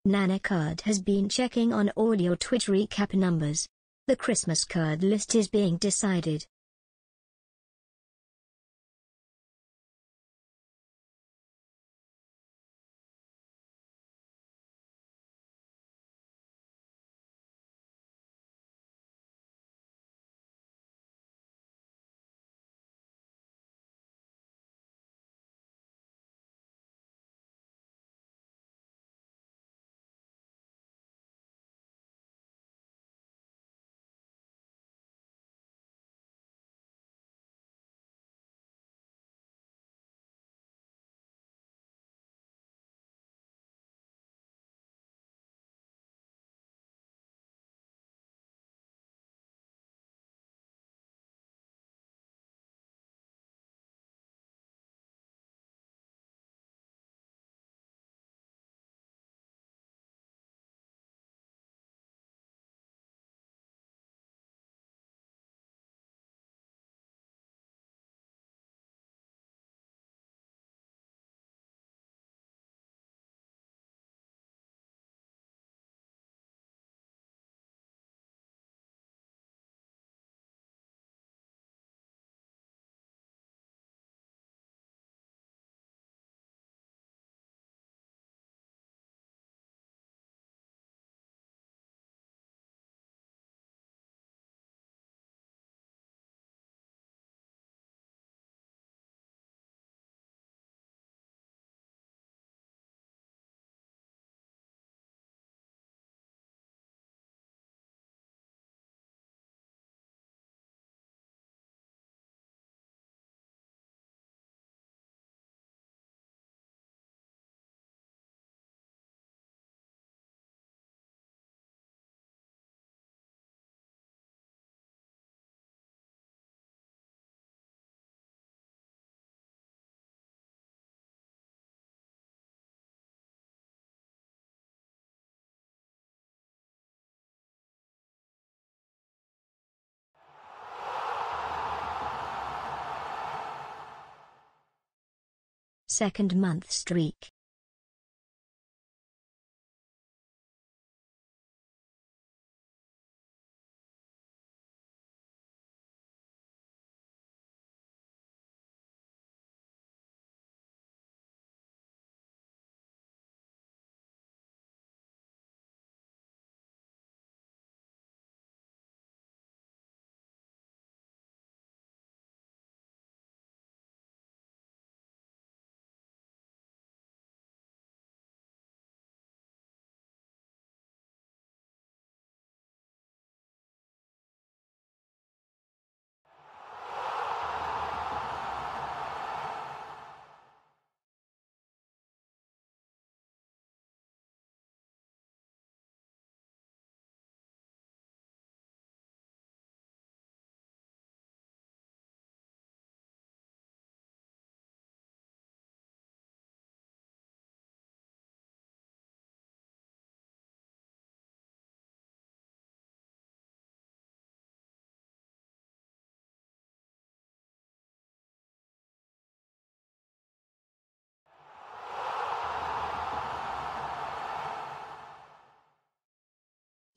Nana Card has been checking on all your Twitch recap numbers. The Christmas card list is being decided. Second month streak.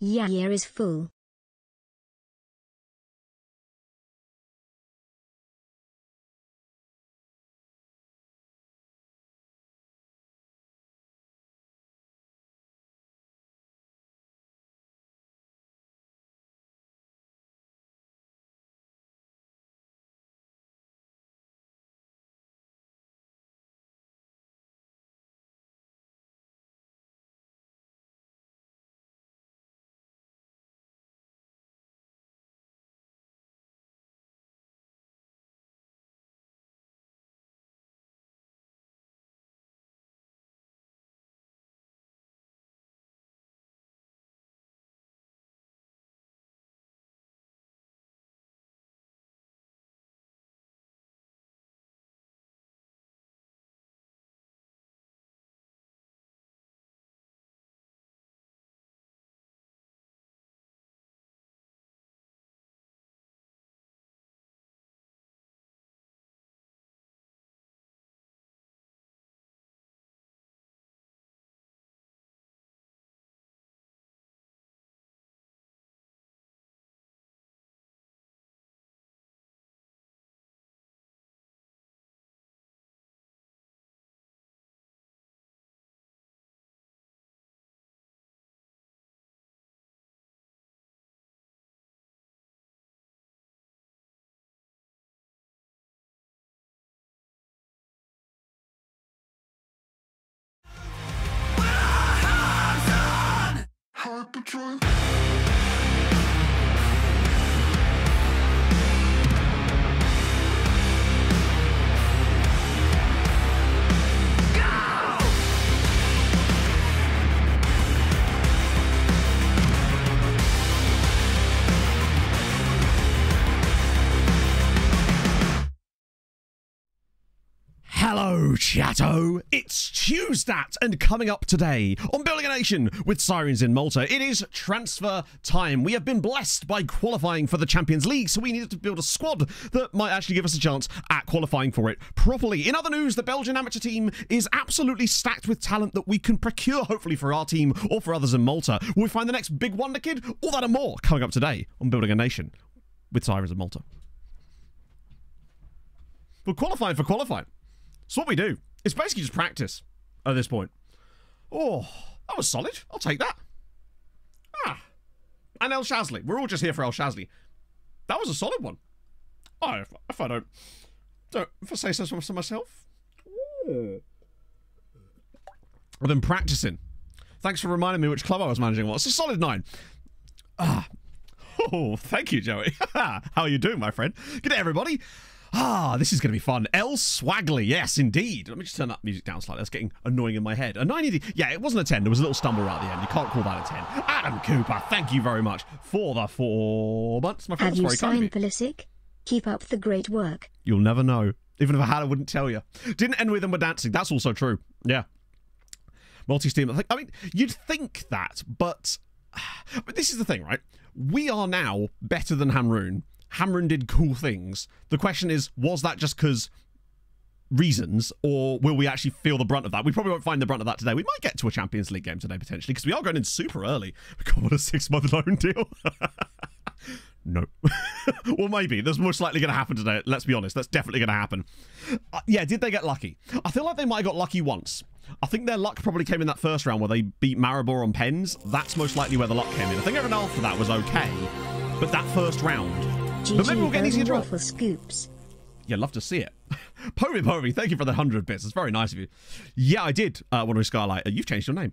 Year is full. hyperdrive. Hello, chatto! It's Tuesday, and coming up today on Building a Nation with Sirens in Malta, it is transfer time. We have been blessed by qualifying for the Champions League, so we needed to build a squad that might actually give us a chance at qualifying for it properly. In other news, the Belgian amateur team is absolutely stacked with talent that we can procure, hopefully for our team or for others in Malta. Will we find the next big wonder kid? All that and more coming up today on Building a Nation with Sirens in Malta. We're qualifying for qualifying. It's what we do. It's basically just practice at this point. Oh, that was solid. I'll take that. Ah. And El Shazly. We're all just here for El Shazly. That was a solid one. Oh, if I don't if I say so to myself. I've been practicing. Thanks for reminding me which club I was managing. Well, it's a solid 9. Ah. Oh, thank you, Joey. How are you doing, my friend? Good day, everybody. Ah, this is going to be fun. El Swaggly, yes, indeed. Let me just turn that music down slightly. That's getting annoying in my head. A 9 indeed. Yeah, it wasn't a 10. There was a little stumble right at the end. You can't call that a 10. Adam Cooper, thank you very much for the 4 months. My friend, Have you very kind of signed Pulisic? Keep up the great work. You'll never know. Even if I had, I wouldn't tell you. Didn't end with them with dancing. That's also true. Yeah. Multi-steam. I mean, you'd think that, but this is the thing, right? We are now better than Hamroon. Hamroon did cool things. The question is, was that just because reasons, or will we actually feel the brunt of that? We probably won't find the brunt of that today. We might get to a Champions League game today, potentially, because we are going in super early. We've got a 6-month loan deal. No. Well, maybe. That's most likely going to happen today. Let's be honest. That's definitely going to happen. Yeah, did they get lucky? I feel like they might have got lucky once. I think their luck probably came in that first round where they beat Maribor on pens. That's most likely where the luck came in. I think everything after that was okay, but that first round... But maybe we'll get easier draw. Waffle scoops. Yeah, love to see it. Povey, thank you for the 100 bits. It's very nice of you. Yeah, I did, Wandering Skylight. You've changed your name.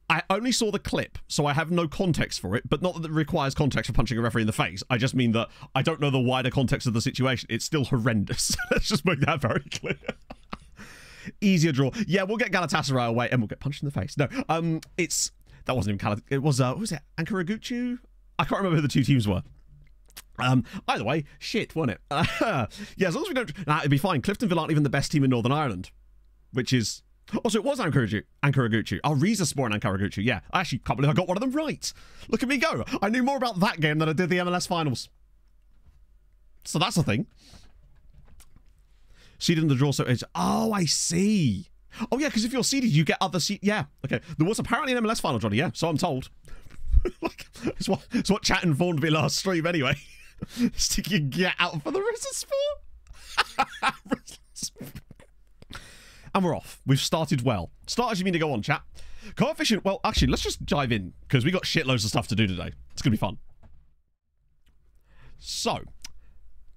I only saw the clip, so I have no context for it, but not that it requires context for punching a referee in the face. I just mean that I don't know the wider context of the situation. It's still horrendous. Let's just make that very clear. Easier draw. Yeah, we'll get Galatasaray away, and we'll get punched in the face. No, that wasn't even Galatasaray. It was, what was it? Ankaragucu? I can't remember who the two teams were. Either way, shit, wasn't it? Yeah, as long as we don't... Nah, it'd be fine. Cliftonville aren't even the best team in Northern Ireland, which is... Oh, so it was Ankaragucu. Oh, Rizespor and Ankaragucu. Yeah, I actually can't believe I got one of them right. Look at me go. I knew more about that game than I did the MLS finals. So that's a thing. Seeded in the draw, so it's... Oh, I see. Oh, yeah, because if you're seeded, you get other seed... Yeah, okay. There was apparently an MLS final, Johnny, yeah, so I'm told. Like, it's what chat informed me last stream anyway. Stick your get out for the rest of sport. And we're off. We've started well. Start as you mean to go on, chat. Coefficient, well, actually, let's just dive in, because we got shitloads of stuff to do today. It's going to be fun. So,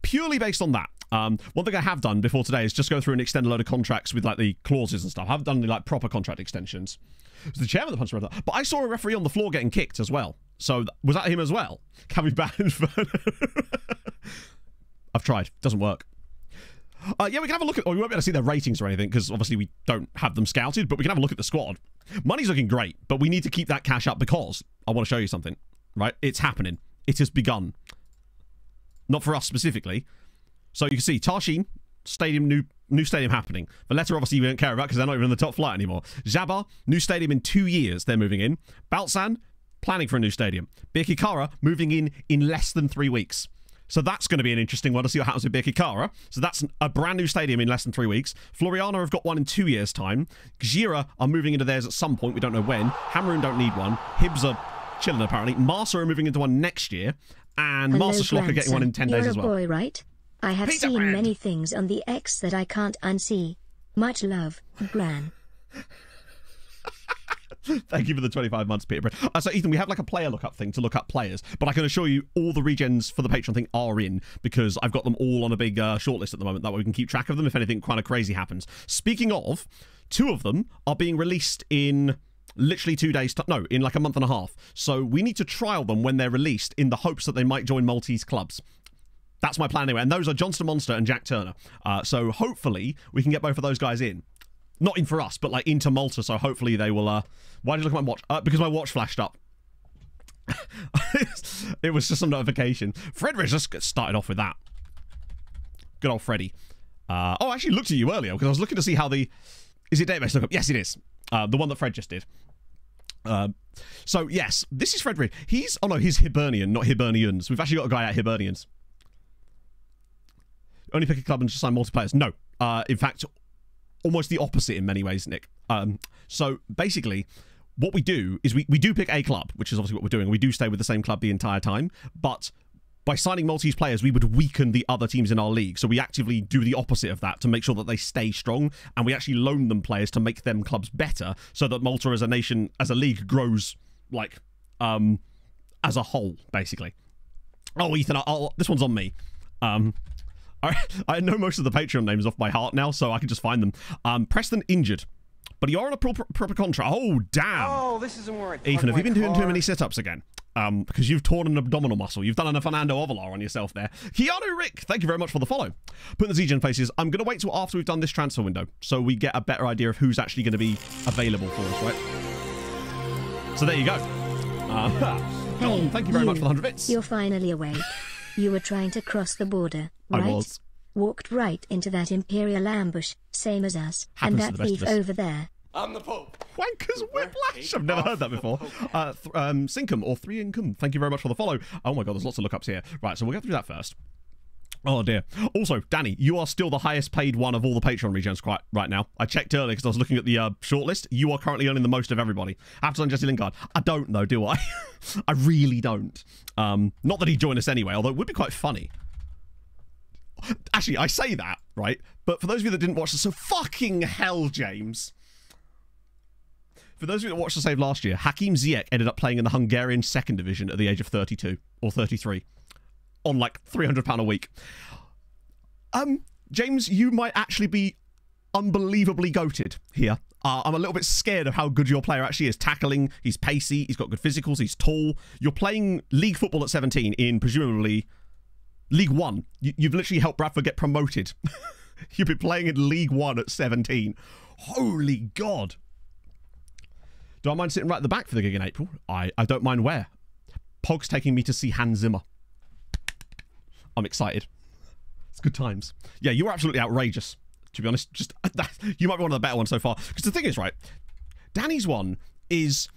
purely based on that, one thing I have done before today is just go through and extend a load of contracts with like the clauses and stuff. I haven't done any like proper contract extensions. It was the chairman that punched me. But I saw a referee on the floor getting kicked as well. So was that him as well? Can we ban Inferno? I've tried. Doesn't work. Yeah, we can have a look at... Well, we won't be able to see their ratings or anything because obviously we don't have them scouted, but we can have a look at the squad. Money's looking great, but we need to keep that cash up because I want to show you something, right? It's happening. It has begun. Not for us specifically. So you can see Tarshin, stadium, new stadium happening. Valletta, obviously, we don't care about because they're not even in the top flight anymore. Jabba, new stadium in 2 years. They're moving in. Balsan, planning for a new stadium. Birkirkara, moving in less than 3 weeks. So that's going to be an interesting one to see what happens with Birkirkara. So that's a brand new stadium in less than 3 weeks. Floriana have got one in 2 years' time. Gjira are moving into theirs at some point. We don't know when. Hamroon don't need one. Hibs are chilling, apparently. Marsa are moving into one next year. And Master Schlock are getting one in 10 days as well. You're a boy, right? I have Peter seen Brand. many things on the X that I can't unsee. Much love, Gran. Thank you for the 25 months, Peter. So, Ethan, we have like a player lookup thing to look up players, but I can assure you all the regens for the Patreon thing are in because I've got them all on a big shortlist at the moment. That way we can keep track of them if anything kind of crazy happens. Speaking of, 2 of them are being released in literally 2 days, no, in like a month and a half. So we need to trial them when they're released in the hopes that they might join Maltese clubs. That's my plan anyway. And those are Johnston Monster and Jack Turner. So hopefully we can get both of those guys in. Not in for us, but like into Malta. So hopefully they will... why did you look at my watch? Because my watch flashed up. It was just some notification. Frederick just started off with that. Good old Freddy. I actually looked at you earlier because I was looking to see how the... Is it database lookup? Yes, it is. The one that Fred just did. So, yes, this is Frederick. He's... Oh, no, he's Hibernian, not Hibernians. We've actually got a guy out Hibernians. Only pick a club and just sign multiplayers. No. In fact, almost the opposite in many ways, Nick. So, basically... What we do is we do pick a club, which is obviously what we're doing. We do stay with the same club the entire time. But by signing Maltese players, we would weaken the other teams in our league. So we actively do the opposite of that to make sure that they stay strong. And we actually loan them players to make them clubs better so that Malta as a nation, as a league, grows, like, as a whole, basically. Oh, Ethan, this one's on me. I know most of the Patreon names off by heart now, so I can just find them. Preston injured. But you're on a proper contract. Oh, damn. Oh, this isn't where Ethan, have you been doing too many sit-ups again? Because you've torn an abdominal muscle. You've done a Fernando Ovalar on yourself there. Keanu Rick, thank you very much for the follow. Putting the Z-Gen faces. I'm going to wait till after we've done this transfer window so we get a better idea of who's actually going to be available for us, right? So there you go. Hey, thank you very much for the 100 bits. You're finally awake. You were trying to cross the border, right? I was. Walked right into that Imperial ambush, same as us. Happens and that thief over there. I'm the Pope. Wanker's Whiplash. I've never heard that before. Sinkum or 3 Income. Thank you very much for the follow. Oh my god, there's lots of lookups here. Right, so we'll get through that first. Oh dear. Also, Danny, you are still the highest paid one of all the Patreon regions right now. I checked earlier because I was looking at the shortlist. You are currently earning the most of everybody. After on Jesse Lingard. I don't know, do I? I really don't. Not that he'd join us anyway, although it would be quite funny. Actually, I say that, right? But for those of you that didn't watch this, so fucking hell, James. For those of you that watched the save last year, Hakim Ziyech ended up playing in the Hungarian second division at the age of 32 or 33 on like £300 a week. James, you might actually be unbelievably goated here. I'm a little bit scared of how good your player actually is. Tackling, he's pacey, he's got good physicals, he's tall. You're playing league football at 17 in presumably League One. You've literally helped Bradford get promoted. You've been playing in League One at 17. Holy God. Do I mind sitting right at the back for the gig in April? I don't mind where. Pog's taking me to see Hans Zimmer. I'm excited. It's good times. Yeah, you were absolutely outrageous, to be honest. Just you might be one of the better ones so far. Because the thing is, right, Danny's one is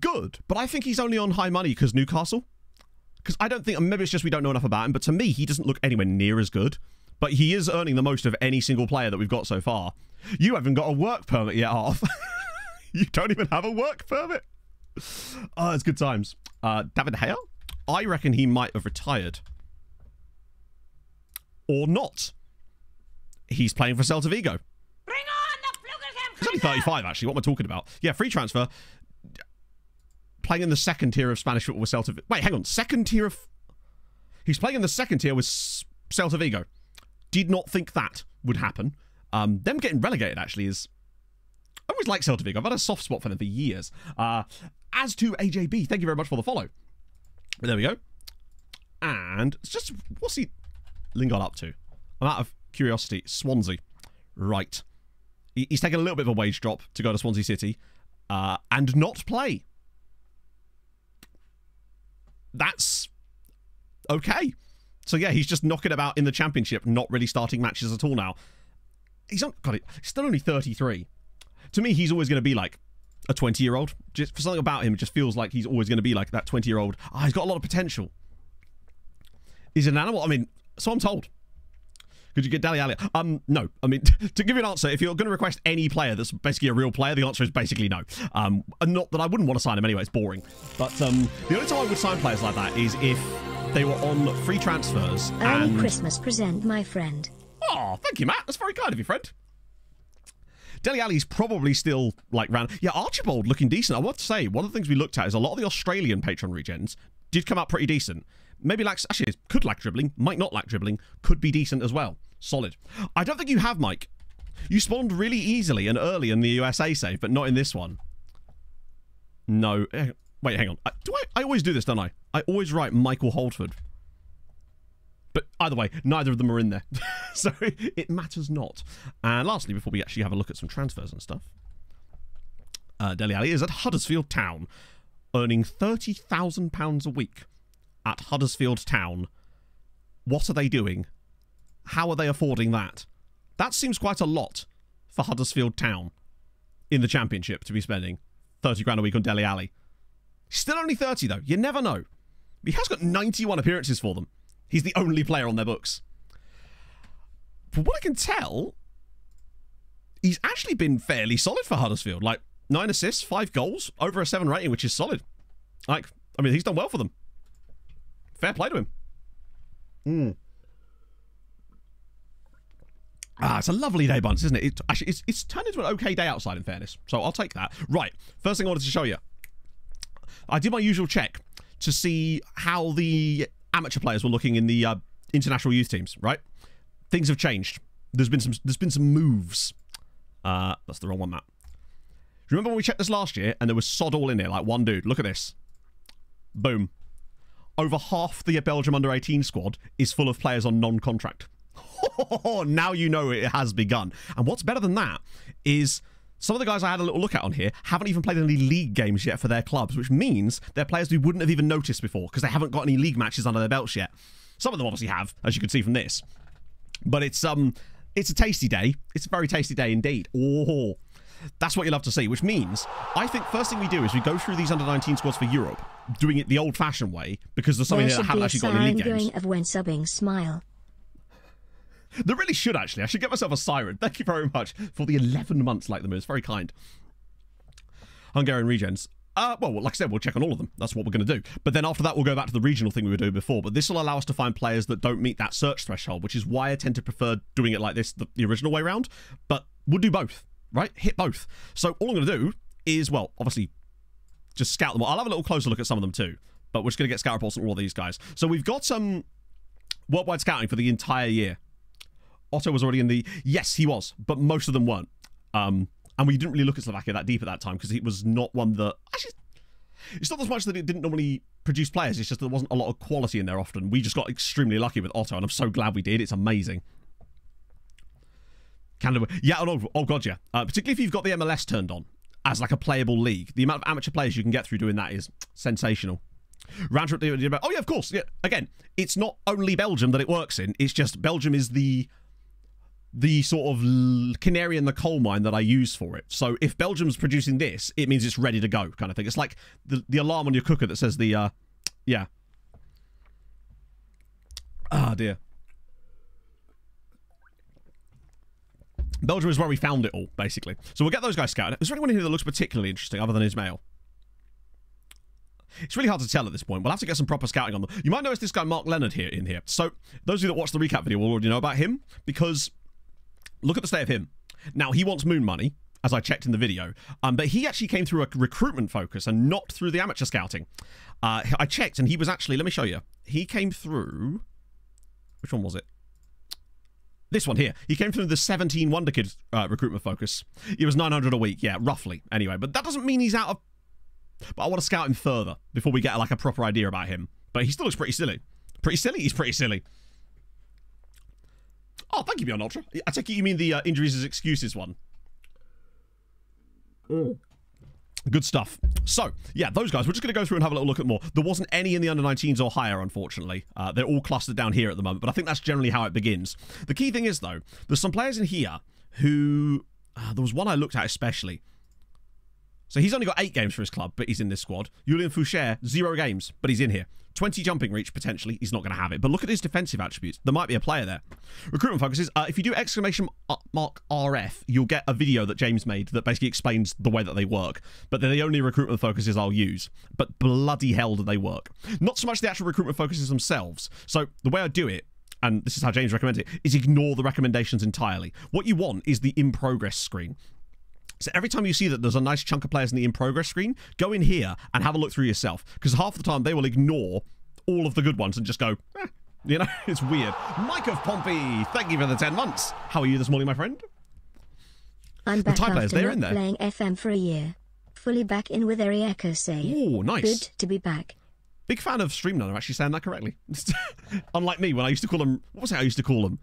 good, but I think he's only on high money because Newcastle. Because I don't think, maybe it's just we don't know enough about him, but to me, he doesn't look anywhere near as good. But he is earning the most of any single player that we've got so far. You haven't got a work permit yet, Half. You don't even have a work permit. Oh, it's good times. David Hale? I reckon he might have retired. Or not. He's playing for Celta Vigo. Bring on the He's only 35, actually. What am I talking about? Yeah, free transfer. Playing in the second tier of Spanish football with Celta Vigo. Wait, hang on. Second tier of... He's playing in the second tier with Celta Vigo. Did not think that would happen. Them getting relegated, actually, is... I always like Celta Vigo. I've had a soft spot for them for years. As to AJB, thank you very much for the follow. But there we go. And it's just, what's he Lingard up to? I'm out of curiosity. Swansea. Right. He's taken a little bit of a wage drop to go to Swansea City and not play. That's okay. So yeah, he's just knocking about in the Championship, not really starting matches at all now. He's still only 33. To me, he's always going to be like a 20-year-old. Just for something about him, it just feels like he's always going to be like that 20-year-old. He's got a lot of potential. Is it an animal? I mean, so I'm told. Could you get Dali Ali? No. I mean, to give you an answer, if you're going to request any player that's basically a real player, the answer is basically no. Not that I wouldn't want to sign him anyway, it's boring. But the only time I would sign players like that is if they were on free transfers. Early Christmas present, my friend. Oh, thank you, Matt. That's very kind of you, friend. Dele Alli's probably still, like, round... Yeah, Archibald looking decent. I want to say, one of the things we looked at is a lot of the Australian Patreon regens did come out pretty decent. Maybe lacks... Actually, could lack dribbling, might not lack dribbling, could be decent as well. Solid. I don't think you have, Mike. You spawned really easily and early in the USA save, but not in this one. No. Wait, hang on. I always do this, don't I? I always write Michael Holdford. But either way, neither of them are in there. So it matters not. And lastly, before we actually have a look at some transfers and stuff, Dele Alli is at Huddersfield Town, earning £30,000 a week at Huddersfield Town. What are they doing? How are they affording that? That seems quite a lot for Huddersfield Town in the Championship to be spending 30 grand a week on Dele Alli. Still only 30 though. You never know. He has got 91 appearances for them. He's the only player on their books. From what I can tell, he's actually been fairly solid for Huddersfield. Like 9 assists, 5 goals, over a 7 rating, which is solid. Like, I mean, he's done well for them. Fair play to him. It's a lovely day, Bunce, isn't it? It's turned into an okay day outside, in fairness. So I'll take that. Right, first thing I wanted to show you. I did my usual check to see how the amateur players were looking in the international youth teams, right? Things have changed. There's been some moves. That's the wrong one, Matt. Remember when we checked this last year and there was sod all in here, like one dude? Look at this. Boom. Over half the Belgium under-18 squad is full of players on non-contract. Now you know it has begun. And what's better than that is some of the guys I had a little look at on here haven't even played any league games yet for their clubs, which means they're players we wouldn't have even noticed before because they haven't got any league matches under their belts yet. Some of them obviously have, as you can see from this. But it's a tasty day. It's a very tasty day indeed. Oh, that's what you love to see, which means I think first thing we do is we go through these under-19 squads for Europe, doing it the old-fashioned way because there's something that haven't actually got any league games. Of when subbing smile. There really should, actually. I should get myself a siren. Thank you very much for the 11 months like them. It's very kind. Hungarian regens. Well, like I said, we'll check on all of them. That's what we're going to do. But then after that, we'll go back to the regional thing we were doing before. But this will allow us to find players that don't meet that search threshold, which is why I tend to prefer doing it like this, the original way around. But we'll do both, right? Hit both. So all I'm going to do is, well, obviously, just scout them all. I'll have a little closer look at some of them too. But we're just going to get scout reports on all of these guys. So we've got some worldwide scouting for the entire year. Otto was already in the... Yes, he was, but most of them weren't. And we didn't really look at Slovakia that deep at that time because it was not one that... Actually, it's not as much that it didn't normally produce players. It's just that there wasn't a lot of quality in there often. We just got extremely lucky with Otto, and I'm so glad we did. It's amazing. Canada... Yeah, oh God, yeah. Particularly if you've got the MLS turned on as like a playable league. The amount of amateur players you can get through doing that is sensational. Round trip... Oh, yeah, of course. Yeah. Again, it's not only Belgium that it works in. It's just Belgium is the sort of canary in the coal mine that I use for it. So if Belgium's producing this, it means it's ready to go kind of thing. It's like the alarm on your cooker that says the, yeah. Ah, dear. Belgium is where we found it all, basically. So we'll get those guys scouted. Is there anyone here that looks particularly interesting other than Ismail? It's really hard to tell at this point. We'll have to get some proper scouting on them. You might notice this guy, Mark Leonard, in here. So those of you that watched the recap video will already know about him because... Look at the state of him. Now, he wants moon money, as I checked in the video, but he actually came through a recruitment focus and not through the amateur scouting. I checked, and he was actually... Let me show you. He came through... Which one was it? This one here. He came through the 17 Wonder Kids recruitment focus. It was 900 a week, yeah, roughly. Anyway, but that doesn't mean he's out of... But I want to scout him further before we get like a proper idea about him. But he still looks pretty silly. Pretty silly? He's pretty silly. Oh, thank you, Beyond Ultra. I take it you mean the injuries as excuses one. Good stuff. So, yeah, those guys, we're just going to go through and have a little look at more. There wasn't any in the under-19s or higher, unfortunately. They're all clustered down here at the moment, but I think that's generally how it begins. The key thing is, though, there's some players in here who... there was one I looked at especially. So he's only got 8 games for his club, but he's in this squad. Julian Foucher, 0 games, but he's in here. 20 jumping reach, potentially. He's not going to have it. But look at his defensive attributes. There might be a player there. Recruitment focuses. If you do exclamation mark RF, you'll get a video that James made that basically explains the way that they work. But they're the only recruitment focuses I'll use. But bloody hell do they work. Not so much the actual recruitment focuses themselves. So the way I do it, and this is how James recommends it, is ignore the recommendations entirely. What you want is the in progress screen. So every time you see that there's a nice chunk of players in the in-progress screen, go in here and have a look through yourself. Because half the time they will ignore all of the good ones and just go, you know, it's weird. Mike of Pompey, thank you for the 10 months. How are you this morning, my friend? I'm back Thai players, after they're not in there. playing FM for a year. Fully back in with Erieka say. Oh, nice. Good to be back. Big fan of Streamliner actually saying that correctly. Unlike me, when I used to call them... What was it I used to call them?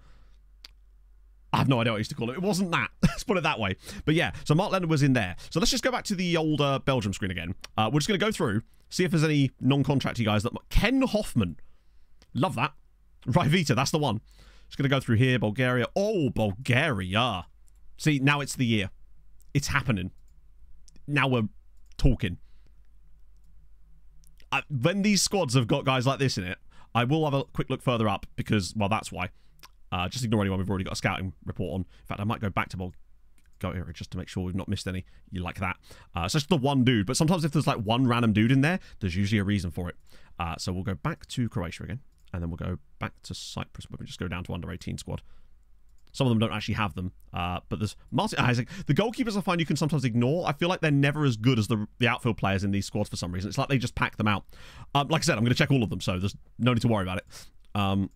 I have no idea what I used to call it. It wasn't that. Let's put it that way. But yeah, so Mark Leonard was in there. So let's just go back to the old Belgium screen again. We're just going to go through, see if there's any non-contracty guys that... Ken Hoffman. Love that. Rivita, that's the one. Just going to go through here. Bulgaria. Oh, Bulgaria. See, now it's the year. It's happening. Now we're talking. When these squads have got guys like this in it, I will have a quick look further up because, well, that's why. Just ignore anyone we've already got a scouting report on. In fact, I might go back to Bulgaria just to make sure we've not missed any. You like that. It's just the one dude, but sometimes if there's like one random dude in there, there's usually a reason for it. So we'll go back to Croatia again, and then we'll go back to Cyprus, where we just go down to under-18 squad. Some of them don't actually have them, but there's Martin Isaac. The goalkeepers I find you can sometimes ignore. I feel like they're never as good as the outfield players in these squads for some reason. It's like they just pack them out. Like I said, I'm going to check all of them, so there's no need to worry about it.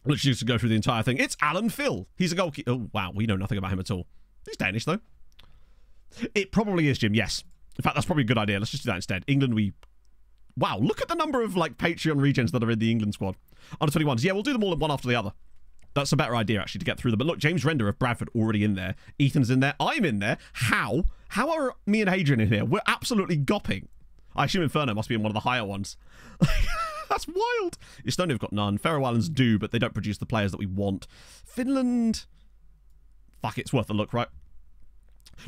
Let's just go through the entire thing. It's Alan Phil. He's a goalkeeper. Oh, wow, we know nothing about him at all. He's Danish, though. It probably is, Jim, yes. In fact, that's probably a good idea. Let's just do that instead. England, Wow, look at the number of, like, Patreon regens that are in the England squad. Under 21s. Yeah, we'll do them all one after the other. That's a better idea, actually, to get through them. But look, James Render of Bradford already in there. Ethan's in there. I'm in there. How? How are me and Hadrian in here? We're absolutely gopping. I assume Inferno must be in one of the higher ones. That's wild. Estonia have got none. Faroe Islands do, but they don't produce the players that we want. Finland... Fuck, it's worth a look, right?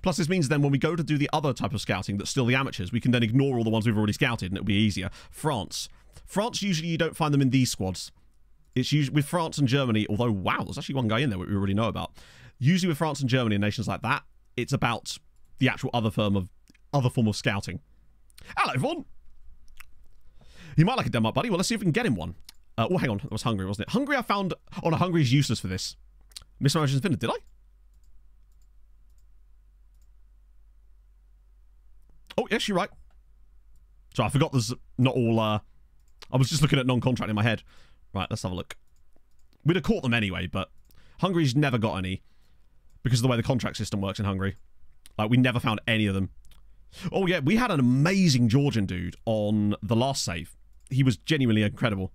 Plus, this means then when we go to do the other type of scouting that's still the amateurs, we can then ignore all the ones we've already scouted, and it'll be easier. France. France, usually you don't find them in these squads. It's usually with France and Germany, although, wow, there's actually one guy in there we already know about. Usually with France and Germany and nations like that, it's about the actual other form of scouting. Hello, Vaughn. He might like a Denmark buddy. Well, let's see if we can get him one. Oh, hang on. That was Hungary, wasn't it? Hungary I found... Oh, no, Hungary's useless for this. Mismarriages in Finland, did I? Oh, yes, you're right. So I forgot there's not all... I was just looking at non-contract in my head. Right, let's have a look. We'd have caught them anyway, but Hungary's never got any because of the way the contract system works in Hungary. Like, we never found any of them. Oh, yeah, we had an amazing Georgian dude on the last save. He was genuinely incredible.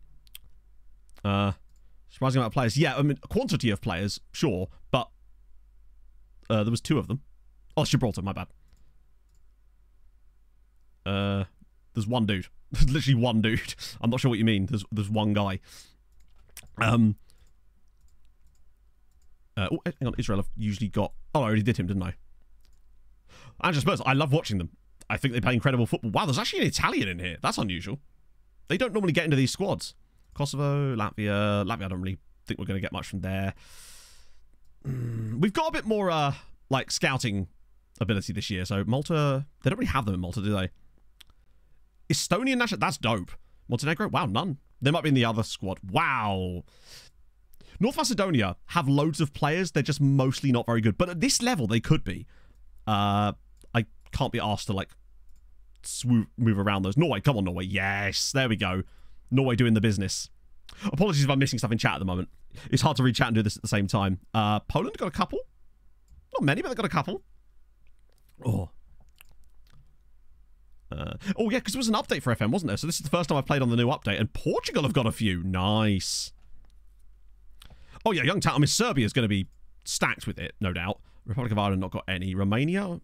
Surprising amount of players. Yeah, I mean, quantity of players, sure, but there was 2 of them. Oh, Gibraltar, my bad. There's one dude. There's literally one dude. I'm not sure what you mean. There's one guy. Oh, hang on. Israel have usually got... Oh, I already did him, didn't I? And just Spurs, I love watching them. I think they play incredible football. Wow, there's actually an Italian in here. That's unusual. They don't normally get into these squads. Kosovo, Latvia. Latvia, I don't really think we're going to get much from there. We've got a bit more, like, scouting ability this year. So Malta... They don't really have them in Malta, do they? Estonian national... That's dope. Montenegro? Wow, none. They might be in the other squad. Wow. North Macedonia have loads of players. They're just mostly not very good. But at this level, they could be. I can't be asked to, like, move around those. Norway, come on, Norway. Yes, there we go. Norway doing the business. Apologies if I'm missing stuff in chat at the moment. It's hard to read chat and do this at the same time. Poland got a couple. Not many, but they got a couple. Oh. Oh, yeah, because there was an update for FM, wasn't there? So this is the first time I've played on the new update. And Portugal have got a few. Nice. Oh, yeah, Young Town. I mean, Serbia's going to be stacked with it, no doubt. Republic of Ireland not got any. Romania?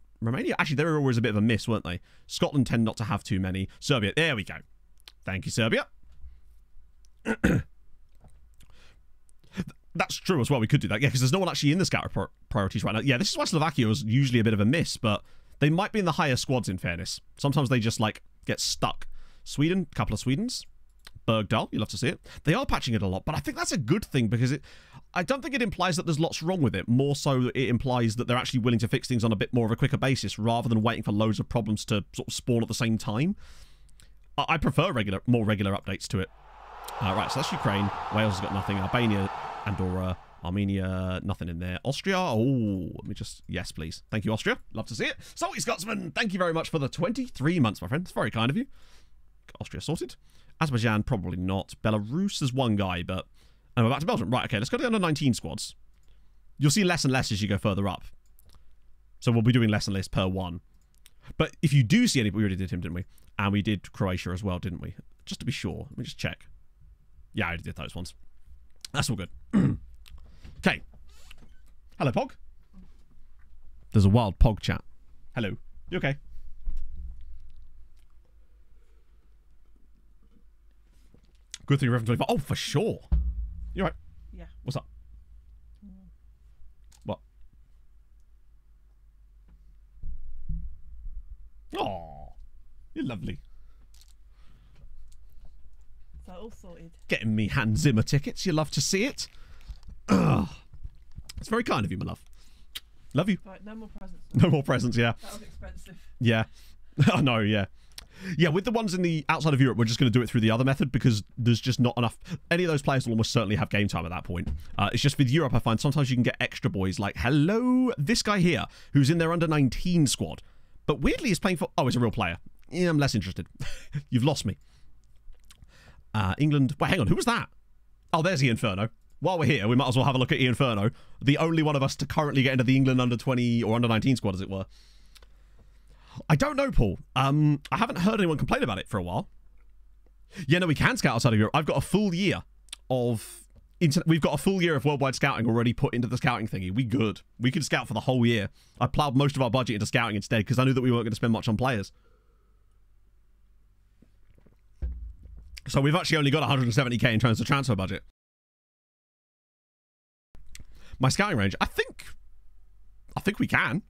Actually, they were always a bit of a miss, weren't they? Scotland tend not to have too many. Serbia. There we go. Thank you, Serbia. That's true as well. We could do that. Yeah, because there's no one actually in the scout priorities right now. Yeah, this is why Slovakia was usually a bit of a miss, but they might be in the higher squads, in fairness. Sometimes they just, like, get stuck. Sweden, a couple of Swedens. Bergdahl, you love to see it. They are patching it a lot, but I think that's a good thing because I don't think it implies that there's lots wrong with it. More so, it implies that they're actually willing to fix things on a bit more of a quicker basis rather than waiting for loads of problems to sort of spawn at the same time. I prefer more regular updates to it. Right, so that's Ukraine. Wales has got nothing. Albania, Andorra, Armenia, nothing in there. Austria, oh, let me just... Yes, please. Thank you, Austria. Love to see it. Salty Scotsman, thank you very much for the 23 months, my friend. It's very kind of you. Austria sorted. Azerbaijan, probably not. Belarus is one guy, but... And we're back to Belgium. Right, okay, let's go to the under-19 squads. You'll see less and less as you go further up. So we'll be doing less and less per one. But if you do see any, we already did him, didn't we? And we did Croatia as well, didn't we? Just to be sure. Let me just check. Yeah, I already did those ones. That's all good. Okay. Hello, Pog. There's a wild Pog chat. Hello. You okay? Good thing you're from 25. Oh, for sure. You all right? Yeah. What's up? What? Oh, you're lovely. So all sorted. Getting me Hans Zimmer tickets. You love to see it. Ugh. It's very kind of you, my love. Love you. Right, no more presents. No more presents, yeah. That was expensive. Yeah. I know, yeah. Yeah, with the ones in the outside of Europe, we're just going to do it through the other method because there's just not enough. Any of those players will almost certainly have game time at that point. It's just with Europe, I find sometimes you can get extra boys like, hello, this guy here, who's in their under-19 squad. But weirdly, he's playing for... Oh, he's a real player. Yeah, I'm less interested. You've lost me. England... Wait, hang on, who was that? Oh, there's the Inferno. While we're here, we might as well have a look at Ian Inferno, the only one of us to currently get into the England under-20 or under-19 squad, as it were. I don't know, Paul. I haven't heard anyone complain about it for a while. Yeah, no, we can scout outside of Europe. I've got a full year of... We've got a full year of worldwide scouting already put into the scouting thingy. We good. We could scout for the whole year. I ploughed most of our budget into scouting instead because I knew that we weren't going to spend much on players. So we've actually only got 170k in terms of transfer budget. My scouting range, I think we can.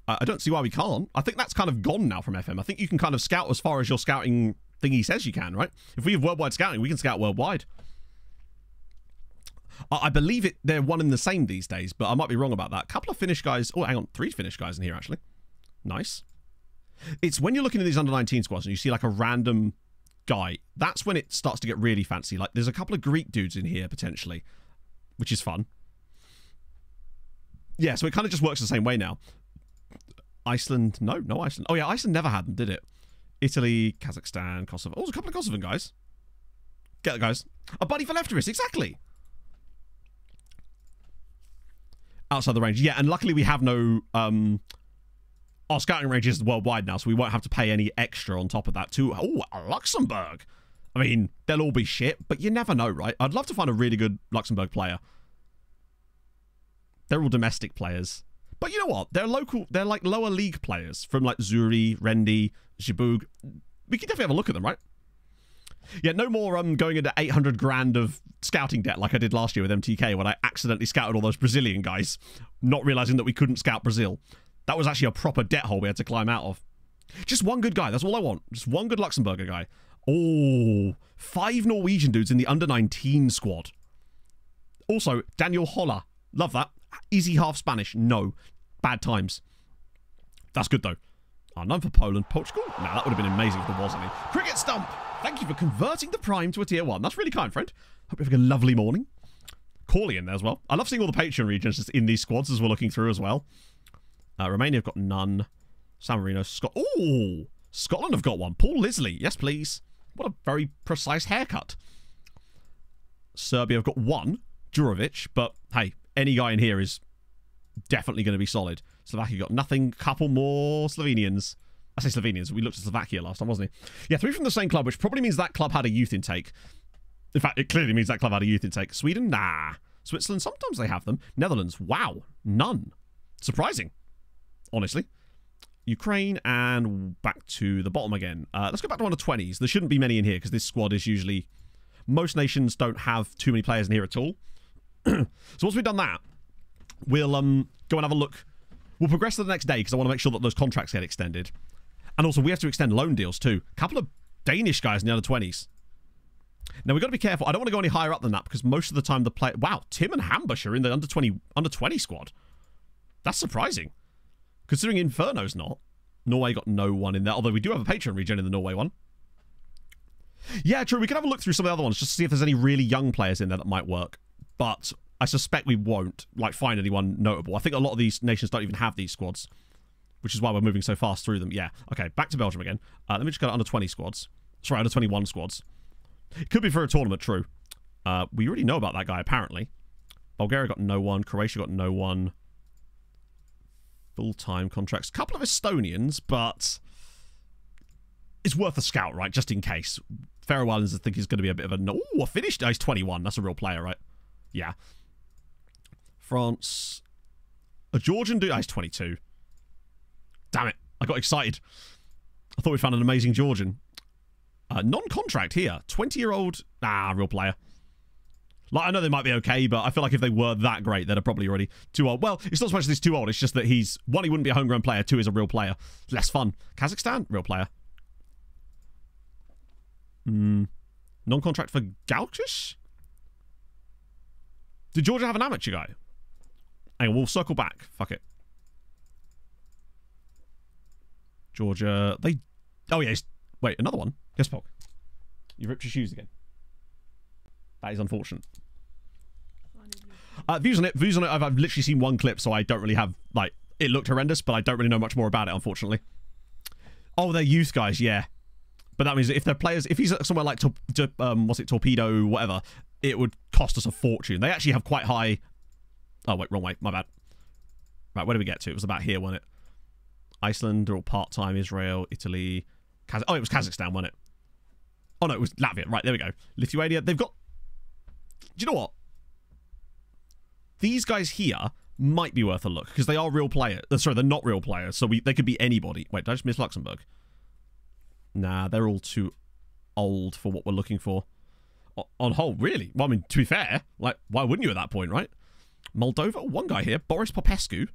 I don't see why we can't. I think that's kind of gone now from FM. I think you can kind of scout as far as your scouting thingy says you can, right? If we have worldwide scouting, we can scout worldwide. I believe they're one and the same these days, but I might be wrong about that. A couple of Finnish guys. Oh, hang on. 3 Finnish guys in here, actually. Nice. It's when you're looking at these under-19 squads and you see like a random guy, that's when it starts to get really fancy. Like there's a couple of Greek dudes in here, potentially, which is fun. Yeah, so it kind of just works the same way now. Iceland, no Iceland. Oh yeah, Iceland never had them, did it? Italy, Kazakhstan, Kosovo. Oh, there's a couple of Kosovan guys. Get it, guys. A buddy for lefterists, exactly. Outside the range, yeah, and luckily we have no... our scouting range is worldwide now, so we won't have to pay any extra on top of that too. Oh, Luxembourg. I mean, they'll all be shit, but you never know, right? I'd love to find a really good Luxembourg player. They're all domestic players. But you know what? They're local. They're like lower league players from like Zuri, Rendy, Djibouti. We can definitely have a look at them, right? Yeah, no more going into 800 grand of scouting debt like I did last year with MTK when I accidentally scouted all those Brazilian guys, not realizing that we couldn't scout Brazil. That was actually a proper debt hole we had to climb out of. Just one good guy. That's all I want. Just one good Luxembourger guy. Oh, 5 Norwegian dudes in the under-19 squad. Also, Daniel Holler. Love that. Easy half Spanish. No. Bad times. That's good, though. None for Poland. Portugal? Nah, that would have been amazing if there was any. Cricket Stump! Thank you for converting the Prime to a Tier 1. That's really kind, friend. Hope you're having a lovely morning. Corley in there as well. I love seeing all the Patreon regions just in these squads as we're looking through as well. Romania have got none. San Marino. Ooh! Scotland have got one. Paul Lisley. Yes, please. What a very precise haircut. Serbia have got 1. Djurovic. But, hey, any guy in here is definitely going to be solid. Slovakia got nothing. Couple more Slovenians. I say Slovenians. We looked at Slovakia last time, wasn't he? Yeah, 3 from the same club, which probably means that club had a youth intake. In fact, it clearly means that club had a youth intake. Sweden? Nah. Switzerland? Sometimes they have them. Netherlands? Wow. None. Surprising. Honestly. Ukraine, and back to the bottom again. Let's go back to under-20s. There shouldn't be many in here because this squad is usually... Most nations don't have too many players in here at all. So once we've done that, we'll go and have a look. We'll progress to the next day because I want to make sure that those contracts get extended. And also, we have to extend loan deals too. A couple of Danish guys in the under-20s. Now, we've got to be careful. I don't want to go any higher up than that because most of the time the play... Wow, Tim and Hambush are in the under-20 squad. That's surprising. Considering Inferno's not. Norway got no one in there, although we do have a Patreon region in the Norway one. Yeah, true. We can have a look through some of the other ones just to see if there's any really young players in there that might work. But I suspect we won't find anyone notable. I think a lot of these nations don't even have these squads, which is why we're moving so fast through them. Yeah. Okay, back to Belgium again. Let me just go to under-20 squads. Sorry, under-21 squads. It could be for a tournament, true. We already know about that guy, apparently. Bulgaria got no one. Croatia got no one. Full-time contracts. Couple of Estonians, but it's worth a scout, right? Just in case. Faroe Islands, I think, is going to be a bit of a... Ooh, a Finnish... Oh, he's 21. That's a real player, right? Yeah. France. A Georgian dude. Oh, he's 22. Damn it. I got excited. I thought we found an amazing Georgian. Non-contract here. 20-year-old... real player. Like, I know they might be okay, but I feel like if they were that great, they're probably already too old. Well, it's not so much that he's too old. It's just that he's... One, he wouldn't be a homegrown player. Two, he's a real player. Less fun. Kazakhstan? Real player. Non-contract for Gauchis? Did Georgia have an amateur guy? Hang on, we'll circle back. Fuck it. Georgia... They... Oh, yeah. Wait, another one? Yes, Pog. You ripped your shoes again. That is unfortunate. Views on it. I've literally seen one clip, so I don't really have, like, it looked horrendous, but I don't really know much more about it, unfortunately. Oh, they're youth guys, yeah. But that means if they're players, if he's somewhere like, what's it, Torpedo, whatever, it would cost us a fortune. They actually have quite high... Oh, wait, wrong way. My bad. Right, where did we get to? It was about here, wasn't it? Iceland, they're all part-time. Israel, Italy... Oh, it was Kazakhstan, wasn't it? Oh, no, it was Latvia. Right, there we go. Lithuania. They've got... Do you know what? These guys here might be worth a look, because they are real players. Sorry, they're not real players, so they could be anybody. Wait, did I just miss Luxembourg? Nah, they're all too old for what we're looking for. On hold, really? Well, I mean, to be fair, like, why wouldn't you at that point, right? Moldova, one guy here, Boris Popescu.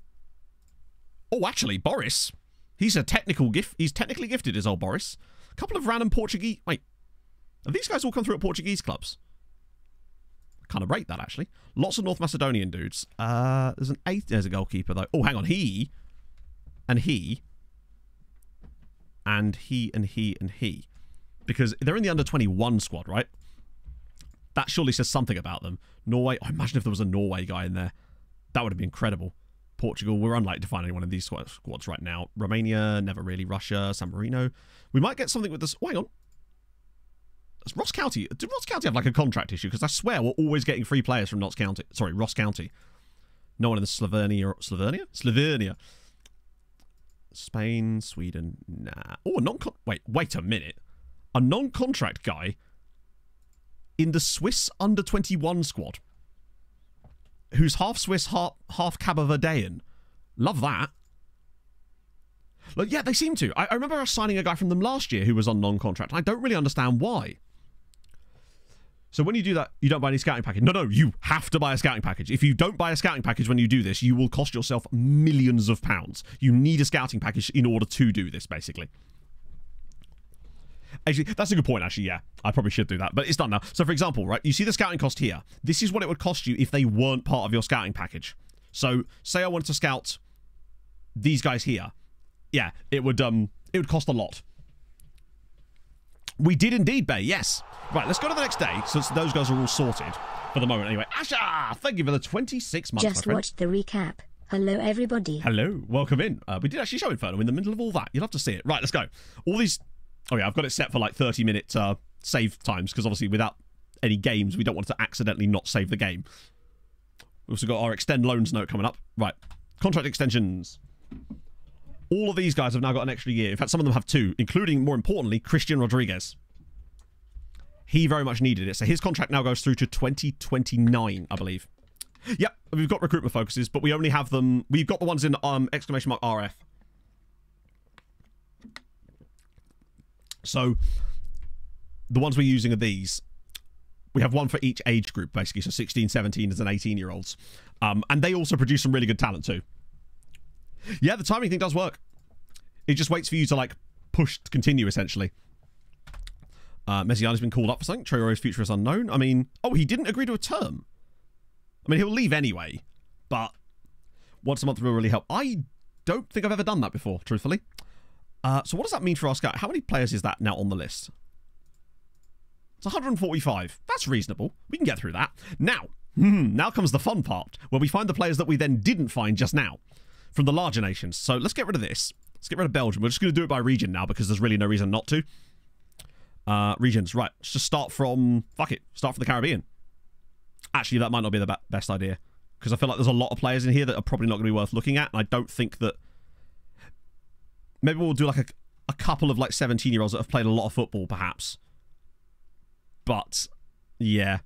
Oh, actually, Boris, he's a technical gift. He's technically gifted, is old Boris. A couple of random Portuguese... Wait, have these guys all come through at Portuguese clubs? Kind of rate that, actually. Lots of North Macedonian dudes. There's an 8th. There's a goalkeeper, though. Oh, hang on. He. And he. And he, and he, and he. Because they're in the under-21 squad, right? That surely says something about them. Norway. Oh, imagine if there was a Norway guy in there. That would have been incredible. Portugal. We're unlikely to find anyone in these squads right now. Romania. Never really. Russia. San Marino. We might get something with this. Oh, hang on. Does Ross County... Did Ross County have, like, a contract issue? Because I swear we're always getting free players from Ross County. Sorry, Ross County. No one in the Slovenia... Slovenia? Slovenia. Spain, Sweden... Nah. Oh, wait a minute. A non-contract guy in the Swiss under-21 squad. Who's half Swiss, half Cabo Verdean. Love that. Like, yeah, they seem to. I remember us signing a guy from them last year who was on non-contract. I don't really understand why. So when you do that, you don't buy any scouting package. No, you have to buy a scouting package. If you don't buy a scouting package when you do this, you will cost yourself millions of pounds. You need a scouting package in order to do this, basically. Actually, that's a good point, actually, yeah. I probably should do that, but it's done now. So, for example, right, you see the scouting cost here. This is what it would cost you if they weren't part of your scouting package. So, say I wanted to scout these guys here. Yeah, it would cost a lot. We did indeed, Bay, yes. Right, let's go to the next day, since those guys are all sorted for the moment anyway. Asha, thank you for the 26 months, Just watched the recap. Hello, everybody. Hello, welcome in. We did actually show Inferno in the middle of all that. You'll have to see it. Right, let's go. All these... Oh, yeah, I've got it set for, like, 30-minute save times, because obviously without any games, we don't want to accidentally not save the game. We've also got our extend loans note coming up. Right, contract extensions. All of these guys have now got an extra year. In fact, some of them have 2, including, more importantly, Christian Rodriguez. He very much needed it. So his contract now goes through to 2029, I believe. Yep, we've got recruitment focuses, but we only have them... We've got the ones in exclamation mark RF. So the ones we're using are these. We have one for each age group, basically. So 16, 17 and 18-year-olds. And they also produce some really good talent, too. Yeah, the timing thing does work. It just waits for you to, like, push to continue, essentially. Messiani's been called up for something. Traore's future is unknown. I mean... Oh, he didn't agree to a term. I mean, he'll leave anyway. But once a month will really help. I don't think I've ever done that before, truthfully. So what does that mean for our scout? How many players is that now on the list? It's 145. That's reasonable. We can get through that. Now comes the fun part, where we find the players that we then didn't find just now from the larger nations. So let's get rid of this. Let's get rid of Belgium. We're just going to do it by region now because there's really no reason not to. Regions. Right. Let's just start from... Fuck it. Start from the Caribbean. Actually, that might not be the best idea because I feel like there's a lot of players in here that are probably not going to be worth looking at. And I don't think that Maybe we'll do like a couple of like 17-year-olds that have played a lot of football, perhaps. But, yeah.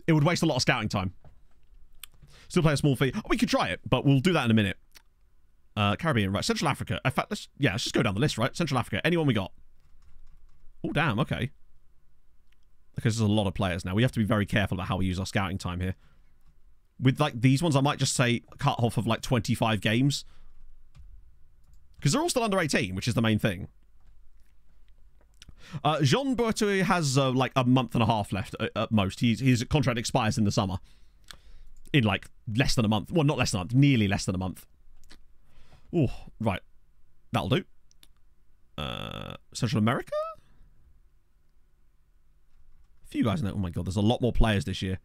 It would waste a lot of scouting time. Still play a small fee. Oh, we could try it, but we'll do that in a minute. Caribbean, right. Central Africa. In fact, let's just go down the list, right? Central Africa. Anyone we got? Oh, damn. Okay. Because there's a lot of players now. We have to be very careful about how we use our scouting time here. With, like, these ones, I might just say cut off of, like, 25 games. Because they're all still under 18, which is the main thing. Jean Boiteux has, like, a month and a half left at most. His contract expires in the summer. In, like, less than a month. Well, not less than a month. Nearly less than a month. Oh, right. That'll do. Central America? A few guys in there. Oh, my God. There's a lot more players this year.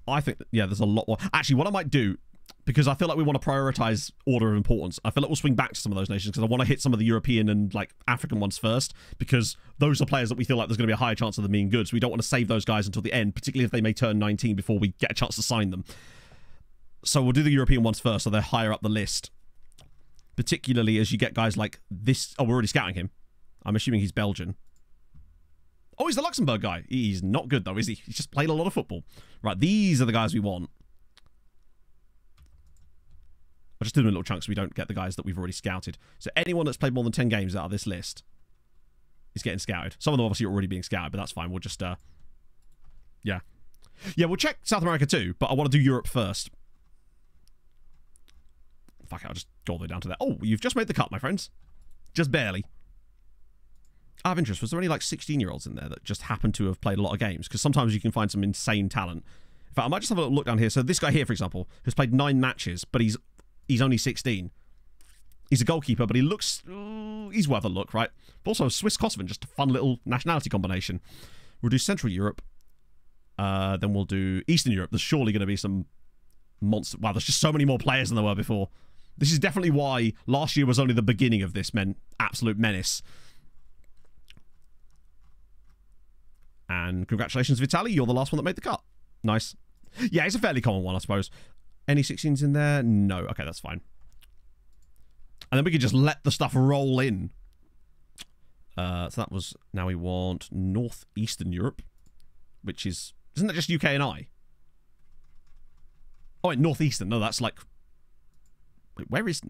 I think, yeah, there's a lot more. Actually, what I might do, because I feel like we want to prioritize order of importance, I feel like we'll swing back to some of those nations because I want to hit some of the European and, like, African ones first, because those are players that we feel like there's going to be a higher chance of them being good, so we don't want to save those guys until the end, particularly if they may turn 19 before we get a chance to sign them. So we'll do the European ones first, so they're higher up the list. Particularly as you get guys like this. Oh, we're already scouting him. I'm assuming he's Belgian. Oh, he's the Luxembourg guy. He's not good, though, is he? He's just played a lot of football. Right, these are the guys we want. I'll just do them in little chunks so we don't get the guys that we've already scouted. So anyone that's played more than 10 games out of this list is getting scouted. Some of them obviously are already being scouted, but that's fine. We'll just, yeah. Yeah, we'll check South America too, but I want to do Europe first. Fuck it, I'll just go all the way down to there. Oh, you've just made the cut, my friends. Just barely. Out of interest, was there any like 16-year-olds in there that just happened to have played a lot of games? Because sometimes you can find some insane talent. In fact, I might just have a look down here. So this guy here, for example, has played 9 matches, but he's only 16. He's a goalkeeper, but he looks... he's worth a look, right? But also Swiss-Kosovan, just a fun little nationality combination. We'll do Central Europe. Then we'll do Eastern Europe. There's surely going to be some monster... Wow, there's just so many more players than there were before. This is definitely why last year was only the beginning of this absolute menace. And congratulations, Vitaly. You're the last one that made the cut. Nice. Yeah, it's a fairly common one, I suppose. Any 16s in there? No. Okay, that's fine. And then we can just let the stuff roll in. So that was... Now we want Northeastern Europe, which is... Isn't that just UK and I? Oh, wait, Northeastern. No, that's like... Wait, where is...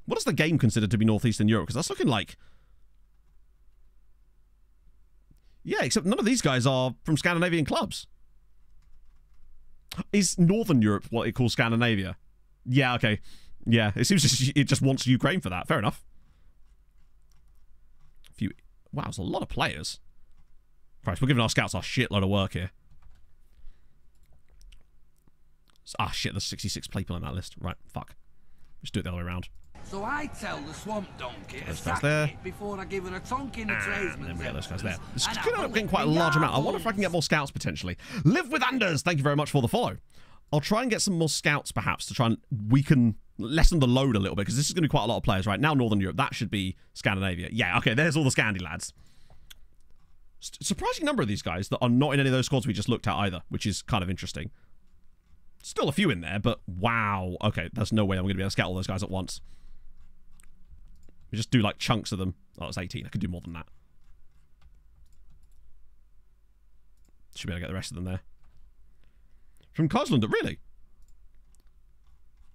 What is the game considered to be Northeastern Europe? Because that's looking like... Yeah, except none of these guys are from Scandinavian clubs. Is Northern Europe what it calls Scandinavia? Yeah, okay. Yeah, it seems it just wants Ukraine for that. Fair enough. Wow, there's a lot of players. Christ, we're giving our scouts a shitload of work here. Ah, shit, there's 66 people on that list. Right, fuck. Let's do it the other way around. So I tell the swamp donkey to sack it before I give her a tonk in the tradesman's. And then we get those guys there. It's going to end up getting quite a large amount. I wonder if I can get more scouts potentially. Live with Anders, thank you very much for the follow. I'll try and get some more scouts perhaps to try and weaken, lessen the load a little bit because this is going to be quite a lot of players, right? Now Northern Europe, that should be Scandinavia. Yeah, okay, there's all the Scandi lads. Surprising number of these guys that are not in any of those squads we just looked at either, which is kind of interesting. Still a few in there, but wow. Okay, there's no way I'm going to be able to scout all those guys at once. We just do like chunks of them. Oh, it's 18. I could do more than that. Should be able to get the rest of them there. From Kozlund, really?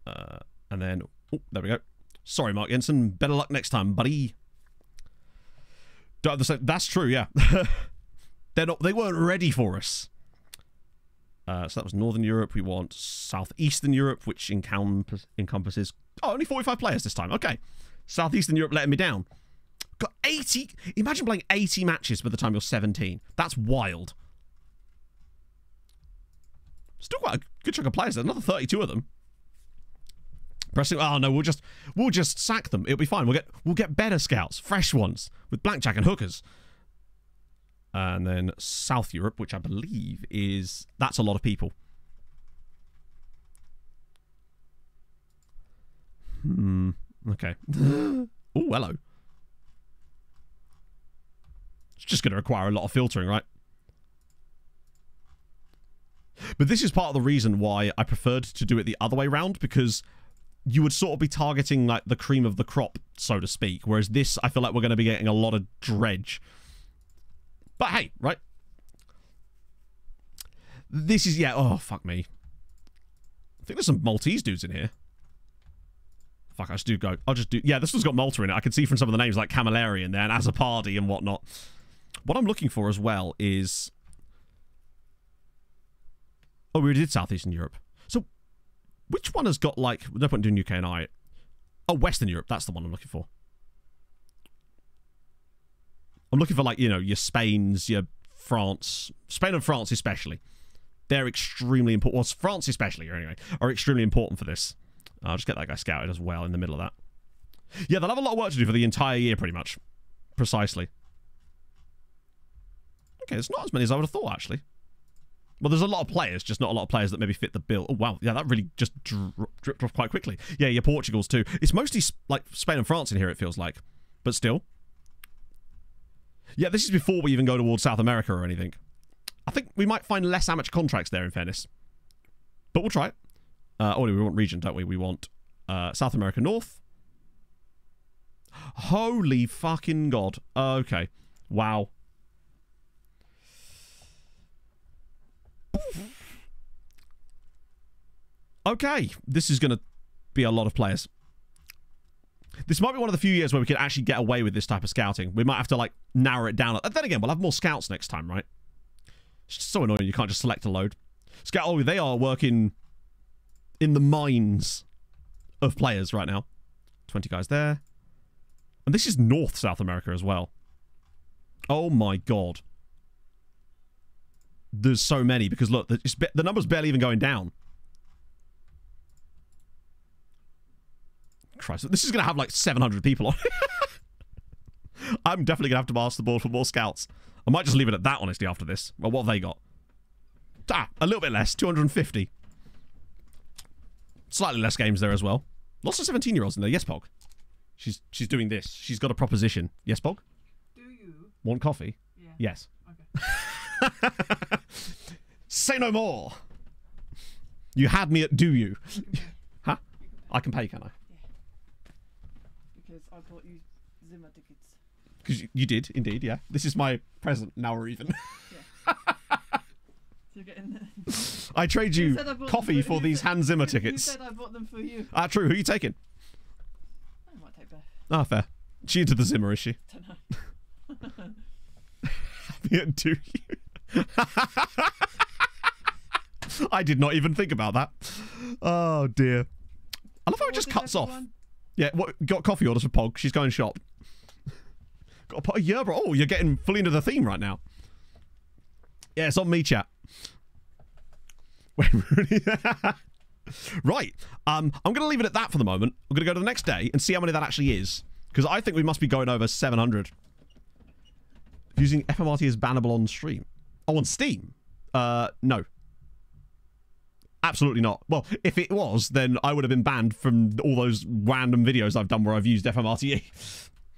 And then... Oh, there we go. Sorry, Mark Jensen. Better luck next time, buddy. That's true, yeah. They weren't ready for us. So that was Northern Europe. We want Southeastern Europe, which encompasses... Oh, only 45 players this time. Okay. Southeastern Europe letting me down. Got 80... Imagine playing 80 matches by the time you're 17. That's wild. Still quite a good chunk of players. There's another 32 of them. Pressing... Oh, no, we'll just sack them. It'll be fine. We'll get better scouts. Fresh ones. With blackjack and hookers. And then South Europe, which I believe is... That's a lot of people. Okay. Oh, hello. It's just going to require a lot of filtering, right? But this is part of the reason why I preferred to do it the other way round, because you would sort of be targeting like the cream of the crop, so to speak. Whereas this, I feel like we're going to be getting a lot of dredge. But hey, right? This is, yeah, oh, fuck me. I think there's some Maltese dudes in here. Fuck, I just do go. I'll just do, yeah, this one's got Malta in it. I can see from some of the names like Camilleri in there and Azzopardi and whatnot. What I'm looking for as well is... Oh, we already did Southeastern Europe. So, which one has got, like... No point doing UK and I. Oh, Western Europe. That's the one I'm looking for. I'm looking for, like, you know, your Spains, your France. Spain and France especially. They're extremely important. Well, France especially, anyway, are extremely important for this. I'll just get that guy scouted as well in the middle of that. Yeah, they'll have a lot of work to do for the entire year, pretty much. Precisely. Okay, there's not as many as I would have thought, actually. Well, there's a lot of players, just not a lot of players that maybe fit the bill. Oh, wow. Yeah, that really just dripped off quite quickly. Yeah, your Portugals, too. It's mostly, like, Spain and France in here, it feels like. But still. Yeah, this is before we even go towards South America or anything. I think we might find less amateur contracts there, in fairness. But we'll try it. Oh, we want region, don't we? We want South America North. Holy fucking God. Okay. Wow. Okay. This is going to be a lot of players. This might be one of the few years where we can actually get away with this type of scouting. We might have to, like, narrow it down. Then again, we'll have more scouts next time, right? It's just so annoying. You can't just select a load. Scout, oh, they are working in the minds of players right now. 20 guys there. And this is North South America as well. Oh my God. There's so many because look, the number's barely even going down. Christ, this is going to have like 700 people on it. I'm definitely going to have to ask the board for more scouts. I might just leave it at that, honestly, after this. Well, what have they got? Ah, a little bit less, 250. Slightly less games there as well. Lots of 17-year-olds in there. Yes, Pog. She's doing this. She's got a proposition. Yes, Pog? Do you? Want coffee? Yeah. Yes. Okay. Say no more. You had me at do you? Huh? I can pay, can I? Yeah. Because I bought you Zimmer tickets. Because you did, indeed, yeah. This is my present, now or even. Yeah. So you're getting I trade you coffee for these Hans Zimmer tickets. Who said I bought them for you? Ah, true. Who are you taking? I might take Beth. Ah, fair. She into the Zimmer, is she? Don't know. Yeah, do you? I did not even think about that. Oh, dear. I love how it just cuts off. Yeah, what, got coffee orders for Pog. She's going shop. Got a pot of yerba. Oh, you're getting fully into the theme right now. Yeah, it's on me, chat. Wait, really? Right. I'm going to leave it at that for the moment. I'm going to go to the next day and see how many that actually is. Because I think we must be going over 700. Using FMRT is bannable on stream. Oh, on Steam? No. Absolutely not. Well, if it was, then I would have been banned from all those random videos I've done where I've used FMRTE.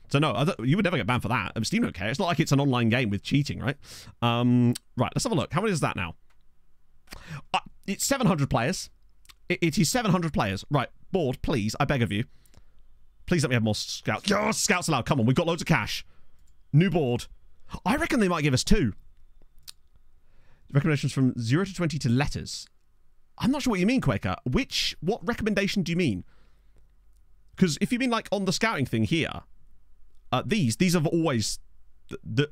So no, you would never get banned for that. Steam don't care. It's not like it's an online game with cheating, right? Right, let's have a look. How many is that now? It's 700 players. It is 700 players. Right, board, please, I beg of you. Please let me have more scouts. Yes, scouts allowed. Come on, we've got loads of cash. New board. I reckon they might give us 2. Recommendations from 0 to 20 to letters. I'm not sure what you mean, Quaker. What recommendation do you mean? Because if you mean like on the scouting thing here, these have always...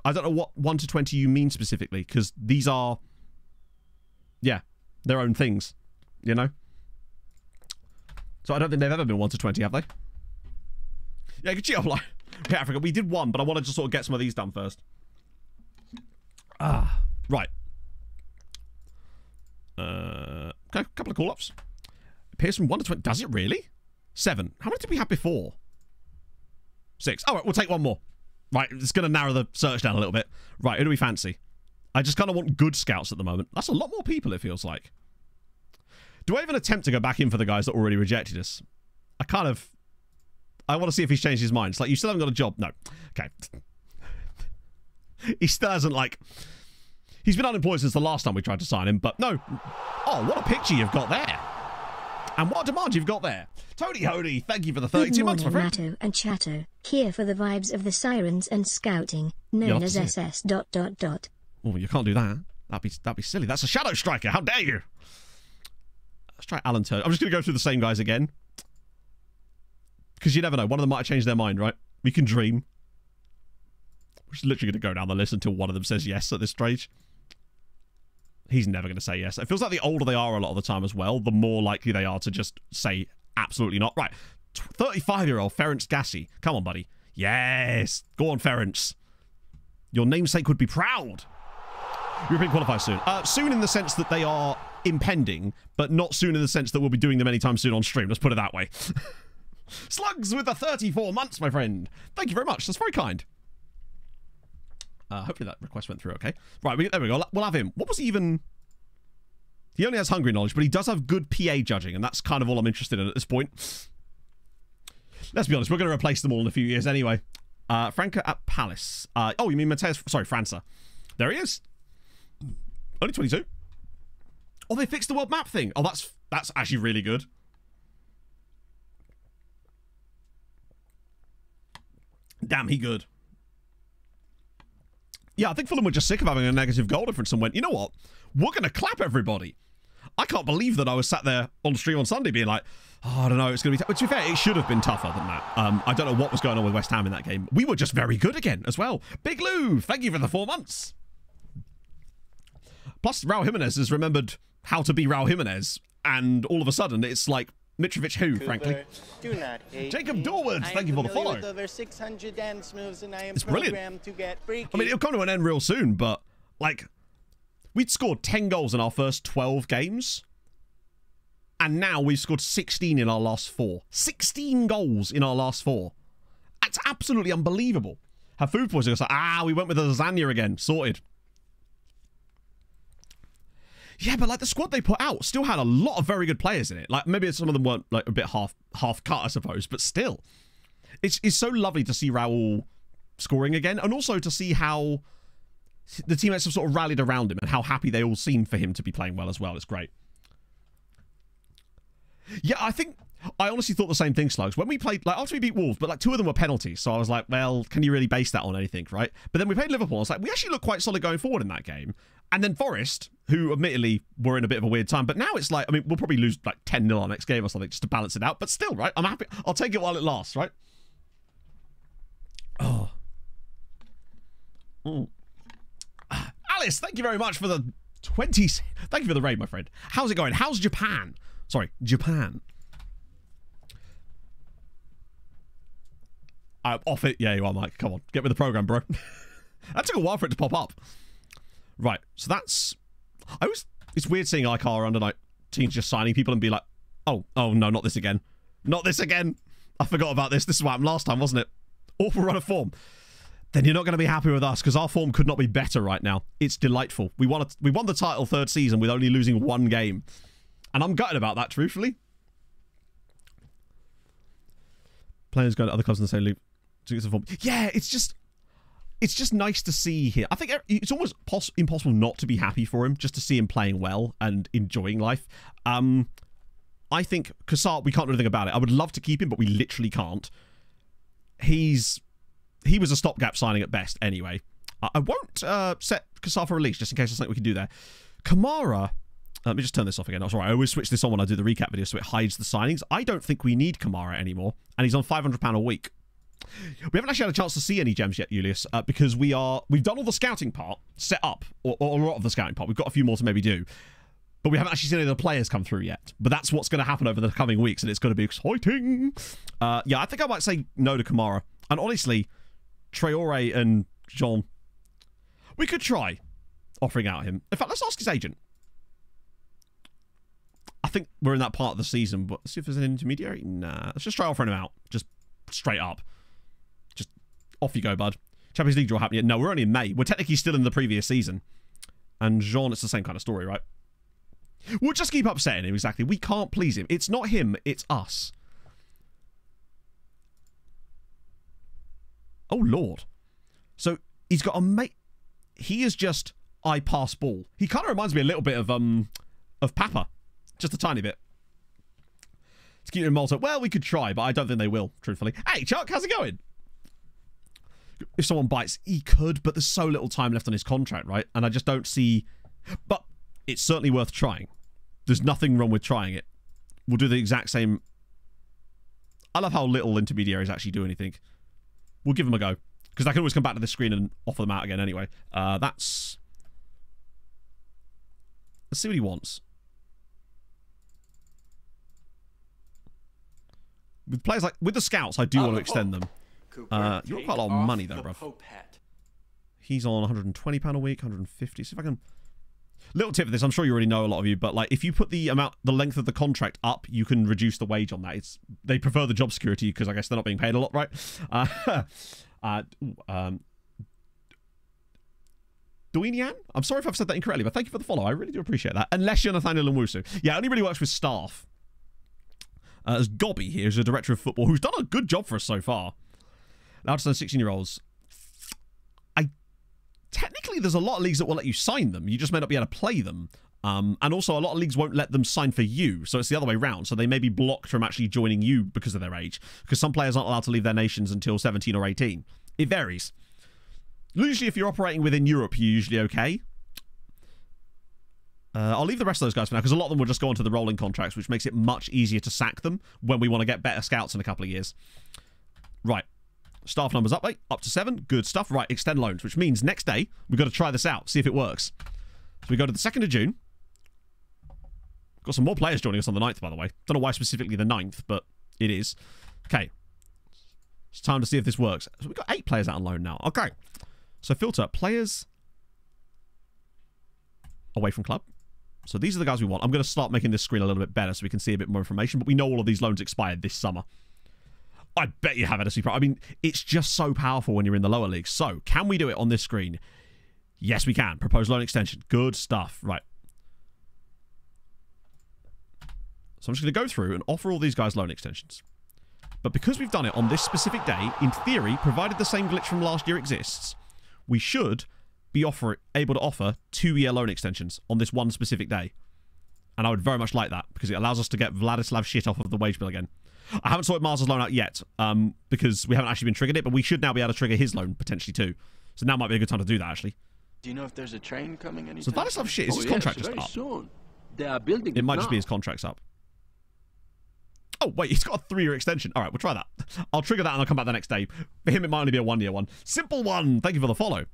I don't know what 1 to 20 you mean specifically, because these are... Yeah, their own things, you know? So I don't think they've ever been 1 to 20, have they? Yeah, you can cheat offline. Okay, Africa, we did 1, but I wanted to sort of get some of these done first. Right. Okay, a couple of call-ups. Appears from 1 to 20. Does it really? 7. How many did we have before? 6. All right, we'll take 1 more. Right, it's going to narrow the search down a little bit. Right, who do we fancy? I just kind of want good scouts at the moment. That's a lot more people, it feels like. Do I even attempt to go back in for the guys that already rejected us? I want to see if he's changed his mind. It's like, you still haven't got a job. No. Okay. He still hasn't, like... He's been unemployed since the last time we tried to sign him, but no. Oh, what a picture you've got there. And what a demand you've got there. Tony Hody, thank you for the 32 months, my friend. Matto and Chatto, here for the vibes of the Sirens and Scouting, known as SS... Oh, you can't do that. That'd be silly. That's a Shadow Striker. How dare you? Let's try Alan Turner. I'm just going to go through the same guys again. Because you never know. One of them might have changed their mind, right? We can dream. We're just literally going to go down the list until one of them says yes at this stage. He's never going to say yes. It feels like the older they are a lot of the time as well, the more likely they are to just say absolutely not. Right. 35-year-old Ferenc Gassi. Come on, buddy. Yes. Go on, Ferenc. Your namesake would be proud. European qualifiers soon. Soon in the sense that they are impending, but not soon in the sense that we'll be doing them anytime soon on stream. Let's put it that way. Slugs with the 34 months, my friend. Thank you very much. That's very kind. Hopefully that request went through okay. Right, there we go. We'll have him. What was he even... He only has hungry knowledge, but he does have good PA judging, and that's kind of all I'm interested in at this point. Let's be honest, we're going to replace them all in a few years anyway. Franca at Palace. Oh, you mean Mateus... Sorry, França. There he is. Only 22. Oh, they fixed the world map thing. Oh, that's actually really good. Damn, he good. Yeah, I think Fulham were just sick of having a negative goal difference and went, you know what? We're going to clap everybody. I can't believe that I was sat there on stream on Sunday being like, oh, I don't know, it's going to be... But to be fair, it should have been tougher than that. I don't know what was going on with West Ham in that game. We were just very good again as well. Big Lou, thank you for the 4 months. Plus, Raul Jimenez has remembered how to be Raul Jimenez, and all of a sudden, it's like Mitrovic who, frankly. Do not hate Jacob me. Dorward, thank you for the follow. With over 600 dance moves, and I am It's brilliant. to get freaky. I mean, it'll come to an end real soon, but, like, we'd scored 10 goals in our first 12 games, and now we've scored 16 in our last 4. 16 goals in our last 4. That's absolutely unbelievable. Her food poisoning was like, we went with the lasagna again. Sorted. Yeah, but like the squad they put out still had a lot of very good players in it. Like maybe some of them weren't like a bit half cut, I suppose, but still, it's so lovely to see Raul scoring again, and also to see how the teammates have sort of rallied around him and how happy they all seem for him to be playing well as well. It's great. Yeah, I honestly thought the same thing, Slugs. When we played, like after we beat Wolves, but like 2 of them were penalties, so I was like, well, can you really base that on anything, right? But then we played Liverpool, I was like, we actually look quite solid going forward in that game. And then Forest, who admittedly were in a bit of a weird time, but now it's like, I mean, we'll probably lose like 10-0 our next game or something just to balance it out, but still, right? I'm happy. I'll take it while it lasts, right? Oh. Alice, thank you very much for the 20... Thank you for the raid, my friend. How's it going? How's Japan? Sorry, Japan. I'm off it. Yeah, you are, Mike. Come on. Get with the program, bro. That took a while for it to pop up. Right. So that's... It's weird seeing like our under like teams just signing people and be like, oh no, not this again. Not this again. I forgot about this. This is what happened last time, wasn't it? Awful run of form. Then you're not going to be happy with us because our form could not be better right now. It's delightful. We won the title 3rd season with only losing 1 game. And I'm gutted about that, truthfully. Players go to other clubs in the same league. Yeah, it's just nice to see here. I think it's almost impossible not to be happy for him, just to see him playing well and enjoying life. I think Kassar, we can't do anything about it. I would love to keep him, but we literally can't. He was a stopgap signing at best anyway. I won't set Kassar for release, just in case there's something we can do there. Kamara... Let me just turn this off again. Oh, sorry, I always switch this on when I do the recap video so it hides the signings. I don't think we need Kamara anymore, and he's on £500 a week. We haven't actually had a chance to see any gems yet, Julius, because we've done all the scouting part, set up, or a lot of the scouting part. We've got a few more to maybe do, but we haven't actually seen any of the players come through yet. But that's what's going to happen over the coming weeks, and it's going to be exciting. Yeah, I think I might say no to Kamara. And honestly, Traore and Jean, we could try offering out him. In fact, let's ask his agent. I think we're in that part of the season, but let's see if there's an intermediary. Nah, let's just try offering him out. Just straight up. Just off you go, bud. Champions League draw happening yet? No, we're only in May. We're technically still in the previous season. And Jean, it's the same kind of story, right? We'll just keep upsetting him, exactly. We can't please him. It's not him, it's us. Oh, Lord. So, he's got a mate... He is just, I pass ball. He kind of reminds me a little bit of Papa. Just a tiny bit. To keep it in Malta. Well, we could try, but I don't think they will, truthfully. Hey, Chuck, how's it going? If someone bites, he could, but there's so little time left on his contract, right? And I just don't see... But it's certainly worth trying. There's nothing wrong with trying it. We'll do the exact same... I love how little intermediaries actually do anything. We'll give them a go. Because I can always come back to this screen and offer them out again anyway. Let's see what he wants. With players like... With the scouts, I do want to extend them. You want quite a lot of money, though, bruv. He's on £120 a week, 150. See if I can... Little tip for this, I'm sure you already know a lot of you, but like if you put the length of the contract up, you can reduce the wage on that. They prefer the job security because I guess they're not being paid a lot, right? Duinian? I'm sorry if I've said that incorrectly, but thank you for the follow. I really do appreciate that. Unless you're Nathaniel Nwusu. Yeah, it only really works with staff. There's Gobby here, who's a director of football, who's done a good job for us so far. Now to 16-year-olds. Technically, there's a lot of leagues that will let you sign them. You just may not be able to play them. And also, a lot of leagues won't let them sign for you. So it's the other way around. So they may be blocked from actually joining you because of their age. Because some players aren't allowed to leave their nations until 17 or 18. It varies. Usually, if you're operating within Europe, you're usually okay. I'll leave the rest of those guys for now, because a lot of them will just go onto the rolling contracts, which makes it much easier to sack them when we want to get better scouts in a couple of years. Right. Staff numbers up, mate. Up to 7. Good stuff. Right, extend loans, which means next day, we've got to try this out, see if it works. So we go to the 2nd of June. Got some more players joining us on the 9th, by the way. Don't know why specifically the 9th, but it is. Okay. It's time to see if this works. So we've got 8 players out on loan now. Okay. So filter. Players away from club. So these are the guys we want. I'm going to start making this screen a little bit better so we can see a bit more information, but we know all of these loans expired this summer. I bet you have NSC Pro. I mean, it's just so powerful when you're in the lower leagues. So, can we do it on this screen? Yes, we can. Proposed loan extension. Good stuff. Right. So, I'm just going to go through and offer all these guys loan extensions. But because we've done it on this specific day, in theory, provided the same glitch from last year exists, we should be able to offer 2-year loan extensions on this one specific day. And I would very much like that, because it allows us to get Vladislav shit off of the wage bill again. I haven't sorted Mars' loan out yet, because we haven't actually been triggered it, but we should now be able to trigger his loan, potentially, too. So now might be a good time to do that, actually. Do you know if there's a train coming anytime? So Vladislav shit, is his contract just up? Soon. They are building it might just be his contract's up. Oh, wait, he's got a 3-year extension. All right, we'll try that. I'll trigger that and I'll come back the next day. For him, it might only be a 1-year one. Simple one. Thank you for the follow.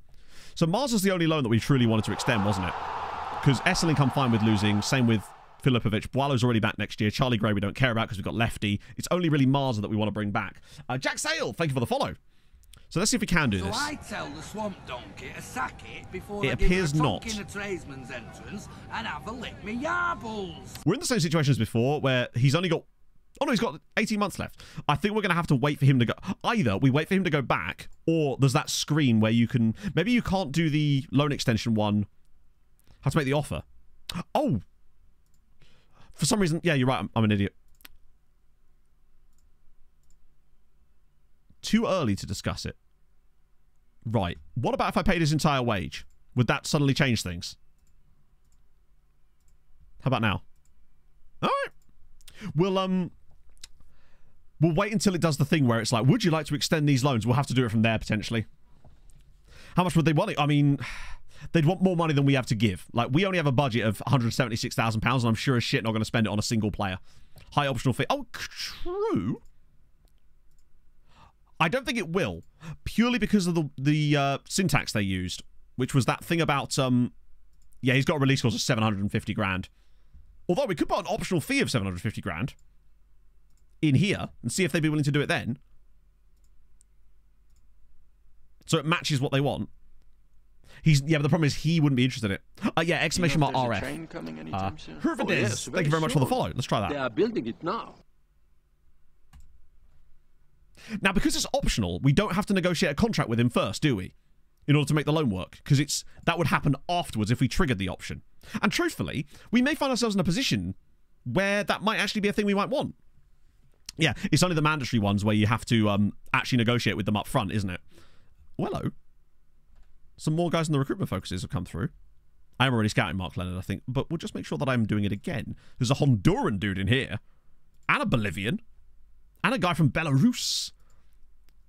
So Mars is the only loan that we truly wanted to extend, wasn't it? Because Esselink I'm fine with losing. Same with Filipovic. Boileau's already back next year. Charlie Gray we don't care about because we've got Lefty. It's only really Marza that we want to bring back. Jack Sale, thank you for the follow. So let's see if we can do this. So I tell the swamp donkey to sack it before it I appears give her a not. in a tradesman's entrance and have a lick me yarbles. We're in the same situation as before where he's only got... Oh no, he's got 18 months left. I think we're going to have to wait for him to go... Either we wait for him to go back, or there's that screen where you can... Maybe you can't do the loan extension one. How to make the offer. Oh! For some reason... Yeah, you're right. I'm an idiot. Too early to discuss it. Right. What about if I paid his entire wage? Would that suddenly change things? How about now? All right. We'll wait until it does the thing where it's like, would you like to extend these loans? We'll have to do it from there, potentially. How much would they want it? I mean, they'd want more money than we have to give. Like, we only have a budget of £176,000, and I'm sure as shit not going to spend it on a single player. High optional fee. Oh, true. I don't think it will, purely because of the syntax they used, which was that thing about, yeah, he's got a release cost of 750 grand. Although we could put an optional fee of 750 grand in here and see if they'd be willing to do it then. So it matches what they want. Yeah, but the problem is he wouldn't be interested in it. Yeah, exclamation mark RF. Train coming anytime soon? Whoever it is, thank you very much for the follow. Let's try that. They are building it now. Now, because it's optional, we don't have to negotiate a contract with him first, do we? In order to make the loan work. Because that would happen afterwards if we triggered the option. And truthfully, we may find ourselves in a position where that might actually be a thing we might want. Yeah, it's only the mandatory ones where you have to actually negotiate with them up front, isn't it? Well, hello. Some more guys in the recruitment focuses have come through. I am already scouting Mark Leonard, I think, but we'll just make sure that I'm doing it again. There's a Honduran dude in here. and a Bolivian, and a guy from Belarus.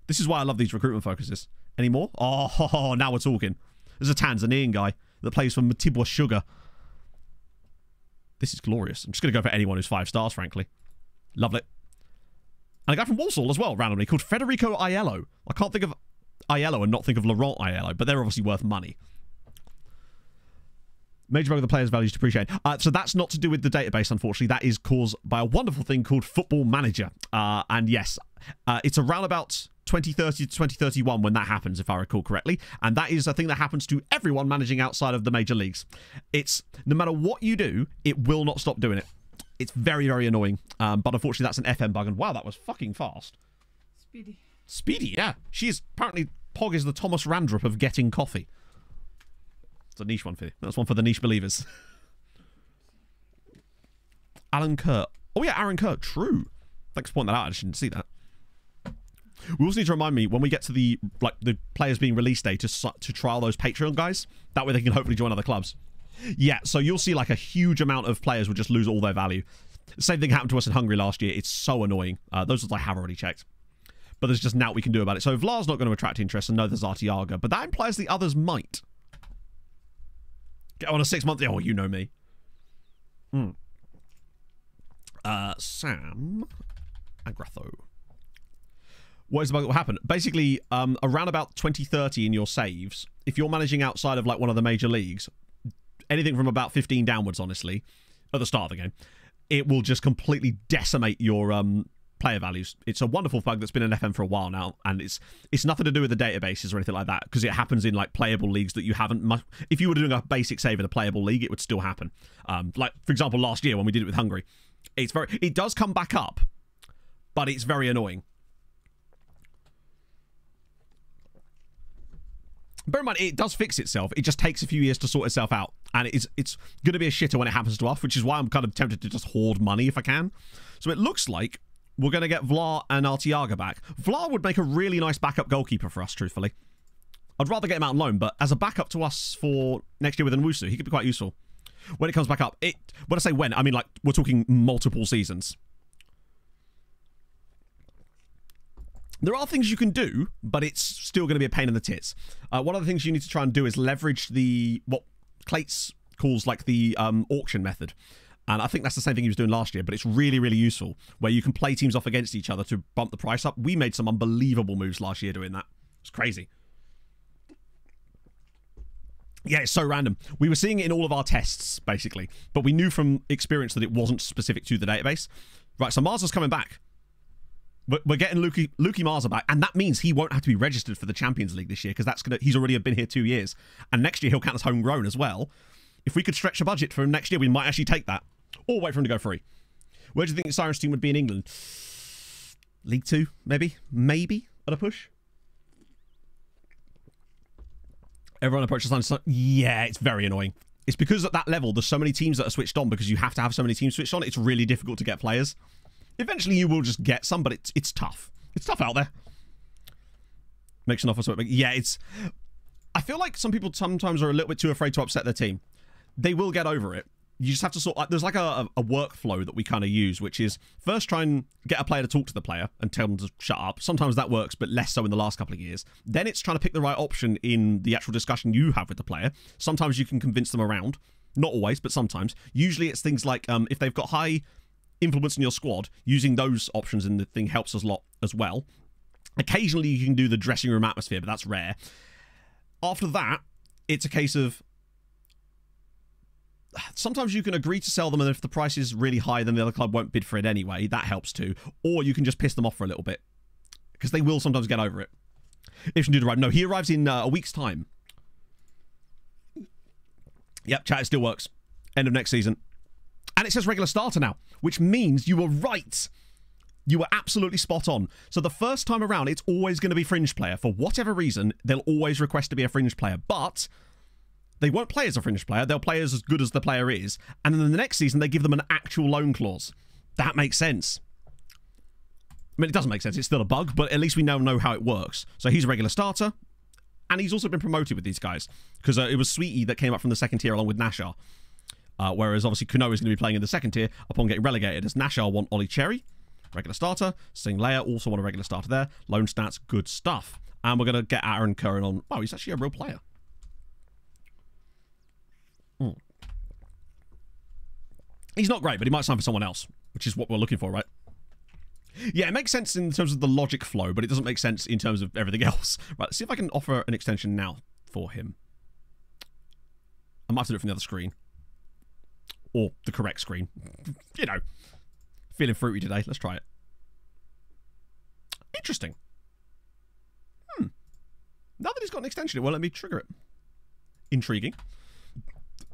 This is why I love these recruitment focuses. Any more? Oh, now we're talking. There's a Tanzanian guy that plays for Mtibwa Sugar. This is glorious. I'm just going to go for anyone who's 5 stars, frankly. Love it. And a guy from Walsall as well, randomly, called Federico Aiello. I can't think of Aiello and not think of Laurent Aiello, but they're obviously worth money. Major bug of the players' values depreciate. So that's not to do with the database, unfortunately. That is caused by a wonderful thing called Football Manager. And yes, it's around about 2030 to 2031 when that happens, if I recall correctly. And that is a thing that happens to everyone managing outside of the major leagues. It's, no matter what you do, it will not stop doing it. It's very, very annoying. But unfortunately, that's an FM bug. And wow, that was fucking fast. Speedy. Speedy, yeah. She is, apparently, Pog is the Thomas Randrup of getting coffee. It's a niche one for you. That's one for the niche believers. Alan Kurt. Oh yeah, Aaron Kurt. True. Thanks for pointing that out. I just didn't see that. We also need to remind me when we get to the players being release day to trial those Patreon guys. That way they can hopefully join other clubs. Yeah, so you'll see like a huge amount of players will just lose all their value. Same thing happened to us in Hungary last year. It's so annoying. Those ones I have already checked. But there's just nothing we can do about it. So Vlar's not going to attract interest, and no, there's Artiaga. But that implies the others might. Get on a 6 month. Oh, you know me. Sam Agratho. What is the bug that will happen? Basically, around about 2030 in your saves, if you're managing outside of like one of the major leagues, anything from about 15 downwards, honestly, at the start of the game, it will just completely decimate your player values. It's a wonderful bug that's been in FM for a while now, and it's nothing to do with the databases or anything like that, because it happens in like playable leagues that you haven't. If you were doing a basic save in a playable league, it would still happen. Like for example, last year when we did it with Hungary, it does come back up, but it's very annoying. Bear in mind, it does fix itself. It just takes a few years to sort itself out. And it's going to be a shitter when it happens to us, which is why I'm kind of tempted to just hoard money if I can. So it looks like we're going to get Vlar and Artiaga back. Vlar would make a really nice backup goalkeeper for us, truthfully. I'd rather get him out on loan, but as a backup to us for next year with Nwusu, he could be quite useful. When it comes back up, when I say when, I mean like we're talking multiple seasons. There are things you can do, but it's still going to be a pain in the tits. One of the things you need to try and do is leverage what Clates calls like the auction method. And I think that's the same thing he was doing last year, but it's really, really useful, where you can play teams off against each other to bump the price up. We made some unbelievable moves last year doing that. It's crazy. Yeah, it's so random. We were seeing it in all of our tests, basically, but we knew from experience that it wasn't specific to the database. Right, so Marza's coming back. We're getting Luki Marza back, and that means he won't have to be registered for the Champions League this year, because he's already been here 2 years, and next year he'll count as homegrown as well. If we could stretch a budget for him next year, we might actually take that, or wait for him to go free. Where do you think the Sirens team would be in England? League 2, maybe at a push. Everyone approaches line. Yeah, it's very annoying. It's because at that level, there's so many teams that are switched on, because you have to have so many teams switched on. It's really difficult to get players. Eventually, you will just get some, but it's tough. It's tough out there. Makes an offer. Yeah, I feel like some people sometimes are a little bit too afraid to upset their team. They will get over it. You just have to there's like a workflow that we kind of use, which is first try and get a player to talk to the player and tell them to shut up. Sometimes that works, but less so in the last couple of years. Then it's trying to pick the right option in the actual discussion you have with the player. Sometimes you can convince them around. Not always, but sometimes. Usually it's things like if they've got high influence in your squad, using those options in the thing helps us a lot as well. Occasionally you can do the dressing room atmosphere, but that's rare. After that, it's a case of sometimes you can agree to sell them, and if the price is really high, then the other club won't bid for it anyway. That helps too. Or you can just piss them off for a little bit, because they will sometimes get over it. If you do the right. No, he arrives in a week's time. Yep, chat, it still works. End of next season. And it says regular starter now, which means you were right. You were absolutely spot on. So the first time around, it's always going to be fringe player. For whatever reason, they'll always request to be a fringe player. But they won't play as a fringe player. They'll play as good as the player is. And then in the next season, they give them an actual loan clause. That makes sense. I mean, it doesn't make sense. It's still a bug, but at least we now know how it works. So he's a regular starter. And he's also been promoted with these guys. Because it was Sweetie that came up from the second tier along with Nashar. Whereas obviously Kuno is going to be playing in the second tier upon getting relegated, as Nashar want Ollie Cherry, regular starter. Sing Leia also want a regular starter there. Lone stats, good stuff. And we're going to get Aaron Curran on. Wow, he's actually a real player. He's not great, but he might sign for someone else, which is what we're looking for, right? Yeah, it makes sense in terms of the logic flow, but it doesn't make sense in terms of everything else. Right, let's see if I can offer an extension now for him. I might have to do it from the other screen. Or the correct screen. You know. Feeling fruity today. Let's try it. Interesting. Now that he's got an extension, it won't let me trigger it. Intriguing.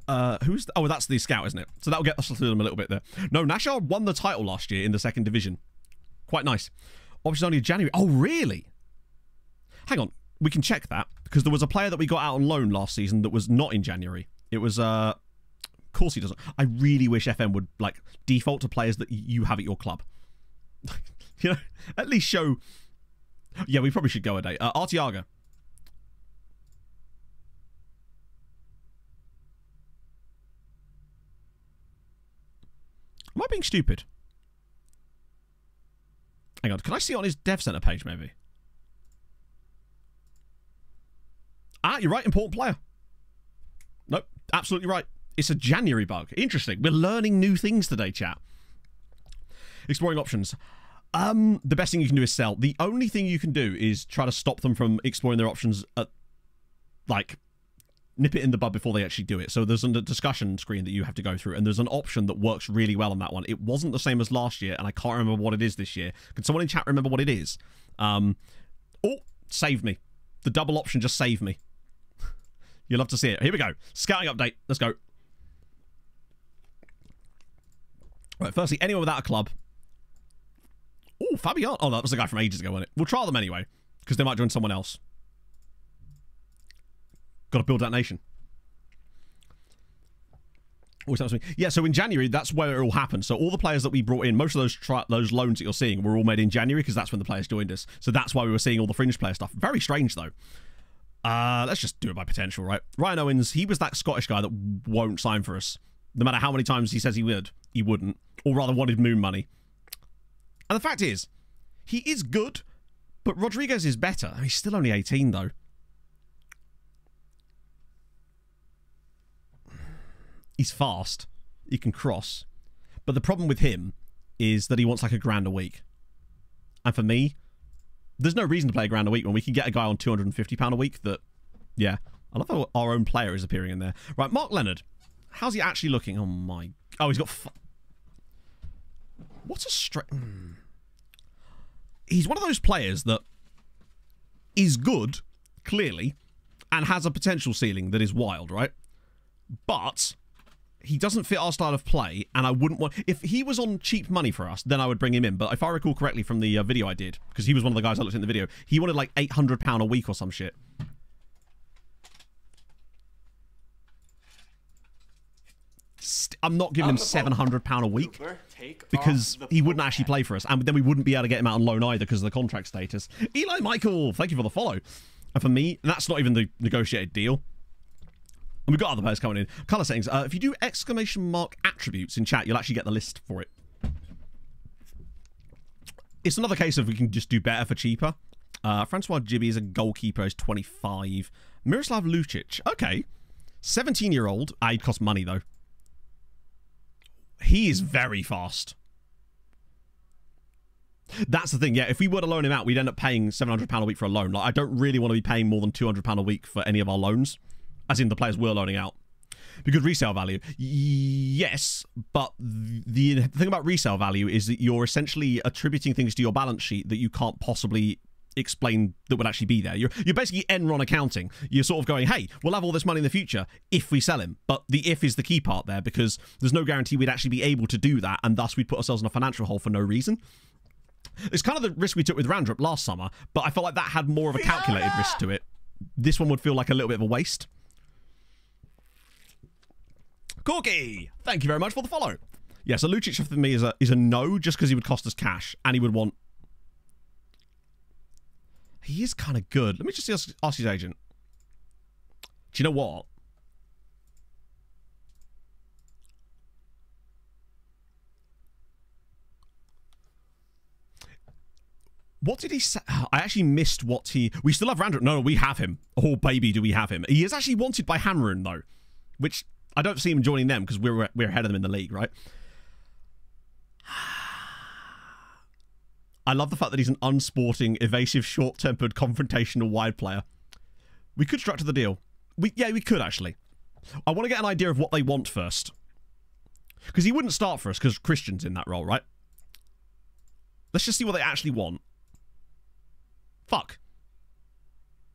Oh, that's the scout, isn't it? So that'll get us through them a little bit there. No, Nashar won the title last year in the second division. Quite nice. Obviously only in January. Oh, really? Hang on. We can check that, because there was a player that we got out on loan last season that was not in January. It was, of course he doesn't. I really wish FM would, like, default to players that you have at your club. You know, at least show... Yeah, we probably should go a day. Artiaga. Am I being stupid? Hang on, can I see it on his dev center page, maybe? Ah, you're right, important player. Nope, absolutely right. It's a January bug. Interesting. We're learning new things today, chat. Exploring options. The best thing you can do is sell. The only thing you can do is try to stop them from exploring their options at, like, nip it in the bud before they actually do it. So there's a discussion screen that you have to go through, and there's an option that works really well on that one. It wasn't the same as last year, and I can't remember what it is this year. Can someone in chat remember what it is? Oh, saved me. The double option just saved me. You'll love to see it. Here we go. Scouting update. Let's go. Right, firstly, anyone without a club. Oh, Fabian. Oh, that was the guy from ages ago, wasn't it? We'll trial them anyway, because they might join someone else. Got to build that nation. Yeah, so in January, that's where it all happened. So all the players that we brought in, most of those loans that you're seeing were all made in January, because that's when the players joined us. So that's why we were seeing all the fringe player stuff. Very strange, though. Let's just do it by potential, right? Ryan Owens, he was that Scottish guy that won't sign for us. No matter how many times he says he would, he wouldn't. Or rather wanted moon money. And the fact is, he is good, but Rodriguez is better. He's still only 18, though. He's fast. He can cross. But the problem with him is that he wants like $1,000 a week. And for me, there's no reason to play $1,000 a week when we can get a guy on £250 a week that, yeah. I love how our own player is appearing in there. Right, Mark Leonard. How's he actually looking? Oh, my... Oh, he's got... What's a straight... He's one of those players that is good, clearly, and has a potential ceiling that is wild, right? But... he doesn't fit our style of play, and I wouldn't want... If he was on cheap money for us, then I would bring him in. But if I recall correctly from the video I did, because he was one of the guys I looked at in the video, he wanted like £800 a week or some shit. I'm not giving him £700 a week, because he wouldn't actually play for us, and then we wouldn't be able to get him out on loan either because of the contract status. Eli Michael, thank you for the follow. And for me, that's not even the negotiated deal. And we've got other players coming in. Color settings. If you do ! Attributes in chat, you'll actually get the list for it. It's another case of we can just do better for cheaper. Francois Gibby is a goalkeeper. He's 25. Miroslav Lucic. Okay. 17-year-old. He'd cost money, though. He is very fast. That's the thing. Yeah, if we were to loan him out, we'd end up paying £700 a week for a loan. Like, I don't really want to be paying more than £200 a week for any of our loans. As in the players we're loaning out. Because resale value. Yes, but the thing about resale value is that you're essentially attributing things to your balance sheet that you can't possibly explain that would actually be there. You're basically Enron accounting. You're sort of going, hey, we'll have all this money in the future if we sell him. But the if is the key part there, because there's no guarantee we'd actually be able to do that, and thus we'd put ourselves in a financial hole for no reason. It's kind of the risk we took with Randrup last summer, but I felt like that had more of a calculated risk to it. This one would feel like a little bit of a waste. Corky, thank you very much for the follow. Yeah, so Lucic for me is a no, just because he would cost us cash, and he would want... He is kind of good. Let me just ask his agent. Do you know what? What did he say? I actually missed what he... We still have Randall. No, we have him. Oh, baby, do we have him. He is actually wanted by Hamrun, though. Which, I don't see him joining them because we're ahead of them in the league, right? I love the fact that he's an unsporting, evasive, short-tempered, confrontational wide player. We could structure the deal. Yeah, we could, actually. I want to get an idea of what they want first. Because he wouldn't start for us because Christian's in that role, right? Let's just see what they actually want. Fuck.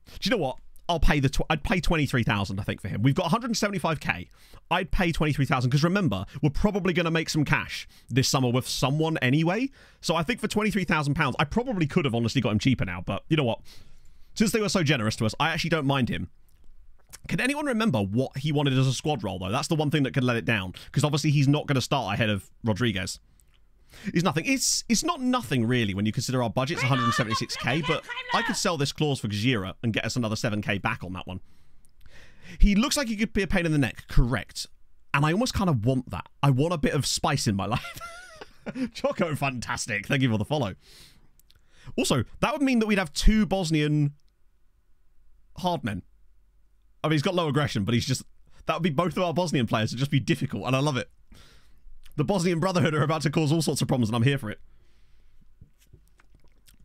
Do you know what? I'll pay I'd pay 23,000, I think, for him. We've got 175k. I'd pay 23,000 because remember, we're probably going to make some cash this summer with someone anyway. So I think for 23,000 pounds, I probably could have honestly got him cheaper now. But you know what? Since they were so generous to us, I actually don't mind him. Can anyone remember what he wanted as a squad role, though? That's the one thing that could let it down. Because obviously he's not going to start ahead of Rodriguez. It's nothing. It's not nothing, really, when you consider our budget's 176k, but I could sell this clause for Gzira and get us another 7k back on that one. He looks like he could be a pain in the neck, correct. And I almost kind of want that. I want a bit of spice in my life. Choco, fantastic. Thank you for the follow. Also, that would mean that we'd have 2 Bosnian hardmen. I mean, he's got low aggression, but he's just... That would be both of our Bosnian players. It'd just be difficult, and I love it. The Bosnian Brotherhood are about to cause all sorts of problems, and I'm here for it.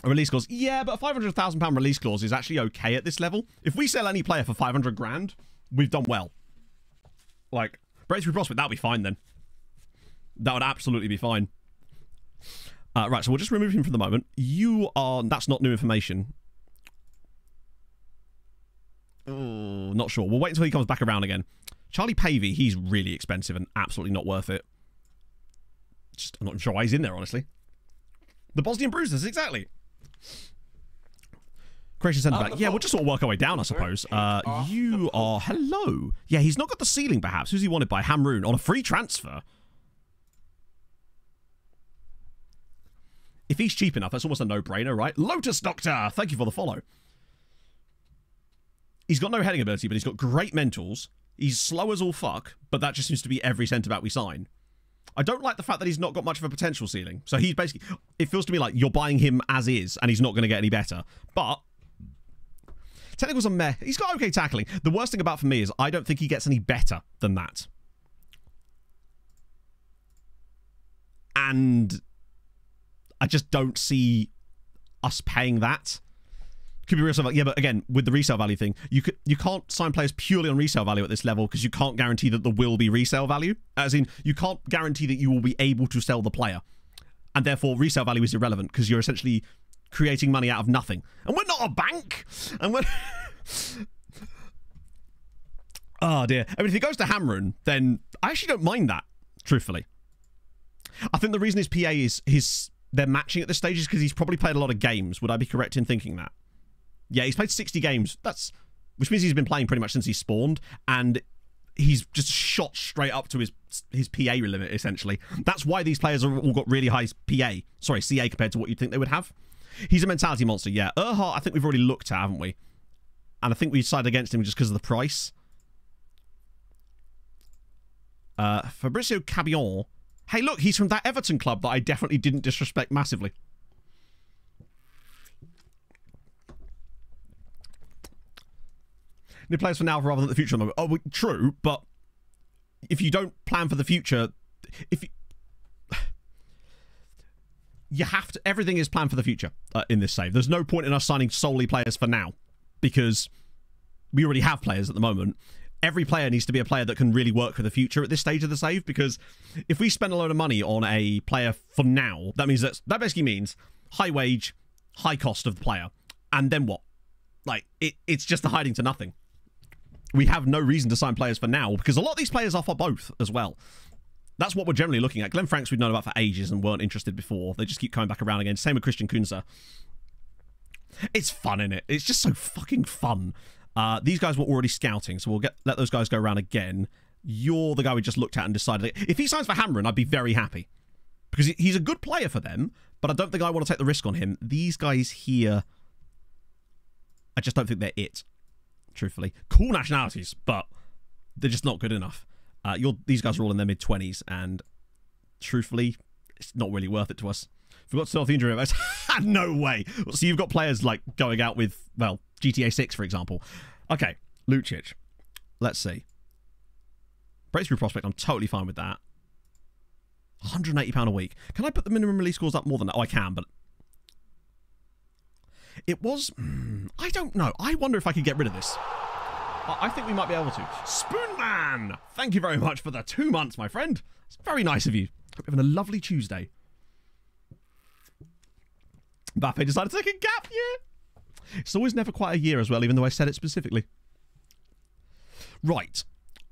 A release clause. Yeah, but a £500,000 release clause is actually okay at this level. If we sell any player for 500 grand, we've done well. Like, breakthrough prospect, that'll be fine then. That would absolutely be fine. Right, so we'll just remove him for the moment. You are... That's not new information. Oh, not sure. We'll wait until he comes back around again. Charlie Pavey, he's really expensive and absolutely not worth it. Just, I'm not sure why he's in there, honestly. The Bosnian Bruisers, exactly. Croatian centre back. Yeah, we'll just sort of work our way down, I suppose. You are... Hello. Yeah, he's not got the ceiling, perhaps. Who's he wanted by? Hamrun on a free transfer. If he's cheap enough, that's almost a no-brainer, right? Lotus Doctor, thank you for the follow. He's got no heading ability, but he's got great mentals. He's slow as all fuck, but that just seems to be every centre-back we sign. I don't like the fact that he's not got much of a potential ceiling. So he's basically... It feels to me like you're buying him as is, and he's not going to get any better. But... Technical's a meh. He's got okay tackling. The worst thing about for me is I don't think he gets any better than that. And... I just don't see us paying that. Could be resale value. Yeah, but again, with the resale value thing, you can't sign players purely on resale value at this level because you can't guarantee that there will be resale value. As in, you can't guarantee that you will be able to sell the player. And therefore, resale value is irrelevant because you're essentially creating money out of nothing. And we're not a bank! And we're... Oh, dear. I mean, if it goes to Hamrun, then I actually don't mind that, truthfully. I think the reason his PA is they're matching at this stage is because he's probably played a lot of games. Would I be correct in thinking that? Yeah, he's played 60 games. Which means he's been playing pretty much since he spawned, and he's just shot straight up to his PA limit, essentially. That's why these players have all got really high PA. Sorry, CA compared to what you'd think they would have. He's a mentality monster, yeah. Erhardt, I think we've already looked at, haven't we? And I think we decided against him just because of the price. Fabricio Cabillon. Hey, look, he's from that Everton club that I definitely didn't disrespect massively. New players for now rather than the future. Oh, well, true, but if you don't plan for the future, you have to... Everything is planned for the future in this save. There's no point in us signing solely players for now because we already have players at the moment. Every player needs to be a player that can really work for the future at this stage of the save, because if we spend a load of money on a player for now, that basically means high wage, high cost of the player. And then what? Like, it's just a hiding to nothing. We have no reason to sign players for now, because a lot of these players are for both as well. That's what we're generally looking at. Glenn Franks we've known about for ages and weren't interested before. They just keep coming back around again. Same with Christian Kunze. It's fun, innit? It's just so fucking fun. These guys were already scouting, so we'll let those guys go around again. You're the guy we just looked at and decided... If he signs for Hamrun, I'd be very happy. Because he's a good player for them, but I don't think I want to take the risk on him. These guys here... I just don't think they're it, truthfully. Cool nationalities, but they're just not good enough. These guys are all in their mid-20s, and truthfully, it's not really worth it to us. Forgot to turn off the injury events. No way. So you've got players like going out with, well, GTA 6, for example. Okay, Lucic. Let's see. Breakthrough prospect, I'm totally fine with that. £180 a week. Can I put the minimum release scores up more than that? Oh, I can, but... It was... I don't know. I wonder if I could get rid of this. I think we might be able to. Spoonman! Thank you very much for the 2 months, my friend. It's very nice of you. Hope you're having a lovely Tuesday. Mbappe decided to take a gap year. It's always never quite a year as well, even though I said it specifically. Right.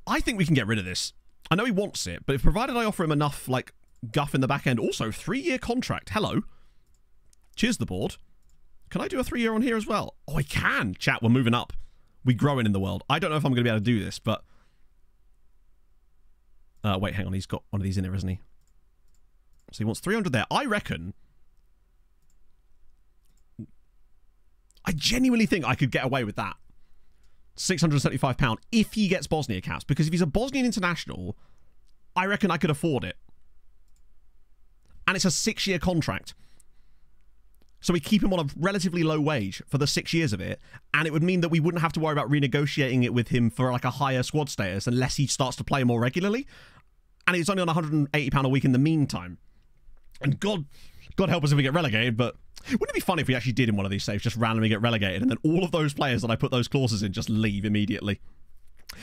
I think we can get rid of this. I know he wants it, but if provided I offer him enough, like, guff in the back end. Also, 3-year contract. Hello. Cheers the board. Can I do a 3-year on here as well? Oh, I can. Chat, we're moving up. We're growing in the world. I don't know if I'm going to be able to do this, but... wait, hang on. He's got one of these in there, isn't he? So he wants 300 there. I reckon... I genuinely think I could get away with that. £675 if he gets Bosnia caps. Because if he's a Bosnian international, I reckon I could afford it. And it's a 6-year contract. So we keep him on a relatively low wage for the 6 years of it. And it would mean that we wouldn't have to worry about renegotiating it with him for like a higher squad status unless he starts to play more regularly. And he's only on £180 a week in the meantime. And God help us if we get relegated, but wouldn't it be funny if we actually did in one of these saves just randomly get relegated and then all of those players that I put those clauses in just leave immediately?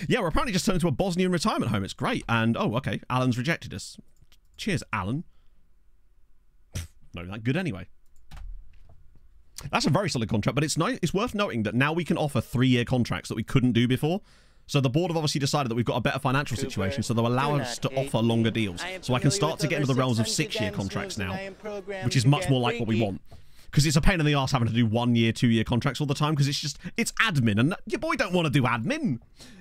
Yeah, we're apparently just turned into a Bosnian retirement home. It's great. And, oh, okay, Alan's rejected us. Cheers, Alan. Not that good anyway. That's a very solid contract, but it's nice. It's worth noting that now we can offer 3-year contracts that we couldn't do before. So the board have obviously decided that we've got a better financial situation, so they'll allow us to offer longer deals. So I can start to get into the realms of 6-year contracts now, which is much more like what we want. Because it's a pain in the arse having to do 1-year, 2-year contracts all the time, because it's admin, and your boy don't want to do admin.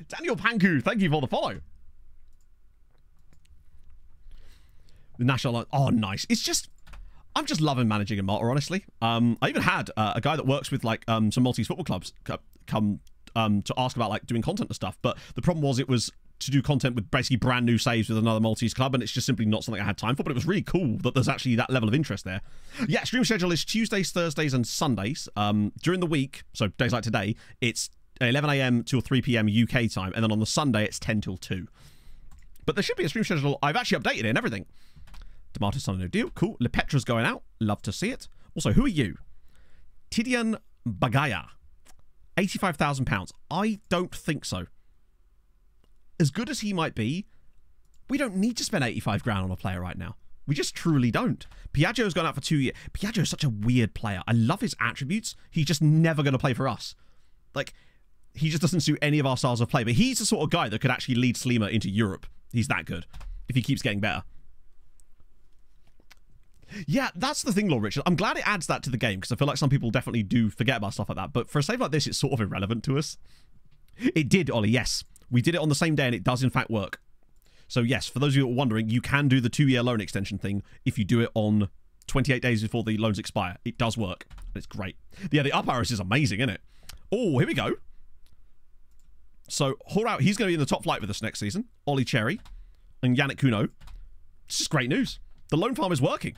Daniel Panku, thank you for the follow. The national, oh nice. It's just, I'm just loving managing in Malta, honestly. I even had a guy that works with like some Maltese football clubs come to ask about like doing content and stuff, but the problem was it was to do content with basically brand new saves with another Maltese club, and it's just simply not something I had time for. But it was really cool that there's actually that level of interest there. Yeah, stream schedule is Tuesdays, Thursdays, and Sundays. During the week, so days like today, it's 11 AM till 3 PM UK time, and then on the Sunday it's 10 till 2. But there should be a stream schedule. I've actually updated it and everything. Tomato on a new deal. Cool. Lepetra's going out. Love to see it. Also, who are you? Tidian Bagaya. £85,000. I don't think so. As good as he might be, we don't need to spend 85 grand on a player right now. We just truly don't. Piaggio's gone out for 2 years. Piaggio's such a weird player. I love his attributes. He's just never going to play for us. Like, he just doesn't suit any of our styles of play. But he's the sort of guy that could actually lead Slima into Europe. He's that good. If he keeps getting better. Yeah, that's the thing, Lord Richard. I'm glad it adds that to the game, because I feel like some people definitely do forget about stuff like that. But for a save like this, it's sort of irrelevant to us. It did, Ollie, yes. We did it on the same day, and it does, in fact, work. So, yes, for those of you who are wondering, you can do the 2-year loan extension thing if you do it on 28 days before the loans expire. It does work. It's great. Yeah, the up arrows is amazing, isn't it? Oh, here we go. So, Horaut, he's going to be in the top flight with us next season. Ollie Cherry and Yannick Kuno. It's just great news. The loan farm is working.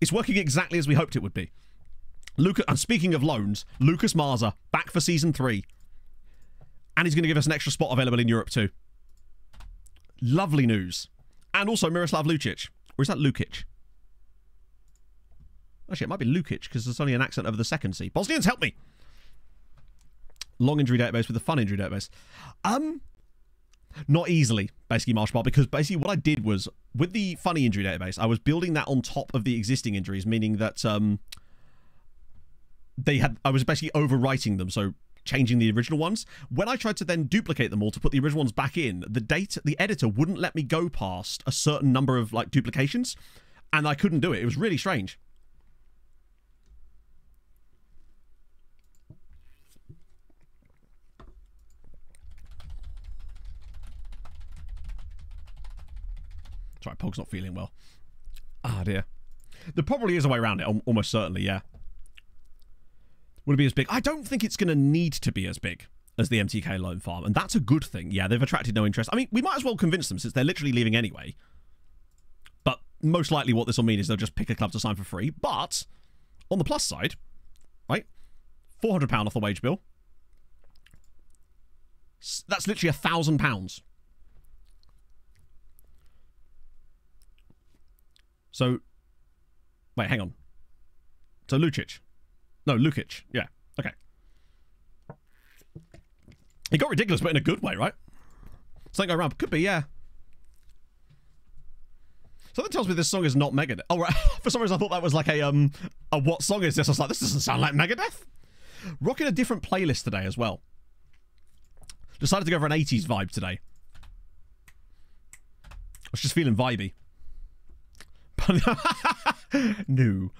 It's working exactly as we hoped it would be. And speaking of loans, Lucas Marza, back for Season 3. And he's going to give us an extra spot available in Europe too. Lovely news. And also Miroslav Lucic. Or is that Lukic? Actually, it might be Lukic, because there's only an accent over the second C. Bosnians, help me! Long injury database with a fun injury database. Not easily, basically, Marshall, because basically what I did was, with the funny injury database, I was building that on top of the existing injuries, meaning that I was basically overwriting them, so changing the original ones. When I tried to then duplicate them all to put the original ones back in, the editor wouldn't let me go past a certain number of like duplications, and I couldn't do it. It was really strange. Sorry, Pog's not feeling well. Ah, dear. There probably is a way around it, almost certainly, yeah. Would it be as big? I don't think it's going to need to be as big as the MTK loan farm, and that's a good thing. Yeah, they've attracted no interest. I mean, we might as well convince them, since they're literally leaving anyway. But most likely what this will mean is they'll just pick a club to sign for free. But On the plus side, right, £400 off the wage bill. That's literally £1,000. So, wait, hang on. So Lukic. No, Lukic. Yeah, okay. It got ridiculous, but in a good way, right? Something go around. Could be, yeah. Something tells me this song is not Megadeth. Oh, right. For some reason, I thought that was like a what song is this? I was like, this doesn't sound like Megadeth. Rocking a different playlist today as well. Decided to go for an 80s vibe today. I was just feeling vibey. No.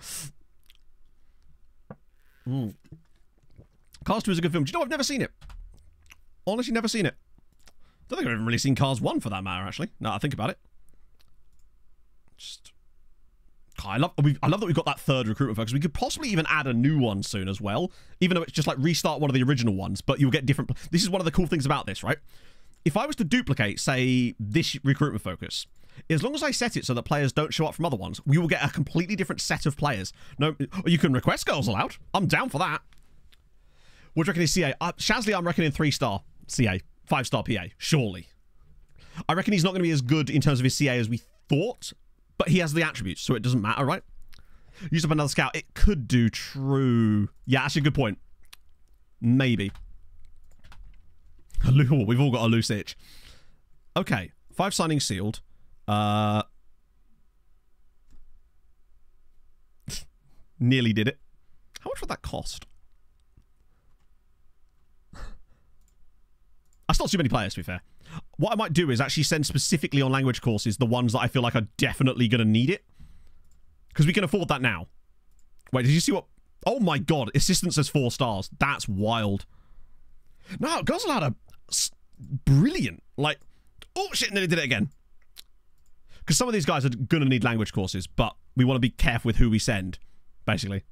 Cars 2 is a good film. Do you know I've never seen it? Honestly, never seen it. Don't think I've even really seen Cars 1 for that matter, actually. Now I think about it. Just... I love that we've got that third recruitment focus. We could possibly even add a new one soon as well. Even though it's just like restart one of the original ones, but you'll get different... This is one of the cool things about this, right? If I was to duplicate, say, this recruitment focus, as long as I set it so that players don't show up from other ones, we will get a completely different set of players. No, you can request girls allowed. I'm down for that. What do you reckon is CA? Shazly, I'm reckoning 3-star CA. 5-star PA, surely. I reckon he's not going to be as good in terms of his CA as we thought, but he has the attributes, so it doesn't matter, right? Use up another scout. It could do true. Yeah, actually, good point. Maybe. We've all got a loose itch. Okay, 5 signings sealed. Nearly did it. How much would that cost? That's not too many players, to be fair. What I might do is actually send specifically on language courses the ones that I feel like are definitely going to need it. Because we can afford that now. Wait, did you see what... Oh my god, assistant says 4 stars. That's wild. No, girls allowed a... Brilliant. Like... Oh shit, nearly did it again. Because some of these guys are going to need language courses, but we want to be careful with who we send, basically.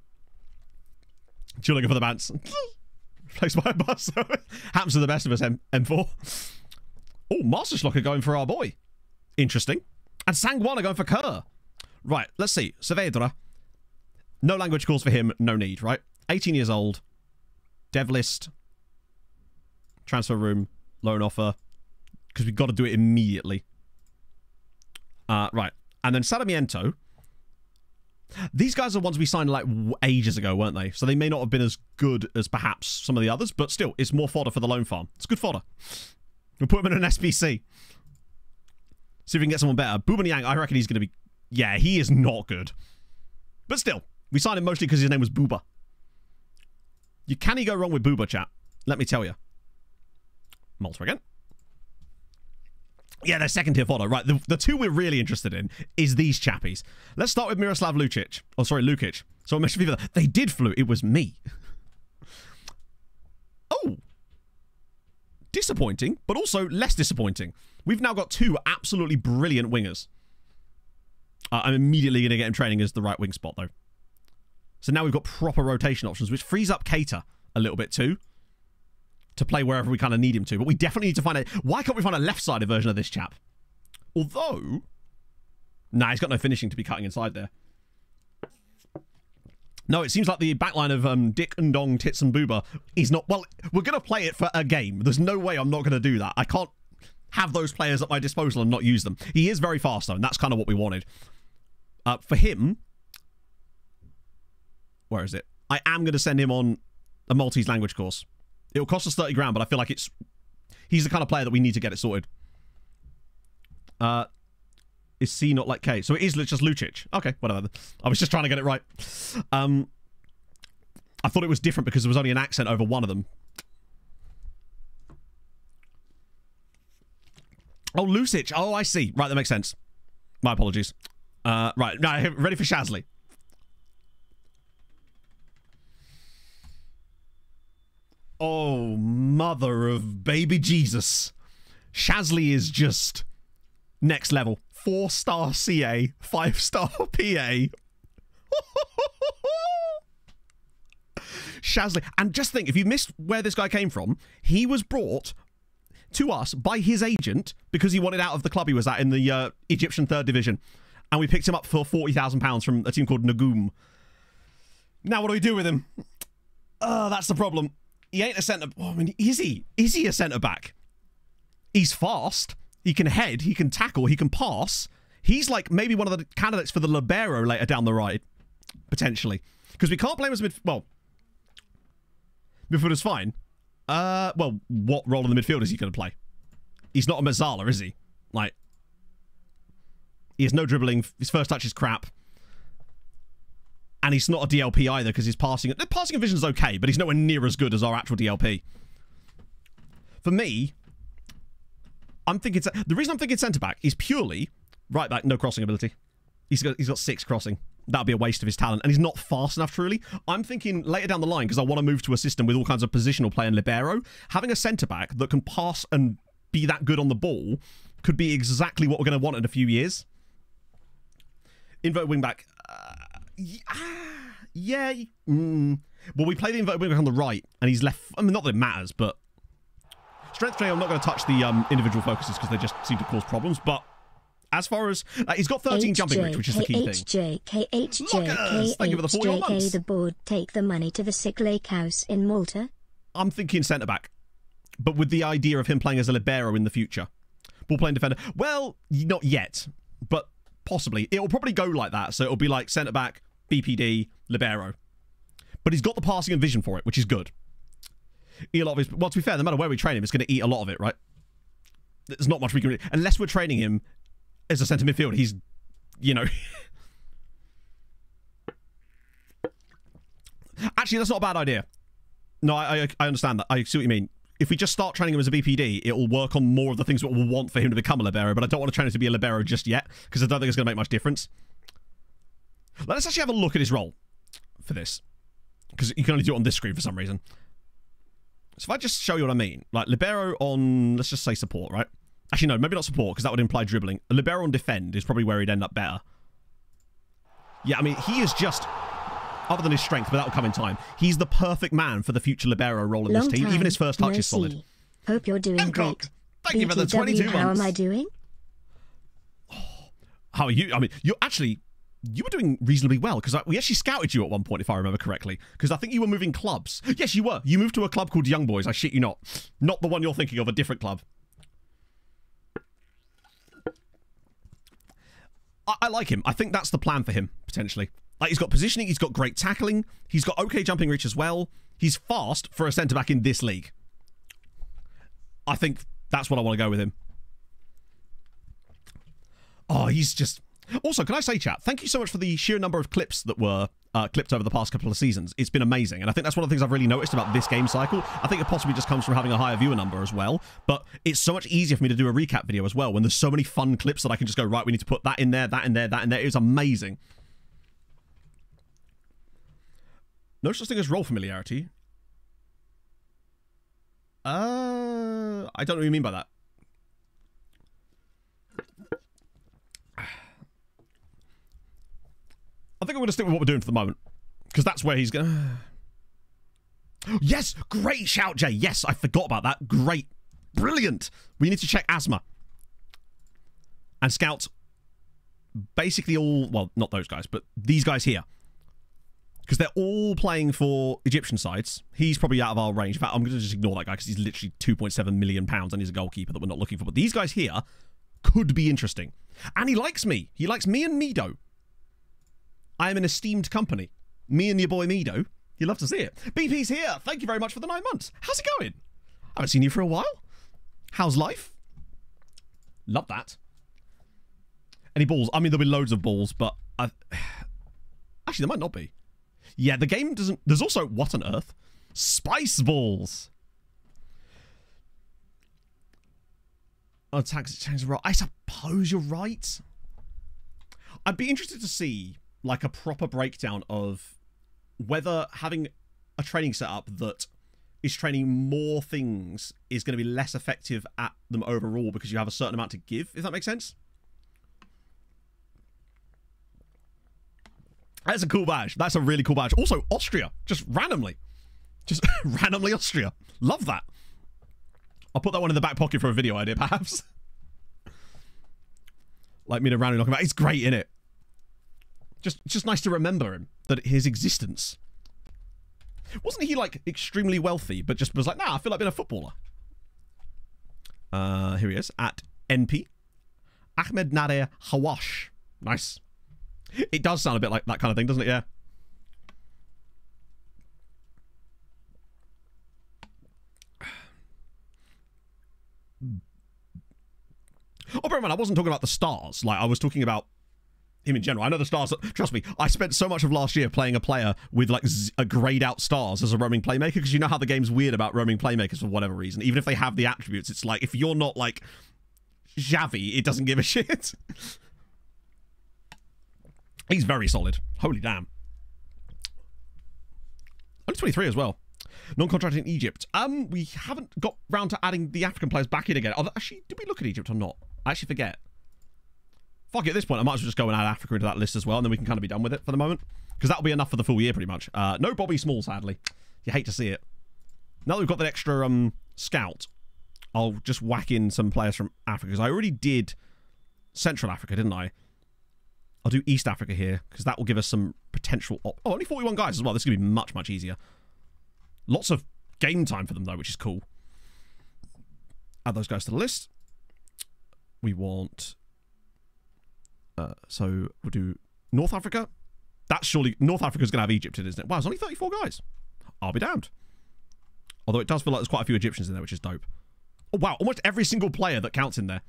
You're looking for the bounce. Placed by a bus. Happens to the best of us, M4. Oh, Master Schlock are going for our boy. Interesting. And Sangwan are going for Kerr. Right, let's see. Saavedra. No language course for him, no need, right? 18 years old. Dev list. Transfer room. Loan offer. Because we've got to do it immediately. Right. And then Sarmiento. These guys are ones we signed like ages ago, weren't they? So they may not have been as good as perhaps some of the others, but still, it's more fodder for the loan farm. It's good fodder. We'll put him in an SPC. See if we can get someone better. Bubanyang, I reckon he's going to be... Yeah, he is not good. But still, we signed him mostly because his name was Booba. Can he go wrong with Booba, chat? Let me tell you. Malta again. Yeah, they're second tier fodder. Right, the two we're really interested in is these chappies. Let's start with Miroslav Lukic. Oh, sorry, Lukic. So I mentioned people that they did flew. It was me. Oh. Disappointing, but also less disappointing. We've now got 2 absolutely brilliant wingers. I'm immediately going to get him training as the right wing spot, though. So now we've got proper rotation options, which frees up Keita a little bit, too. To play wherever we kind of need him to. But we definitely need to find a... Why can't we find a left-sided version of this chap? Although... Nah, he's got no finishing to be cutting inside there. No, it seems like the backline of Dick and Dong, Tits and Booba is not... Well, we're going to play it for a game. There's no way I'm not going to do that. I can't have those players at my disposal and not use them. He is very fast, though, and that's kind of what we wanted. For him... Where is it? I am going to send him on a Maltese language course. It'll cost us 30 grand, but I feel like he's the kind of player that we need to get it sorted. Is C not like K? So it is just Lukic. Okay, whatever. I was just trying to get it right. I thought it was different because there was only an accent over one of them. Oh, Lucic. Oh, I see. Right, that makes sense. My apologies. Right, now ready for Shazly. Oh, mother of baby Jesus. Shazly is just next level. 4-star CA, 5-star PA. Shazly. And just think, if you missed where this guy came from, he was brought to us by his agent because he wanted out of the club he was at in the Egyptian 3rd Division. And we picked him up for £40,000 from a team called Nagoum. Now what do we do with him? That's the problem. He ain't a centre... Oh, I mean, is he? Is he a centre-back? He's fast. He can head. He can tackle. He can pass. He's like maybe one of the candidates for the libero later down the right. Potentially. Because we can't play him as well, midfielder's fine. Well, what role in the midfield is he going to play? He's not a Mazzala, is he? Like, he has no dribbling. His first touch is crap. And he's not a DLP either because his passing vision is okay, but he's nowhere near as good as our actual DLP. For me, I'm thinking the reason I'm thinking centre back is purely right back, no crossing ability. He's got 6 crossing. That would be a waste of his talent, and he's not fast enough. Truly, I'm thinking later down the line because I want to move to a system with all kinds of positional play and libero. Having a centre back that can pass and be that good on the ball could be exactly what we're going to want in a few years. Inverted wing back. Yeah. Well, we play the inverted wing back on the right, and he's left. I mean, not that it matters, but strength training. I'm not going to touch the individual focuses because they just seem to cause problems. But as far as he's got 13 jumping reach, which is the key thing. Thank you for the 41 months. The board take the money to the sick lake house in Malta. I'm thinking centre back, but with the idea of him playing as a libero in the future, ball playing defender. Well, not yet, but possibly it'll probably go like that. So it'll be like centre back, BPD, libero. But he's got the passing and vision for it, which is good. Eat a lot of his. Well, to be fair, no matter where we train him, it's going to eat a lot of it, right? There's not much we can unless we're training him as a centre midfield. He's, you know. Actually, that's not a bad idea. No, I understand that. I see what you mean. If we just start training him as a BPD, it will work on more of the things that we'll want for him to become a libero, but I don't want to train him to be a libero just yet, because I don't think it's going to make much difference. Let's actually have a look at his role for this, because you can only do it on this screen for some reason. So if I just show you what I mean, like libero on, let's just say support, right? Actually, no, maybe not support, because that would imply dribbling. A libero on defend is probably where he'd end up better. Yeah, I mean, he is just... Other than his strength, but that'll come in time. He's the perfect man for the future libero role in this team. Even his first touch is solid. Hope you're doing great. Thank you for the 22 months. How am I doing? How are you? I mean, you were doing reasonably well, because we actually scouted you at one point, if I remember correctly, because I think you were moving clubs. Yes, you were. You moved to a club called Young Boys. I shit you not. Not the one you're thinking of, a different club. I like him. I think that's the plan for him, potentially. Like, he's got positioning, he's got great tackling, he's got okay jumping reach as well. He's fast for a centre-back in this league. I think that's what I want to go with him. Oh, he's just... Also, can I say, chat, thank you so much for the sheer number of clips that were clipped over the past couple of seasons. It's been amazing, and I think that's one of the things I've really noticed about this game cycle. I think it possibly just comes from having a higher viewer number as well, but it's so much easier for me to do a recap video as well when there's so many fun clips that I can just go, right, we need to put that in there, that in there, that in there. It was amazing. No such thing as role familiarity. I don't know what you mean by that. I think I'm going to stick with what we're doing for the moment, because that's where he's going to... Yes! Great shout, Jay! Yes, I forgot about that. Great. Brilliant! We need to check asthma. And scout basically all... Well, not those guys, but these guys here. Because they're all playing for Egyptian sides. He's probably out of our range. In fact, I'm going to just ignore that guy because he's literally £2.7 million and he's a goalkeeper that we're not looking for. But these guys here could be interesting. And he likes me. He likes me and Mido. I am an esteemed company. Me and your boy Mido. You'd love to see it. BP's here. Thank you very much for the 9 months. How's it going? I haven't seen you for a while. How's life? Love that. Any balls? I mean, there'll be loads of balls, but... Actually, there might not be. Yeah, the game doesn't... There's also... What on earth? Spice balls. Oh, tax change the role. I suppose you're right. I'd be interested to see, like, a proper breakdown of whether having a training setup that is training more things is going to be less effective at them overall because you have a certain amount to give, if that makes sense. That's a cool badge. That's a really cool badge. Also, Austria. Just randomly. Just randomly Austria. Love that. I'll put that one in the back pocket for a video idea, perhaps. Like me to randomly knock him out. It's great, innit? Just nice to remember him. That his existence. Wasn't he like extremely wealthy, but just was like, nah, I feel like being a footballer. Here he is at NP. Ahmed Nader Hawash. Nice. It does sound a bit like that kind of thing, doesn't it? Yeah. Oh, bear in mind, I wasn't talking about the stars. Like, I was talking about him in general. I know the stars. Trust me, I spent so much of last year playing a player with like a grayed out stars as a roaming playmaker, because you know how the game's weird about roaming playmakers for whatever reason. Even if they have the attributes, it's like if you're not like Xavi, it doesn't give a shit. He's very solid. Holy damn. Only 23 as well. Non-contract in Egypt. We haven't got round to adding the African players back in again. Actually, did we look at Egypt or not? I actually forget. Fuck it, at this point, I might as well just go and add Africa into that list as well, and then we can kind of be done with it for the moment. Because that'll be enough for the full year, pretty much. No Bobby Small, sadly. You hate to see it. Now that we've got that extra scout, I'll just whack in some players from Africa, because I already did Central Africa, didn't I? I'll do East Africa here, because that will give us some potential... Oh, only 41 guys as well. This is going to be much, much easier. Lots of game time for them, though, which is cool. Add those guys to the list. We want... so we'll do North Africa. That's surely... North Africa's going to have Egypt in it, isn't it? Wow, it's only 34 guys. I'll be damned. Although it does feel like there's quite a few Egyptians in there, which is dope. Oh, wow. Almost every single player that counts in there.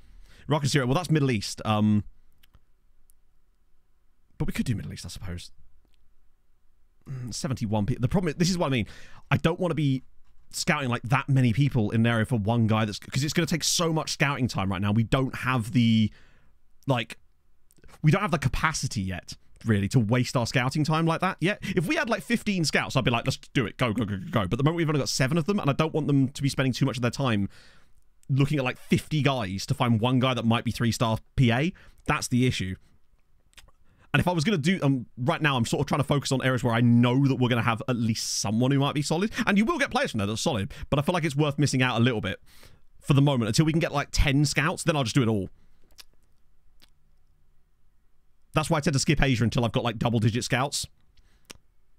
Iraq and Syria. Well, that's Middle East. But we could do Middle East, I suppose. 71 people. The problem is, this is what I mean. I don't want to be scouting like that many people in an area for one guy, that's because it's going to take so much scouting time right now. We don't have the, like, we don't have the capacity yet, really, to waste our scouting time like that yet. If we had like 15 scouts, I'd be like, let's do it. Go, go, go, go, go. But at the moment, we've only got 7 of them, and I don't want them to be spending too much of their time looking at like 50 guys to find one guy that might be 3-star PA. That's the issue. And if I was going to do... right now, I'm sort of trying to focus on areas where I know that we're going to have at least someone who might be solid. And you will get players from there that are solid, but I feel like it's worth missing out a little bit for the moment. Until we can get like 10 scouts, then I'll just do it all. That's why I tend to skip Asia until I've got like double-digit scouts.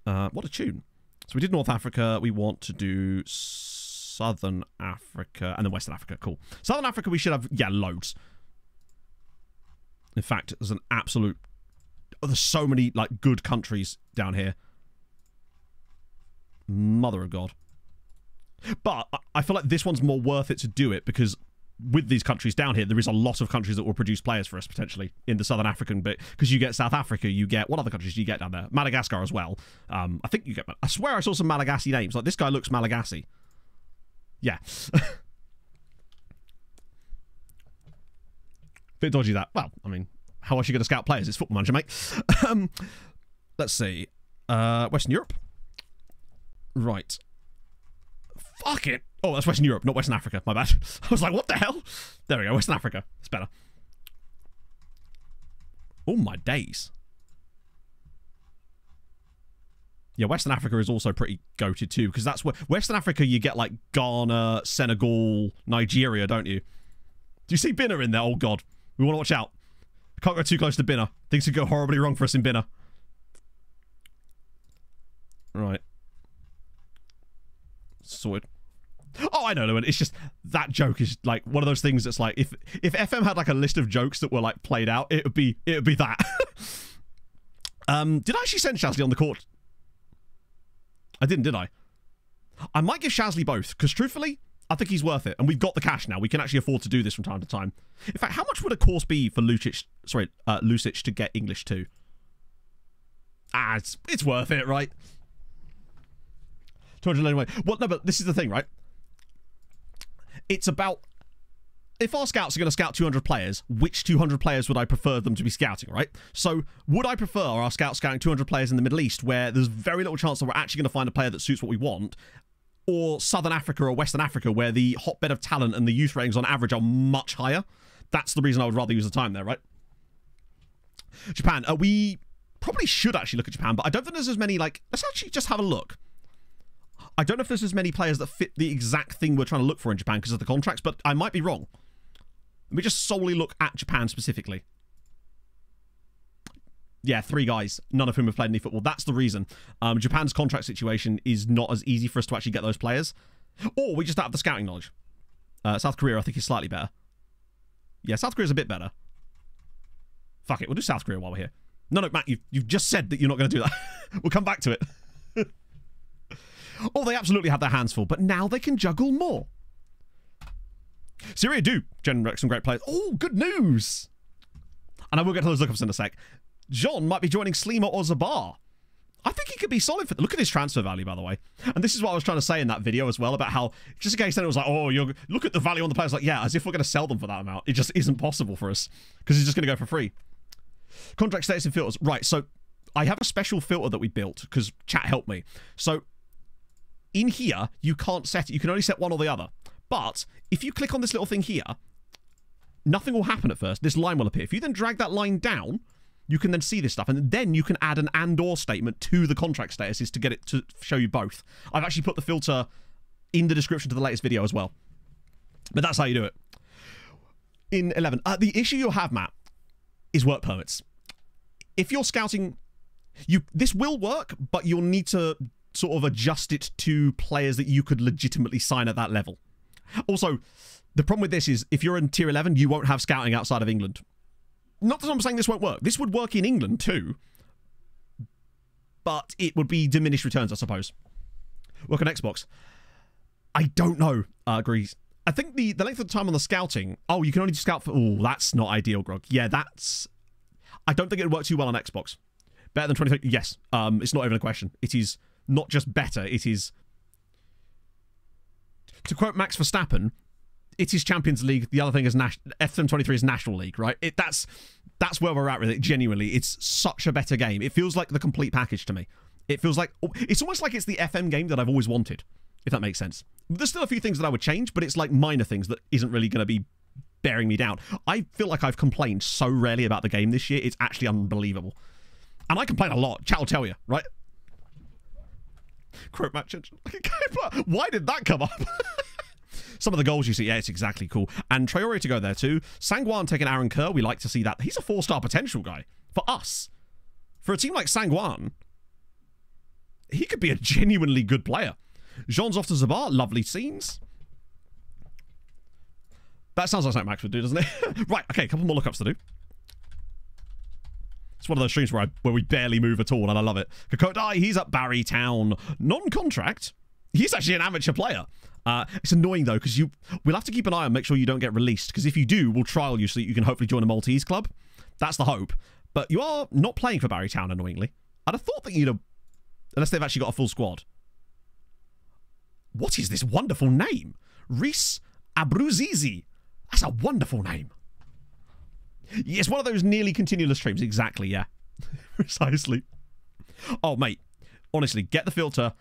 What a tune. So we did North Africa. We want to do Southern Africa and then Western Africa. Cool. Southern Africa, we should have, yeah, loads. In fact, there's an absolute... there's so many like good countries down here. Mother of God. But I feel like this one's more worth it to do it, because with these countries down here, there is a lot of countries that will produce players for us potentially in the Southern African bit, because you get South Africa, you get... what other countries do you get down there? Madagascar as well. I think you get... I swear I saw some Malagasy names. Like, this guy looks Malagasy. Yeah. Bit dodgy, that. Well, I mean... how else are you going to scout players? It's Football Manager, mate. Let's see. Western Europe. Right. Fuck it. Oh, that's Western Europe, not Western Africa. My bad. I was like, what the hell? There we go. Western Africa. It's better. Oh, my days. Yeah, Western Africa is also pretty goated too, because that's where... Western Africa, you get like Ghana, Senegal, Nigeria, don't you? Do you see Binner in there? Oh, God. We want to watch out. Can't go too close to Binner. Things could go horribly wrong for us in Binner. Right. Sorted. Oh, I know, Lewin. It's just that joke is like one of those things that's like, if FM had like a list of jokes that were like played out, it would be that. Did I actually send Shazly on the court? I didn't, did I? I might give Shazly both, because truthfully, I think he's worth it, and we've got the cash now. We can actually afford to do this from time to time. In fact, how much would a course be for Lucic to get English 2? It's worth it, right? 200 anyway. Well, no, but this is the thing, right? It's about... if our scouts are going to scout 200 players, which 200 players would I prefer them to be scouting, right? So, would I prefer our scouts scouting 200 players in the Middle East, where there's very little chance that we're actually going to find a player that suits what we want, or Southern Africa or Western Africa, where the hotbed of talent and the youth ratings on average are much higher? That's the reason I would rather use the time there, right? Japan. We probably should actually look at Japan, but I don't think there's as many, like... let's actually just have a look. I don't know if there's as many players that fit the exact thing we're trying to look for in Japan because of the contracts, but I might be wrong. Let me just solely look at Japan specifically. Yeah, 3 guys, none of whom have played any football. That's the reason. Japan's contract situation is not as easy for us to actually get those players. Or we just don't have the scouting knowledge. South Korea, I think, is slightly better. Yeah, South Korea's a bit better. Fuck it, we'll do South Korea while we're here. No, Matt, you've just said that you're not going to do that. We'll come back to it. Oh, they absolutely have their hands full, but now they can juggle more. Syria do generate some great players. Oh, good news! And I will get to those lookups in a sec. John might be joining Slima or Zabar. I think he could be solid for... Look at his transfer value, by the way. And this is what I was trying to say in that video as well, about how, just in case then it was like, oh, look at the value on the players. Like, yeah, as if we're going to sell them for that amount. It just isn't possible for us, because he's just going to go for free. Contract status and filters. Right, so I have a special filter that we built, because chat helped me. So in here, you can't set it. You can only set one or the other. But if you click on this little thing here, nothing will happen at first. This line will appear. If you then drag that line down, you can then see this stuff, and then you can add an and/or statement to the contract statuses to get it to show you both. I've actually put the filter in the description to the latest video as well. But that's how you do it. In 11, the issue you'll have, Matt, is work permits. If you're scouting, this will work, but you'll need to sort of adjust it to players that you could legitimately sign at that level. Also, the problem with this is if you're in tier 11, you won't have scouting outside of England. Not that I'm saying this won't work. This would work in England too. But it would be diminished returns, I suppose. Work on Xbox. I don't know, Grease. I think the length of time on the scouting... Oh, you can only scout for... Oh, that's not ideal, Grog. Yeah, that's... I don't think it would work too well on Xbox. Better than 20... Yes. It's not even a question. It is not just better. It is... To quote Max Verstappen... It is Champions League. The other thing is FM23 is National League, right? That's where we're at with it, genuinely. It's such a better game. It feels like the complete package to me. It feels like... It's almost like it's the FM game that I've always wanted, if that makes sense. There's still a few things that I would change, but it's like minor things that isn't really going to be bearing me down. I feel like I've complained so rarely about the game this year. It's actually unbelievable. And I complain a lot. Chat will tell you, right? Quote match. Why did that come up? Some of the goals you see, yeah, it's exactly cool. And Traore to go there too. Sangwan taking Aaron Kerr, we like to see that. He's a 4-star potential guy. For us. For a team like Sangwan, he could be a genuinely good player. Jean's off to Zabar, lovely scenes. That sounds like something Max would do, doesn't it? Right, okay, a couple more lookups to do. It's one of those streams where we barely move at all, and I love it. Kokodai, he's at Barry Town. Non-contract. He's actually an amateur player. It's annoying, though, because we'll have to keep an eye on, make sure you don't get released, because if you do, we'll trial you so that you can hopefully join a Maltese club. That's the hope. But you are not playing for Barry Town, annoyingly. I'd have thought that you'd have... Unless they've actually got a full squad. What is this wonderful name? Reese Abruzizi. That's a wonderful name. It's one of those nearly continuous streams. Exactly, yeah. Precisely. Oh, mate. Honestly, get the filter.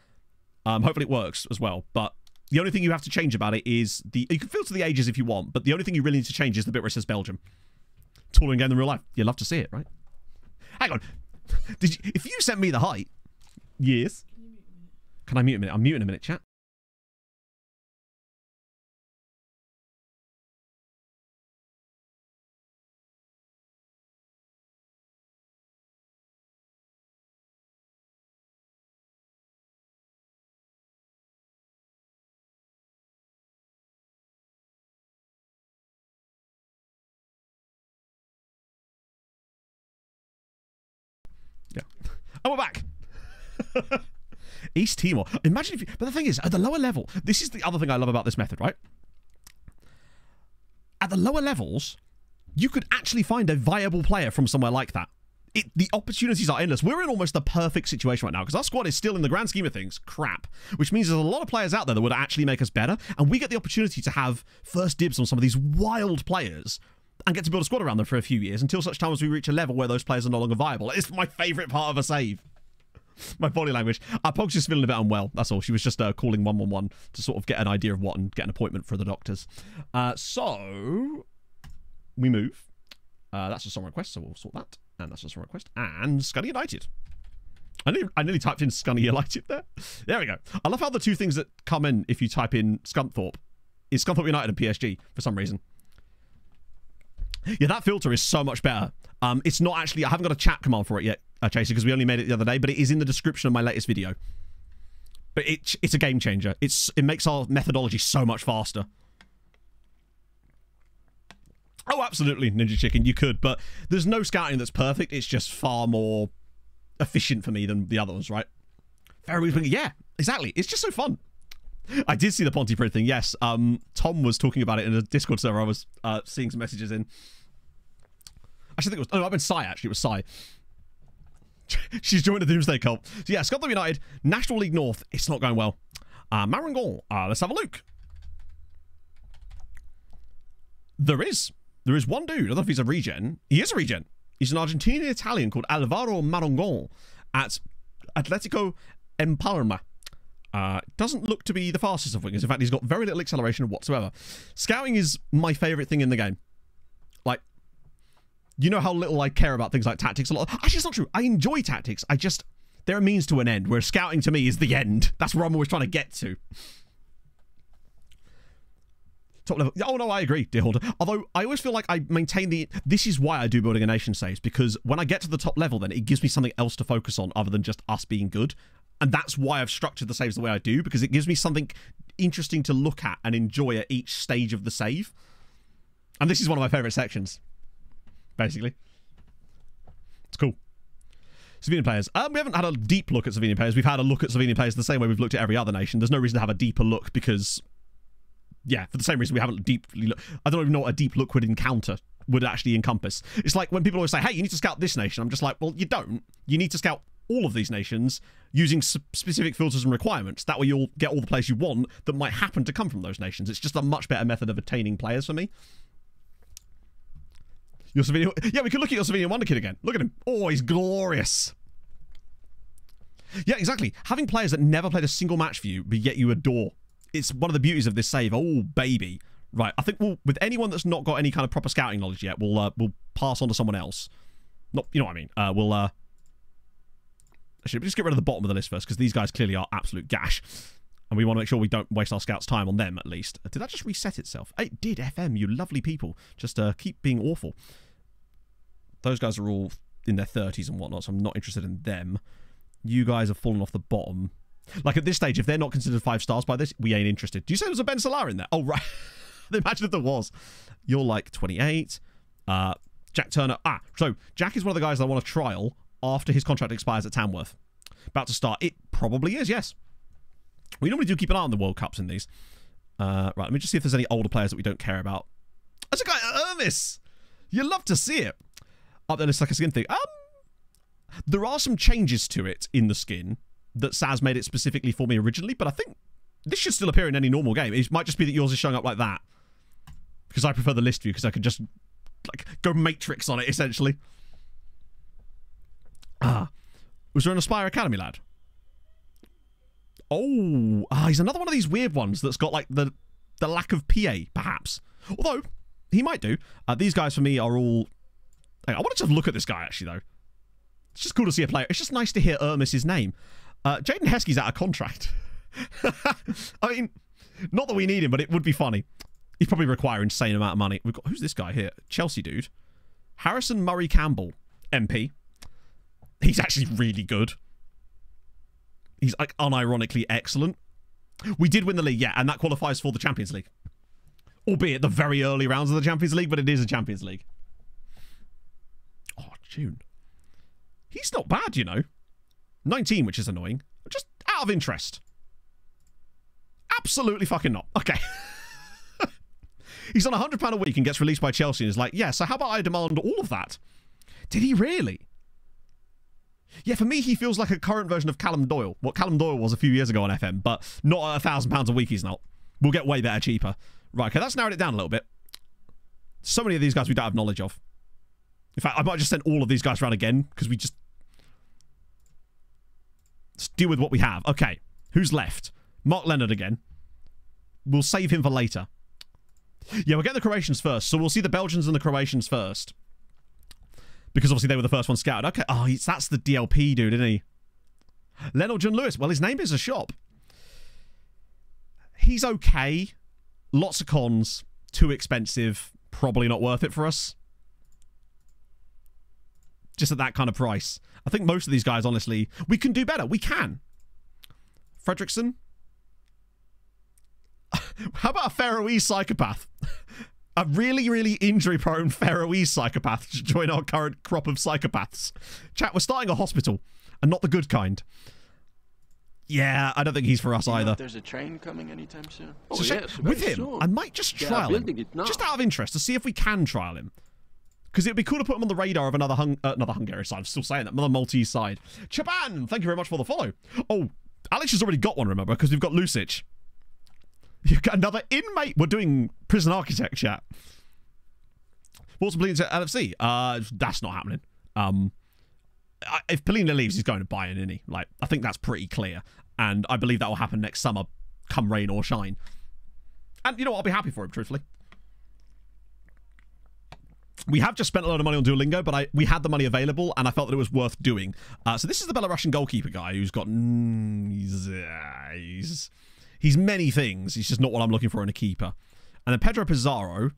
Hopefully it works as well. But the only thing you have to change about it is you can filter the ages if you want, but the only thing you really need to change is the bit where it says Belgium. Taller game than real life. You'd love to see it, right? Hang on. If you sent me the height... Yes. Can I mute a minute? I'm muting a minute, chat. Yeah. And we're back. East Timor. Imagine if you... But the thing is, at the lower level... This is the other thing I love about this method, right? At the lower levels, you could actually find a viable player from somewhere like that. The opportunities are endless. We're in almost the perfect situation right now, because our squad is still, in the grand scheme of things, crap. Which means there's a lot of players out there that would actually make us better, and we get the opportunity to have first dibs on some of these wild players and get to build a squad around them for a few years until such time as we reach a level where those players are no longer viable. It's my favourite part of a save. My body language. Pog's just feeling a bit unwell. That's all. She was just calling 111 to sort of get an idea of what and get an appointment for the doctors. So we move. That's a song request, so we'll sort that. And that's a song request. And Scunny United. I nearly typed in Scunny United there. There we go. I love how the two things that come in if you type in Scunthorpe is Scunthorpe United and PSG for some reason. Yeah, that filter is so much better. It's not actually... I haven't got a chat command for it yet, Chaser, because we only made it the other day, but it is in the description of my latest video. But it's a game changer. It makes our methodology so much faster. Oh, absolutely, Ninja Chicken, you could, but there's no scouting that's perfect. It's just far more efficient for me than the other ones, right? Yeah, exactly. It's just so fun. I did see the Pontypridd thing, yes. Tom was talking about it in a Discord server I was seeing some messages in. Actually, I think it was... Oh, I've been Sai, actually. It was Sai. She's joined the Doomsday cult. So, yeah, Scotland United, National League North. It's not going well. Marangol. Let's have a look. There is one dude. I don't know if he's a regen. He is a regen. He's an Argentinian Italian called Alvaro Marangol at Atletico Empalma. Doesn't look to be the fastest of wingers. In fact, he's got very little acceleration whatsoever. Scouting is my favourite thing in the game. Like, you know how little I care about things like tactics a lot. Actually, it's not true. I enjoy tactics. They're a means to an end, whereas scouting to me is the end. That's where I'm always trying to get to. Top level. Oh, no, I agree, dear Holder. Although, I always feel like I maintain this is why I do Building a Nation saves, because when I get to the top level, then it gives me something else to focus on other than just us being good. And that's why I've structured the saves the way I do, because it gives me something interesting to look at and enjoy at each stage of the save. And this is one of my favourite sections, basically. It's cool. Slovenian players. We haven't had a deep look at Slovenian players. We've had a look at Slovenian players the same way we've looked at every other nation. There's no reason to have a deeper look because... Yeah, for the same reason we haven't deeply looked. I don't even know what a deep look would actually encompass. It's like when people always say, hey, you need to scout this nation. I'm just like, well, you don't. You need to scout all of these nations using specific filters and requirements. That way you'll get all the players you want that might happen to come from those nations. It's just a much better method of attaining players for me. Your Slovenian... Yeah, we could look at your Slovenian Wonder Kid again. Look at him. Oh, he's glorious. Yeah, exactly. Having players that never played a single match for you, but yet you adore. It's one of the beauties of this save. Oh, baby. Right, I think with anyone that's not got any kind of proper scouting knowledge yet, we'll pass on to someone else. Not, you know what I mean. Actually, just get rid of the bottom of the list first, because these guys clearly are absolute gash. And we want to make sure we don't waste our scouts' time on them, at least. Did that just reset itself? It did, FM, you lovely people. Just keep being awful. Those guys are all in their 30s and whatnot, so I'm not interested in them. You guys have fallen off the bottom. Like, at this stage, if they're not considered 5 stars by this, we ain't interested. Do you say there was a Ben Salah in there? Oh, right. Imagine if there was. You're like 28. Jack Turner. So Jack is one of the guys I want to trial after his contract expires at Tamworth. About to start. It probably is, yes. We normally do keep an eye on the World Cups in these. Right, let me just see if there's any older players that we don't care about. There's a guy, Ermis. You love to see it. Up there, it's like a skin thing. There are some changes to it in the skin that Saz made it specifically for me originally, but I think this should still appear in any normal game. It might just be that yours is showing up like that. Because I prefer the list view, because I can just like go Matrix on it, essentially. Was there an Aspire Academy lad? Oh, he's another one of these weird ones that's got like the lack of PA, perhaps. Although, he might do. These guys for me are all... I want to just look at this guy, actually, though. It's just cool to see a player. It's just nice to hear Ermis's name. Jaden Heskey's out of contract. I mean, not that we need him, but it would be funny. He'd probably require an insane amount of money. We've got... Who's this guy here? Chelsea dude. Harrison Murray Campbell, MP. He's actually really good. He's like unironically excellent. We did win the league, yeah, and that qualifies for the Champions League. Albeit the very early rounds of the Champions League, but it is a Champions League. Oh, June. He's not bad, you know. 19, which is annoying. Just out of interest. Absolutely fucking not. Okay. He's on £100 a week and gets released by Chelsea and is like, yeah, so how about I demand all of that? Did he really? Yeah, for me, he feels like a current version of Callum Doyle. What Callum Doyle was a few years ago on FM, but not at £1,000 a week, he's not. We'll get way better cheaper. Right, okay, that's narrowed it down a little bit. So many of these guys we don't have knowledge of. In fact, I might just send all of these guys around again, because we just... Let's deal with what we have. Okay, who's left? Mark Leonard again. We'll save him for later. Yeah, we'll get the Croatians first. So we'll see the Belgians and the Croatians first. Because obviously they were the first one scouted. Okay, that's the DLP dude, isn't he? Leonard John Lewis. Well, his name is a shop. He's okay. Lots of cons. Too expensive. Probably not worth it for us. just at that kind of price. I think most of these guys, honestly, we can do better. We can. Fredrickson. How about a Faroese psychopath? A really, really injury-prone Faroese psychopath to join our current crop of psychopaths. Chat, we're starting a hospital, and not the good kind. Yeah, I don't think he's for us either. There's a train coming anytime soon. So with him, I might just trial him, just out of interest, to see if we can trial him. Because it would be cool to put him on the radar of another Hungarian side. I'm still saying that, another Maltese side. Chaban, thank you very much for the follow. Oh, Alex has already got one, remember, because we've got Lucic. You've got another inmate. We're doing prison architect chat. What's Polina to LFC? That's not happening. If Polina leaves, he's going to Bayern, isn't he? Like, I think that's pretty clear. And I believe that will happen next summer, come rain or shine. And, you know what? I'll be happy for him, truthfully. We have just spent a lot of money on Duolingo, but we had the money available, and I felt that it was worth doing. So this is the Belarusian goalkeeper guy who's got... He's many things. He's just not what I'm looking for in a keeper. And then Pedro Pizarro.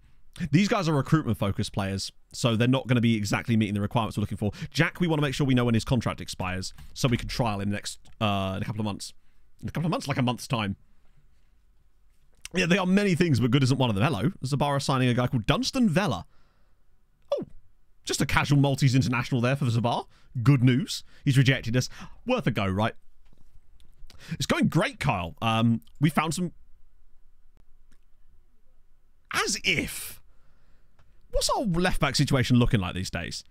These guys are recruitment-focused players, so they're not going to be exactly meeting the requirements we're looking for. Jack, we want to make sure we know when his contract expires, so we can trial him next in a couple of months. In a couple of months? Like a month's time. Yeah, there are many things, but good isn't one of them. Hello. Zabara signing a guy called Dunstan Vella. Oh, just a casual Maltese international there for Zabar. Good news. He's rejected us. Worth a go, right? It's going great, Kyle. We found some... As if... What's our left-back situation looking like these days?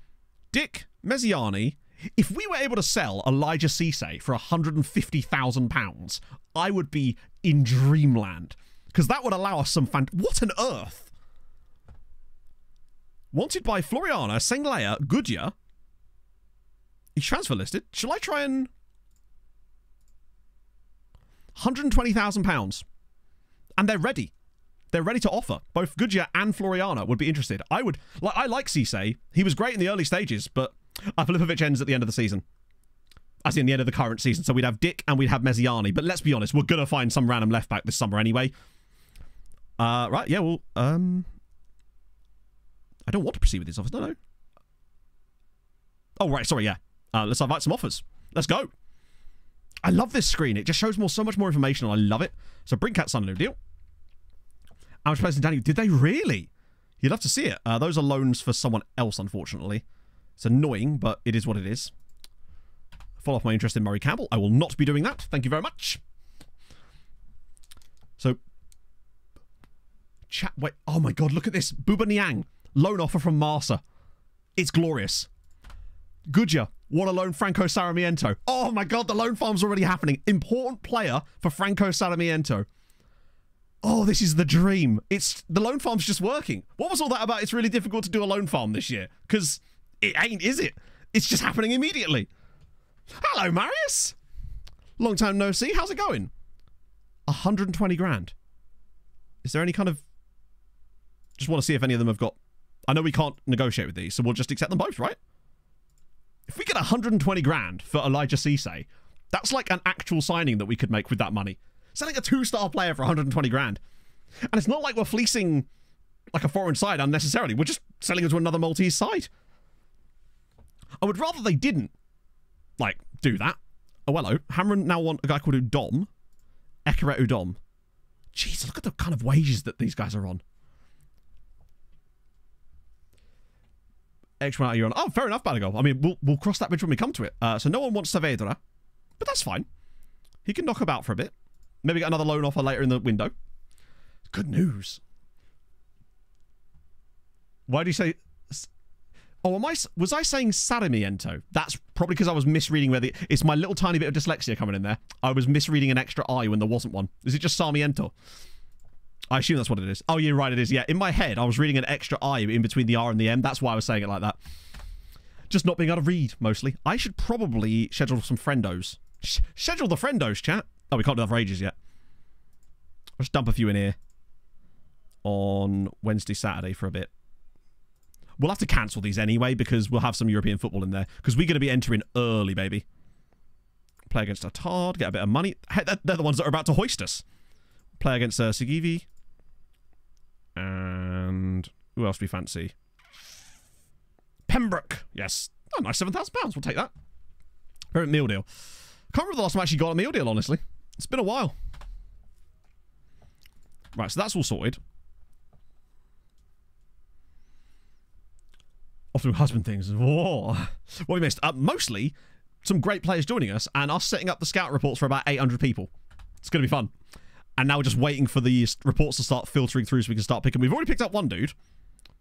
Dick, Mezziani. If we were able to sell Elijah Cisse for £150,000, I would be in dreamland. Because that would allow us some What on earth? Wanted by Floriana, Senglea, Goodyear. He's transfer listed. Shall I try and... £120,000. And they're ready. They're ready to offer. Both Goodyear and Floriana would be interested. I like Cisse. He was great in the early stages, but Filipovic ends at the end of the season. As in the end of the current season. So we'd have Dick and we'd have Mezziani. But let's be honest, we're going to find some random left back this summer anyway. Right, yeah, well, I don't want to proceed with these offers. No. Oh, right, sorry, yeah. Let's invite some offers. Let's go. I love this screen. It just shows so much more information, and I love it. So Brinkcat signed a new deal. How much players in Danny? Did they really? You'd love to see it. Those are loans for someone else, unfortunately. It's annoying, but it is what it is. Follow off my interest in Murray Campbell. I will not be doing that. Thank you very much. So, wait. Oh my God, look at this. Buba Niang. Loan offer from Marsa. It's glorious. Goodyear. Want to loan Franco Sarmiento. Oh my God, the loan farm's already happening. Important player for Franco Sarmiento. Oh, this is the dream. The loan farm's just working. What was all that about? It's really difficult to do a loan farm this year. Because it ain't, is it? It's just happening immediately. Hello, Marius. Long time no see. How's it going? 120 grand. Is there any kind of... Just want to see if any of them have got... I know we can't negotiate with these, so we'll just accept them both, right? If we get 120 grand for Elijah Cisse, that's like an actual signing that we could make with that money. Selling a 2-star player for 120 grand. And it's not like we're fleecing like a foreign side unnecessarily. We're just selling it to another Maltese side. I would rather they didn't, like, do that. Oh, hello. Hamron now want a guy called Udom. Ekere Udom. Jeez, look at the kind of wages that these guys are on. Extra amount you're on. Oh, fair enough, Balago. I mean, we'll cross that bridge when we come to it. So no one wants Saavedra, but that's fine. He can knock about for a bit. Maybe get another loan offer later in the window. Good news. Why do you say... Oh, was I saying Sarmiento? That's probably because I was misreading where it's my little tiny bit of dyslexia coming in there. I was misreading an extra I when there wasn't one. Is it just Sarmiento? I assume that's what it is. Oh, you're right, it is. Yeah, in my head, I was reading an extra I in between the R and the M. That's why I was saying it like that. Just not being able to read, mostly. I should probably schedule some friendos. Schedule the friendos, chat. Oh, we can't do that for ages yet. I'll just dump a few in here on Wednesday, Saturday for a bit. We'll have to cancel these anyway because we'll have some European football in there because we're going to be entering early, baby. Play against Atard, get a bit of money. Hey, they're the ones that are about to hoist us. Play against Sigivi. And who else do we fancy? Pembroke. Yes. Oh, nice, £7,000. We'll take that. Favorite meal deal. Can't remember the last time I actually got a meal deal, honestly. It's been a while. Right, so that's all sorted. Off to husband things. Whoa. What we missed? Mostly some great players joining us and us setting up the scout reports for about 800 people. It's going to be fun. And now we're just waiting for the reports to start filtering through so we can start picking. We've already picked up one dude,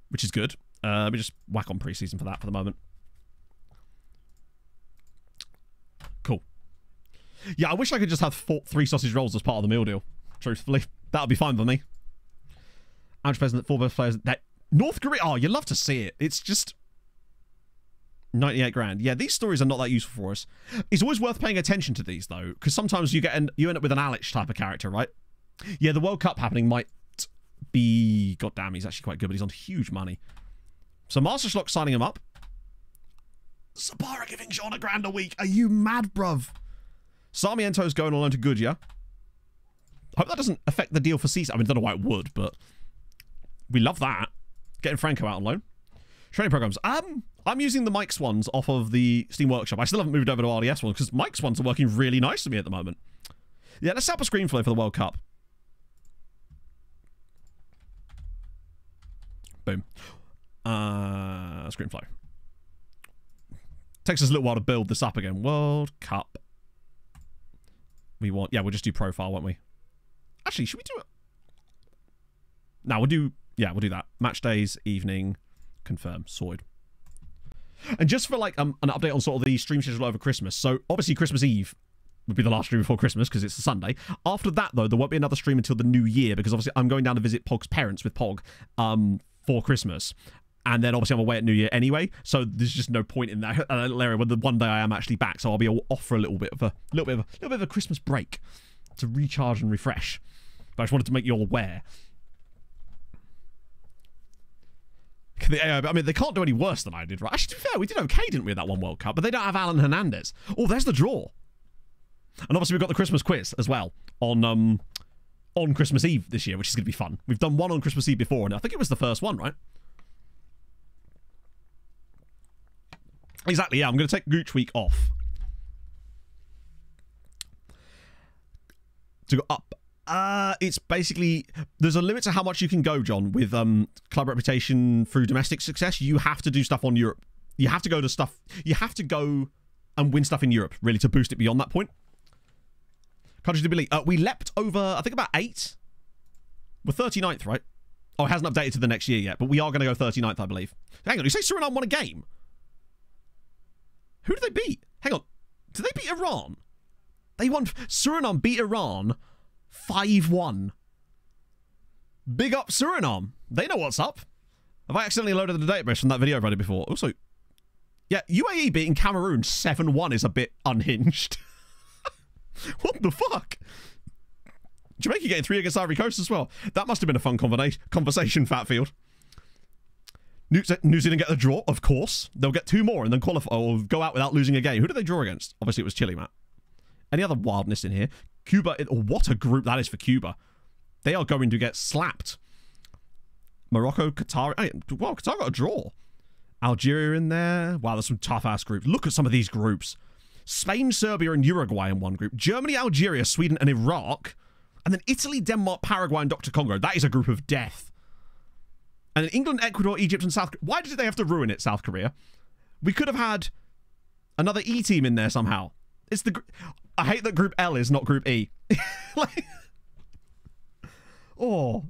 which is good. Let me just whack on preseason for that for the moment. Cool. Yeah, I wish I could just have 3 sausage rolls as part of the meal deal. Truthfully, that would be fine for me. Average president, 4 best players. That North Korea. Oh, you love to see it. It's just 98 grand. Yeah, these stories are not that useful for us. It's always worth paying attention to these though, because sometimes you end up with an Alex type of character, right? Yeah, the World Cup happening might be. God damn, he's actually quite good, but he's on huge money. So Master Schlock signing him up. Sabara giving Sean £1,000 a week. Are you mad, bruv? Sarmiento's going on loan to Goodyear. I hope that doesn't affect the deal for season. I mean, I don't know why it would, but we love that. Getting Franco out on loan. Training programs. I'm using the Mike's ones off of the Steam Workshop. I still haven't moved over to RDS ones because Mike's ones are working really nice for me at the moment. Yeah, let's set up a screenflow for the World Cup. Boom. Screenflow. Takes us a little while to build this up again. World Cup. We want... Yeah, we'll just do profile, won't we? Actually, should we do it? No, we'll do... Yeah, we'll do that. Match days, evening, confirm, sorted. And just for like an update on sort of the stream schedule over Christmas. So obviously Christmas Eve would be the last stream before Christmas because it's a Sunday. After that though, there won't be another stream until the new year because obviously I'm going down to visit Pog's parents with Pog for Christmas. And then obviously I'm away at New Year anyway, so there's just no point in that area when the one day I am actually back. So I'll be off for a little bit of a Christmas break to recharge and refresh. But I just wanted to make you all aware. I mean, they can't do any worse than I did, right? Actually, to be fair, we did okay, didn't we, at that one World Cup? But they don't have Alan Hernandez. Oh, there's the draw. And obviously, we've got the Christmas quiz as well on Christmas Eve this year, which is going to be fun. We've done one on Christmas Eve before, and I think it was the first one, right? Exactly, yeah. I'm going to take Gooch Week off to go up. It's basically, there's a limit to how much you can go, John, with club reputation through domestic success. You have to do stuff on Europe. You have to go to stuff. You have to go and win stuff in Europe, really, to boost it beyond that point. Countries to believe. We leapt over, I think, about 8. We're 39th, right? Oh, it hasn't updated to the next year yet, but we are going to go 39th, I believe. Hang on, you say Suriname won a game? Who did they beat? Hang on. Did they beat Iran? They won. Suriname beat Iran 5-1. Big up Suriname. They know what's up. Have I accidentally loaded the database from that video I've read it before? Also, yeah, UAE beating Cameroon 7-1 is a bit unhinged. What the fuck? Jamaica getting 3 against Ivory Coast as well. That must have been a fun conversation, Fatfield. New Zealand get the draw, of course. They'll get 2 more and then qualify or go out without losing a game. Who did they draw against? Obviously, it was Chile, Matt. Any other wildness in here? Cuba, what a group that is for Cuba. They are going to get slapped. Morocco, Qatar. Well, Qatar got a draw. Algeria in there. Wow, there's some tough-ass groups. Look at some of these groups. Spain, Serbia, and Uruguay in one group. Germany, Algeria, Sweden, and Iraq. And then Italy, Denmark, Paraguay, and Dr. Congo. That is a group of death. And then England, Ecuador, Egypt, and South Korea. Why did they have to ruin it, South Korea? We could have had another E team in there somehow. It's the... I hate that Group L is not Group E. Like... Oh.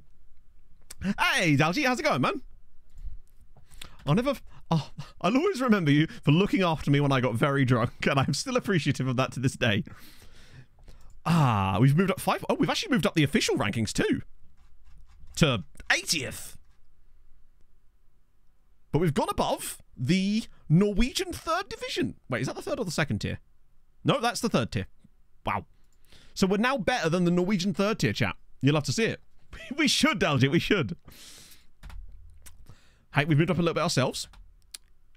Hey, Dalji, how's it going, man? I'll always remember you for looking after me when I got very drunk, and I'm still appreciative of that to this day. We've moved up 5. Oh, we've actually moved up the official rankings too. To 80th. But we've gone above the Norwegian 3rd division. Wait, is that the 3rd or the 2nd tier? No, that's the 3rd tier. Wow. So we're now better than the Norwegian 3rd tier, chat. You'll have to see it. We should, Dalji, we should. Hey, we've moved up a little bit ourselves.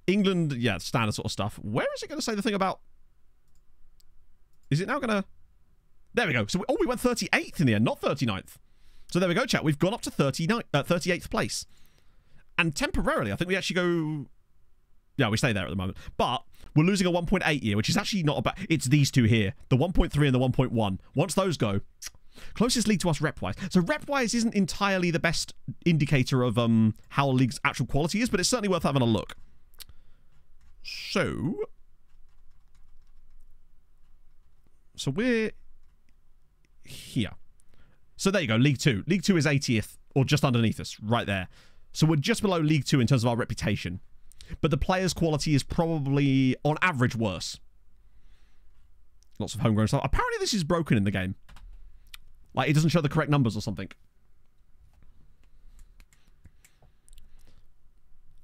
England, yeah, standard sort of stuff. Where is it going to say the thing about... Is it now going to... There we go. So, we went 38th in the end, not 39th. So there we go, chat. We've gone up to 38th place. And temporarily, I think we actually go... Yeah, we stay there at the moment. But we're losing a 1.8 year, which is actually not a bad... It's these two here. The 1.3 and the 1.1. Once those go... Closest league to us rep-wise. So rep-wise isn't entirely the best indicator of how a league's actual quality is, but it's certainly worth having a look. So we're here. So there you go, League 2. League 2 is 80th, or just underneath us, right there. So we're just below League 2 in terms of our reputation. But the players' quality is probably, on average, worse. Lots of homegrown stuff. Apparently this is broken in the game. Like, it doesn't show the correct numbers or something.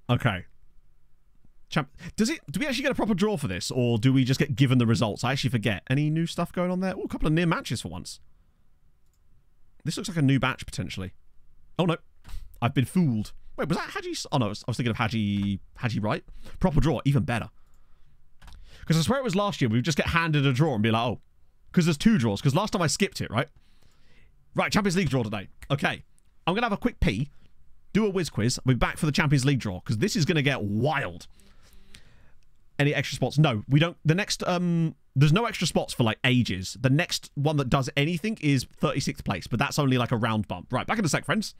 Okay. Do we actually get a proper draw for this, or do we just get given the results? I actually forget. Any new stuff going on there? Oh, a couple of near matches for once. This looks like a new batch, potentially. Oh, no. I've been fooled. Wait, was that Haji? Oh, no, I was thinking of Haji Wright. Proper draw, even better. Because I swear it was last year, we would just get handed a draw and be like, oh. Because there's two draws. Because last time I skipped it, right? Right, Champions League draw today. Okay. I'm going to have a quick pee, do a whiz quiz. I'll be back for the Champions League draw, because this is going to get wild. Any extra spots? No, we don't. The next, there's no extra spots for, like, ages. The next one that does anything is 36th place, but that's only, like, a round bump. Right, back in a sec, friends.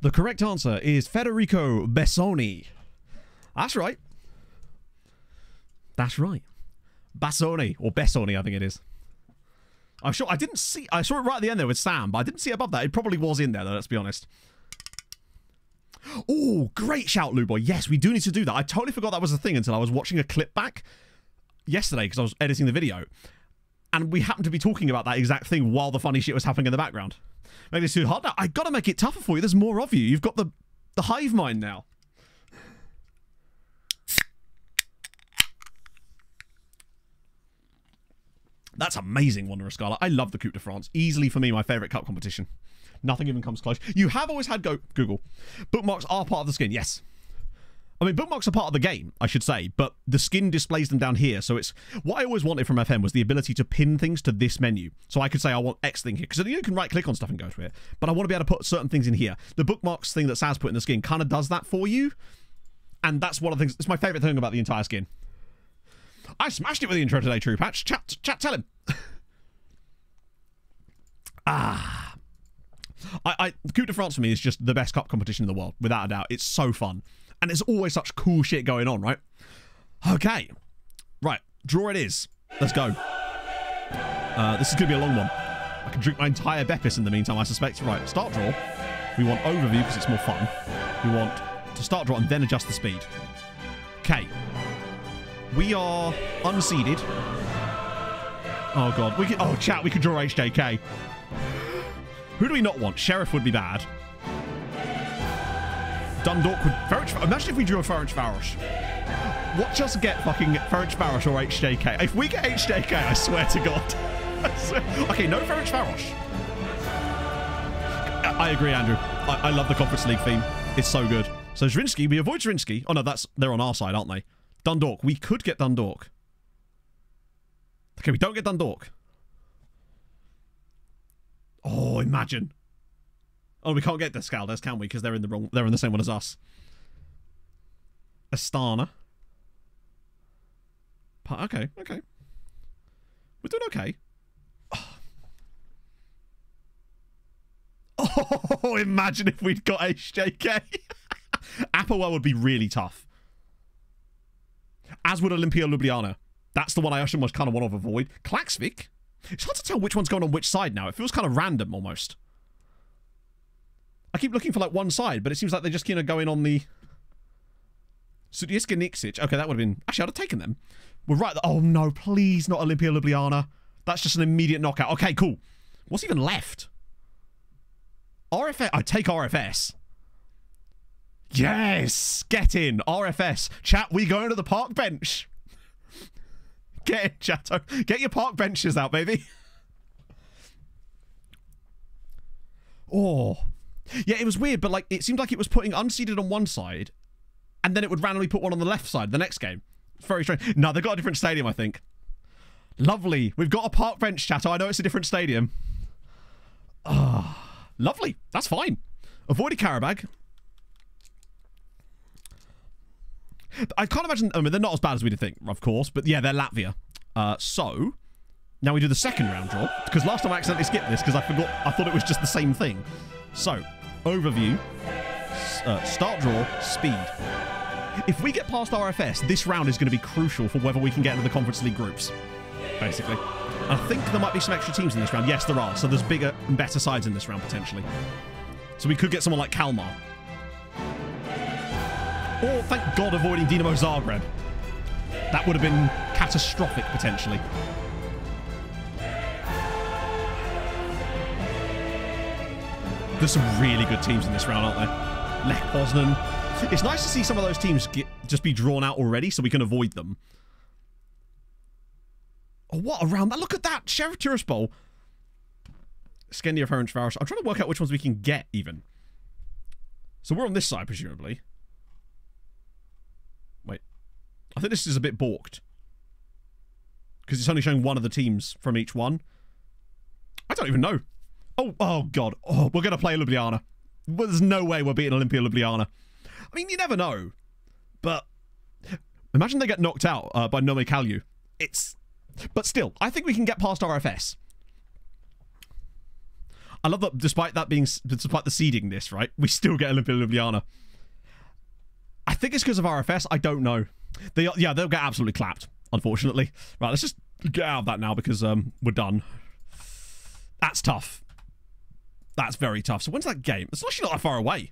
The correct answer is Federico Bessoni. That's right. That's right. Bassoni, or Bessoni, I think it is. I'm sure I didn't see. I saw it right at the end there with Sam, but I didn't see it above that. It probably was in there, though, let's be honest. Oh, great shout, Lou Boy. Yes, we do need to do that. I totally forgot that was a thing until I was watching a clip back yesterday because I was editing the video. And we happened to be talking about that exact thing while the funny shit was happening in the background. Maybe it's too hard now. I gotta make it tougher for you. There's more of you. You've got the hive mind now. That's amazing, Wanderer Scarlet. I love the Coupe de France. Easily, for me, my favourite cup competition. Nothing even comes close. You have always had Google. Bookmarks are part of the skin, yes. I mean, bookmarks are part of the game, I should say, but the skin displays them down here, so it's... What I always wanted from FM was the ability to pin things to this menu. So I could say I want X thing here, because you can right-click on stuff and go to it, but I want to be able to put certain things in here. The bookmarks thing that Saz put in the skin kind of does that for you, and that's one of the things... It's my favourite thing about the entire skin. I smashed it with the intro today, True Patch. Chat, tell him. Coupe de France for me is just the best cup competition in the world, without a doubt. It's so fun. And there's always such cool shit going on, right? Okay. Right. Draw it is. Let's go. This is going to be a long one. I can drink my entire Beppis in the meantime, I suspect. Right. Start draw. We want overview because it's more fun. We want to start draw and then adjust the speed. Okay. We are unseeded. Oh, God. Chat, we could draw HJK. Who do we not want? Sheriff would be bad. Dundalk would... Imagine if we drew a Ferencváros. Watch us get fucking Ferencváros or HJK. If we get HJK, I swear to God. I swear. Okay, no Ferencváros. I agree, Andrew. I love the Conference League theme. It's so good. So Zrinski, we avoid Zrinski. Oh, no, they're on our side, aren't they? Dundalk. We could get Dundalk. Okay, we don't get Dundalk. Oh, imagine. Oh, we can't get the Scalders, can we? Because they're in the same one as us. Astana. Okay. We're doing okay. Oh, imagine if we'd got HJK. Apoel would be really tough. As would Olimpia Ljubljana. That's the one I actually kind of want to avoid. Klaksvik. It's hard to tell which one's going on which side now. It feels kind of random almost. I keep looking for like one side, but it seems like they're just kind of going on the... Sudjetska Nikšić. Okay, that would have been... Actually, I'd have taken them. We're right... Oh, no, please, not Olimpia Ljubljana. That's just an immediate knockout. Okay, cool. What's even left? RFS. I take RFS. Yes! Get in. RFS. Chat, we go into the park bench. Get in, Chatto. Get your park benches out, baby. Oh. Yeah, it was weird, but like it seemed like it was putting unseeded on one side, and then it would randomly put one on the left side the next game. It's very strange. No, they've got a different stadium, I think. Lovely. We've got a park bench, Chatto. I know it's a different stadium. Ah, lovely. That's fine. Avoided Karabag. I can't imagine... I mean, they're not as bad as we'd think, of course. But yeah, they're Latvia. So, now we do the second round draw. Because last time I accidentally skipped this because I forgot... I thought it was just the same thing. So, overview. Start draw. Speed. If we get past RFS, this round is going to be crucial for whether we can get into the Conference League groups. Basically. I think there might be some extra teams in this round. Yes, there are. So there's bigger and better sides in this round, potentially. So we could get someone like Kalmar. Or, thank God, avoiding Dinamo Zagreb. That would have been catastrophic, potentially. There's some really good teams in this round, aren't there? Lech Poznan. It's nice to see some of those teams just be drawn out already so we can avoid them. Oh, what a round. Look at that. Sheriff Tiraspol. Skendia Ferencváros. I'm trying to work out which ones we can get, even. So we're on this side, presumably. Wait. I think this is a bit balked. Because it's only showing one of the teams from each one. I don't even know. Oh God. Oh, we're going to play Ljubljana. There's no way we're beating Olimpia Ljubljana. I mean, you never know. But imagine they get knocked out by Nome Kalju. But still, I think we can get past RFS. I love that despite the seeding this, right? We still get Olimpia Ljubljana. I think it's because of RFS. I don't know. They'll get absolutely clapped, unfortunately. Right, let's just get out of that now because we're done. That's tough. That's very tough. So when's that game? It's actually not that far away.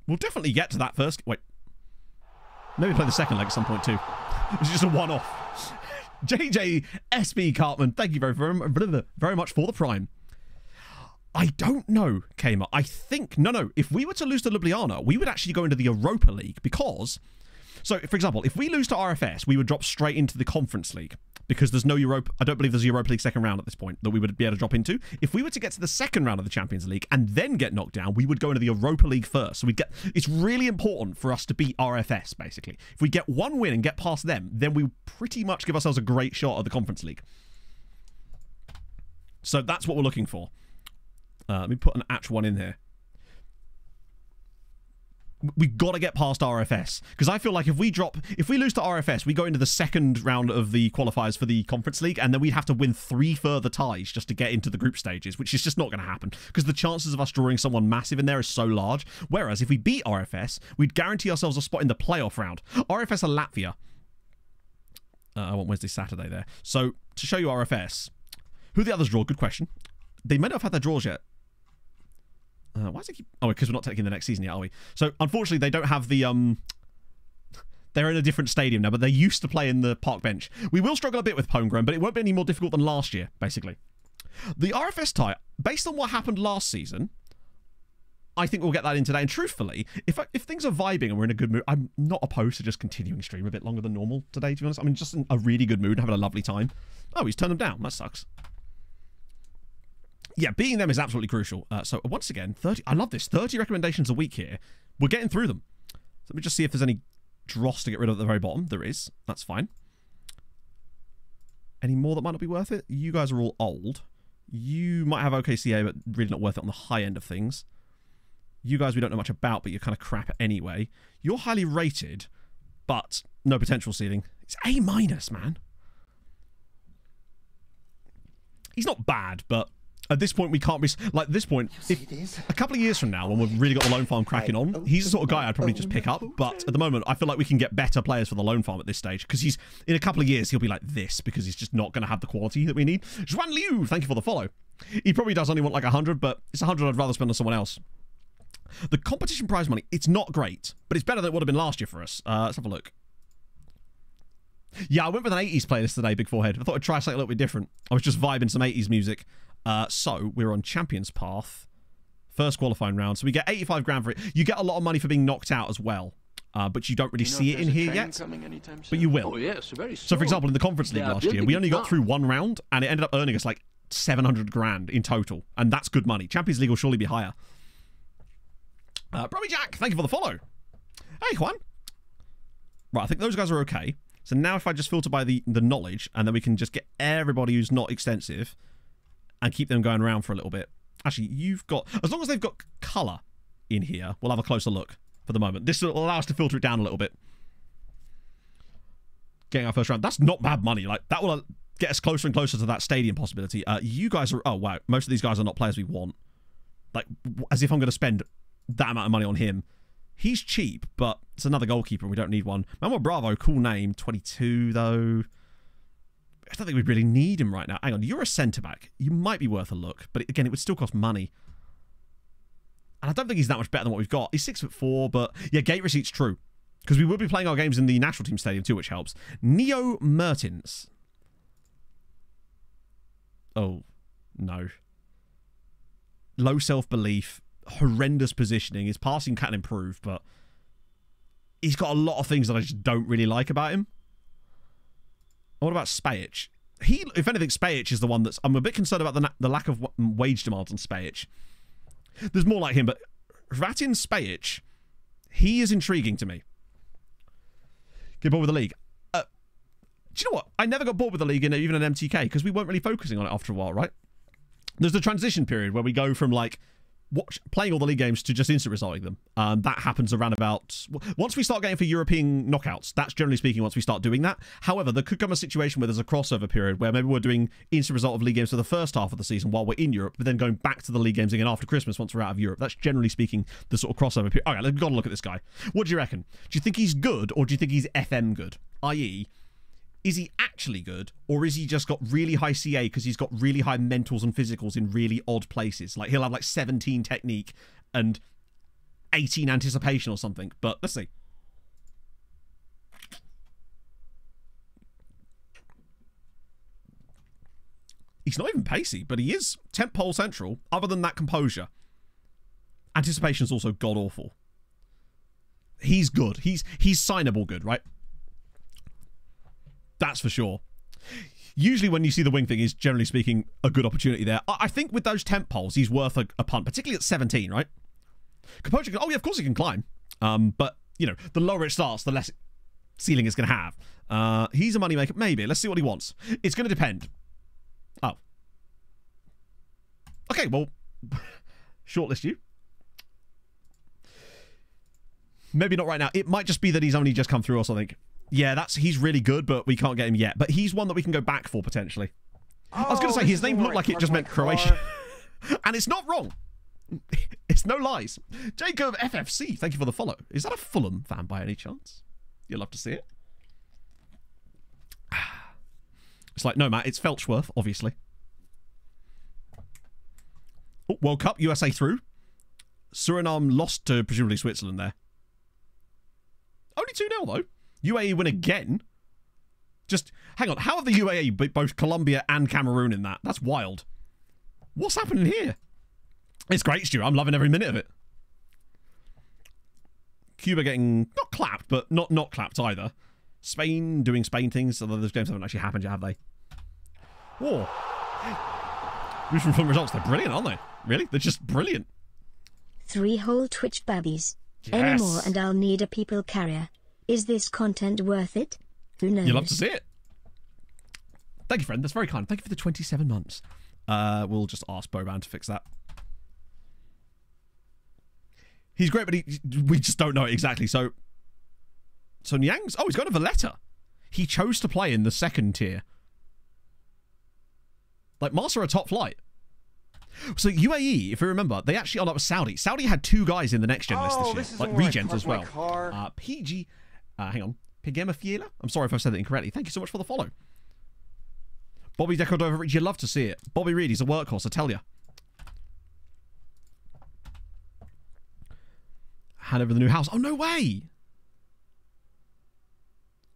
We'll definitely get to that first... Wait. Maybe play the second leg at some point too. It's just a one-off. JJ SB Cartman, thank you very much for the prime. I don't know, Kamer. I think... No. If we were to lose to Ljubljana, we would actually go into the Europa League because... So, for example, if we lose to RFS, we would drop straight into the Conference League because there's no Europa... I don't believe there's a Europa League second round at this point that we would be able to drop into. If we were to get to the second round of the Champions League and then get knocked down, we would go into the Europa League first. So we'd get... It's really important for us to beat RFS, basically. If we get one win and get past them, then we pretty much give ourselves a great shot at the Conference League. So that's what we're looking for. Let me put an actual one in here. We've got to get past RFS because I feel like if we lose to RFS, we go into the second round of the qualifiers for the Conference League, and then we'd have to win 3 further ties just to get into the group stages, which is just not going to happen because the chances of us drawing someone massive in there is so large. Whereas if we beat RFS, we'd guarantee ourselves a spot in the playoff round. RFS are Latvia. I want Wednesday, Saturday there. So to show you RFS, who the others draw? Good question. They may not have had their draws yet. Why does it keep... Oh, because we're not taking the next season yet, are we? So, unfortunately, they don't have the... They're in a different stadium now, but they used to play in the park bench. We will struggle a bit with Homegrown, but it won't be any more difficult than last year, basically. The RFS tie, based on what happened last season, I think we'll get that in today. And truthfully, if things are vibing and we're in a good mood, I'm not opposed to just continuing stream a bit longer than normal today, to be honest. I'm just in a really good mood, having a lovely time. Oh, he's turned them down. That sucks. Yeah, beating them is absolutely crucial. So once again, 30. I love this. 30 recommendations a week here. We're getting through them. So let me just see if there's any dross to get rid of at the very bottom. There is. That's fine. Any more that might not be worth it? You guys are all old. You might have OKCA, but really not worth it on the high end of things. You guys we don't know much about, but you're kind of crap anyway. You're highly rated, but no potential ceiling. It's A-, man. He's not bad, but at this point we can't be... Like, at this point, if a couple of years from now, when we've really got the loan farm cracking on, he's the sort of guy I'd probably just pick up. But at the moment, I feel like we can get better players for the loan farm at this stage, because he's... In a couple of years, he'll be like this, because he's just not going to have the quality that we need. Juan Liu, thank you for the follow. He probably does only want like 100, but it's 100 I'd rather spend on someone else. The competition prize money, it's not great, but it's better than it would have been last year for us. Let's have a look. Yeah, I went with an 80s playlist today, Big Forehead. I thought I'd try something a little bit different. I was just vibing some 80s music. So, we're on Champions Path. First qualifying round. So we get 85 grand for it. You get a lot of money for being knocked out as well. But you don't really see it in here yet. But you will. Oh, yes, very soon. So, for example, in the Conference League last year, we only got through one round, and it ended up earning us like 700 grand in total. And that's good money. Champions League will surely be higher. Brummy Jack, thank you for the follow. Hey, Juan. Right, I think those guys are okay. So now if I just filter by the knowledge, and then we can just get everybody who's not extensive and keep them going around for a little bit. Actually, you've got... As long as they've got colour in here, we'll have a closer look for the moment. This will allow us to filter it down a little bit. Getting our first round. That's not bad money. Like, that will get us closer and closer to that stadium possibility. You guys are... Oh, wow. Most of these guys are not players we want. Like, as if I'm going to spend that amount of money on him. He's cheap, but it's another goalkeeper. We don't need one. Manuel Bravo, cool name. 22, though. I don't think we really need him right now. Hang on, you're a centre-back. You might be worth a look, but again, it would still cost money. And I don't think he's that much better than what we've got. He's 6'4", but yeah, gate receipt's true. Because we will be playing our games in the national team stadium too, which helps. Neo Mertens. Oh, no. Low self-belief. Horrendous positioning. His passing can improve, but he's got a lot of things that I just don't really like about him. What about Spajic? If anything, Spajic is the one that's... I'm a bit concerned about the lack of wage demands on Spajic. There's more like him, but Ratin Spajic, he is intriguing to me. Get bored with the league. Do you know what? I never got bored with the league in even an MTK because we weren't really focusing on it after a while, right? There's the transition period where we go from like playing all the league games to just instant resulting them. That happens around about... Once we start getting for European knockouts, that's generally speaking once we start doing that. However, there could come a situation where there's a crossover period where maybe we're doing instant result of league games for the first half of the season while we're in Europe, but then going back to the league games again after Christmas once we're out of Europe. That's generally speaking the sort of crossover period. Okay, we've got to look at this guy. What do you reckon? Do you think he's good or do you think he's FM good? I.e., is he actually good, or is he just got really high CA because he's got really high mentals and physicals in really odd places? Like, he'll have like 17 technique and 18 anticipation or something. But let's see. He's not even pacey, but he is temp pole central. Other than that, composure. Anticipation is also god-awful. He's good. He's signable good, right? That's for sure. Usually when you see the wing thing is, generally speaking, a good opportunity there. I think with those temp poles, he's worth a punt, particularly at 17, right? Composure can... Oh, yeah, of course he can climb. But, you know, the lower it starts, the less ceiling it's going to have. He's a moneymaker. Maybe. Let's see what he wants. It's going to depend. Oh. Okay, well, shortlist you. Maybe not right now. It might just be that he's only just come through or something. Yeah, he's really good, but we can't get him yet. But he's one that we can go back for, potentially. I was going to say, his name looked like it just meant Croatia. And it's not wrong. It's no lies. Jacob FFC, thank you for the follow. Is that a Fulham fan by any chance? You'd love to see it. It's like, no, Matt, it's Felchworth, obviously. Oh, World Cup, USA through. Suriname lost to presumably Switzerland there. Only 2-0 though. UAE win again. Just, hang on. How have the UAE beat both Colombia and Cameroon in that? That's wild. What's happening here? It's great, Stu. I'm loving every minute of it. Cuba getting, not clapped, but not clapped either. Spain doing Spain things, although those games haven't actually happened yet, have they? Whoa. From results, they're brilliant, aren't they? Really? They're just brilliant. 3 whole Twitch babbies. Yes. Any more and I'll need a people carrier. Is this content worth it? Who knows? You'll love to see it. Thank you, friend. That's very kind. Thank you for the 27 months. We'll just ask Boban to fix that. He's great, but we just don't know it exactly. So Nyang's... Oh, he's going to Valletta. He chose to play in the second tier. Like, Mars are a top flight. So UAE, if you remember, they actually... Oh, that was Saudi. Saudi had 2 guys in the next gen list this year. Like, regens as well. PG... hang on. Pigema Fiela? I'm sorry if I said that incorrectly. Thank you so much for the follow. Bobby Decordova, you love to see it. Bobby Reed, he's a workhorse, I tell you. Hand over the new house. Oh, no way!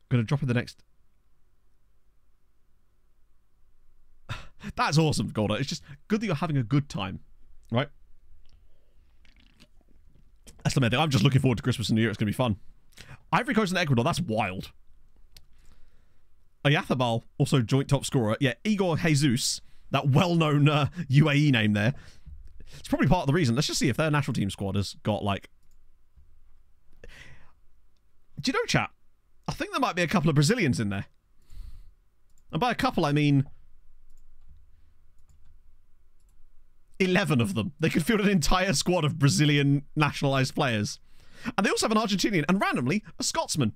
Gonna drop in the next... That's awesome, Gorda. It's just good that you're having a good time, right? That's the main thing. I'm just looking forward to Christmas and New Year. It's going to be fun. Ivory Coast and Ecuador, that's wild. Oyathabal, also joint top scorer. Yeah, Igor Jesus, that well-known UAE name there. It's probably part of the reason. Let's just see if their national team squad has got, like... Do you know, chat? I think there might be a couple of Brazilians in there. And by a couple, I mean... 11 of them. They could field an entire squad of Brazilian nationalised players. And they also have an Argentinian and randomly a Scotsman.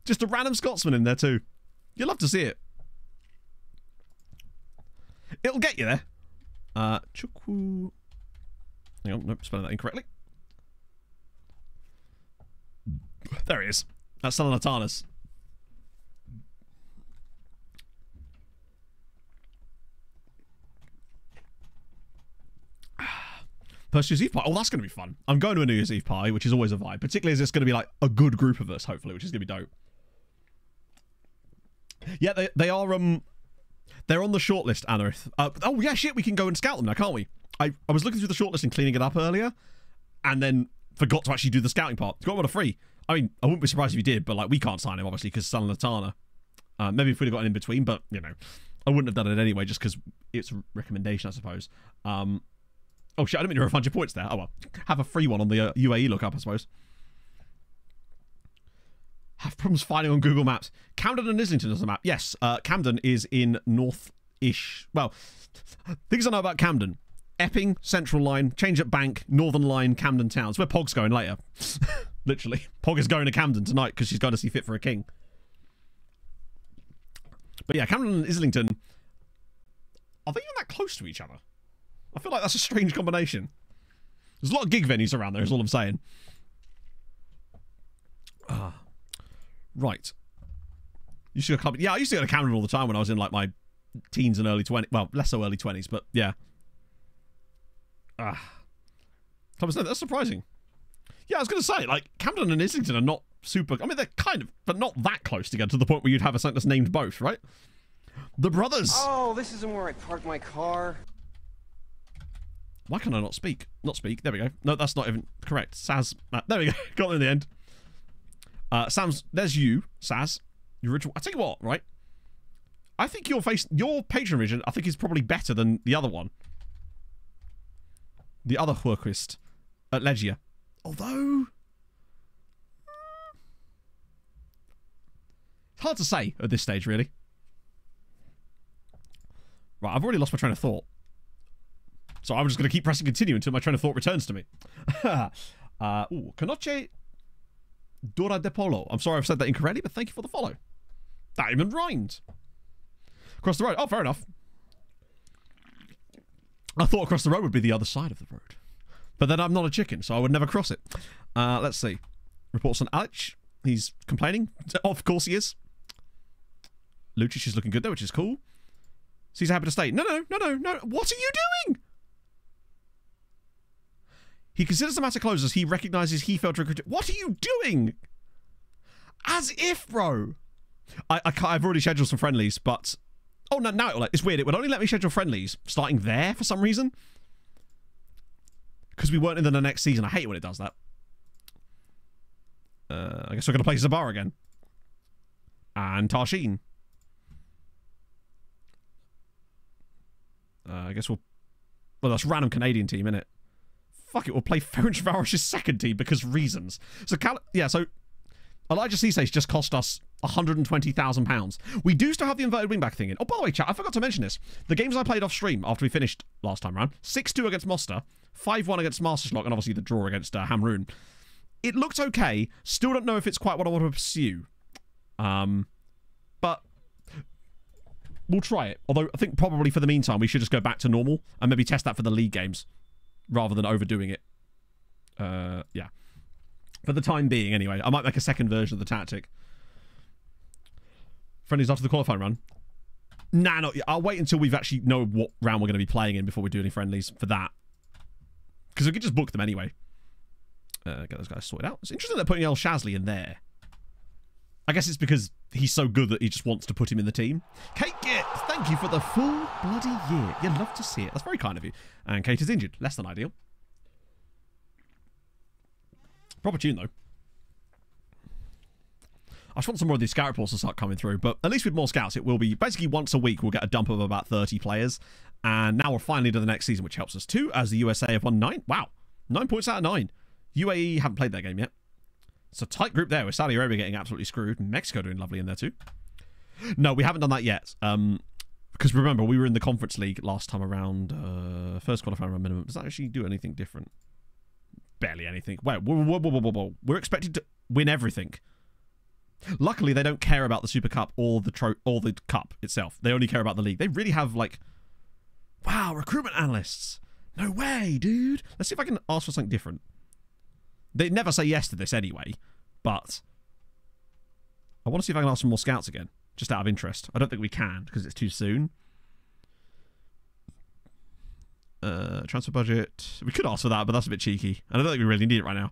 Just a random Scotsman in there too. You'll love to see it. It'll get you there. Chukwu. Hang on, nope, spelling that incorrectly. There he is. That's Salernitanas. First New Year's Eve party. Oh, that's going to be fun. I'm going to a New Year's Eve party, which is always a vibe. Particularly as it's going to be like a good group of us, hopefully, which is going to be dope. Yeah, they are, they're on the shortlist, Anarith. Oh, yeah, shit, we can go and scout them now, can't we? I was looking through the shortlist and cleaning it up earlier, and then forgot to actually do the scouting part. Got one for free. I mean, I wouldn't be surprised if you did, but, like, we can't sign him, obviously, because Salernitana. Maybe if we'd have got an in-between, but, you know, I wouldn't have done it anyway, just because it's a recommendation, I suppose. Oh, shit, I didn't mean to refund your points there. Oh, well. Have a free one on the UAE lookup, I suppose. Have problems finding on Google Maps. Camden and Islington is the map. Yes, Camden is in north-ish. Well, things I know about Camden. Epping, Central Line, Change at Bank, Northern Line, Camden Town. It's where Pog's going later. Literally. Pog is going to Camden tonight because she's going to see Fit for a King. But yeah, Camden and Islington, are they even that close to each other? I feel like that's a strange combination. There's a lot of gig venues around there, is all I'm saying. Right. You should go. Yeah, I used to go to Camden all the time when I was in like my teens and early 20s. Well, less so early 20s, but yeah. That's surprising. Yeah, I was going to say, like, Camden and Islington are not super... I mean, they're kind of, but not that close together to the point where you'd have a site that's named both, right? The Brothers. Oh, this isn't where I parked my car. Why can I not speak? Not speak. There we go. No, that's not even correct. Saz. There we go. Got it in the end. Sam's. There's you, Saz. Your original. I tell you what, right? I think your patron vision, I think, is probably better than the other one. The other Hurquist at Legia. Although... It's hard to say at this stage, really. Right, I've already lost my train of thought. So I'm just going to keep pressing continue until my train of thought returns to me. Conoce Dora de Polo. I'm sorry I've said that incorrectly, but thank you for the follow. That even rhymed. Across the road. Oh, fair enough. I thought across the road would be the other side of the road. But then I'm not a chicken, so I would never cross it. Let's see. Reports on Alex. He's complaining. Of course he is. Lucic is looking good, though, which is cool. So he's happy to stay. No. What are you doing? He considers the matter closed as he recognizes he failed to recruit. What are you doing? As if, bro. I've already scheduled some friendlies, but... Oh, no, now it's weird. It would only let me schedule friendlies starting there for some reason. Because we weren't in the next season. I hate when it does that. I guess we're going to play Zabar again. And Tarshin. I guess we'll... Well, that's random Canadian team, innit? Fuck it, we'll play Ferencvaros's second team because reasons. So, so Elijah Ceesay's just cost us £120,000. We do still have the inverted wingback thing in. Oh, by the way, chat, I forgot to mention this. The games I played off stream after we finished last time around, 6-2 against Moster, 5-1 against Masterschlock, and obviously the draw against Hamroon. It looked okay. Still don't know if it's quite what I want to pursue. But we'll try it. Although I think probably for the meantime, we should just go back to normal and maybe test that for the league games rather than overdoing it. Yeah. For the time being, anyway. I might make a second version of the tactic. Friendlies after the qualifying run. Nah, not yet. I'll wait until we've actually know what round we're going to be playing in before we do any friendlies for that. Because we could just book them anyway. Get those guys sorted out. It's interesting they're putting El Shazli in there. I guess it's because he's so good that he just wants to put him in the team. Kate Gitt, thank you for the full bloody year. You'd love to see it. That's very kind of you. And Kate is injured. Less than ideal. Proper tune, though. I just want some more of these scout reports to start coming through, but at least with more scouts, it will be basically once a week we'll get a dump of about 30 players. And now we're finally to the next season, which helps us too, as the USA have won 9. Wow. 9 points out of 9. UAE haven't played their game yet. It's a tight group there with Saudi Arabia getting absolutely screwed. Mexico doing lovely in there too. No, we haven't done that yet. Because remember, we were in the Conference League last time around. First qualifying round minimum. Does that actually do anything different? Barely anything. Wait, whoa. We're expected to win everything. Luckily, they don't care about the Super Cup or the cup itself. They only care about the league. They really have, like... Wow, recruitment analysts. No way, dude. Let's see if I can ask for something different. They never say yes to this anyway, but... I want to see if I can ask for more scouts again, just out of interest. I don't think we can, because it's too soon. Transfer budget. We could ask for that, but that's a bit cheeky. And I don't think we really need it right now.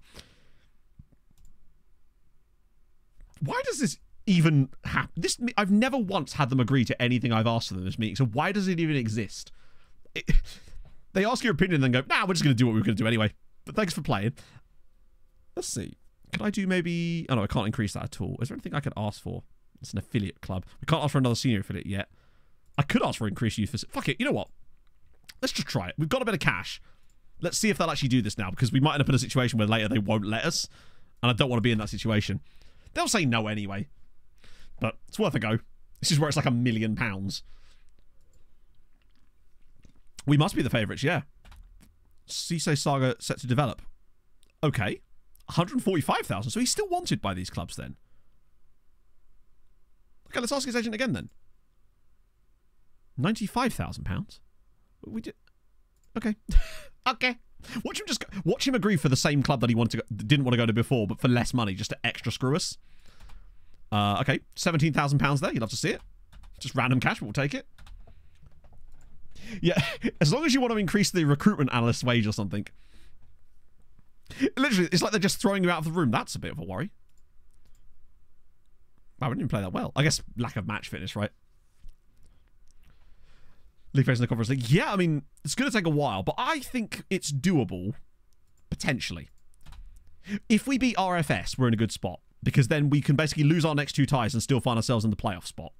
Why does this even happen? I've never once had them agree to anything I've asked for them in this meeting, so why does it even exist? They ask your opinion and then go, nah, we're just going to do what we're going to do anyway. But thanks for playing. Let's see. Can I do maybe... Oh, no, I can't increase that at all. Is there anything I could ask for? It's an affiliate club. We can't ask for another senior affiliate yet. I could ask for increased youth... Fuck it. You know what? Let's just try it. We've got a bit of cash. Let's see if they'll actually do this now, because we might end up in a situation where later they won't let us. And I don't want to be in that situation. They'll say no anyway. But it's worth a go. This is where it's like £1 million. We must be the favourites, yeah. Cisse Saga set to develop. Okay. 145,000. So he's still wanted by these clubs then. Okay, let's ask his agent again then. £95,000. We did. Okay. Okay. Watch him agree for the same club that he didn't want to go to before, but for less money, just to extra screw us. Okay, £17,000 there. You'd love to see it. Just random cash, but we'll take it. Yeah, as long as you want to increase the recruitment analyst's wage or something. Literally, it's like they're just throwing you out of the room. That's a bit of a worry. Wow, we didn't even play that well. I guess lack of match fitness, right? League phase in the Conference League. Yeah, I mean, it's going to take a while, but I think it's doable, potentially. If we beat RFS, we're in a good spot, because then we can basically lose our next 2 ties and still find ourselves in the playoff spot.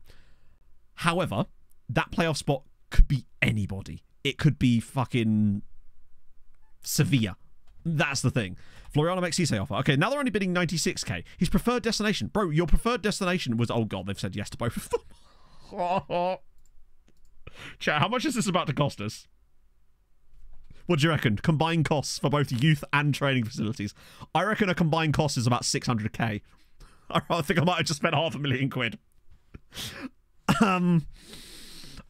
However, that playoff spot could be anybody. It could be fucking Sevilla. That's the thing. Floriano makes Cisse offer. Okay, now they're only bidding 96k. His preferred destination. Bro, your preferred destination was... Oh, God, they've said yes to both of them. Chat, how much is this about to cost us? What do you reckon? Combined costs for both youth and training facilities. I reckon a combined cost is about 600k. I think I might have just spent £500,000.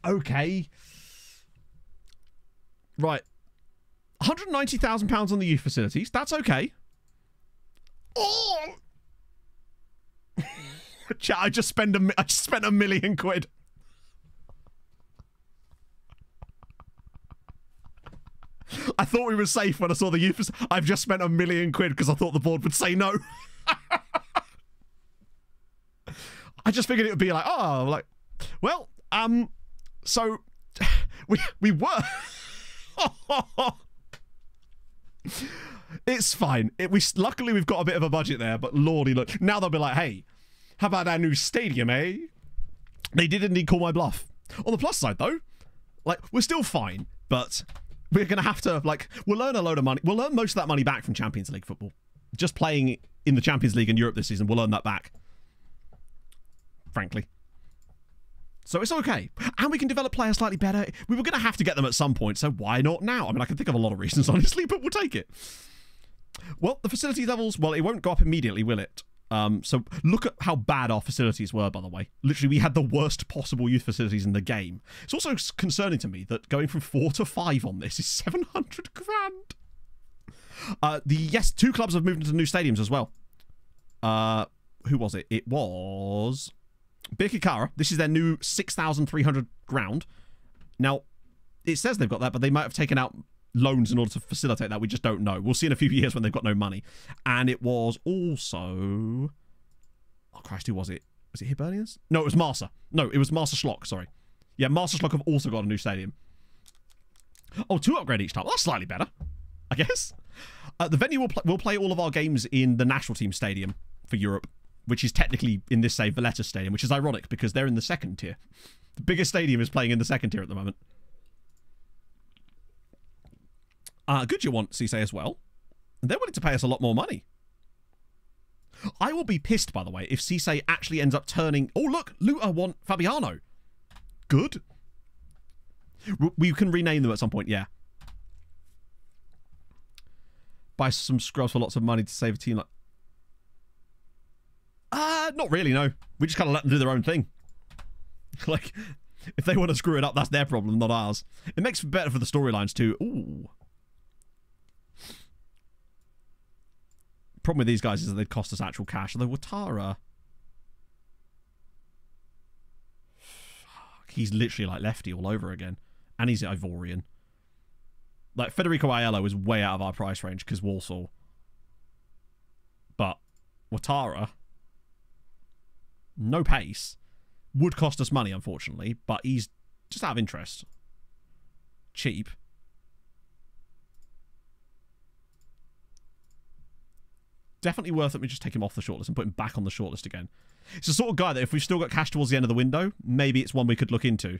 Okay. Right. £190,000 on the youth facilities. That's okay. Oh! Chat, I just spent £1 million. I thought we were safe when I saw the youth. I've just spent £1 million because I thought the board would say no. I just figured it would be like, oh, like, well, so we were. It's fine. Luckily we've got a bit of a budget there, but lordy, look, now they'll be like, hey, how about our new stadium, eh? They did indeed call my bluff. On the plus side, though, like, we're still fine, but we're going to have to, like, we'll earn a load of money. We'll earn most of that money back from Champions League football. Just playing in the Champions League in Europe this season, we'll earn that back. Frankly. So it's okay. And we can develop players slightly better. We were going to have to get them at some point, so why not now? I mean, I can think of a lot of reasons, honestly, but we'll take it. Well, the facility levels, well, it won't go up immediately, will it? So look at how bad our facilities were, by the way. Literally, we had the worst possible youth facilities in the game. It's also concerning to me that going from 4 to 5 on this is 700 grand. Yes, 2 clubs have moved into new stadiums as well. Who was it? It was Birkirkara. This is their new 6,300 ground. Now, it says they've got that, but they might have taken out loans in order to facilitate that. We just don't know. We'll see in a few years when they've got no money. And it was also... Oh, Christ, who was it? Was it Hibernians? No, it was Marsa. No, it was Marsa Schlock, sorry. Yeah, Marsa Schlock have also got a new stadium. Oh, 2 upgrade each time. Well, that's slightly better, I guess. The venue will play all of our games in the national team stadium for Europe, which is technically, in this say, Valletta Stadium, which is ironic because they're in the 2nd tier. The biggest stadium is playing in the 2nd tier at the moment. Good you want Cisse as well. And they're willing to pay us a lot more money. I will be pissed, by the way, if Cisse actually ends up turning... Oh, look! Luta want Fabiano. Good. We can rename them at some point, yeah. Buy some scrubs for lots of money to save a team like... Not really, no. We just kind of let them do their own thing. Like, if they want to screw it up, that's their problem, not ours. It makes it better for the storylines, too. Ooh. Problem with these guys is that they'd cost us actual cash. Although Ouattara... He's literally like lefty all over again. And he's Ivorian. Like, Federico Aiello is way out of our price range because Walsall. But Ouattara... No pace. Would cost us money, unfortunately. But he's just out of interest. Cheap. Definitely worth it. We just take him off the shortlist and put him back on the shortlist again. It's the sort of guy that if we've still got cash towards the end of the window, maybe it's one we could look into.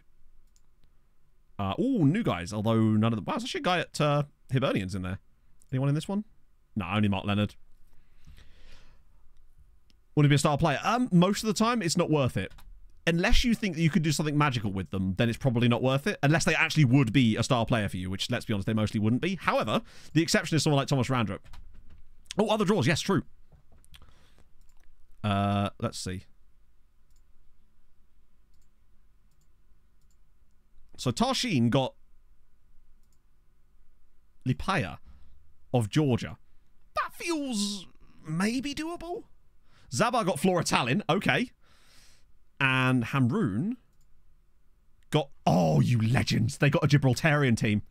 New guys. Although none of them... Wow, there's actually a guy at Hibernians in there. Anyone in this one? No, only Mark Leonard. Want to be a star player? Most of the time, it's not worth it. Unless you think that you could do something magical with them, then it's probably not worth it. Unless they actually would be a star player for you, which, let's be honest, they mostly wouldn't be. However, the exception is someone like Thomas Randrup. Oh, other draws. Yes, true. Let's see. So Tarshin got Lipaya of Georgia. That feels maybe doable. Zabar got Flora Tallinn. Okay. And Hamroon got... Oh, you legends. They got a Gibraltarian team.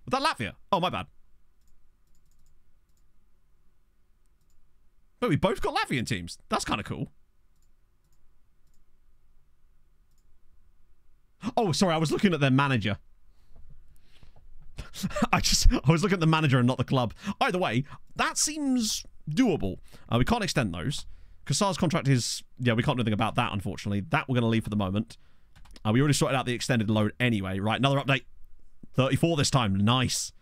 Was that Latvia? Oh, my bad. But we both got Latvian teams. That's kind of cool. Oh, sorry. I was looking at their manager. I was looking at the manager and not the club. Either way, that seems doable. We can't extend those. Kassar's contract is... Yeah, we can't do anything about that, unfortunately. That we're going to leave for the moment. We already sorted out the extended load anyway. Right, another update. 34 this time. Nice.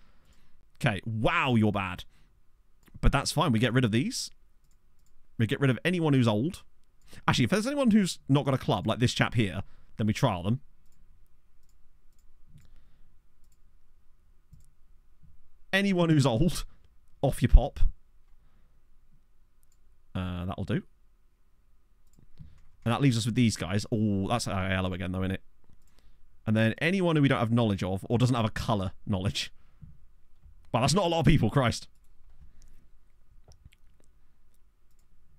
Okay. Wow, you're bad. But that's fine. We get rid of these. We get rid of anyone who's old. Actually, if there's anyone who's not got a club, like this chap here, then we trial them. Anyone who's old, off you pop. That'll do. And that leaves us with these guys. Oh, that's yellow again, though, isn't it? And then anyone who we don't have knowledge of, or doesn't have a colour knowledge. Well, that's not a lot of people, Christ.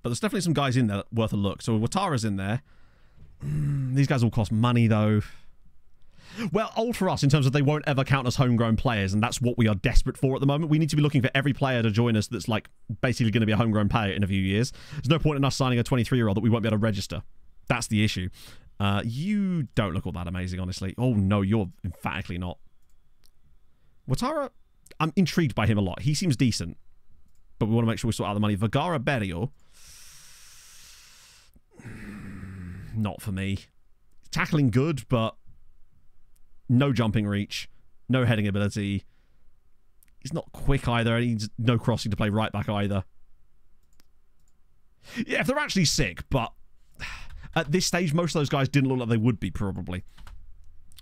But there's definitely some guys in there worth a look. So Ouattara's in there. These guys all cost money, though. Well, old for us in terms of they won't ever count as homegrown players, and that's what we are desperate for at the moment. We need to be looking for every player to join us that's like basically going to be a homegrown player in a few years. There's no point in us signing a 23-year-old that we won't be able to register. That's the issue. You don't look all that amazing, honestly. Oh, no, you're emphatically not. Watara, I'm intrigued by him a lot. He seems decent, but we want to make sure we sort out the money. Vergara Berrio, not for me. Tackling good, but no jumping reach, no heading ability. He's not quick either, and he's no crossing to play right back either. Yeah, if they're actually sick, but at this stage, most of those guys didn't look like they would be, probably.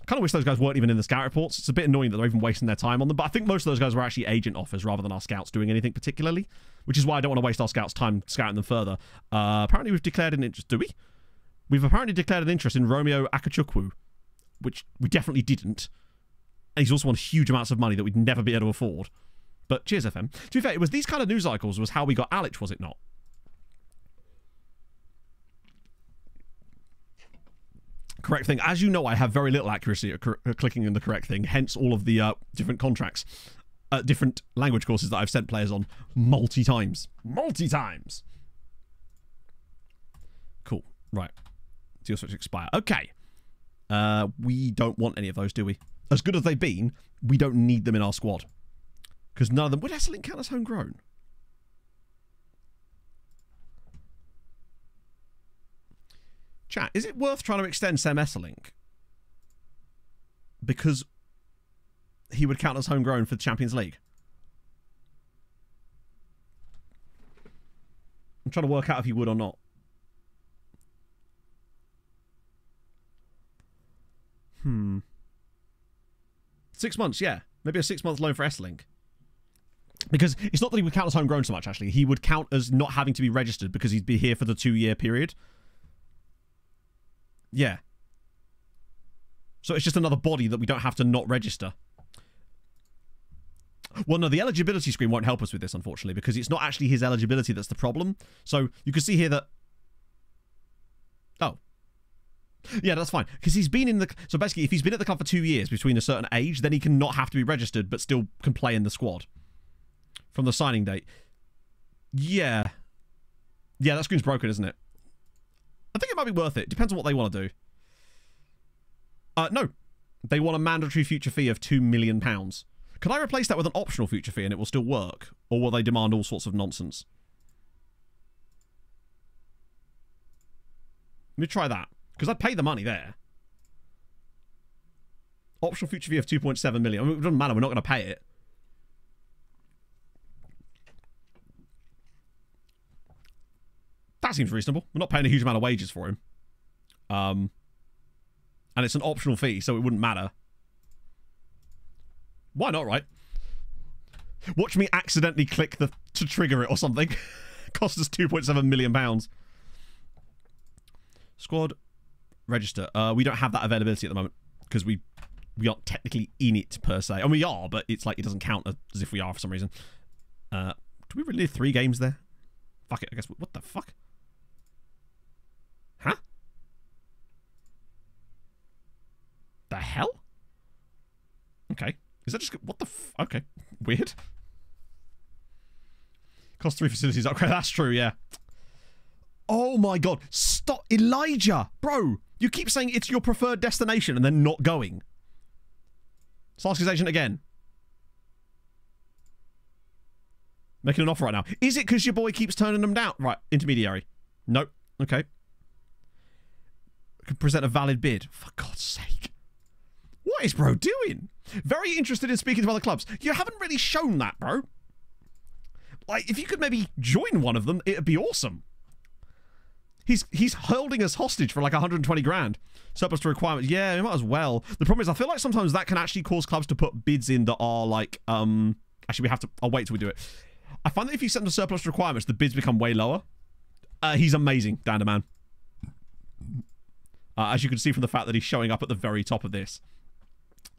I kind of wish those guys weren't even in the scout reports. It's a bit annoying that they're even wasting their time on them, but I think most of those guys were actually agent offers rather than our scouts doing anything particularly, which is why I don't want to waste our scouts' time scouting them further. Apparently we've declared an interest. Do we? We've apparently declared an interest in Romeo Akachukwu, which we definitely didn't. And he's also on huge amounts of money that we'd never be able to afford. But cheers, FM. To be fair, it was these kind of news articles was how we got Alic, was it not? Correct thing. As you know, I have very little accuracy at clicking in the correct thing, hence all of the different contracts, different language courses that I've sent players on multi-times. Multi-times! Cool. Right. Deal switch expire. Okay. We don't want any of those, do we? As good as they've been, we don't need them in our squad. Because none of them... Would Esselink count as homegrown? Chat, is it worth trying to extend Sam Esselink? Because he would count as homegrown for the Champions League. I'm trying to work out if he would or not. 6 months, yeah. Maybe a 6-month loan for Esselink. Because it's not that he would count as homegrown so much, actually. He would count as not having to be registered because he'd be here for the 2-year period. Yeah. So it's just another body that we don't have to not register. Well, no, the eligibility screen won't help us with this, unfortunately, because it's not actually his eligibility that's the problem. So you can see here that... Oh. Yeah, that's fine. Because he's been in the... So basically, if he's been at the club for 2 years between a certain age, then he can not have to be registered, but still can play in the squad. From the signing date. Yeah. Yeah, that screen's broken, isn't it? I think it might be worth it. Depends on what they want to do. No. They want a mandatory future fee of £2 million. Can I replace that with an optional future fee and it will still work? Or will they demand all sorts of nonsense? Let me try that. Because I'd pay the money there. Optional future fee of 2.7 million. I mean, it doesn't matter. We're not going to pay it. That seems reasonable. We're not paying a huge amount of wages for him. And it's an optional fee, so it wouldn't matter. Why not, right? Watch me accidentally click to trigger it or something. Cost us £2.7 million. Squad. Register. We don't have that availability at the moment. Because we aren't technically in it, per se. And we are, but it's like it doesn't count as if we are for some reason. Do we really have 3 games there? Fuck it, I guess. What the fuck? Huh? The hell? Okay. Is that just... What the okay. Weird. Cost 3 facilities upgrade. That's true, yeah. Oh my god. Stop. Elijah! Bro, you keep saying it's your preferred destination and then not going. Let's ask his agent again. Making an offer right now. Is it because your boy keeps turning them down? Right, intermediary. Nope. Okay. Can present a valid bid. For God's sake. What is bro doing? Very interested in speaking to other clubs. You haven't really shown that, bro. Like, if you could maybe join one of them, it'd be awesome. He's holding us hostage for like 120 grand. Surplus to requirements. Yeah, we might as well. The problem is I feel like sometimes that can actually cause clubs to put bids in that are like, actually we have to, I'll wait till we do it. I find that if you set them to surplus requirements, the bids become way lower. He's amazing, Danderman. As you can see from the fact that he's showing up at the very top of this.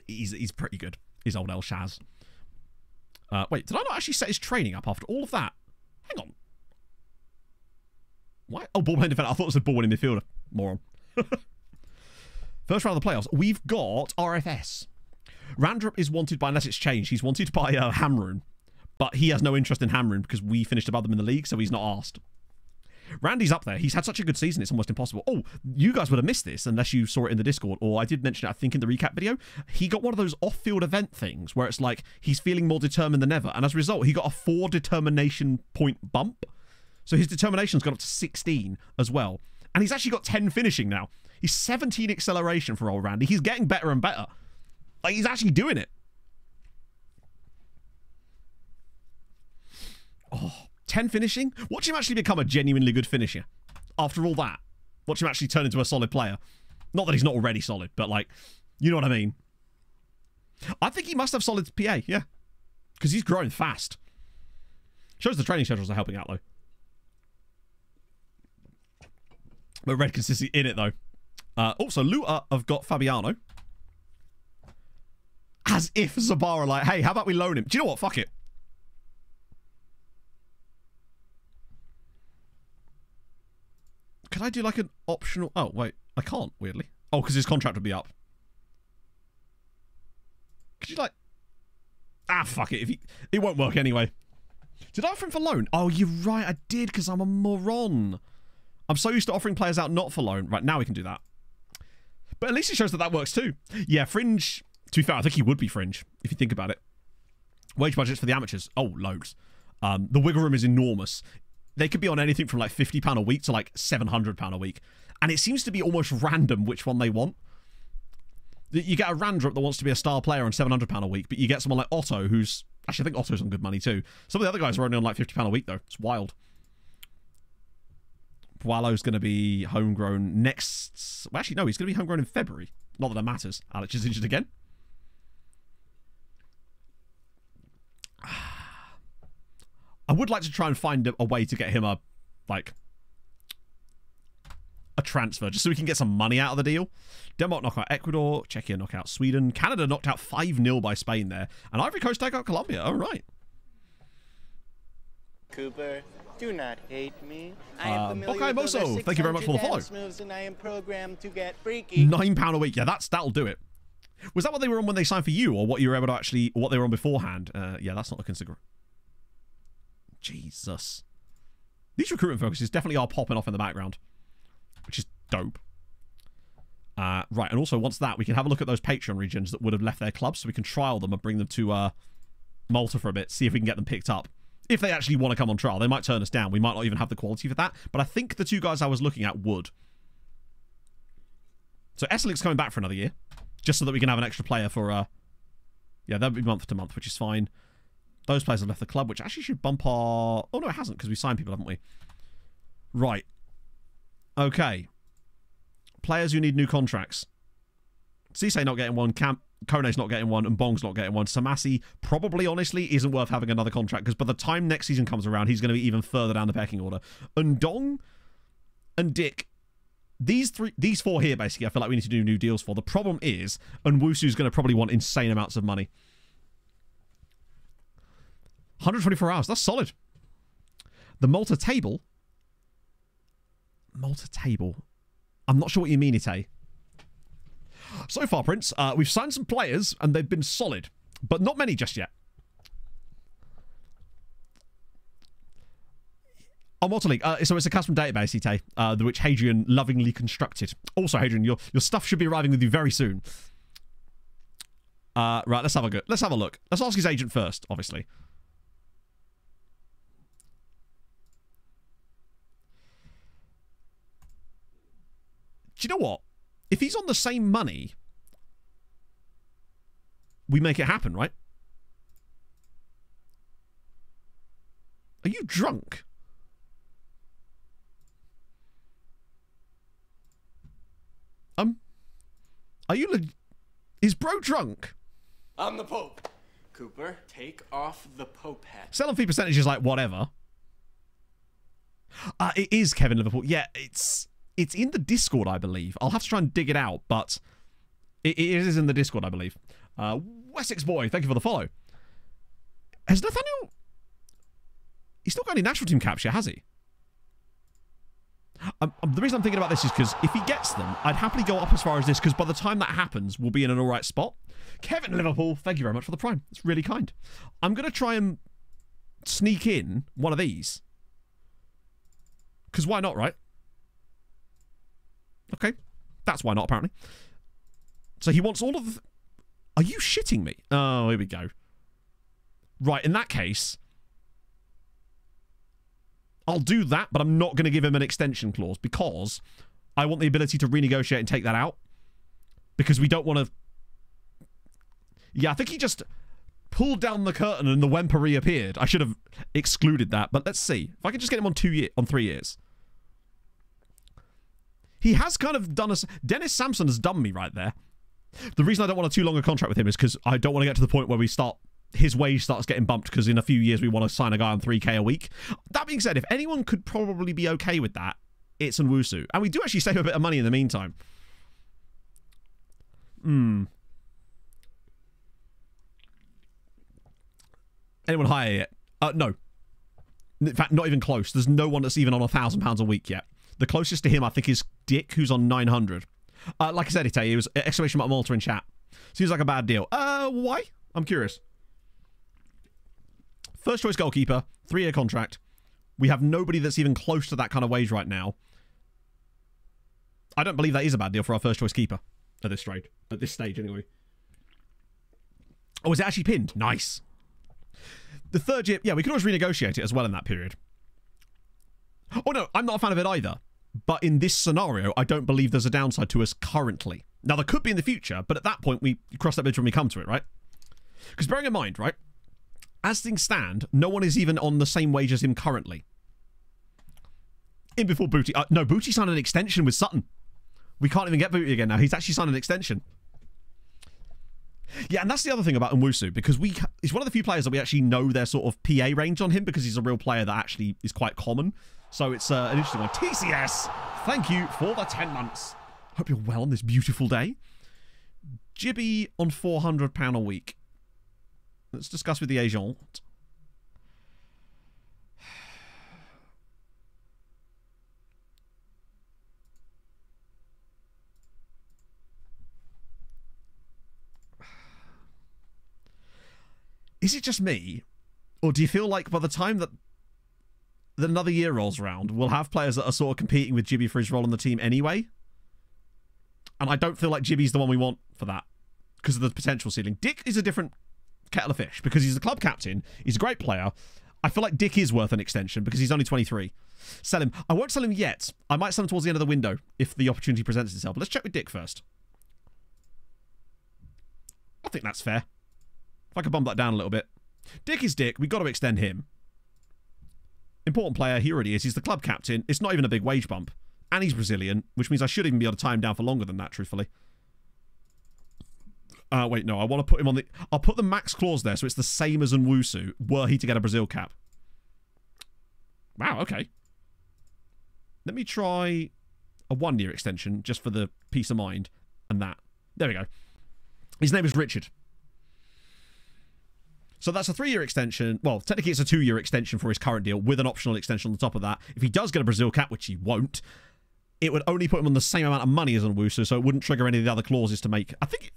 He's pretty good. He's old El Shaz. Wait, did I not actually set his training up after all of that? Hang on. Why? Oh, ball playing defender. I thought it was a ball winning midfielder. Moron. First round of the playoffs, we've got RFS. Randrup is wanted by, unless it's changed, he's wanted by Hamrun. But he has no interest in Hamrun because we finished above them in the league, so he's not asked. Randy's up there. He's had such a good season, it's almost impossible. Oh, you guys would have missed this unless you saw it in the Discord, or I did mention it, I think, in the recap video. He got one of those off-field event things where it's like he's feeling more determined than ever, and as a result, he got a 4 determination point bump. So his determination's gone up to 16 as well. And he's actually got 10 finishing now. He's 17 acceleration for old Randy. He's getting better and better. Like, he's actually doing it. Oh, 10 finishing? Watch him actually become a genuinely good finisher. After all that, watch him actually turn into a solid player. Not that he's not already solid, but like, you know what I mean. I think he must have solid PA, yeah. Because he's growing fast. Shows the training schedules are helping out, though. But Red consistency in it, though. Also, Luta have got Fabiano. As if Zabara like, hey, how about we loan him? Do you know what? Fuck it. Could I do like an optional... Oh, wait. I can't, weirdly. Oh, because his contract would be up. Could you like... Ah, fuck it. If he... It won't work anyway. Did I offer him for loan? Oh, you're right. I did because I'm a moron. I'm so used to offering players out not for loan. Right, now we can do that. But at least it shows that that works too. Yeah, Fringe... To be fair, I think he would be Fringe, if you think about it. Wage budgets for the amateurs. Oh, loads. The wiggle room is enormous. They could be on anything from like £50 a week to like £700 a week. And it seems to be almost random which one they want. You get a Randrup that wants to be a star player on £700 a week, but you get someone like Otto, who's... Actually, I think Otto's on good money too. Some of the other guys are only on like £50 a week, though. It's wild. Pualo's going to be homegrown next... Well, actually, no, he's going to be homegrown in February. Not that it matters. Alex is injured again. I would like to try and find a way to get him a transfer, just so we can get some money out of the deal. Denmark knock out Ecuador, Czechia knock out Sweden, Canada knocked out 5-0 by Spain there, and Ivory Coast take out Colombia. All right. Cooper, do not hate me. I am familiar okay, with over Moso, thank you very much for the follow. moves, and I am programmed to get freaky. £9 a week, yeah, that'll do it. Was that what they were on when they signed for you, or what you were able to actually, what they were on beforehand? Yeah, that's not looking so great. Jesus. These recruitment focuses definitely are popping off in the background, which is dope. Right, and also once that, we can have a look at those Patreon regions that would have left their clubs, so we can trial them and bring them to Malta for a bit, see if we can get them picked up. If they actually want to come on trial, they might turn us down. We might not even have the quality for that, but I think the 2 guys I was looking at would. So Esselink's coming back for another year, just so that we can have an extra player for... yeah, that'll be month to month, which is fine. Those players have left the club, which actually should bump our... Oh, no, it hasn't, because we signed people, haven't we? Right. Okay. Players who need new contracts. Cisse not getting one, Kone's not getting one, and Bong's not getting one. Samasi probably, honestly, isn't worth having another contract, because by the time next season comes around, he's going to be even further down the pecking order. And Dong and Dick, these 4 here, basically, I feel like we need to do new deals for. The problem is, and Wusu's going to probably want insane amounts of money. 124 hours, that's solid. The Malta table. Malta table. I'm not sure what you mean, Ite. So far, Prince, we've signed some players and they've been solid, but not many just yet. On Malta League, so it's a custom database, Ite, which Hadrian lovingly constructed. Also, Hadrian, your stuff should be arriving with you very soon. Right, let's have a look. Let's ask his agent first, obviously. Do you know what? If he's on the same money, we make it happen, right? Are you drunk? Are you... Is bro drunk? I'm the Pope. Cooper, take off the Pope hat. Sell-on fee percentage is like whatever. It is Kevin Liverpool. Yeah, it's in the Discord, I believe. I'll have to try and dig it out, but it is in the Discord, I believe. Wessex Boy, thank you for the follow. Has Nathaniel... He's not got any national team caps yet, has he? The reason I'm thinking about this is because if he gets them, I'd happily go up as far as this, because by the time that happens, we'll be in an all right spot. Kevin Liverpool, thank you very much for the Prime. It's really kind. I'm going to try and sneak in one of these. Because why not, right? Okay. That's why not, apparently. So he wants all of the... Are you shitting me? Oh, here we go. Right, in that case... I'll do that, but I'm not going to give him an extension clause because I want the ability to renegotiate and take that out. Because we don't want to... Yeah, I think he just pulled down the curtain and the Wemper reappeared. I should have excluded that, but let's see. If I can just get him on 3 years. He has kind of done us... Dennis Sampson has done me right there. The reason I don't want a too long a contract with him is because I don't want to get to the point where we start... His wage starts getting bumped because in a few years we want to sign a guy on 3k a week. That being said, if anyone could probably be okay with that, it's Nwusu. And we do actually save a bit of money in the meantime. Anyone higher yet? No. In fact, not even close. There's no one that's even on £1,000 a week yet. The closest to him, I think, is Dick, who's on 900. Like I said, it was exclamation mark Malta in chat. Seems like a bad deal. Why? I'm curious. First choice goalkeeper, 3-year contract. We have nobody that's even close to that kind of wage right now. I don't believe that is a bad deal for our first choice keeper at this trade. At this stage, anyway. Oh, is it actually pinned? Nice. The third year, yeah, we could always renegotiate it as well in that period. Oh, no, I'm not a fan of it either. But in this scenario, I don't believe there's a downside to us currently. Now, there could be in the future, but at that point, we cross that bridge when we come to it, right? Because bearing in mind, right, as things stand, no one is even on the same wage as him currently. In before Booty. No, Booty signed an extension with Sutton. We can't even get Booty again now. He's actually signed an extension. Yeah, and that's the other thing about Nwusu, because he's one of the few players that we actually know their sort of PA range on him, because he's a real player that actually is quite common. So it's an interesting one. TCS, thank you for the 10 months. Hope you're well on this beautiful day. Gibby on £400 a week. Let's discuss with the agent. Is it just me? Or do you feel like by the time that another year rolls around, we'll have players that are sort of competing with Gibby for his role on the team anyway? And I don't feel like Gibby's the one we want for that because of the potential ceiling. Dick is a different kettle of fish because he's the club captain. He's a great player. I feel like Dick is worth an extension because he's only 23. Sell him. I won't sell him yet. I might sell him towards the end of the window if the opportunity presents itself. But let's check with Dick first. I think that's fair. If I could bump that down a little bit. Dick is Dick. We've got to extend him. Important player. He already is. He's the club captain. It's not even a big wage bump. And he's Brazilian, which means I should even be able to tie him down for longer than that, truthfully. Wait, no. I want to put him on the... I'll put the max clause there so it's the same as Nwusu were he to get a Brazil cap. Wow, okay. Let me try a 1-year extension just for the peace of mind and that. There we go. His name is Richard. So that's a 3-year extension. Well, technically it's a 2-year extension for his current deal with an optional extension on the top of that. If he does get a Brazil cap, which he won't, it would only put him on the same amount of money as Nwusu, so it wouldn't trigger any of the other clauses to make... I think...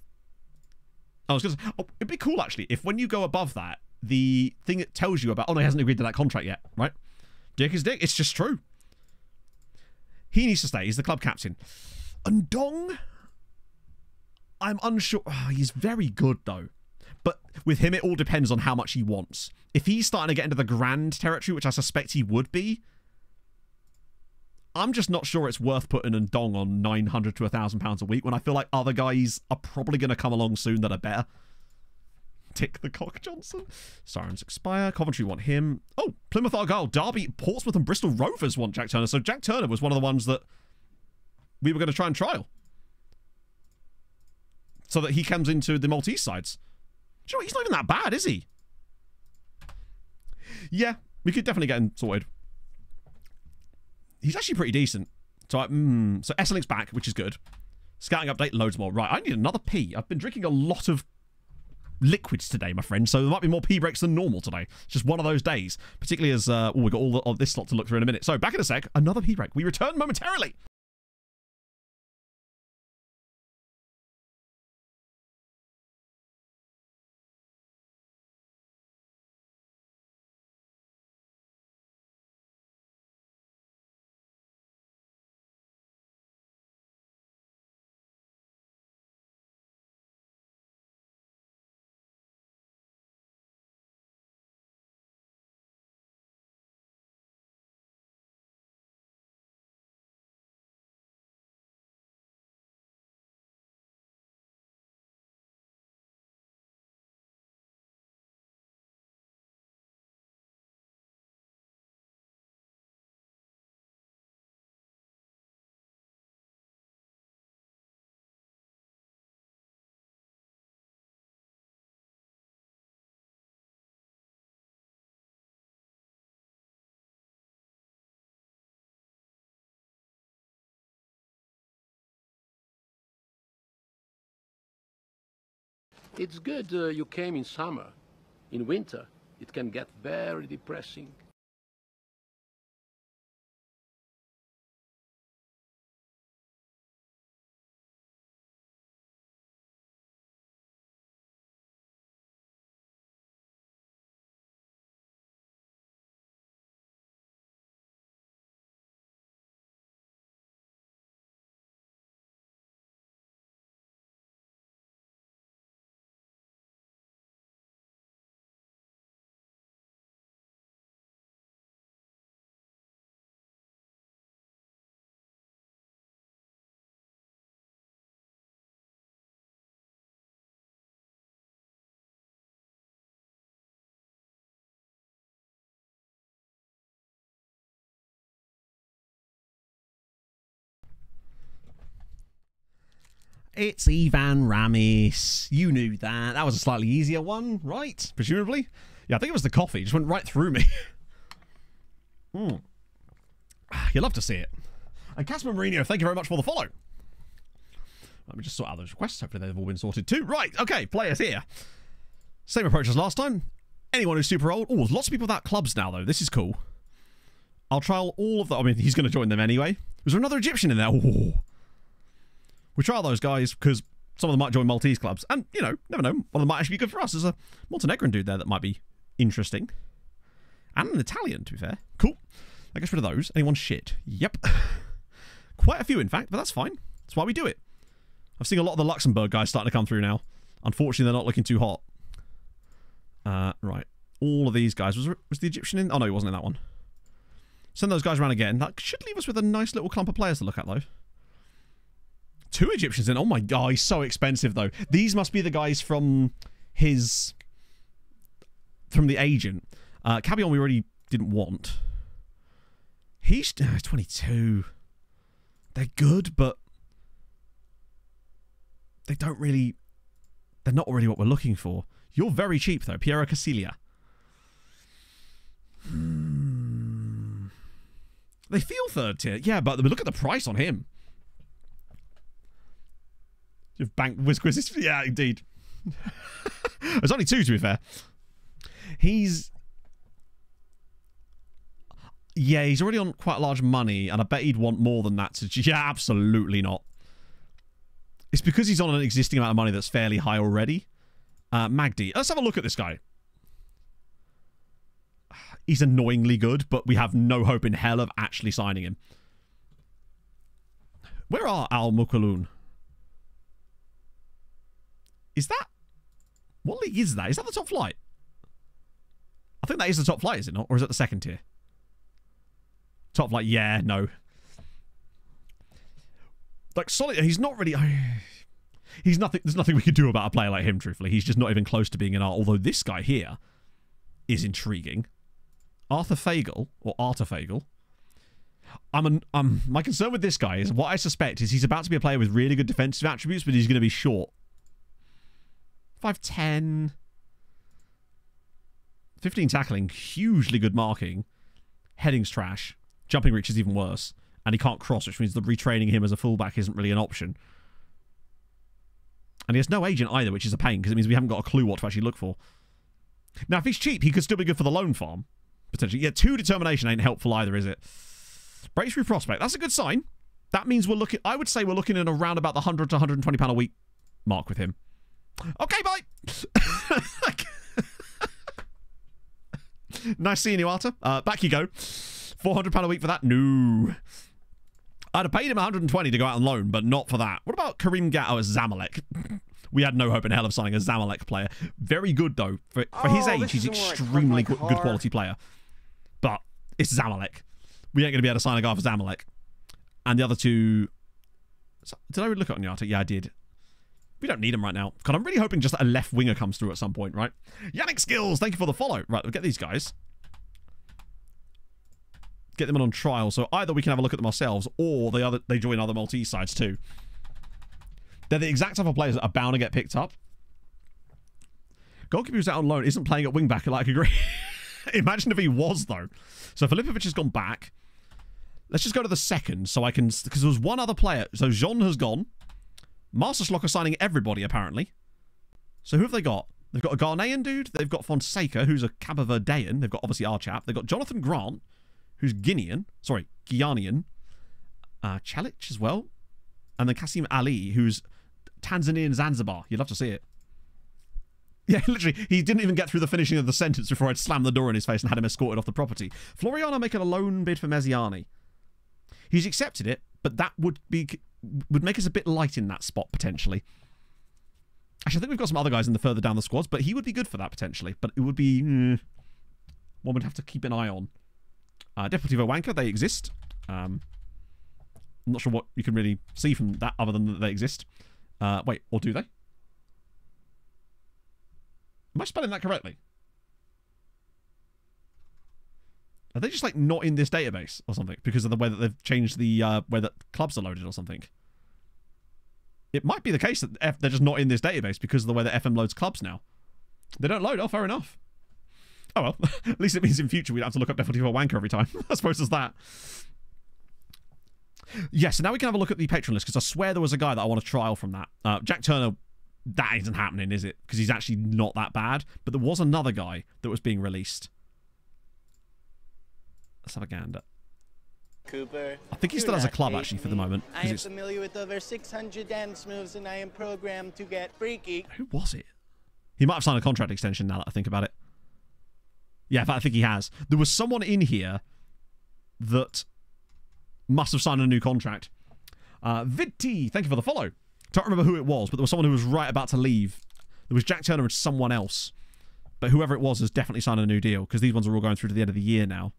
I was going to say... Oh, it'd be cool, actually, if when you go above that, the thing it tells you about... Oh, no, he hasn't agreed to that contract yet, right? Dick is Dick. It's just true. He needs to stay. He's the club captain. And Dong... I'm unsure... Oh, he's very good, though. But with him, it all depends on how much he wants. If he's starting to get into the grand territory, which I suspect he would be, I'm just not sure it's worth putting Ndong on £900 to £1,000 a week when I feel like other guys are probably going to come along soon that are better. Tick the Cock Johnson. Sirens expire. Coventry want him. Oh, Plymouth Argyle, Derby, Portsmouth and Bristol Rovers want Jack Turner. So Jack Turner was one of the ones that we were going to try and trial. So that he comes into the Maltese sides. Do you know what? He's not even that bad, is he? Yeah, we could definitely get him sorted. He's actually pretty decent. So, so Esslink's back, which is good. Scouting update, loads more. Right, I need another pee. I've been drinking a lot of liquids today, my friend, so there might be more pee breaks than normal today. It's just one of those days, particularly as we got all of this slot to look through in a minute. So back in a sec, another pee break. We return momentarily. It's good you came in summer. In winter, it can get very depressing. It's Ivan Ramis. You knew that. That was a slightly easier one, right? Presumably. Yeah, I think it was the coffee. It just went right through me. You love to see it. And Casper Mourinho, thank you very much for the follow. Let me just sort out those requests. Hopefully they've all been sorted too. Right, okay, players here. Same approach as last time. Anyone who's super old. Oh, there's lots of people without clubs now, though. This is cool. I'll trial all of them. I mean, he's going to join them anyway. Was there another Egyptian in there? Oh. We trial those guys because some of them might join Maltese clubs. And, you know, never know. One of them might actually be good for us. There's a Montenegrin dude there that might be interesting. And an Italian, to be fair. Cool. I guess rid of those. Anyone shit? Yep. Quite a few, in fact, but that's fine. That's why we do it. I've seen a lot of the Luxembourg guys starting to come through now. Unfortunately, they're not looking too hot. Right. All of these guys. Was the Egyptian in? Oh, no, he wasn't in that one. Send those guys around again. That should leave us with a nice little clump of players to look at, though. 2 Egyptians in. Oh, my God. He's so expensive, though. These must be the guys from his... from the agent. Cabion we already didn't want. He's 22. They're good, but... they don't really... they're not really what we're looking for. You're very cheap, though. Piero Casilia. They feel third tier. Yeah, but look at the price on him. You've banked whiz quizzes. Yeah, indeed. There's only 2, to be fair. He's... yeah, he's already on quite large money, and I bet he'd want more than that to... yeah, absolutely not. It's because he's on an existing amount of money that's fairly high already. Magdi. Let's have a look at this guy. He's annoyingly good, but we have no hope in hell of actually signing him. Where are Al Mukaloon? Is that... what league is that? Is that the top flight? I think that is the top flight, is it not? Or is it the second tier? Top flight, yeah, no. Like, solid... he's not really... he's nothing... there's nothing we can do about a player like him, truthfully. He's just not even close to being an art. Although this guy here is intriguing. Arthur Fagel, or Arthur Fagel. My concern with this guy is what I suspect is he's about to be a player with really good defensive attributes, but he's going to be short. 5'10". 15 tackling, hugely good marking. Heading's trash. Jumping reach is even worse. And he can't cross, which means the retraining him as a fullback isn't really an option. And he has no agent either, which is a pain, because it means we haven't got a clue what to actually look for. Now, if he's cheap, he could still be good for the loan farm, potentially. Yeah, 2 determination ain't helpful either, is it? Breakthrough prospect. That's a good sign. That means we're looking... I would say we're looking at around about the £100 to £120 a week mark with him. Okay, bye! Nice seeing you, Arthur. Back you go. £400 a week for that? No. I'd have paid him 120 to go out on loan, but not for that. What about Karim Gatto as Zamalek? We had no hope in hell of signing a Zamalek player. Very good, though. For his age, he's extremely good quality player. But it's Zamalek. We ain't going to be able to sign a guy for Zamalek. And the other two... Did I look at Onyata? Yeah, I did. We don't need him right now. God, I'm really hoping just that a left winger comes through at some point, right? Yannick Skills, thank you for the follow. Right, we'll get these guys. Get them on trial. So either we can have a look at them ourselves, or they join other Maltese sides too. They're the exact type of players that are bound to get picked up. Goalkeeper who's out on loan isn't playing at wing back. I like agree. Imagine if he was, though. So Filipovic has gone back. Let's just go to the second, so I can... Because there was one other player. So Jean has gone. Masterslock are signing everybody, apparently. So who have they got? They've got a Ghanaian dude. They've got Fonseca, who's a Cabo Verdean. They've got, obviously, our chap. They've got Jonathan Grant, who's Guinean. Sorry, Guyanian. Chalic as well. And then Kasim Ali, who's Tanzanian Zanzibar. You'd love to see it. Yeah, literally, he didn't even get through the finishing of the sentence before I'd slammed the door in his face and had him escorted off the property. Floriano making a loan bid for Mezziani. He's accepted it, but that would make us a bit light in that spot, potentially. Actually, I think we've got some other guys in the further down the squads, but he would be good for that, potentially. But it would be... one would have to keep an eye on. Deportivo Wanka, they exist. I'm not sure what you can really see from that other than that they exist. Wait, or do they? Am I spelling that correctly? Are they just like not in this database or something because of the way that they've changed the way that clubs are loaded or something? It might be the case that they're just not in this database because of the way that FM loads clubs now. They don't load. Oh, fair enough. Oh well, at least it means in future we don't have to look up Deportivo Wanka every time. I suppose there's that. Yeah, so now we can have a look at the Patreon list, because I swear there was a guy that I want to trial from that. Jack Turner, that isn't happening, is it? Because he's actually not that bad. But there was another guy that was being released. Let's have a gander. Cooper, I think he still has a club, actually, for the moment. I am familiar with over 600 dance moves, and I am programmed to get freaky. Who was it? He might have signed a contract extension now that I think about it. Yeah, in fact, I think he has. There was someone in here that must have signed a new contract. VidT, thank you for the follow. Don't remember who it was, but there was someone who was right about to leave. There was Jack Turner and someone else. But whoever it was has definitely signed a new deal, because these ones are all going through to the end of the year now.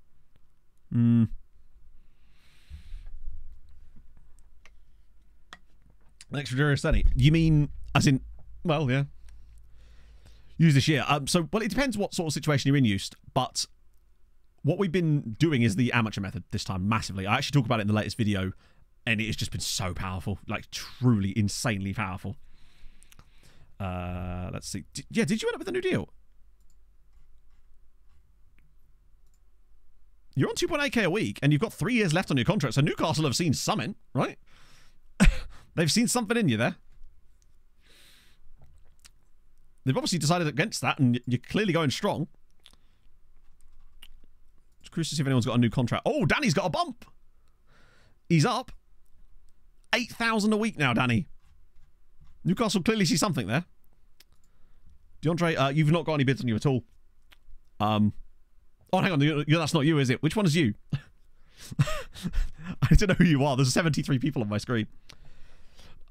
Next for Steady. You mean, as in, well, yeah. Use this year. Well, it depends what sort of situation you're in, Used, but what we've been doing is the amateur method this time, massively. I actually talk about it in the latest video, and it has just been so powerful. Like, truly, insanely powerful. Let's see. Yeah, did you end up with a new deal? You're on 2.8k a week, and you've got 3 years left on your contract, so Newcastle have seen something, right? They've seen something in you there. They've obviously decided against that, and you're clearly going strong. Just curious to see if anyone's got a new contract. Oh, Danny's got a bump. He's up. 8,000 a week now, Danny. Newcastle clearly see something there. DeAndre, you've not got any bids on you at all. Oh, hang on. That's not you, is it? Which one is you? I don't know who you are. There's 73 people on my screen.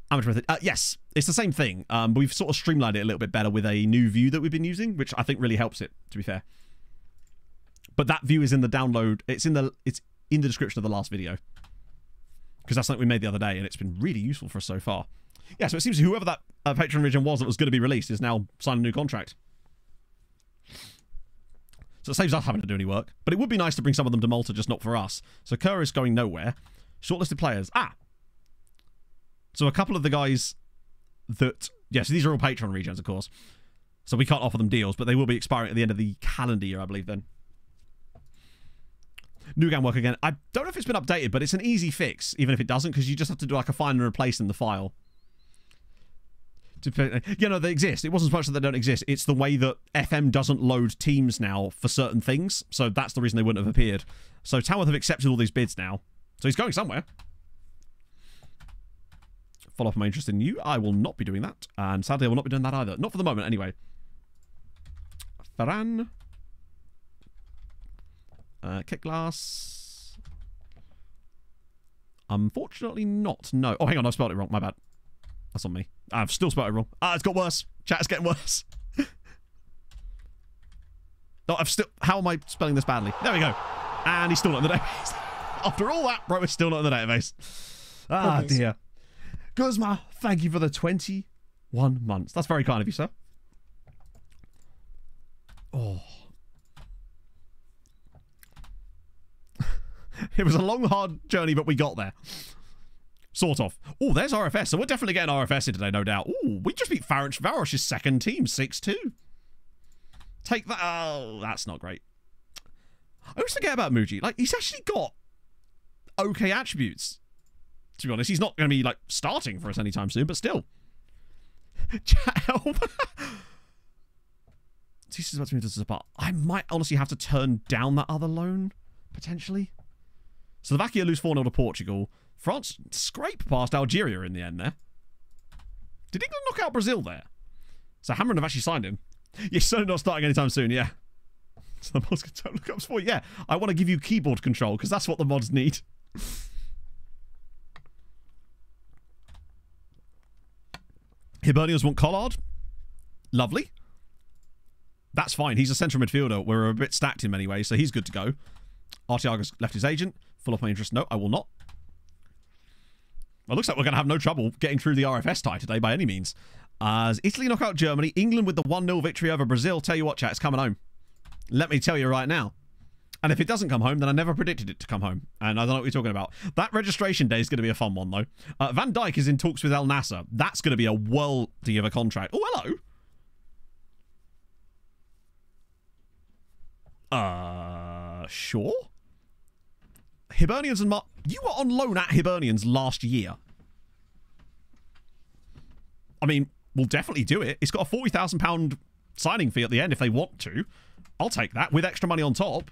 Amateur method. Yes, it's the same thing. But we've sort of streamlined it a little bit better with a new view that we've been using, which I think really helps it, to be fair. But that view is in the download. It's in the description of the last video, because that's something we made the other day, and it's been really useful for us so far. Yeah, so it seems whoever that Patreon region was that was going to be released is now signing a new contract. So it saves us having to do any work. But it would be nice to bring some of them to Malta, just not for us. So Kerr is going nowhere. Shortlisted players. So a couple of the guys that... Yes, these are all Patreon regions, of course. So we can't offer them deals, but they will be expiring at the end of the calendar year, I believe, then. New game work again. I don't know if it's been updated, but it's an easy fix, even if it doesn't, because you just have to do like a find and replace in the file. You know, they exist. It wasn't so much that they don't exist. It's the way that FM doesn't load teams now for certain things. So that's the reason they wouldn't have appeared. So Tamworth have accepted all these bids now. So he's going somewhere. Follow up my interest in you. I will not be doing that. And sadly, I will not be doing that either. Not for the moment, anyway. Ferran. Kick glass. Unfortunately not. No. Oh, hang on. I spelled it wrong. My bad. That's on me. I've still spelled it wrong. It's got worse. Chat is getting worse. No, I've still... How am I spelling this badly? There we go. And he's still not in the database. After all that, bro, is still not in the database. Ah, dear. Guzma, thank you for the 21 months. That's very kind of you, sir. Oh. It was a long, hard journey, but we got there. Sort of. Oh, there's RFS. So we're definitely getting RFS in today, no doubt. Oh, we just beat Varosh's second team, 6-2. Take that. Oh, that's not great. I always forget about Muji. Like, he's actually got okay attributes. To be honest, he's not going to be, like, starting for us anytime soon, but still. Chat help. I might honestly have to turn down that other loan, potentially. Slovakia lose 4-0 to Portugal. France scrape past Algeria in the end there. Did England knock out Brazil there? So Hamron have actually signed him. You're certainly not starting anytime soon, yeah. So the mods can total lookups for you. Yeah, I want to give you keyboard control because that's what the mods need. Hibernians want Collard. Lovely. That's fine. He's a central midfielder. We're a bit stacked in many ways, so he's good to go. Artiaga's left his agent. Full of my interest. No, I will not. Well, looks like we're going to have no trouble getting through the RFS tie today by any means. As Italy knock out Germany, England with the 1-0 victory over Brazil. Tell you what, chat, it's coming home. Let me tell you right now. And if it doesn't come home, then I never predicted it to come home. And I don't know what you're talking about. That registration day is going to be a fun one, though. Van Dijk is in talks with Al Nassr. That's going to be a worldy of a contract. Oh, hello. Sure. Hibernians and you were on loan at Hibernians last year. I mean, we'll definitely do it. It's got a £40,000 signing fee at the end if they want to. I'll take that with extra money on top.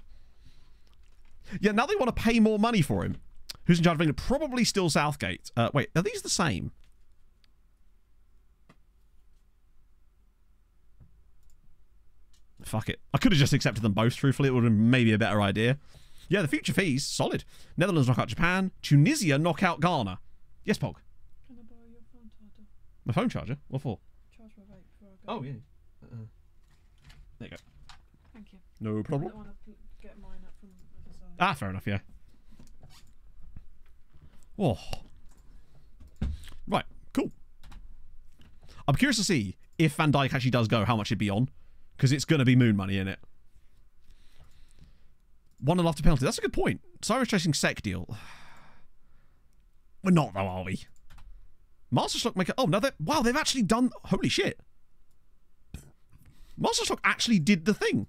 Yeah, now they want to pay more money for him. Who's in charge of England? Probably still Southgate. Wait, are these the same? Fuck it. I could have just accepted them both, truthfully. It would have been maybe a better idea. Yeah, the future fees, solid. Netherlands knock out Japan. Tunisia knock out Ghana. Yes, Pog? Can I borrow your phone charger? My phone charger? What for? Charge my vape before I go. Oh, yeah. There you go. Thank you. No problem. I don't want to get mine up from the other side. Fair enough, yeah. Oh. Right, cool. I'm curious to see if Van Dijk actually does go, how much it'd be on. Because it's going to be moon money, in it. 1.5 after penalty. That's a good point. Sirens chasing Sec deal. We're not, though, are we? Masterstock make it. Oh, no, wow, they've actually done. Holy shit. Masterstock actually did the thing.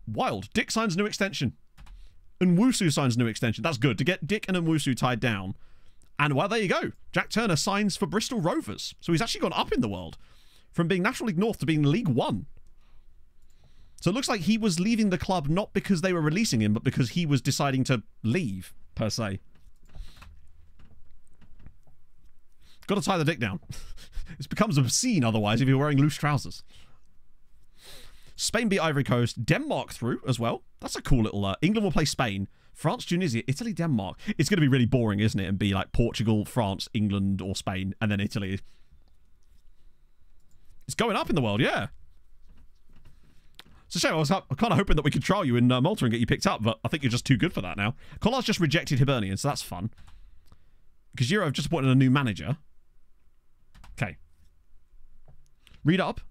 Wild. Dick signs new extension. Nwusu signs new extension. That's good. To get Dick and Nwusu tied down. And, well, there you go. Jack Turner signs for Bristol Rovers. So he's actually gone up in the world. From being National League North to being League One. So it looks like he was leaving the club not because they were releasing him, but because he was deciding to leave, per se. Got to tie the dick down. It becomes obscene otherwise if you're wearing loose trousers. Spain beat Ivory Coast. Denmark through as well. That's a cool little... England will play Spain. France, Tunisia, Italy, Denmark. It's going to be really boring, isn't it? And be like Portugal, France, England, or Spain, and then Italy. It's going up in the world, yeah. It's a shame. I was kind of hoping that we could trial you in Malta and get you picked up, but I think you're just too good for that now. Collard's just rejected Hibernian, so that's fun. Because Euro have just appointed a new manager. Okay. Read up.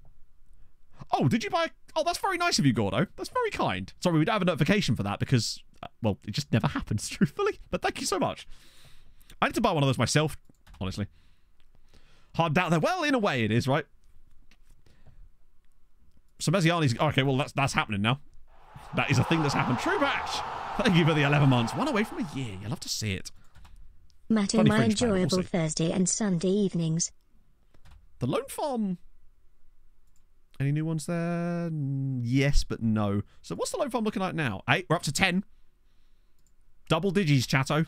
Oh, did you buy... Oh, that's very nice of you, Gordo. That's very kind. Sorry, we don't have a notification for that because, well, it just never happens, truthfully. But thank you so much. I need to buy one of those myself, honestly. Hard doubt there. Well, in a way it is, right? So Mezziani's... Okay, well, that's happening now. That is a thing that's happened. True match. Thank you for the 11 months. One away from a year. You love to see it. Matt, my enjoyable Thursday and Sunday evenings. The Lone Farm... Any new ones there? Yes, but no. So what's the Lone Farm looking like now? 8. We're up to 10. Double digits, chatto.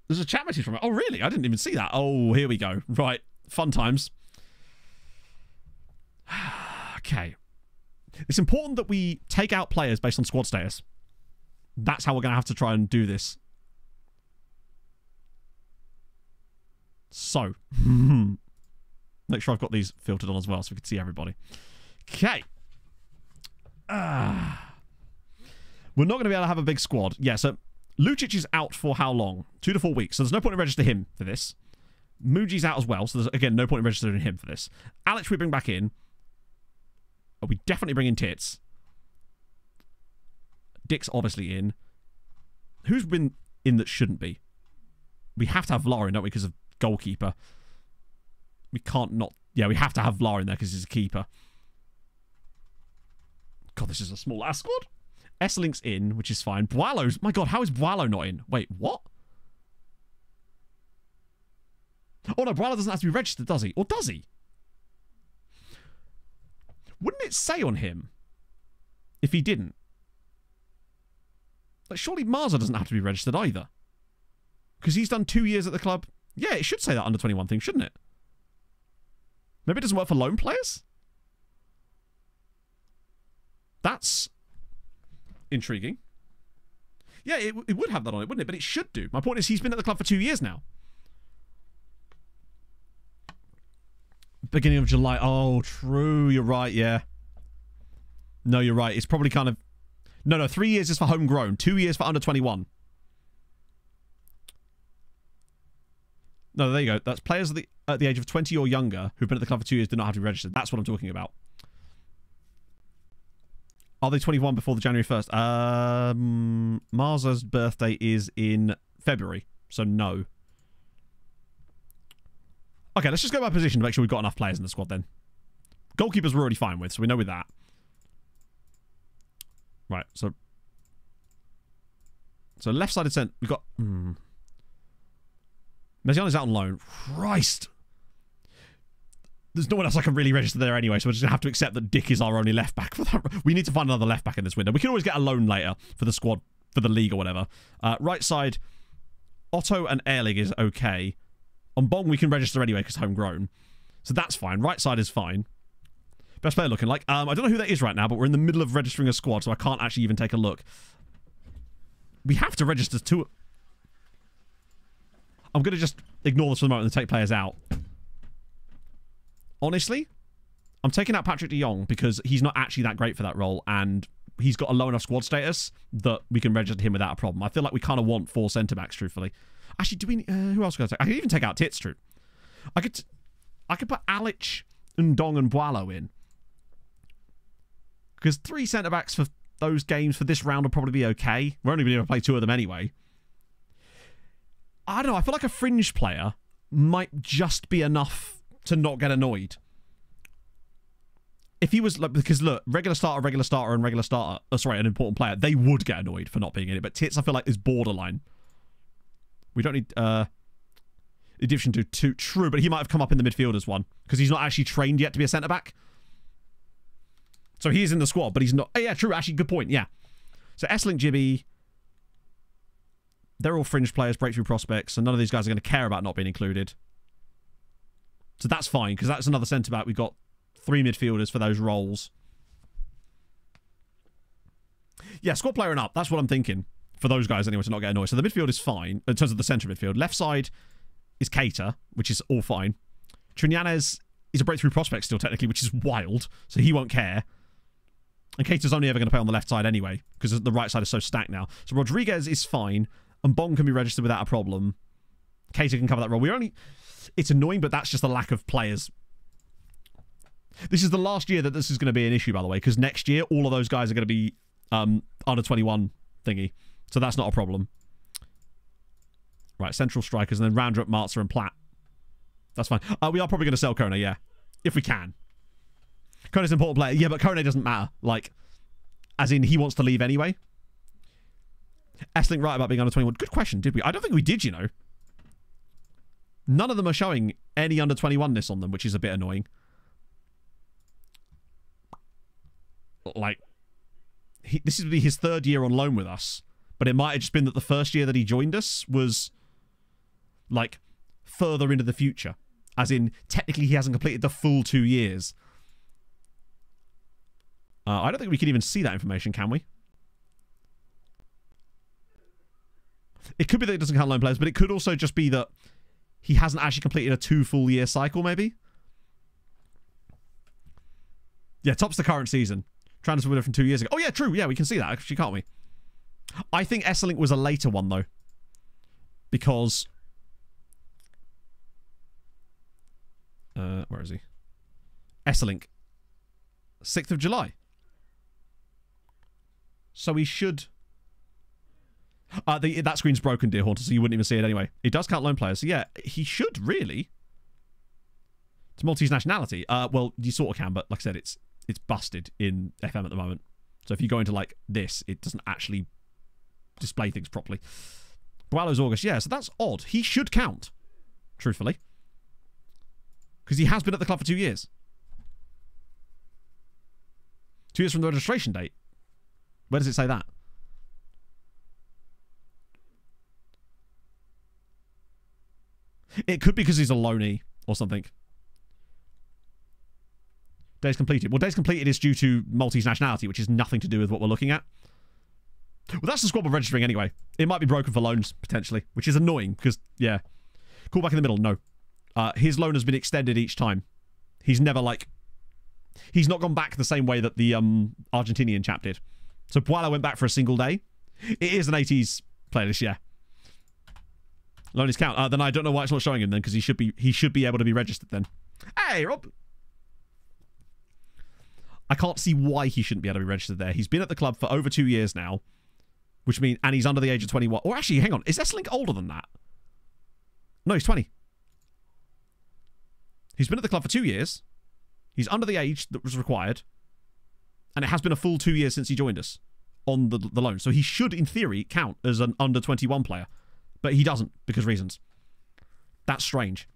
There's a chat message from it. Oh, really? I didn't even see that. Oh, here we go. Right. Fun times. Okay. It's important that we take out players based on squad status. That's how we're going to have to try and do this. So. Make sure I've got these filtered on as well so we can see everybody. Okay. We're not going to be able to have a big squad. Yeah, so Lucic is out for how long? 2 to 4 weeks. So there's no point in registering him for this. Muji's out as well. So there's, again, no point in registering him for this. Alex we bring back in. Oh, we definitely bring in Tits. Dick's obviously in. Who's been in that shouldn't be? We have to have Vlar in, don't we? Because of goalkeeper. We can't not... Yeah, we have to have Vlar in there because he's a keeper. God, this is a small ass squad. S-Link's in, which is fine. Boileau's... My God, how is Boileau not in? Wait, what? Oh, no, Boileau doesn't have to be registered, does he? Or does he? Wouldn't it say on him if he didn't? Like, surely Marza doesn't have to be registered either. Because he's done 2 years at the club. Yeah, it should say that under 21 thing, shouldn't it? Maybe it doesn't work for loan players? That's intriguing. Yeah, it would have that on it, wouldn't it? But it should do. My point is he's been at the club for 2 years now. Beginning of July. Oh, true. You're right, yeah. No, you're right. It's probably kind of... No, 3 years is for homegrown. 2 years for under 21. No, there you go. That's players at the age of 20 or younger who've been at the club for 2 years do not have to be registered. That's what I'm talking about. Are they 21 before the January 1st? Marza's birthday is in February, so no. Okay, let's just go by position to make sure we've got enough players in the squad then. Goalkeepers we're already fine with, so we know with that. Right, so left-sided centre, we've got... Mesiano's out on loan. Christ! There's no one else I can really register there anyway, so we're just going to have to accept that Dick is our only left-back for that. We need to find another left-back in this window. We can always get a loan later for the squad, for the league or whatever. Right side, Otto and Erling is okay. On Bong, we can register anyway because homegrown. So that's fine. Right side is fine. Best player looking like. I don't know who that is right now, but we're in the middle of registering a squad, so I can't actually even take a look. We have to register two. I'm going to just ignore this for the moment and take players out. Honestly, I'm taking out Patrick de Jong because he's not actually that great for that role, and he's got a low enough squad status that we can register him without a problem. I feel like we kind of want 4 centre-backs, truthfully. Actually, do we... who else can I take? I could even take out Tits, true. I could put Alic, Ndong, and Boileau in. Because 3 centre-backs for those games for this round will probably be okay. We're only going to play 2 of them anyway. I don't know. I feel like a fringe player might just be enough to not get annoyed. If he was... like, because, look, regular starter, and regular starter... Oh, sorry, an important player. They would get annoyed for not being in it. But Tits, I feel like, is borderline. We don't need... Egyptian to true, but he might have come up in the midfielders one. Because he's not actually trained yet to be a centre-back. So he is in the squad, but he's not... Oh, yeah, true. Actually, good point. Yeah. So S-Link, Jibby... They're all fringe players, breakthrough prospects, and none of these guys are going to care about not being included. So that's fine, because that's another centre-back. We've got 3 midfielders for those roles. Yeah, squad player and up. That's what I'm thinking. For those guys, anyway, to not get annoyed. So the midfield is fine, in terms of the centre midfield. Left side is Keita, which is all fine. Trinyanes is a breakthrough prospect still, technically, which is wild, so he won't care. And Keita's only ever going to play on the left side anyway, because the right side is so stacked now. So Rodriguez is fine, and Bong can be registered without a problem. Keita can cover that role. It's annoying, but that's just a lack of players. This is the last year that this is going to be an issue, by the way, because next year, all of those guys are going to be under 21 thingy. So that's not a problem. Right, central strikers, and then Roundrup, Marza, and Platt. That's fine. We are probably going to sell Kone, yeah. If we can. Kone's an important player. Yeah, but Kone doesn't matter. Like, as in, he wants to leave anyway. S-Link right about being under 21. Good question, did we? I don't think we did, you know. None of them are showing any under 21ness on them, which is a bit annoying. Like, this would be his 3rd year on loan with us, but it might have just been that the first year that he joined us was, like, further into the future. As in, technically he hasn't completed the full 2 years. I don't think we can even see that information, can we? It could be that it doesn't count loan players, but it could also just be that he hasn't actually completed a 2 full year cycle, maybe? Yeah, tops the current season. Transfer winner from 2 years ago. Oh, yeah, true. Yeah, we can see that, actually, can't we? I think Esselink was a later one, though. Because... where is he? Esselink. 6th of July. So he should... that screen's broken, Deer Haunter, so you wouldn't even see it anyway. It does count loan players. So yeah, he should really. It's Maltese nationality. Well, you sort of can, but like I said, it's busted in FM at the moment. So if you go into like this, it doesn't actually display things properly. Boalo's August, yeah, so that's odd. He should count, truthfully. Because he has been at the club for 2 years. 2 years from the registration date. Where does it say that? It could be because he's a loanee or something. Days completed. Well, days completed is due to Maltese nationality, which has nothing to do with what we're looking at. Well, that's the squad we're registering anyway. It might be broken for loans, potentially, which is annoying because, yeah. Call back in the middle, no. His loan has been extended each time. He's never, like... He's not gone back the same way that the Argentinian chap did. So Boalo went back for a single day. It is an 80s playlist, yeah. Loanies count. Then I don't know why it's not showing him then, because he should be able to be registered then. Hey, Rob! I can't see why he shouldn't be able to be registered there. He's been at the club for over 2 years now, which means, and he's under the age of 21. Or actually, hang on, is Esselink older than that? No, he's 20. He's been at the club for 2 years. He's under the age that was required, and it has been a full 2 years since he joined us on the loan. So he should, in theory, count as an under 21 player. But he doesn't, because reasons. That's strange.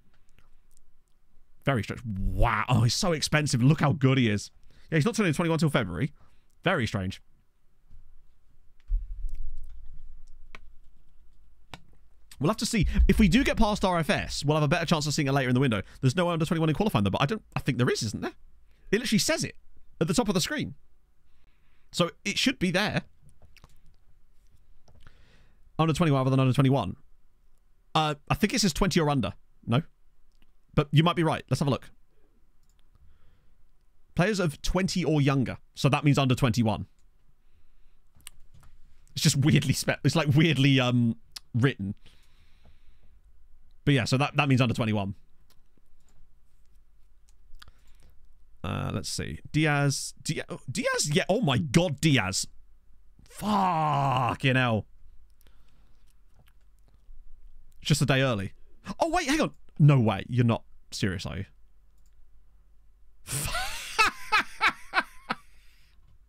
Very strange. Wow. Oh, he's so expensive. Look how good he is. Yeah, he's not turning 21 until February. Very strange. We'll have to see. If we do get past RFS, we'll have a better chance of seeing it later in the window. There's no under 21 in qualifying, though, but I think there is, isn't there? It literally says it at the top of the screen. So it should be there. Under 21 rather than under 21. I think it says 20 or under. No? But you might be right. Let's have a look. Players of 20 or younger. So that means under 21. It's just weirdly... It's like weirdly written. But yeah, so that means under 21. Let's see. Diaz? Yeah, oh my god, Diaz. Fucking hell. Just a day early. Oh, wait, hang on. No way. You're not serious, are you?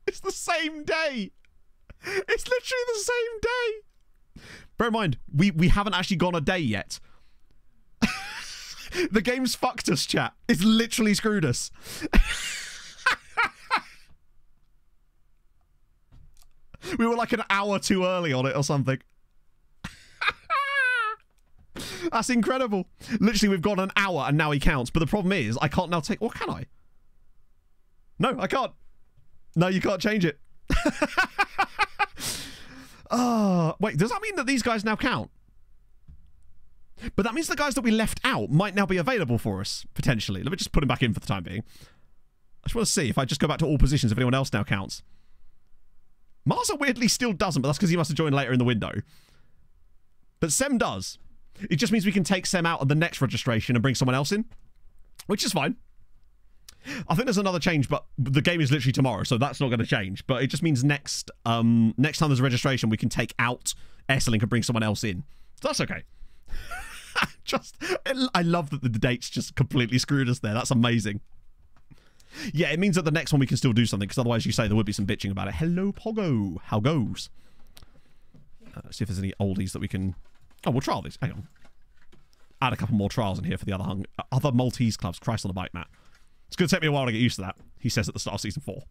It's the same day. It's literally the same day. Bear in mind, we haven't actually gone a day yet. The game's fucked us, chat. It's literally screwed us. We were like an hour too early on it or something. That's incredible. Literally, we've gone an hour and now he counts. But the problem is, I can't now take... Or can I? No, I can't. No, you can't change it. Oh, wait, does that mean that these guys now count? But that means the guys that we left out might now be available for us, potentially. Let me just put him back in for the time being. I just want to see if I just go back to all positions if anyone else now counts. Marza weirdly still doesn't, but that's because he must have joined later in the window. But Sem does. It just means we can take Sem out of the next registration and bring someone else in, which is fine. I think there's another change, but the game is literally tomorrow, so that's not going to change. But it just means next time there's a registration, we can take out Esselink and bring someone else in. So that's okay. I love that the dates just completely screwed us there. That's amazing. Yeah, it means that the next one we can still do something, because otherwise you say there would be some bitching about it. Hello, Pogo. How goes? See if there's any oldies that we can... Oh, we'll try all these. Hang on. add a couple more trials in here for the other Maltese clubs. Christ on the bike, Matt. It's going to take me a while to get used to that, he says at the start of Season 4.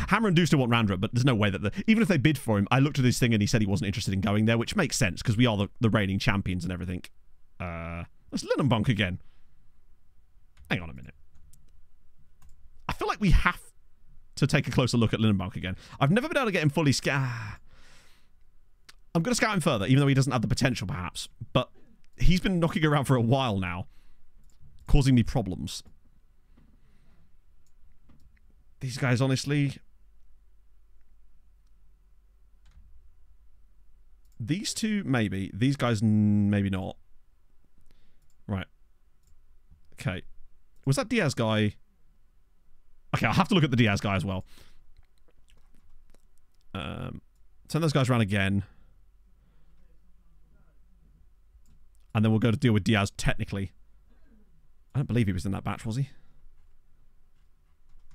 Hammer and do still want Randrup, but there's no way that even if they bid for him, I looked at his thing and he said he wasn't interested in going there, which makes sense because we are the reigning champions and everything. That's Linenbunk again. Hang on a minute. I feel like we have to take a closer look at Linenbunk again. I've never been able to get him fully I'm going to scout him further, even though he doesn't have the potential, perhaps. But he's been knocking around for a while now, causing me problems. These guys, honestly... These two, maybe. These guys, maybe not. Right. Okay. Was that Diaz guy? Okay, I'll have to look at the Diaz guy as well. Turn those guys around again. And then we'll go to deal with Diaz technically. I don't believe he was in that batch, was he?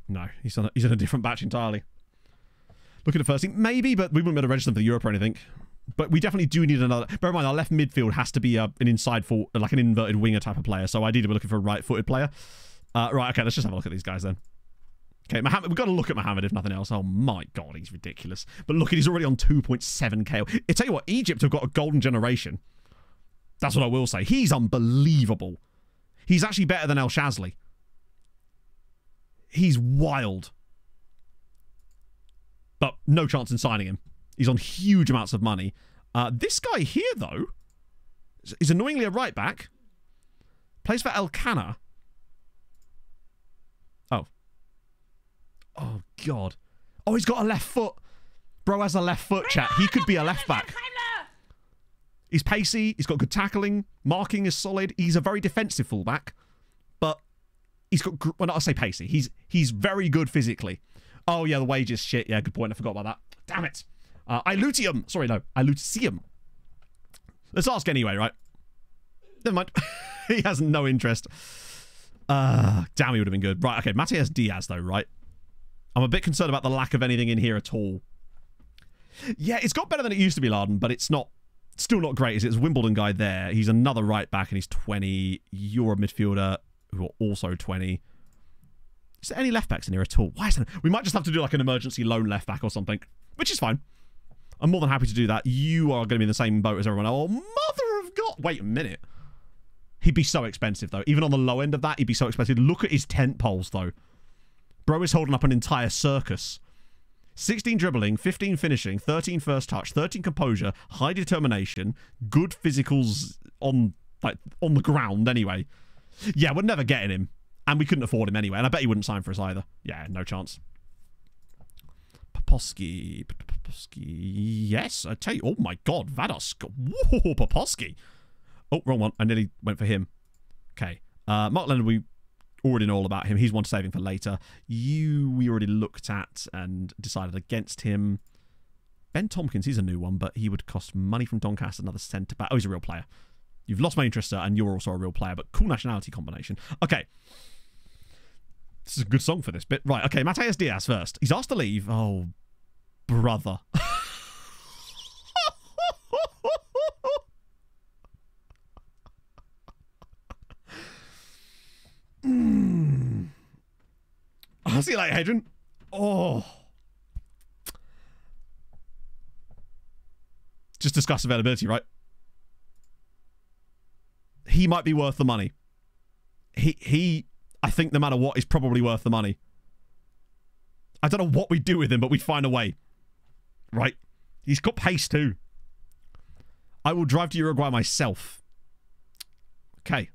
No, he's in a different batch entirely. Look at the first team. Maybe, but we wouldn't be able to register them for the Europe or anything. But we definitely do need another... Bear in mind, our left midfield has to be an inside full, like an inverted winger type of player. So ideally, we're looking for a right-footed player. Right, okay, let's just have a look at these guys then. Okay, Mohammed, we've got to look at Mohammed if nothing else. Oh my God, he's ridiculous. But look, he's already on 2.7k. I tell you what, Egypt have got a golden generation. That's what I will say. He's unbelievable. He's actually better than El Shazli. He's wild. But no chance in signing him. He's on huge amounts of money. This guy here, though, is annoyingly a right back. Plays for El Kana. Oh. Oh, God. Oh, he's got a left foot. Bro has a left foot, chat. He could be a left back. He's pacey. He's got good tackling. Marking is solid. He's a very defensive fullback. But he's got... Well, not I say pacey. He's very good physically. Oh, yeah, the wage is shit. Yeah, good point. I forgot about that. Damn it. Ilutium. Sorry, no. Ilutium. Let's ask anyway, right? Never mind. He has no interest. Damn, he would have been good. Right, okay. Matias Diaz, though, right? I'm a bit concerned about the lack of anything in here at all. Yeah, it's got better than it used to be, Larden, but it's not... Still not great, is it? It's a Wimbledon guy there. He's another right back, and he's 20. You're a midfielder who are also 20. Is there any left backs in here at all? Why is there... We might just have to do like an emergency loan left back or something, which is fine. I'm more than happy to do that. You are going to be in the same boat as everyone else. Oh, mother of God. Wait a minute. He'd be so expensive, though. Even on the low end of that, he'd be so expensive. Look at his tent poles, though. Bro is holding up an entire circus. 16 dribbling, 15 finishing, 13 first touch, 13 composure, high determination, good physicals on the ground anyway. Yeah, we're never getting him. And we couldn't afford him anyway. And I bet he wouldn't sign for us either. Yeah, no chance. Poposky. Yes, I tell you. Oh my God, Vados. Whoa, Poposky. Oh, wrong one. I nearly went for him. Okay. Mark Leonard, we already know all about him. He's one saving for later. We already looked at and decided against him. Ben Tompkins, he's a new one, but he would cost money from Doncaster, another centre back. Oh, he's a real player. You've lost my interest, sir, and you're also a real player, but cool nationality combination. Okay. This is a good song for this bit. Right, okay, Matias Diaz first. He's asked to leave. Oh, brother. I'll see you later, Hadrian. Oh. Just discuss availability, right? He might be worth the money. I think no matter what, is probably worth the money. I don't know what we'd do with him, but we'd find a way. Right? He's got pace too. I will drive to Uruguay myself. Okay.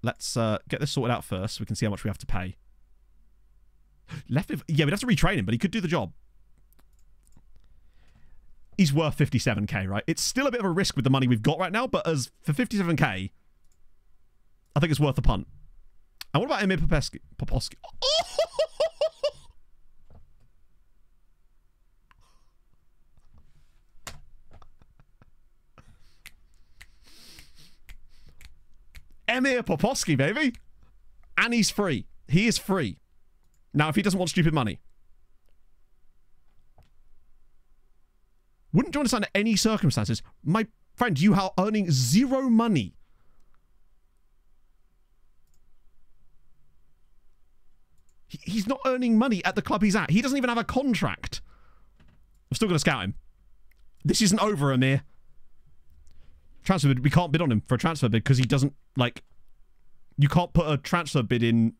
Let's get this sorted out first so we can see how much we have to pay. Yeah, we'd have to retrain him, but he could do the job. He's worth 57k, right? It's still a bit of a risk with the money we've got right now, but as for 57k, I think it's worth the punt. And what about Emir Poposky? Emir Poposky, baby. And he's free. He is free. Now, if he doesn't want stupid money. Wouldn't join us under any circumstances. My friend, you are earning zero money. He's not earning money at the club he's at. He doesn't even have a contract. I'm still going to scout him. This isn't over, Amir. Transfer bid. We can't bid on him for a transfer bid because he doesn't, like... You can't put a transfer bid in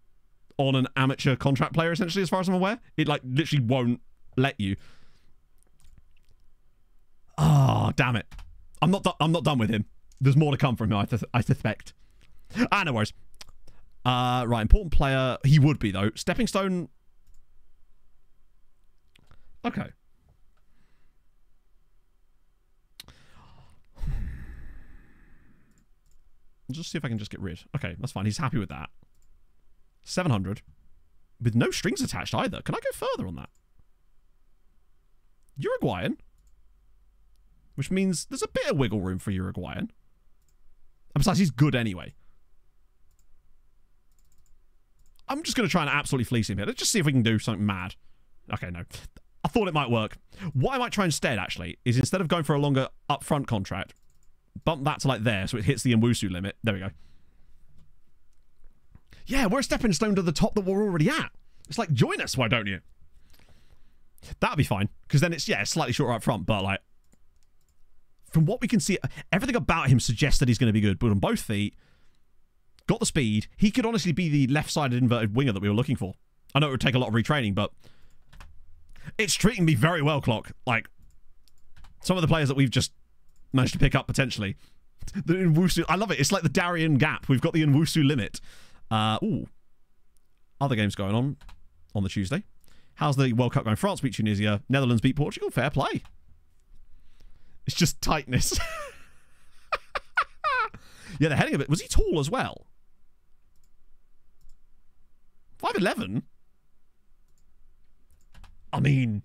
on an amateur contract player, essentially, as far as I'm aware. It, like, literally won't let you. Oh, damn it. I'm not done with him. There's more to come from him, I suspect. Ah, no worries. Right, important player. He would be, though. Stepping stone. Okay. Just see if I can just get rid. Okay, that's fine. He's happy with that. 700. With no strings attached either. Can I go further on that? Uruguayan. Which means there's a bit of wiggle room for Uruguayan. And besides, he's good anyway. I'm just going to try and absolutely fleece him here. Let's just see if we can do something mad. Okay, no. I thought it might work. What I might try instead, actually, is instead of going for a longer upfront contract, bump that to like there so it hits the Nwusu limit. There we go. Yeah, we're a stepping stone to the top that we're already at. It's like, join us, why don't you? That'd be fine. Because then it's, yeah, slightly shorter up front, but like, from what we can see, everything about him suggests that he's going to be good. But on both feet, got the speed. He could honestly be the left-sided inverted winger that we were looking for. I know it would take a lot of retraining, but it's treating me very well, Clock. Like, some of the players that we've just managed to pick up potentially. The Nwusu, I love it. It's like the Darien gap. We've got the Nwusu limit. Ooh. Other games going on the Tuesday. How's the World Cup going? France beat Tunisia. Netherlands beat Portugal. Fair play. It's just tightness. Yeah, the heading of it. Was he tall as well? 5'11"? I mean...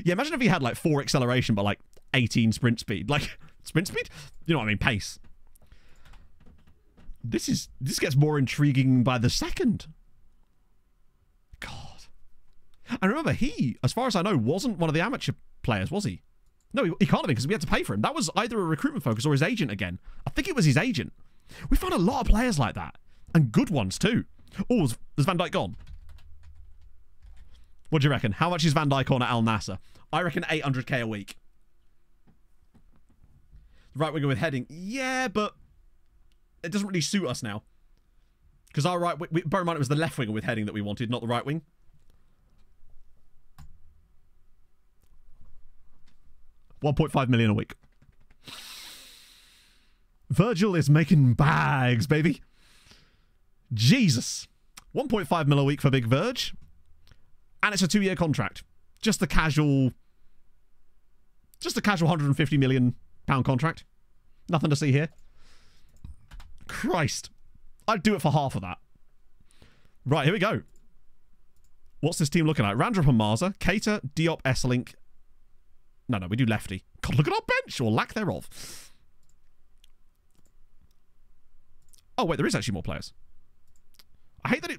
Yeah, imagine if he had like 4 acceleration but like 18 sprint speed. Like, sprint speed? You know what I mean? Pace. This gets more intriguing by the second. God. And remember, he, as far as I know, wasn't one of the amateur players, was he? No, he can't have been because we had to pay for him. That was either a recruitment focus or his agent again. I think it was his agent. We found a lot of players like that. And good ones too. Oh, is Van Dijk gone? What do you reckon? How much is Van Dijk on at Al Nassr? I reckon 800k a week. Right winger with heading. Yeah, but it doesn't really suit us now. Because our right... bear in mind it was the left winger with heading that we wanted, not the right wing. $1.5 million a week. Virgil is making bags, baby. Jesus. 1.5 mil a week for Big Verge. And it's a 2-year contract. Just the casual 150 million pound contract. Nothing to see here. Christ. I'd do it for half of that. Right, here we go. What's this team looking like? Randrup and Marza, Keita, Diop, Esselink. No, we do lefty. God, look at our bench, or lack thereof. Oh, wait, there is actually more players. I hate that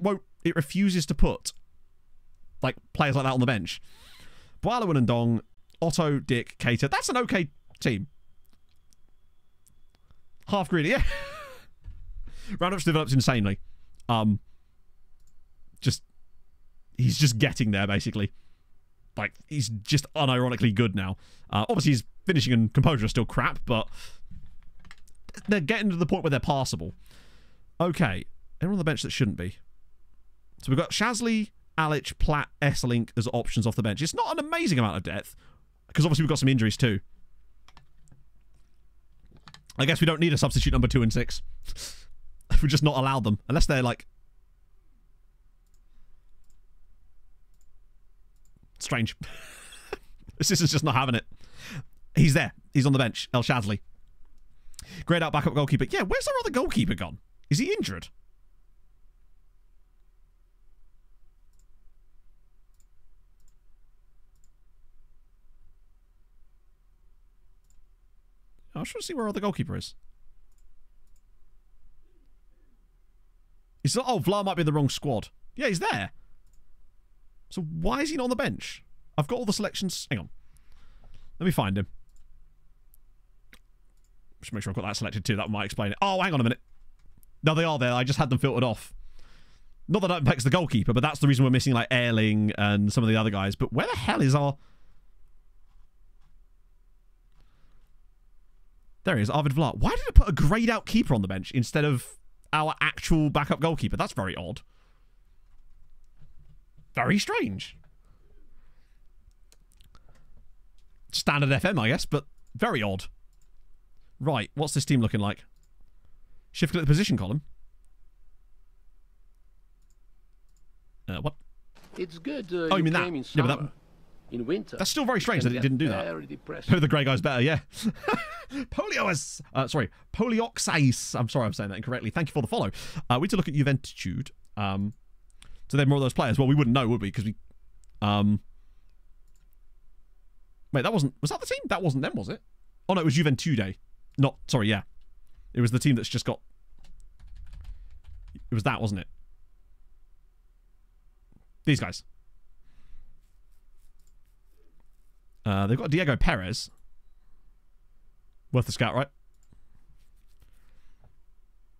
it refuses to put, like, players like that on the bench. Boalawan and Dong, Otto, Dick, Keita. That's an okay team. Half greedy, yeah. Roundup's developed insanely. He's just getting there, basically. Like, he's just unironically good now. Obviously, his finishing and composure are still crap, but they're getting to the point where they're passable. Okay. Anyone on the bench that shouldn't be? So we've got Shasley, Alic, Platt, Esselink as options off the bench. It's not an amazing amount of depth, because obviously we've got some injuries too. I guess we don't need a substitute number 2 and 6. We're just not allowed them. Unless they're like... Strange. This is just not having it. He's there. He's on the bench. El Shazli. Grayed out backup goalkeeper. Yeah, where's our other goalkeeper gone? Is he injured? I was trying to see where our other goalkeeper is. Oh, Vlar might be in the wrong squad. Yeah, he's there. So why is he not on the bench? I've got all the selections. Hang on. Let me find him. Just make sure I've got that selected too. That might explain it. Oh, hang on a minute. No, they are there. I just had them filtered off. Not that that impacts the goalkeeper, but that's the reason we're missing like Erling and some of the other guys. But where the hell is our... There he is, Arvid Vlaar. Why did it put a greyed out keeper on the bench instead of our actual backup goalkeeper? That's very odd. Very strange. Standard FM, I guess, but very odd. Right, what's this team looking like? Shift click the position column. What? It's good. Oh, you mean that? In Yeah, but that... In winter. That's still very strange that it didn't do that. The grey guy's better, yeah. Polioxais. I'm sorry I'm saying that incorrectly. Thank you for the follow. We need to look at Juventitude. So they're more of those players. Well, we wouldn't know, would we? Because we... Wait, that wasn't... Was that the team? That wasn't them, was it? Oh, no, it was Juventude. Not... Sorry, yeah. It was the team that's just got... It was that, wasn't it? These guys. They've got Diego Perez. Worth the scout, right?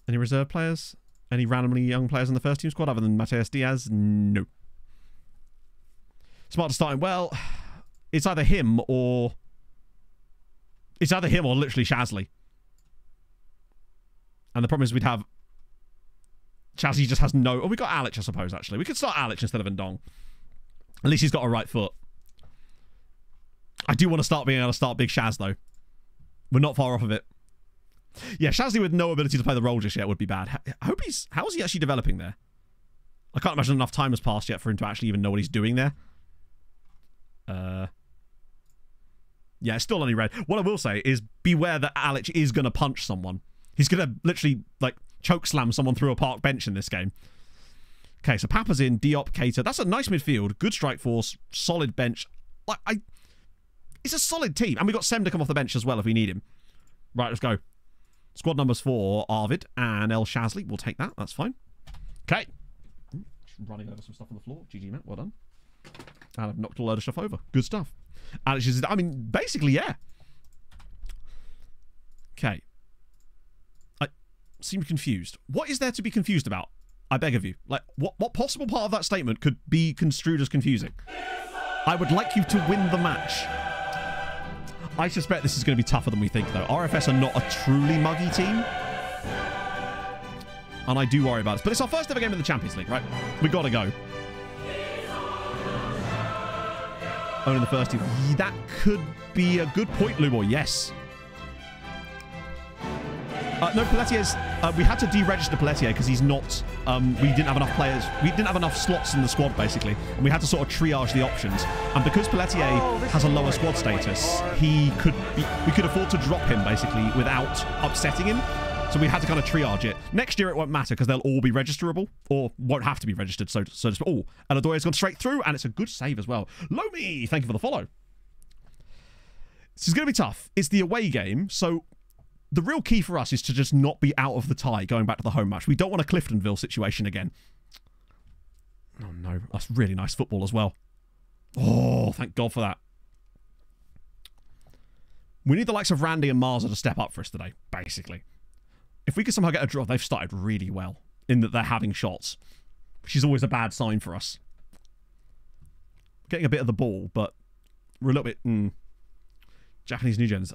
Any reserve players? Any randomly young players in the first team squad other than Mateus Diaz? No. Smart to start him. Well, it's either him or... It's either him or literally Shasley. And the problem is we'd have... Shasley just has no... Oh, we got Alic, I suppose, actually. We could start Alic instead of Ndong. At least he's got a right foot. I do want to start being able to start Big Shaz, though. We're not far off of it. Yeah, Shasley with no ability to play the role just yet would be bad. I hope he's... How is he actually developing there? I can't imagine enough time has passed yet for him to actually even know what he's doing there. Yeah, it's still only red. What I will say is beware that Alic is going to punch someone. He's going to literally, like, choke slam someone through a park bench in this game. Okay, so Papa's in, Diop, Keita. That's a nice midfield. Good strike force. Solid bench. Like, it's a solid team. And we got Sem to come off the bench as well if we need him. Right, let's go. Squad numbers for Arvid and El Shasley. We'll take that. That's fine. Okay. Running over some stuff on the floor. GG, Matt. Well done. And I've knocked a load of stuff over. Good stuff. Alex is... I mean, basically, yeah. Okay. I seem confused. What is there to be confused about? I beg of you. Like, what possible part of that statement could be construed as confusing? I would like you to win the match. I suspect this is going to be tougher than we think, though. RFS are not a truly muggy team. And I do worry about it. But it's our first ever game in the Champions League, right? We got to go. Owning the first team. That could be a good point, Lumo. Yes. No, Pelletier's... we had to deregister Pelletier because he's not... we didn't have enough players. We didn't have enough slots in the squad, basically. And we had to sort of triage the options. And because Pelletier has a lower squad status, we could afford to drop him, basically, without upsetting him. So we had to kind of triage it. Next year, it won't matter because they'll all be registerable. Or won't have to be registered, so to speak. Oh, and Adoya's gone straight through, and it's a good save as well. Lomi, thank you for the follow. This is going to be tough. It's the away game, so... The real key for us is to just not be out of the tie going back to the home match. We don't want a Cliftonville situation again. Oh, no. That's really nice football as well. Oh, thank God for that. We need the likes of Randy and Marza to step up for us today, basically. If we could somehow get a draw, they've started really well in that they're having shots, which is always a bad sign for us. Getting a bit of the ball, but we're a little bit... Japanese new gens.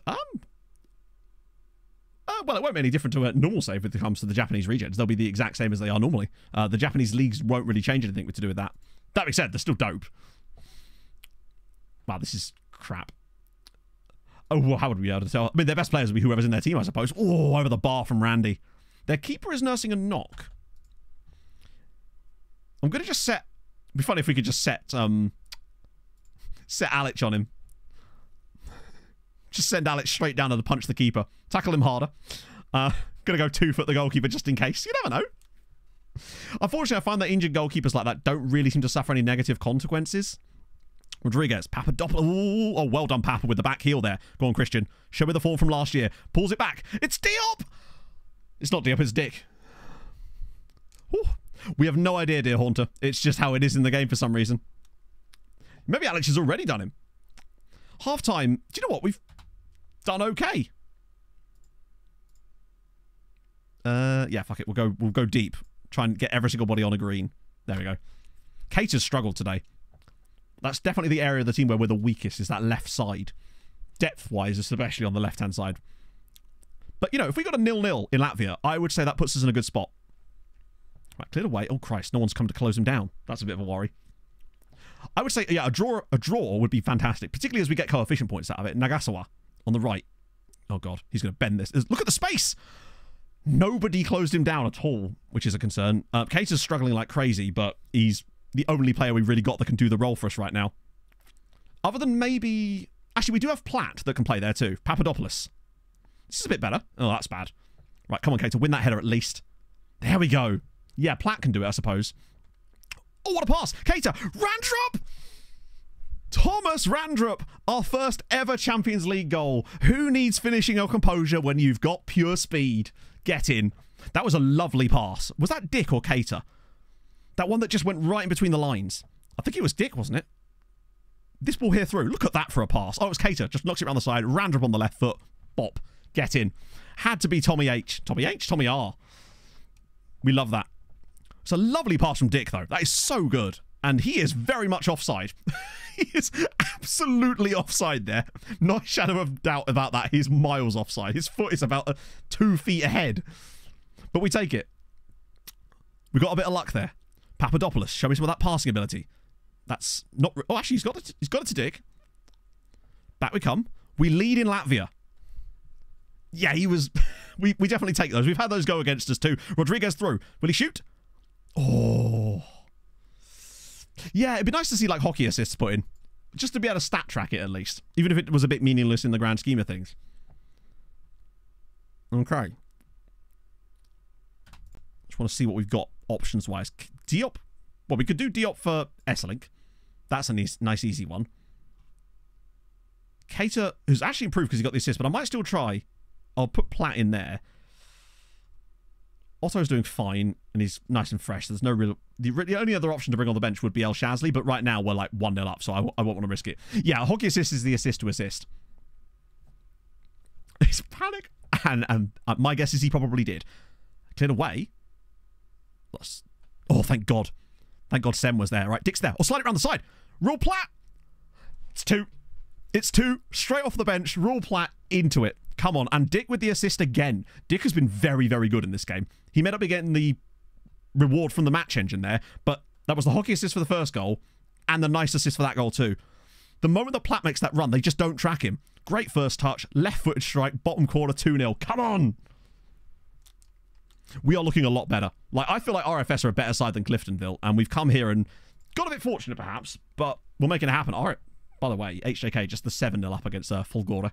Well, it won't be any different to a normal save when it comes to the Japanese regions. They'll be the exact same as they are normally. The Japanese leagues won't really change anything to do with that. That being said, they're still dope. Wow, this is crap. Oh, well, how would we be able to tell? I mean, their best players would be whoever's in their team, I suppose. Oh, over the bar from Randy. Their keeper is nursing a knock. I'm going to just set... It'd be funny if we could just set Alic on him. Just send Alex straight down and punch the keeper. Tackle him harder. Gonna go 2 foot the goalkeeper just in case. You never know. Unfortunately, I find that injured goalkeepers like that don't really seem to suffer any negative consequences. Rodriguez, Papadopoulou. Oh, well done, Papa, with the back heel there. Go on, Christian. Show me the form from last year. Pulls it back. It's Diop! It's not Diop, it's Dick. Whew. We have no idea, dear Haunter. It's just how it is in the game for some reason. Maybe Alex has already done him. Half-time, do you know what? We've done okay. Yeah, fuck it. We'll go deep. Try and get every single body on a green. There we go. Cater's struggled today. That's definitely the area of the team where we're the weakest, is that left side. Depth-wise, especially on the left-hand side. But, you know, if we got a 0-0 in Latvia, I would say that puts us in a good spot. Right, cleared away. Oh, Christ, no one's come to close him down. That's a bit of a worry. I would say, yeah, a draw would be fantastic, particularly as we get coefficient points out of it. Nagasawa on the right. Oh, God, he's going to bend this. Look at the space! Nobody closed him down at all, which is a concern. Cater's struggling like crazy, but he's the only player we've really got that can do the role for us right now. Other than maybe... Actually, we do have Platt that can play there too. Papadopoulos. This is a bit better. Oh, that's bad. Right, come on, Cater. Win that header at least. There we go. Yeah, Platt can do it, I suppose. Oh, what a pass! Cater! Randrup! Thomas Randrup! Our first ever Champions League goal. Who needs finishing or composure when you've got pure speed? Get in. That was a lovely pass. Was that Dick or Cater? That one that just went right in between the lines. I think it was Dick, wasn't it? This ball here through. Look at that for a pass. Oh, it was Cater. Just knocks it around the side. Randrup on the left foot. Bop. Get in. Had to be Tommy H. Tommy H? Tommy R. We love that. It's a lovely pass from Dick, though. That is so good. And he is very much offside. He is absolutely offside there. Not a shadow of doubt about that. He's miles offside. His foot is about 2 feet ahead. But we take it. We got a bit of luck there. Papadopoulos, show me some of that passing ability. That's not... Oh, actually, he's got it to Dick. Back we come. We lead in Latvia. Yeah, he was... we definitely take those. We've had those go against us too. Rodriguez through. Will he shoot? Oh... Yeah, it'd be nice to see like hockey assists put in. Just to be able to stat track it at least. Even if it was a bit meaningless in the grand scheme of things. Okay. Just want to see what we've got options-wise. Diop. Well, we could do Diop for Esselink. That's a nice easy one. Cater, who's actually improved because he got the assist, but I might still try. I'll put Platt in there. Otto's doing fine, and he's nice and fresh. There's no real... The only other option to bring on the bench would be El Shazli, but right now we're like 1-0 up, so I won't want to risk it. Yeah, a hockey assist is the assist to assist. It's panic. And my guess is he probably did. Cleared away. Oh, thank God. Thank God Sem was there. Right, Dick's there. Oh, slide it around the side. Rule Platt. It's 2. It's 2. Straight off the bench. Rule Platt into it. Come on. And Dick with the assist again. Dick has been very, very good in this game. He may not be getting the reward from the match engine there, but that was the hockey assist for the first goal and the nice assist for that goal too. The moment that Platt makes that run, they just don't track him. Great first touch. Left-footed strike. Bottom corner 2-0. Come on. We are looking a lot better. Like, I feel like RFS are a better side than Cliftonville, and we've come here and got a bit fortunate perhaps, but we're making it happen. By the way, HJK just the 7-0 up against Fulgora.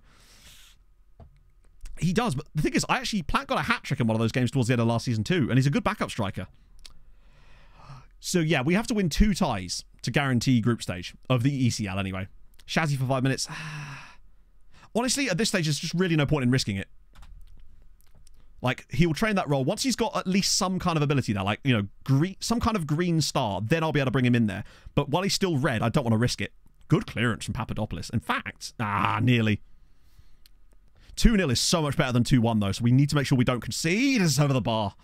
He does, but the thing is, Platt got a hat-trick in one of those games towards the end of last season too, and he's a good backup striker. So yeah, we have to win 2 ties to guarantee group stage, of the ECL anyway. Shazzy for 5 minutes. Honestly, at this stage, there's just really no point in risking it. Like, he'll train that role. Once he's got at least some kind of ability there, like, you know, some kind of green star, then I'll be able to bring him in there. But while he's still red, I don't want to risk it. Good clearance from Papadopoulos. In fact, nearly. 2-0 is so much better than 2-1, though, so we need to make sure we don't concede. It's over the bar.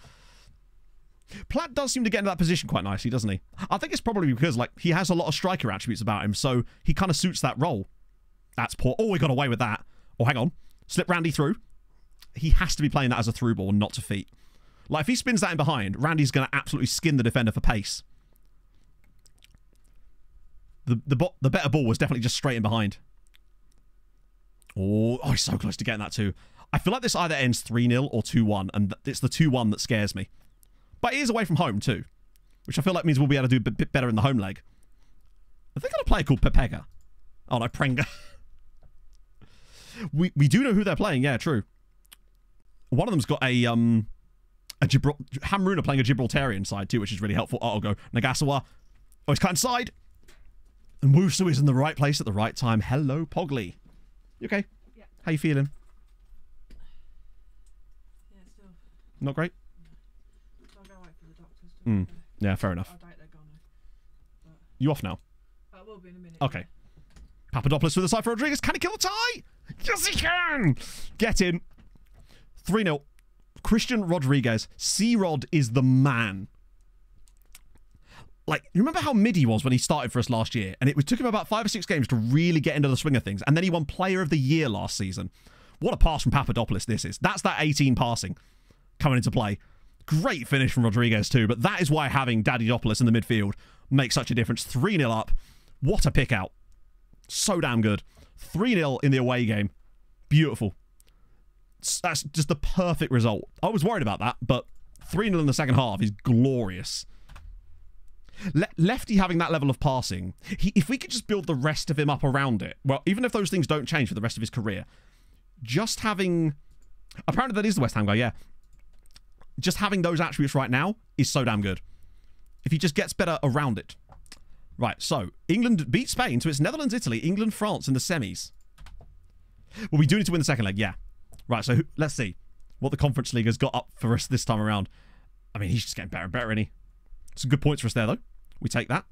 Platt does seem to get into that position quite nicely, doesn't he? I think it's probably because, like, he has a lot of striker attributes about him, so he kind of suits that role. That's poor. Oh, we got away with that. Oh, hang on. Slip Randy through. He has to be playing that as a through ball, not to feet. Like, if he spins that in behind, Randy's going to absolutely skin the defender for pace. The better ball was definitely just straight in behind. Oh, he's so close to getting that too. I feel like this either ends 3-0 or 2-1, and it's the 2-1 that scares me. But it is away from home too, which I feel like means we'll be able to do a bit better in the home leg. I think got a player called Pepega. Oh no, Prenga. we do know who they're playing, yeah, true. One of them's got a Hamruna playing a Gibraltarian side too, which is really helpful. Oh, I'll go Nagasawa. Oh, he's cut inside. And Wusu is in the right place at the right time. Hello, Pogli. You okay? Yeah. How you feeling? Yeah, still. Not great? No. So I'll go wait for the doctors to Yeah, fair enough. I doubt they're gonna. You off now? I will be in a minute. Okay. Papadopoulos with the side for Rodriguez. Can he kill the tie? Yes, he can! Get in. 3-0. Christian Rodriguez. C-Rod is the man. Like, you remember how mid he was when he started for us last year? And it took him about 5 or 6 games to really get into the swing of things. And then he won Player of the Year last season. What a pass from Papadopoulos this is. That's that 18 passing coming into play. Great finish from Rodriguez too. But that is why having Dadidopoulos in the midfield makes such a difference. 3-0 up. What a pick out. So damn good. 3-0 in the away game. Beautiful. That's just the perfect result. I was worried about that, but 3-0 in the second half is glorious. Lefty having that level of passing, if we could just build the rest of him up around it, well, even if those things don't change for the rest of his career, just having... Apparently that is the West Ham guy, yeah. Just having those attributes right now is so damn good. If he just gets better around it. Right, so England beat Spain, so it's Netherlands, Italy, England, France in the semis. Well, we do need to win the second leg, yeah. Right, so let's see what the Conference League has got up for us this time around. I mean, he's just getting better and better, isn't he? Some good points for us there, though. We take that.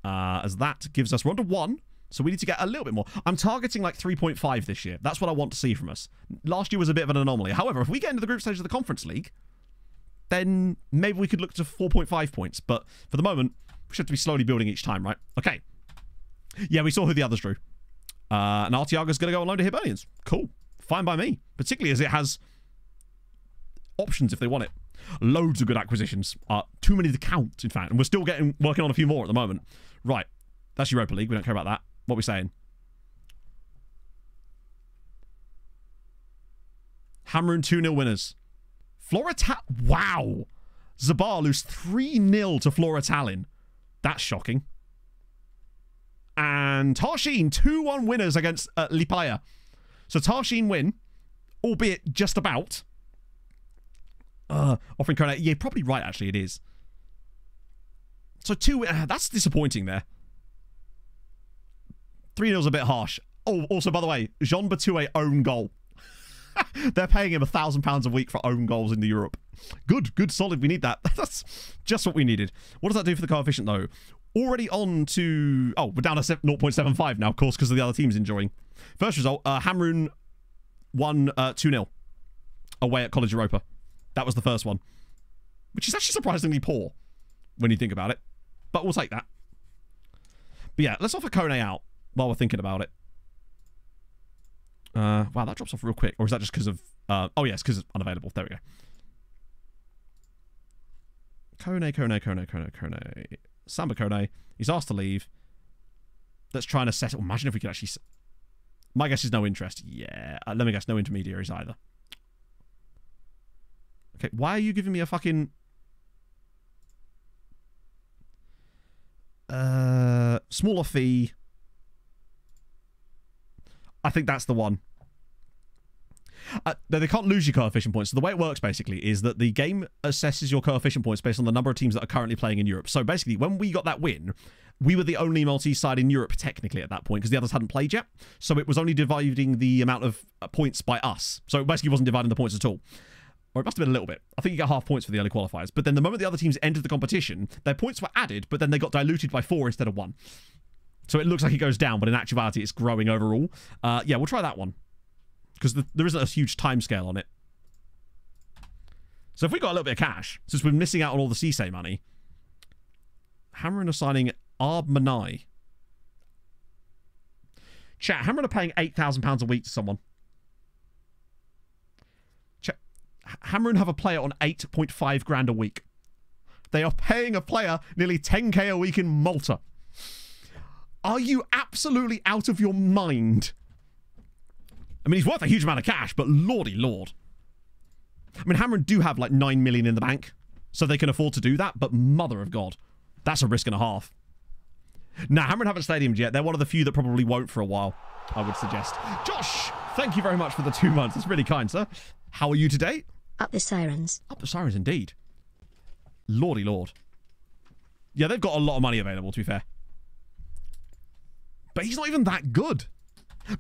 As that gives us... We're on to 1, so we need to get a little bit more. I'm targeting like 3.5 this year. That's what I want to see from us. Last year was a bit of an anomaly. However, if we get into the group stage of the Conference League, then maybe we could look to 4.5 points. But for the moment, we should have to be slowly building each time, right? Okay. Yeah, we saw who the others drew. And Artiaga's going to go on loan to Hibernians. Cool. Fine by me. Particularly as it has options if they want it. Loads of good acquisitions. Too many to count, in fact. And we're still working on a few more at the moment. Right. That's Europa League. We don't care about that. What are we saying? Hamrun 2-0 winners. Wow. Zabar lose 3-0 to Flora Tallinn. That's shocking. And Tarshin 2-1 winners against Lipaia. So Tarshin win, albeit just about. Offering Kona. Yeah, probably right, actually, it is. So 2... that's disappointing there. 3-0's a bit harsh. Oh, also, by the way, Jean Batoué own goal. They're paying him £1,000 a week for own goals in Europe. Good, solid. We need that. That's just what we needed. What does that do for the coefficient, though? Already on to... Oh, we're down to 0.75 now, of course, because of the other teams enjoying. First result, Hamrun won 2-0 away at College Europa. That was the first one. Which is actually surprisingly poor when you think about it. But we'll take that. But yeah, let's offer Kone out while we're thinking about it. Wow, that drops off real quick. Or is that just because of... oh, yes, because it's unavailable. There we go. Kone. Samba Kone. He's asked to leave. Let's try and assess it. Imagine if we could actually... My guess is no interest. Yeah. Let me guess, no intermediaries either. Okay, why are you giving me a fucking... smaller fee. I think that's the one. They can't lose your coefficient points. So the way it works, basically, is that the game assesses your coefficient points based on the number of teams that are currently playing in Europe. So basically, when we got that win, we were the only Maltese side in Europe, technically, at that point, because the others hadn't played yet. So it was only dividing the amount of points by us. So it basically wasn't dividing the points at all. Or it must have been a little bit. I think you get half points for the early qualifiers. But then the moment the other teams entered the competition, their points were added, but then they got diluted by 4 instead of 1. So it looks like it goes down, but in actuality, it's growing overall. Yeah, we'll try that one. Because there isn't a huge timescale on it. So if we got a little bit of cash, since we're missing out on all the Cisse money, Hamrun are signing Arb Manai. Chat, Hamrun are paying £8,000 a week to someone. Chat, Hamrun have a player on 8.5 grand a week. They are paying a player nearly 10k a week in Malta. Are you absolutely out of your mind? I mean, he's worth a huge amount of cash, but lordy lord. I mean, Hamrun do have like 9 million in the bank, so they can afford to do that, but mother of God, that's a risk and a half. Nah, Hamrun haven't stadiumed yet. They're one of the few that probably won't for a while, I would suggest. Josh, thank you very much for the 2 months. It's really kind, sir. How are you today? Up the Sirens. Up the Sirens, indeed. Lordy lord. Yeah, they've got a lot of money available, to be fair. But he's not even that good.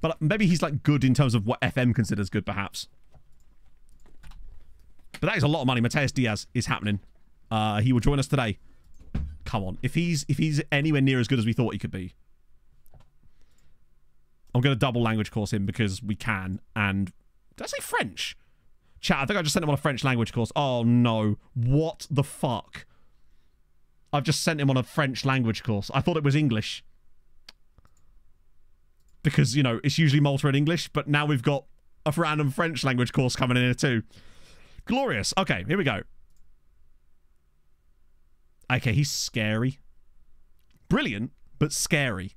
But maybe he's like good in terms of what FM considers good, perhaps. But that is a lot of money. Mateus Diaz is happening. He will join us today. Come on. If he's anywhere near as good as we thought he could be. I'm going to double language course him because we can. And did I say French? Chat, I think I just sent him on a French language course. Oh, no. What the fuck? I've just sent him on a French language course. I thought it was English. Because, you know, it's usually Malta and English, but now we've got a random French language course coming in here too. Glorious. Okay, here we go. Okay, he's scary. Brilliant, but scary.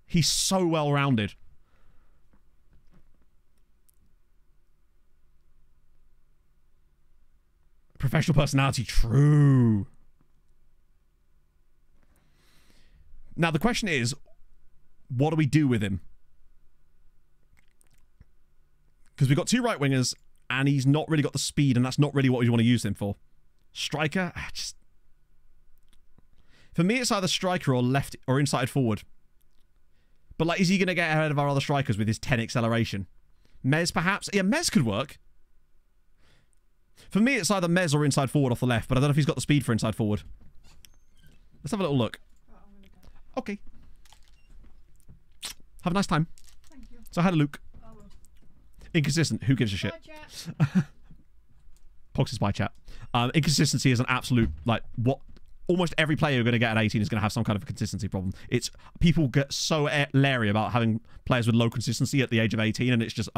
He's so well-rounded. Professional personality, true. Now, the question is, what do we do with him? Because we've got two right wingers, and he's not really got the speed, and that's not really what we want to use him for. Striker, for me, it's either striker or left or inside forward. But like, is he going to get ahead of our other strikers with his 10 acceleration? Mez, perhaps? Yeah, Mez could work. For me, it's either Mez or inside forward off the left, but I don't know if he's got the speed for inside forward. Let's have a little look. Okay. Have a nice time. Thank you. So, hello, Luke. Inconsistent. Who gives a shit? Pox is by chat. Inconsistency is an absolute, like, what... Almost every player you're going to get at 18 is going to have some kind of a consistency problem. It's people get so leery about having players with low consistency at the age of 18, and it's just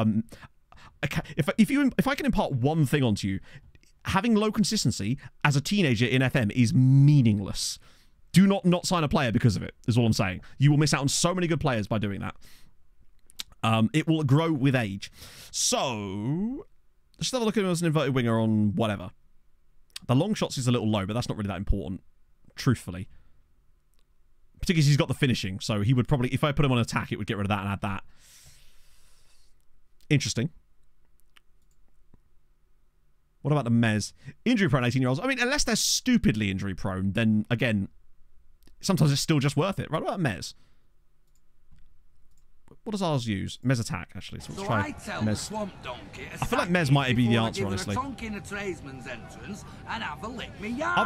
if I can impart one thing onto you, having low consistency as a teenager in FM is meaningless. Do not sign a player because of it. Is all I'm saying. You will miss out on so many good players by doing that. It will grow with age. So let's have a look at him as an inverted winger on whatever. The long shots is a little low, but that's not really that important. Truthfully. Particularly as he's got the finishing, so he would probably, if I put him on attack, it would get rid of that and add that. Interesting. What about the Mez? Injury-prone 18-year-olds. I mean, unless they're stupidly injury-prone, then, again, sometimes it's still just worth it. Right, what about Mez? What does ours use? Mez attack, actually. So let's try Mez. I feel like Mez might be the answer, honestly. Other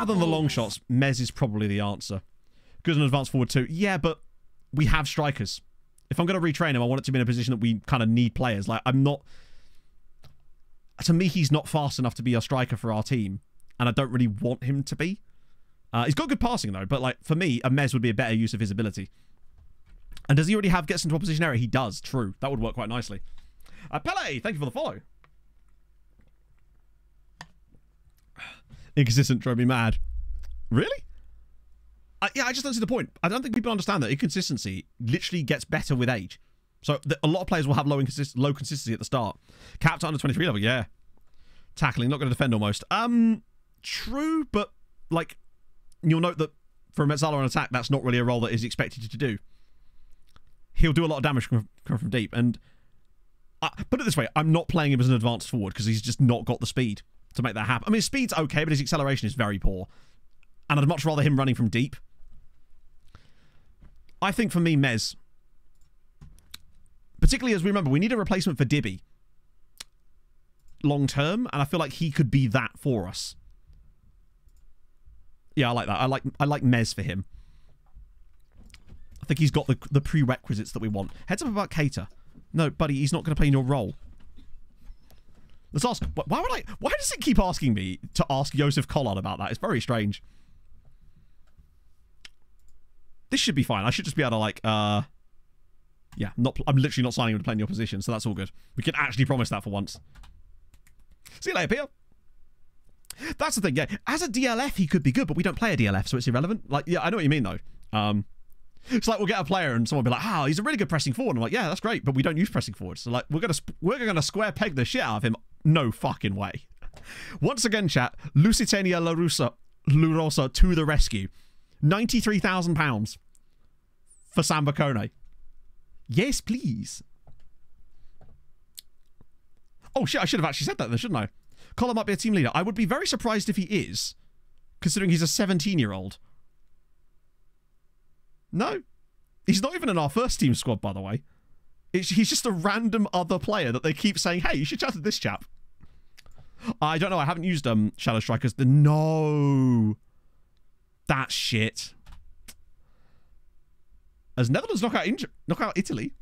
than the long shots, Mez is probably the answer. Good and advanced forward too. Yeah, but we have strikers. If I'm going to retrain him, I want it to be in a position that we kind of need players. Like, I'm not... To me, he's not fast enough to be a striker for our team. And I don't really want him to be. He's got good passing, though. But, like, for me, a Mez would be a better use of his ability. And does he already have gets into opposition area? He does. True. That would work quite nicely. Pele, thank you for the follow. Inconsistent drove me mad. Really? Yeah, I just don't see the point. I don't think people understand that inconsistency literally gets better with age. So a lot of players will have low consistency at the start. Capped under 23 level, yeah. Tackling, not going to defend almost. True, but like you'll note that for a Mezzala on attack, that's not really a role that is expected to do. He'll do a lot of damage coming from deep. And put it this way, I'm not playing him as an advanced forward because he's just not got the speed to make that happen. I mean, his speed's okay, but his acceleration is very poor. And I'd much rather him running from deep. I think for me, Mez, particularly as we remember, we need a replacement for Dibby long term, and I feel like he could be that for us. Yeah, I like that. I like Mez for him. I think he's got the prerequisites that we want. Heads up about Cater. No, buddy, he's not going to play in your role. Let's ask. Why does it keep asking me to ask Josef Collard about that? It's very strange. This should be fine. I should just be able to like, yeah, I'm literally not signing him to play in your position, so that's all good. We can actually promise that for once. See you later, Peter. That's the thing, yeah. As a DLF, he could be good, but we don't play a DLF, so it's irrelevant. Like, yeah, I know what you mean, though. It's like we'll get a player and someone will be like, oh, he's a really good pressing forward. And I'm like, yeah, that's great, but we don't use pressing forward. So, like, we're gonna square peg the shit out of him. No fucking way. Once again, chat, Lusitania Lurosa to the rescue. £93,000 for Samba Kone. Yes, please. Oh, shit, I should have actually said that then, shouldn't I? Colin might be a team leader. I would be very surprised if he is, considering he's a 17-year-old. No. He's not even in our first team squad, by the way. He's just a random other player that they keep saying, hey, you should chat to this chap. I don't know. I haven't used Shadow Strikers. No. That's shit. As Netherlands knock out Italy.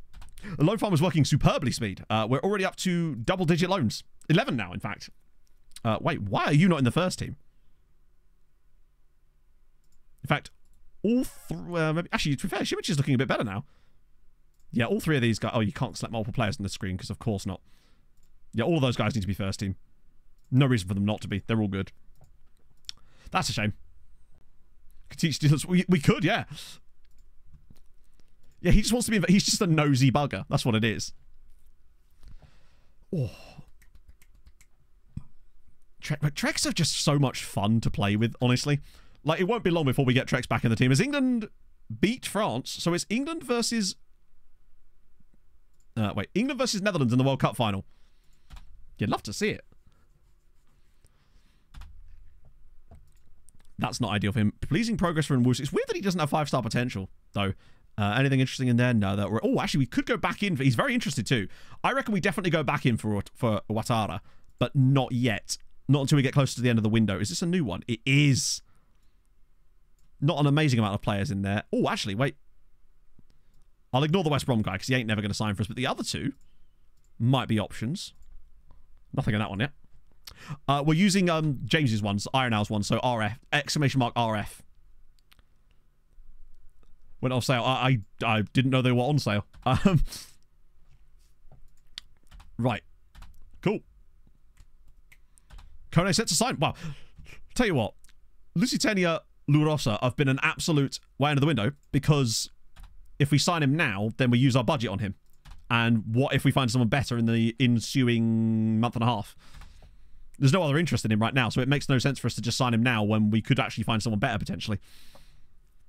The loan farm is working superbly, Speed. We're already up to double-digit loans. 11 now, in fact. Wait, why are you not in the first team? In fact, all three... maybe, actually, to be fair, Shimich is looking a bit better now. Yeah, all three of these guys... Oh, you can't select multiple players on the screen, because of course not. Yeah, all of those guys need to be first team. No reason for them not to be. They're all good. That's a shame. Could teach dealers... We could, yeah. Yeah, he just wants to be... He's just a nosy bugger. That's what it is. Oh. Treks are just so much fun to play with, honestly. Like, it won't be long before we get Treks back in the team. As England beat France, so it's England versus... England versus Netherlands in the World Cup final. You'd love to see it. That's not ideal for him. Pleasing progress for Nwusa. It's weird that he doesn't have 5-star potential, though. Anything interesting in there? No. Oh, actually, we could go back in. He's very interested, too. I reckon we definitely go back in for Ouattara, but not yet. Not until we get closer to the end of the window. Is this a new one? It is. Not an amazing amount of players in there. Oh, actually, wait. I'll ignore the West Brom guy, because he ain't never going to sign for us, but the other two might be options. Nothing in that one yet. We're using James's ones, Iron Owl's one, so RF, exclamation mark RF. Went off sale. I didn't know they were on sale. Right. Cool. Kone set to sign. Wow. Tell you what. Lusitania Lurosa have been an absolute way under the window, because if we sign him now, then we use our budget on him. And what if we find someone better in the ensuing month and a half? There's no other interest in him right now, so it makes no sense for us to just sign him now when we could actually find someone better, potentially.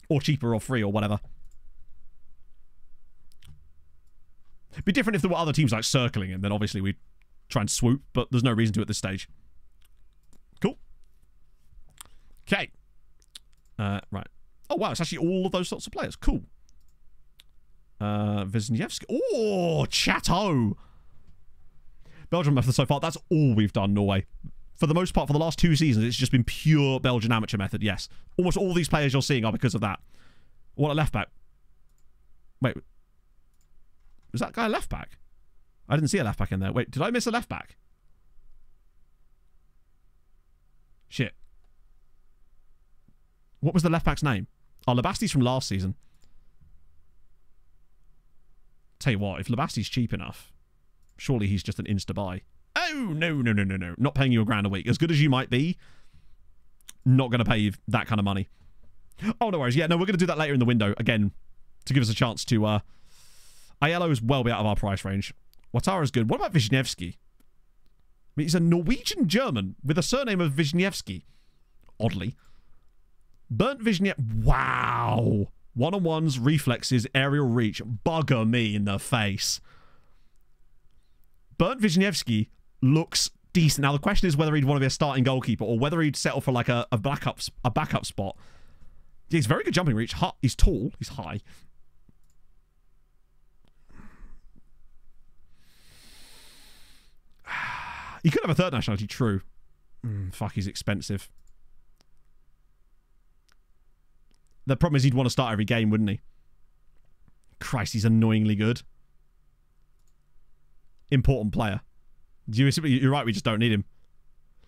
Or cheaper or free or whatever. It'd be different if there were other teams like circling him, then obviously we'd try and swoop, but there's no reason to at this stage. Cool. Okay. Right. Oh, wow, it's actually all of those sorts of players. Cool. Wisniewski. Oh, Chateau. Belgium method so far. That's all we've done, Norway. For the most part, for the last 2 seasons, it's just been pure Belgian amateur method, yes. Almost all these players you're seeing are because of that. What a left back. Wait. Was that guy a left back? I didn't see a left back in there. Wait, did I miss a left back? Shit. What was the left back's name? Oh, Labasti's from last season. Tell you what, if Labasti's cheap enough, surely he's just an insta-buy. Oh, no. Not paying you $1,000 a week. As good as you might be, not going to pay you that kind of money. Oh, no worries. Yeah, no, we're going to do that later in the window, again, to give us a chance to... Aiello is well be out of our price range. Ouattara's good. What about Wisniewski? I mean, he's a Norwegian German with a surname of Wisniewski. Oddly. Bernd Wisniewski. Wow. One-on-ones, reflexes, aerial reach. Bugger me in the face. Bernd Wisniewski looks decent. Now, the question is whether he'd want to be a starting goalkeeper or whether he'd settle for like a backup spot. Yeah, he's very good jumping reach. He's tall. He's high. He could have a third nationality, true. Fuck, he's expensive. The problem is he'd want to start every game, wouldn't he? Christ, he's annoyingly good. Important player. You're right, we just don't need him.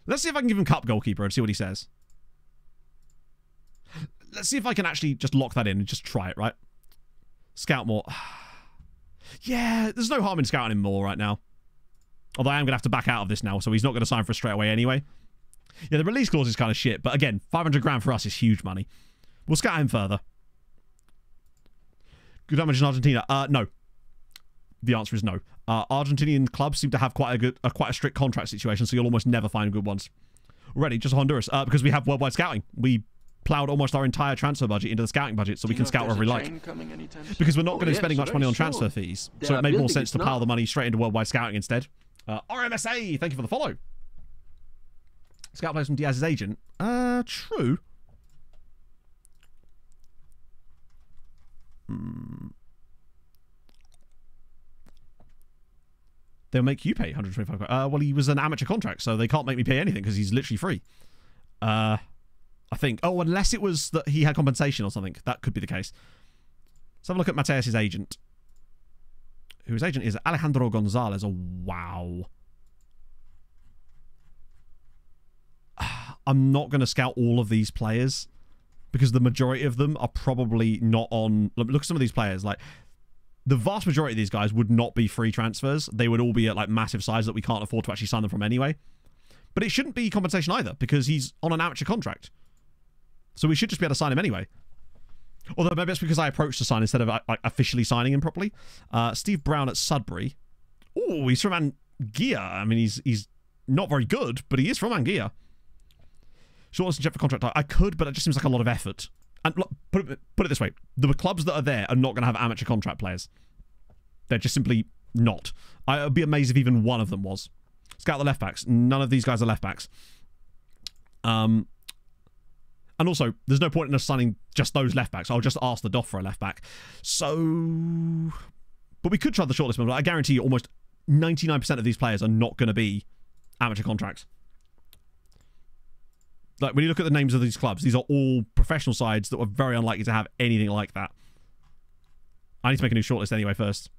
Let's see if I can give him cup goalkeeper and see what he says. Let's see if I can actually just lock that in and just try it, right? Scout more. Yeah, there's no harm in scouting him more right now. Although I am going to have to back out of this now, so he's not going to sign for us straight away anyway. Yeah, the release clause is kind of shit, but again, 500 grand for us is huge money. We'll scout him further. Good damage in Argentina? No. The answer is no. Argentinian clubs seem to have quite a strict contract situation, so you'll almost never find good ones. Ready, just Honduras. Because we have worldwide scouting. We ploughed almost our entire transfer budget into the scouting budget, so we can scout wherever we like. Because we're not going to be spending much money on transfer fees, so it made more sense to plough the money straight into worldwide scouting instead. RMSA, thank you for the follow. Scout plays from Diaz's agent. True. They'll make you pay 125. Well, he was an amateur contract, so they can't make me pay anything because he's literally free. I think. Oh, unless it was that he had compensation or something. That could be the case. Let's have a look at Mateus's agent. whose agent is Alejandro Gonzalez. Oh, wow. I'm not going to scout all of these players because the majority of them are probably not on... Look at some of these players. Like, the vast majority of these guys would not be free transfers. They would all be at, like, massive size that we can't afford to actually sign them from anyway. But it shouldn't be compensation either because he's on an amateur contract. So we should just be able to sign him anyway. Although maybe it's because I approached to sign instead of like, officially signing him properly. Steve Brown at Sudbury. Oh, he's from Anguilla. I mean, he's not very good, but he is from Anguilla. Shortlist check for contract. I could, but it just seems like a lot of effort. And look, put it this way. The clubs that are there are not going to have amateur contract players. They're just simply not. I would be amazed if even one of them was. Scout the left backs. None of these guys are left backs. And also, there's no point in us signing just those left backs. I'll just ask the DOF for a left back. So... But we could try the shortlist, but I guarantee you almost 99% of these players are not going to be amateur contracts. Like, when you look at the names of these clubs, these are all professional sides that were very unlikely to have anything like that. I need to make a new shortlist anyway first.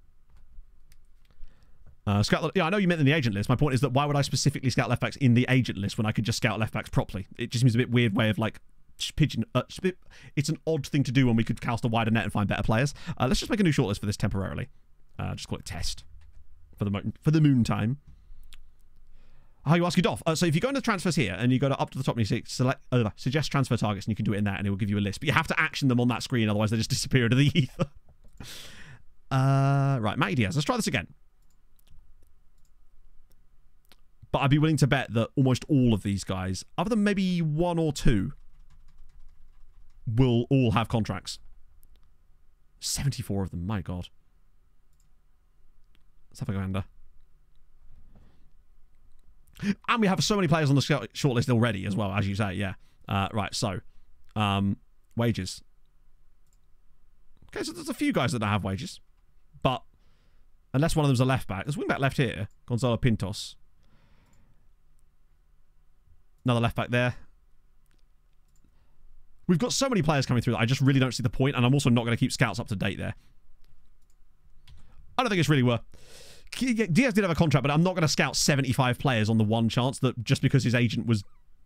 Scout, yeah, I know you meant in the agent list. My point is that why would I specifically scout left backs in the agent list when I could just scout left backs properly? It just seems a bit weird way of like pigeon. It's an odd thing to do when we could cast a wider net and find better players. Let's just make a new shortlist for this temporarily. Just call it test for the moon time. How you ask your DOF? So if you go into transfers here and you go up to the top and you select suggest transfer targets and you can do it in there and it will give you a list. But you have to action them on that screen, otherwise they just disappear into the ether. Right, Matty Diaz. Let's try this again. But I'd be willing to bet that almost all of these guys, other than maybe one or two, will all have contracts. 74 of them, my God. Let's have a go under. And we have so many players on the shortlist already as well, as you say, yeah. Right, so, wages. Okay, so there's a few guys that don't have wages. But, unless one of them's a left back. There's wing back left here, Gonzalo Pintos. Another left back there. We've got so many players coming through that I just really don't see the point, and I'm also not going to keep scouts up to date there. I don't think it's really worth... Diaz did have a contract, but I'm not going to scout 75 players on the one chance that just because his agent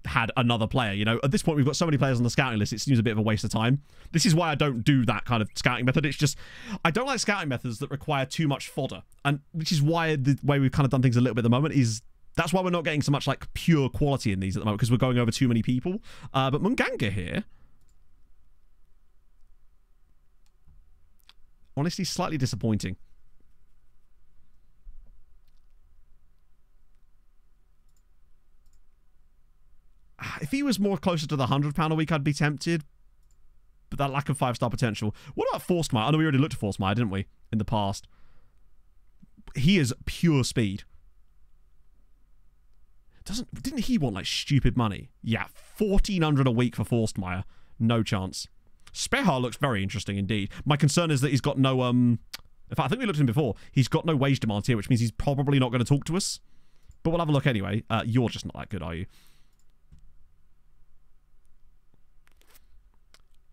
had another player, you know? At this point, we've got so many players on the scouting list, it seems a bit of a waste of time. This is why I don't do that kind of scouting method. It's just... I don't like scouting methods that require too much fodder, and which is why the way we've kind of done things a little bit at the moment is... That's why we're not getting so much, like, pure quality in these at the moment, because we're going over too many people. But Munganga here... Honestly, slightly disappointing. If he was more closer to the £100 a week, I'd be tempted. But that lack of 5-star potential. What about Forstmeyer? I know we already looked at Forstmeyer, didn't we? In the past. He is pure speed. Didn't he want, like, stupid money? Yeah, 1,400 a week for Forstmeyer. No chance. Spehar looks very interesting indeed. My concern is that he's got no... In fact, I think we looked at him before. He's got no wage demands here, which means he's probably not going to talk to us. But we'll have a look anyway. You're just not that good, are you?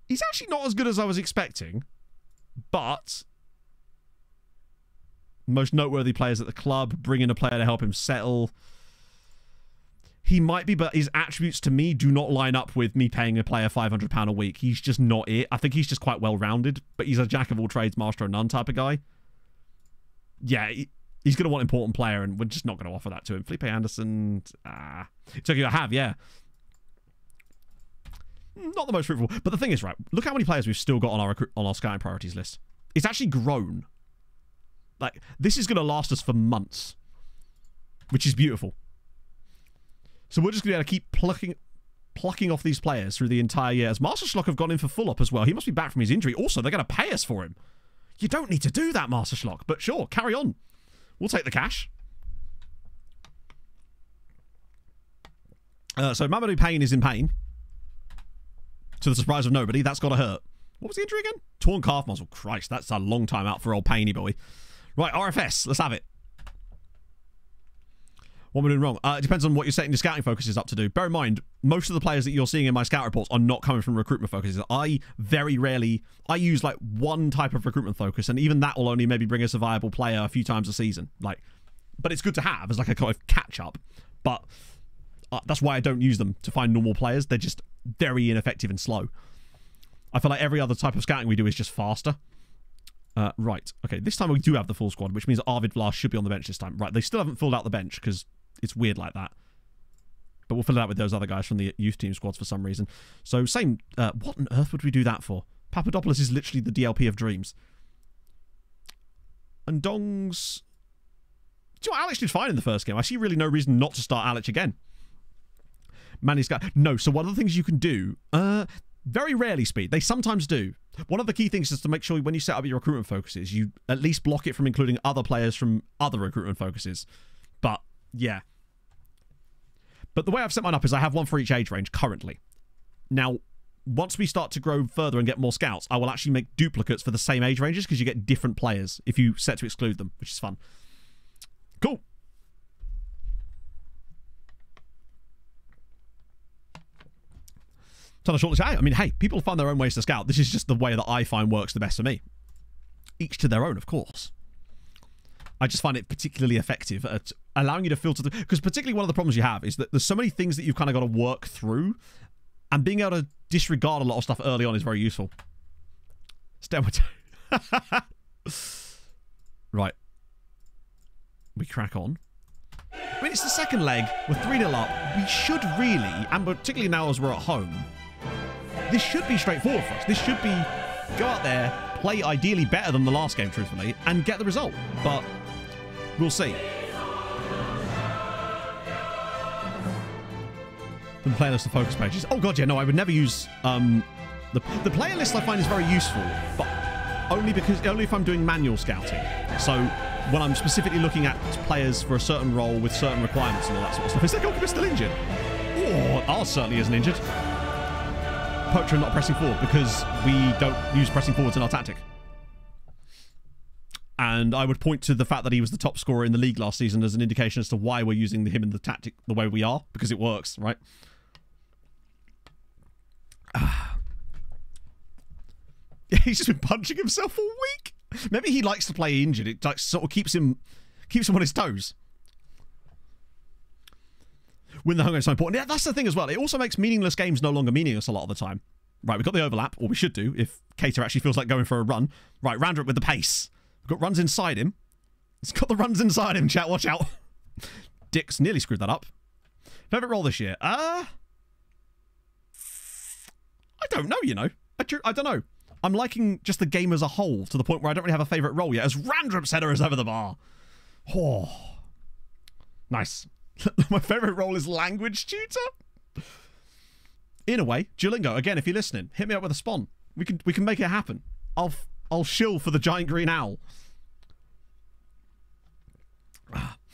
He's actually not as good as I was expecting. But... most noteworthy players at the club. Bring in a player to help him settle... He might be, but his attributes to me do not line up with me paying a player £500 a week. He's just not it. I think he's just quite well-rounded, but he's a jack-of-all-trades, master-of-none type of guy. Yeah, he's going to want important player, and we're just not going to offer that to him. Felipe Anderson, it's okay, I have, yeah. Not the most fruitful. But the thing is, right, look how many players we've still got on our scouting priorities list. It's actually grown. Like, this is going to last us for months, which is beautiful. So we're just going to be able to keep plucking off these players through the entire year. As Master Schlock have gone in for full-up as well. He must be back from his injury. Also, they're going to pay us for him. You don't need to do that, Master Schlock. But sure, carry on. We'll take the cash. So Mamadou Payne is in pain. To the surprise of nobody. That's got to hurt. What was the injury again? Torn calf muscle. Christ, that's a long time out for old Payne boy. Right, RFS. Let's have it. What we're doing wrong? It depends on what you're setting your scouting focuses up to do. Bear in mind, most of the players that you're seeing in my scout reports are not coming from recruitment focuses. I very rarely... I use, like, one type of recruitment focus, and even that will only maybe bring us a viable player a few times a season. Like, but it's good to have as, like, a kind of catch-up. But that's why I don't use them to find normal players. They're just very ineffective and slow. I feel like every other type of scouting we do is just faster. Right. Okay, this time we do have the full squad, which means Arvid Vlas should be on the bench this time. Right, they still haven't filled out the bench because it's weird like that. But we'll fill it out with those other guys from the youth team squads for some reason. So, same... what on earth would we do that for? Papadopoulos is literally the DLP of dreams. And Dong's... Do you know what? Alex did fine in the first game. I see really no reason not to start Alex again. Manny's got... No, so one of the things you can do... very rarely, Speed. They sometimes do. One of the key things is to make sure when you set up your recruitment focuses, you at least block it from including other players from other recruitment focuses. But, yeah. But the way I've set mine up is I have one for each age range currently. Now, once we start to grow further and get more scouts, I will actually make duplicates for the same age ranges because you get different players if you set to exclude them, which is fun. Cool. I mean, hey, people find their own ways to scout. This is just the way that I find works the best for me. Each to their own, of course. I just find it particularly effective at allowing you to filter... Because particularly one of the problems you have is that there's so many things that you've kind of got to work through, and being able to disregard a lot of stuff early on is very useful. Right. We crack on. I mean, it's the second leg. We're 3-0 up. We should really, and particularly now as we're at home, this should be straightforward for us. This should be go out there, play ideally better than the last game, truthfully, and get the result. But we'll see. The player list of focus pages. Oh god, yeah, no, I would never use the player list. I find is very useful, but only if I'm doing manual scouting. So when I'm specifically looking at players for a certain role with certain requirements and all that sort of stuff. Is their goalkeeper still injured? Oh, ours certainly isn't injured. Poacher not pressing forward because we don't use pressing forwards in our tactic. And I would point to the fact that he was the top scorer in the league last season as an indication as to why we're using him in the tactic the way we are, because it works, right? He's just been punching himself all week. Maybe he likes to play injured. It like sort of keeps him on his toes. Win the home game is so important. Yeah, that's the thing as well. It also makes meaningless games no longer meaningless a lot of the time. Right, we've got the overlap, or we should do, if Cater actually feels like going for a run. Right, Randrup with the pace. We've got runs inside him. He's got the runs inside him, chat. Watch out. Dick's nearly screwed that up. Favorite role this year? I don't know, you know. I don't know. I'm liking just the game as a whole to the point where I don't really have a favourite role yet as Randrup's header is over the bar. Oh. Nice. My favourite role is language tutor. In a way, Duolingo, again, if you're listening, hit me up with a spawn. We can make it happen. I'll shill for the giant green owl.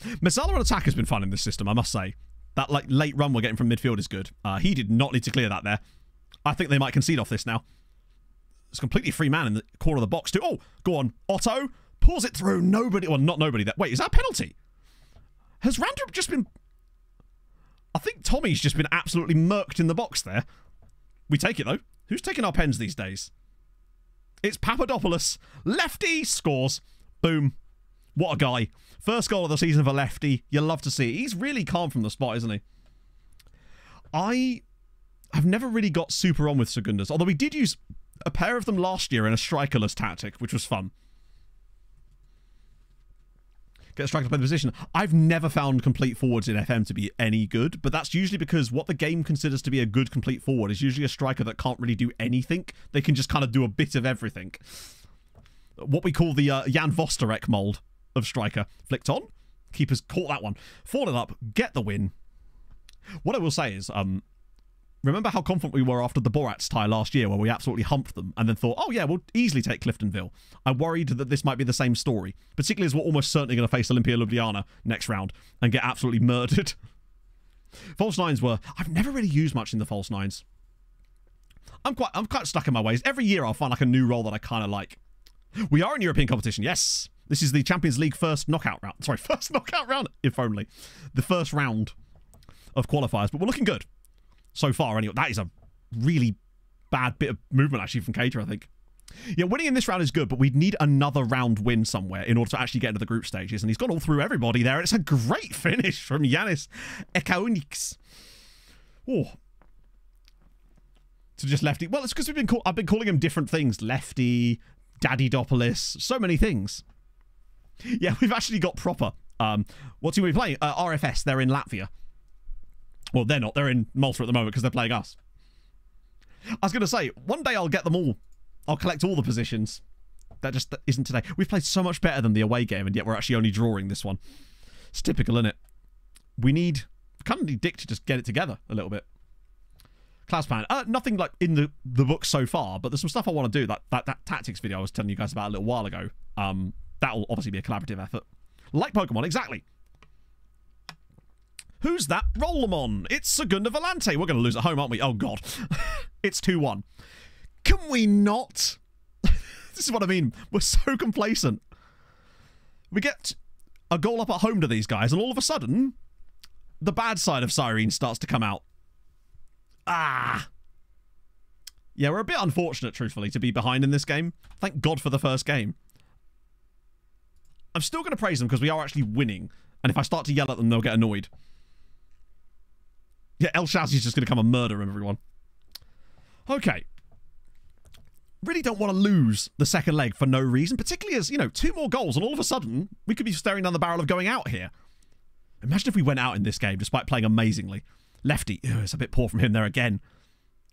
Masala on attack has been fun in this system, I must say. That like late run we're getting from midfield is good. He did not need to clear that there. I think they might concede off this now. It's a completely free man in the corner of the box too. Oh, go on. Otto pulls it through. Nobody, well, not nobody. Wait, is that a penalty? Has Randrup just been... I think Tommy's just been absolutely murked in the box there. We take it, though. Who's taking our pens these days? It's Papadopoulos. Lefty scores. Boom. What a guy. First goal of the season for Lefty. You love to see it. He's really calm from the spot, isn't he? I've never really got super on with Segundas, although we did use a pair of them last year in a strikerless tactic, which was fun. Get a striker to play the position. I've never found complete forwards in FM to be any good, but that's usually because what the game considers to be a good complete forward is usually a striker that can't really do anything. They can just kind of do a bit of everything. What we call the Jan Vosterek mould of striker. Flicked on. Keeper's caught that one. 4-0 up. Get the win. What I will say is, remember how confident we were after the Borats tie last year where we absolutely humped them and then thought, oh yeah, we'll easily take Cliftonville. I worried that this might be the same story, particularly as we're almost certainly going to face Olimpia Ljubljana next round and get absolutely murdered. False nines were... I've never really used much in the false nines. I'm quite stuck in my ways. Every year I'll find like a new role that I kind of like. We are in European competition, yes. This is the Champions League first knockout round. Sorry, first knockout round, if only. The first round of qualifiers. But we're looking good so far, anyway. That is a really bad bit of movement, actually, from Cater, I think. Yeah, winning in this round is good, but we'd need another round win somewhere in order to actually get into the group stages. And he's gone all through everybody there. It's a great finish from Yanis Ekaunix. Oh. To just lefty. Well, it's because I've been calling him different things. Lefty, Daddydopolis, so many things. Yeah, we've actually got proper. What team are we playing? RFS. They're in Latvia. Well, they're not. They're in Malta at the moment because they're playing us. I was going to say, one day I'll get them all. I'll collect all the positions. That isn't today. We've played so much better than the away game, and yet we're actually only drawing this one. It's typical, isn't it? We kind of need Dick to just get it together a little bit. Class plan. Nothing like in the book so far, but there's some stuff I want to do. That tactics video I was telling you guys about a little while ago. That'll obviously be a collaborative effort. Like Pokemon, exactly. Who's that? Rollamon. It's Segunda Volante. We're going to lose at home, aren't we? Oh, God. It's 2-1. Can we not? This is what I mean. We're so complacent. We get a goal up at home to these guys, and all of a sudden, the bad side of Sirens starts to come out. Ah. Yeah, we're a bit unfortunate, truthfully, to be behind in this game. Thank God for the first game. I'm still going to praise them because we are actually winning. And if I start to yell at them, they'll get annoyed. Yeah, El Shazi's just going to come and murder everyone. Okay. Really don't want to lose the second leg for no reason, particularly as, 2 more goals, and all of a sudden, we could be staring down the barrel of going out here. Imagine if we went out in this game, despite playing amazingly. Lefty. Ew, it's a bit poor from him there again.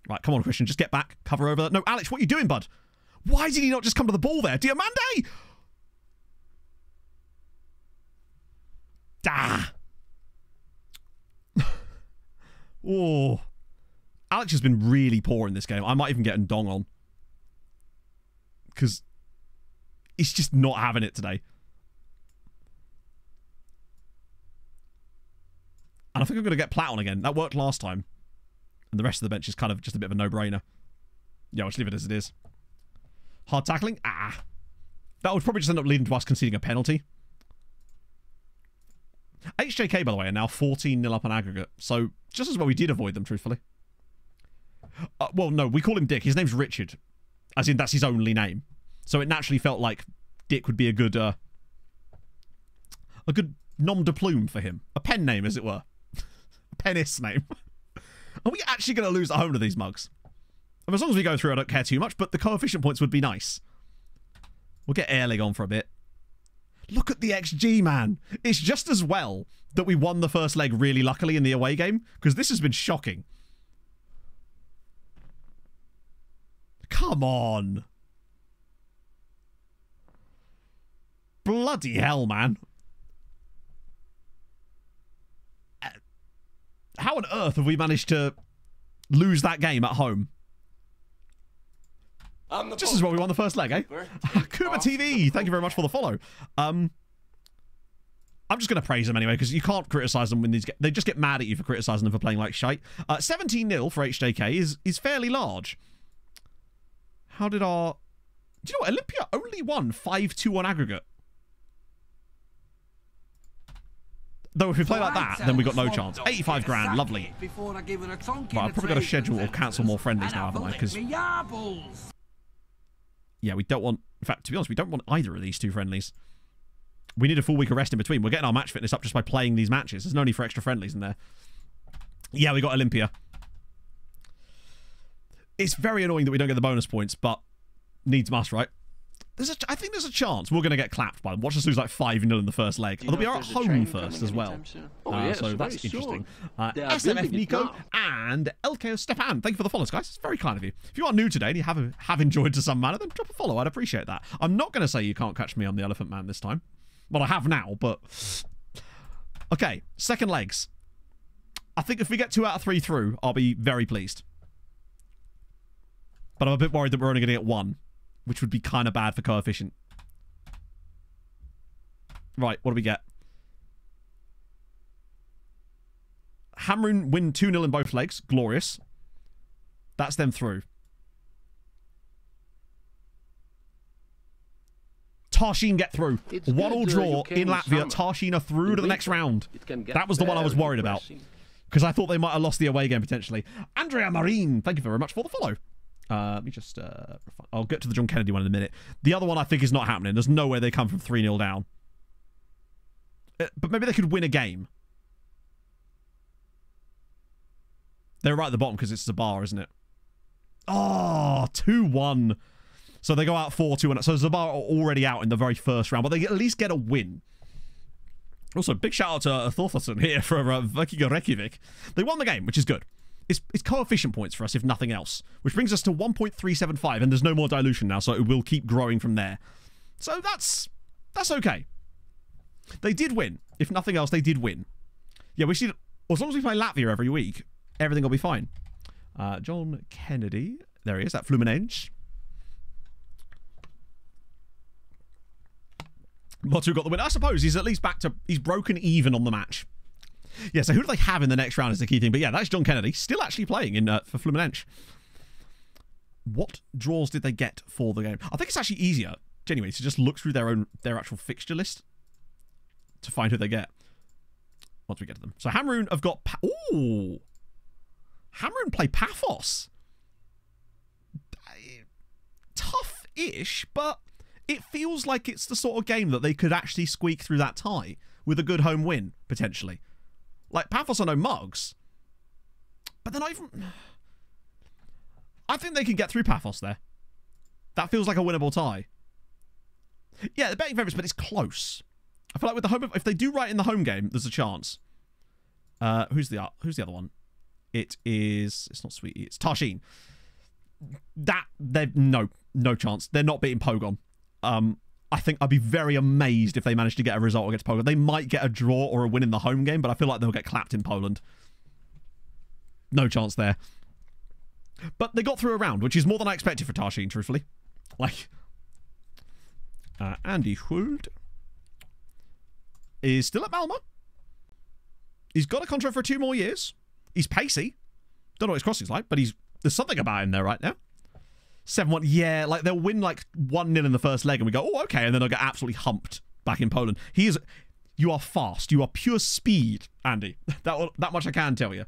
Right, come on, Christian, just get back. Cover over that. No, Alex, what are you doing, bud? Why did he not just come to the ball there? Diamande! Ah. Oh. Alex has been really poor in this game. I might even get Ndong on. Because he's just not having it today. And I think I'm going to get Platt on again. That worked last time. And the rest of the bench is kind of just a bit of a no-brainer. Yeah, I'll just leave it as it is. Hard tackling? Ah. That would probably just end up leading to us conceding a penalty. HJK, by the way, are now 14-0 up on aggregate. So, just as well we did avoid them, truthfully. Well, no, we call him Dick. His name's Richard. As in, that's his only name. So it naturally felt like Dick would be a good nom de plume for him. A pen name, as it were. A penis name. Are we actually going to lose at home to these mugs? I mean, as long as we go through, I don't care too much, but the coefficient points would be nice. We'll get Airlig on for a bit. Look at the XG, man. It's just as well that we won the first leg really luckily in the away game, because this has been shocking. Come on. Bloody hell, man. How on earth have we managed to lose that game at home? Just as well we won the first leg, eh? Kuma TV, thank you very much for the follow. I'm just going to praise them anyway, because you can't criticise them when they just get mad at you for criticising them for playing like shite. 17-0 for HJK is fairly large. How did our... Do you know what? Olympia only won 5-2 on aggregate. Though if we play like that, then we got no chance. 85 grand, lovely. Right, I've probably got to schedule or cancel more friendlies now, haven't I? Because... Yeah, we don't want... In fact, to be honest, we don't want either of these 2 friendlies. We need a full week of rest in between. We're getting our match fitness up just by playing these matches. There's no need for extra friendlies in there. Yeah, we got Olympia. It's very annoying that we don't get the bonus points, but needs must, right? I think there's a chance we're going to get clapped by them. Watch us lose like 5-0 in the first leg. Although we are at home first as well. So that's interesting. SMF Nico and LKO Stepan. Thank you for the follows, guys. It's very kind of you. If you are new today and you have enjoyed to some manner, then drop a follow. I'd appreciate that. I'm not going to say you can't catch me on the Elephant Man this time. Well, I have now, but... Okay, second legs. I think if we get 2 out of 3 through, I'll be very pleased. But I'm a bit worried that we're only going to get 1. Which would be kind of bad for coefficient. Right, what do we get? Hamrun win 2-0 in both legs. Glorious. That's them through. Tarshin get through. It's 1-1 good, draw you came in in Latvia. summer. Tarshin are through to the next round. It can get That was the one I was very worried about. depressing. Because I thought they might have lost the away game potentially. Andrea Marine, thank you very much for the follow. Let me just... I'll get to the John Kennedy one in a minute. The other one I think is not happening. There's no way they come from 3-0 down. But maybe they could win a game. They're right at the bottom because it's Zabar, isn't it? Oh, 2-1. So they go out 4-2. So Zabar are already out in the very first round, but they at least get a win. Also, big shout out to Thorthorson here for Viking Reykjavik. They won the game, which is good. It's coefficient points for us, if nothing else. Which brings us to 1.375, and there's no more dilution now, so it will keep growing from there. So that's okay. They did win. If nothing else, they did win. Yeah, we should... Well, as long as we play Latvia every week, everything will be fine. John Kennedy. There he is, that Fluminense. Motu got the win. I suppose he's at least back to... He's broken even on the match. Yeah, so who do they have in the next round is the key thing. But yeah, that's John Kennedy. Still actually playing in for Fluminense. What draws did they get for the game? I think it's actually easier, genuinely, to just look through their actual fixture list to find who they get once we get to them. So Hamrun have got... Ooh! Hamrun play Paphos. Tough-ish, but it feels like it's the sort of game that they could actually squeak through that tie with a good home win, potentially. Like, Paphos are no mugs. But they're not even... I think they can get through Paphos there. That feels like a winnable tie. Yeah, they're betting favourites, but it's close. I feel like with the home... If they do right in the home game, there's a chance. Who's the other one? It is... It's not Sweetie. It's Tarshin. They've... No chance. They're not beating Pogon. I think I'd be very amazed if they managed to get a result against Poland. They might get a draw or a win in the home game, but I feel like they'll get clapped in Poland. No chance there. But they got through a round, which is more than I expected for Tarshin, truthfully. Like, Andy Huld is still at Malmo. He's got a contract for 2 more years. He's pacey. Don't know what his crossing's like, but there's something about him there right now. 7-1, yeah, like they'll win like 1-0 in the first leg and we go, oh, okay, and then they'll get absolutely humped back in Poland. You are fast. You are pure speed, Andy. That much I can tell you.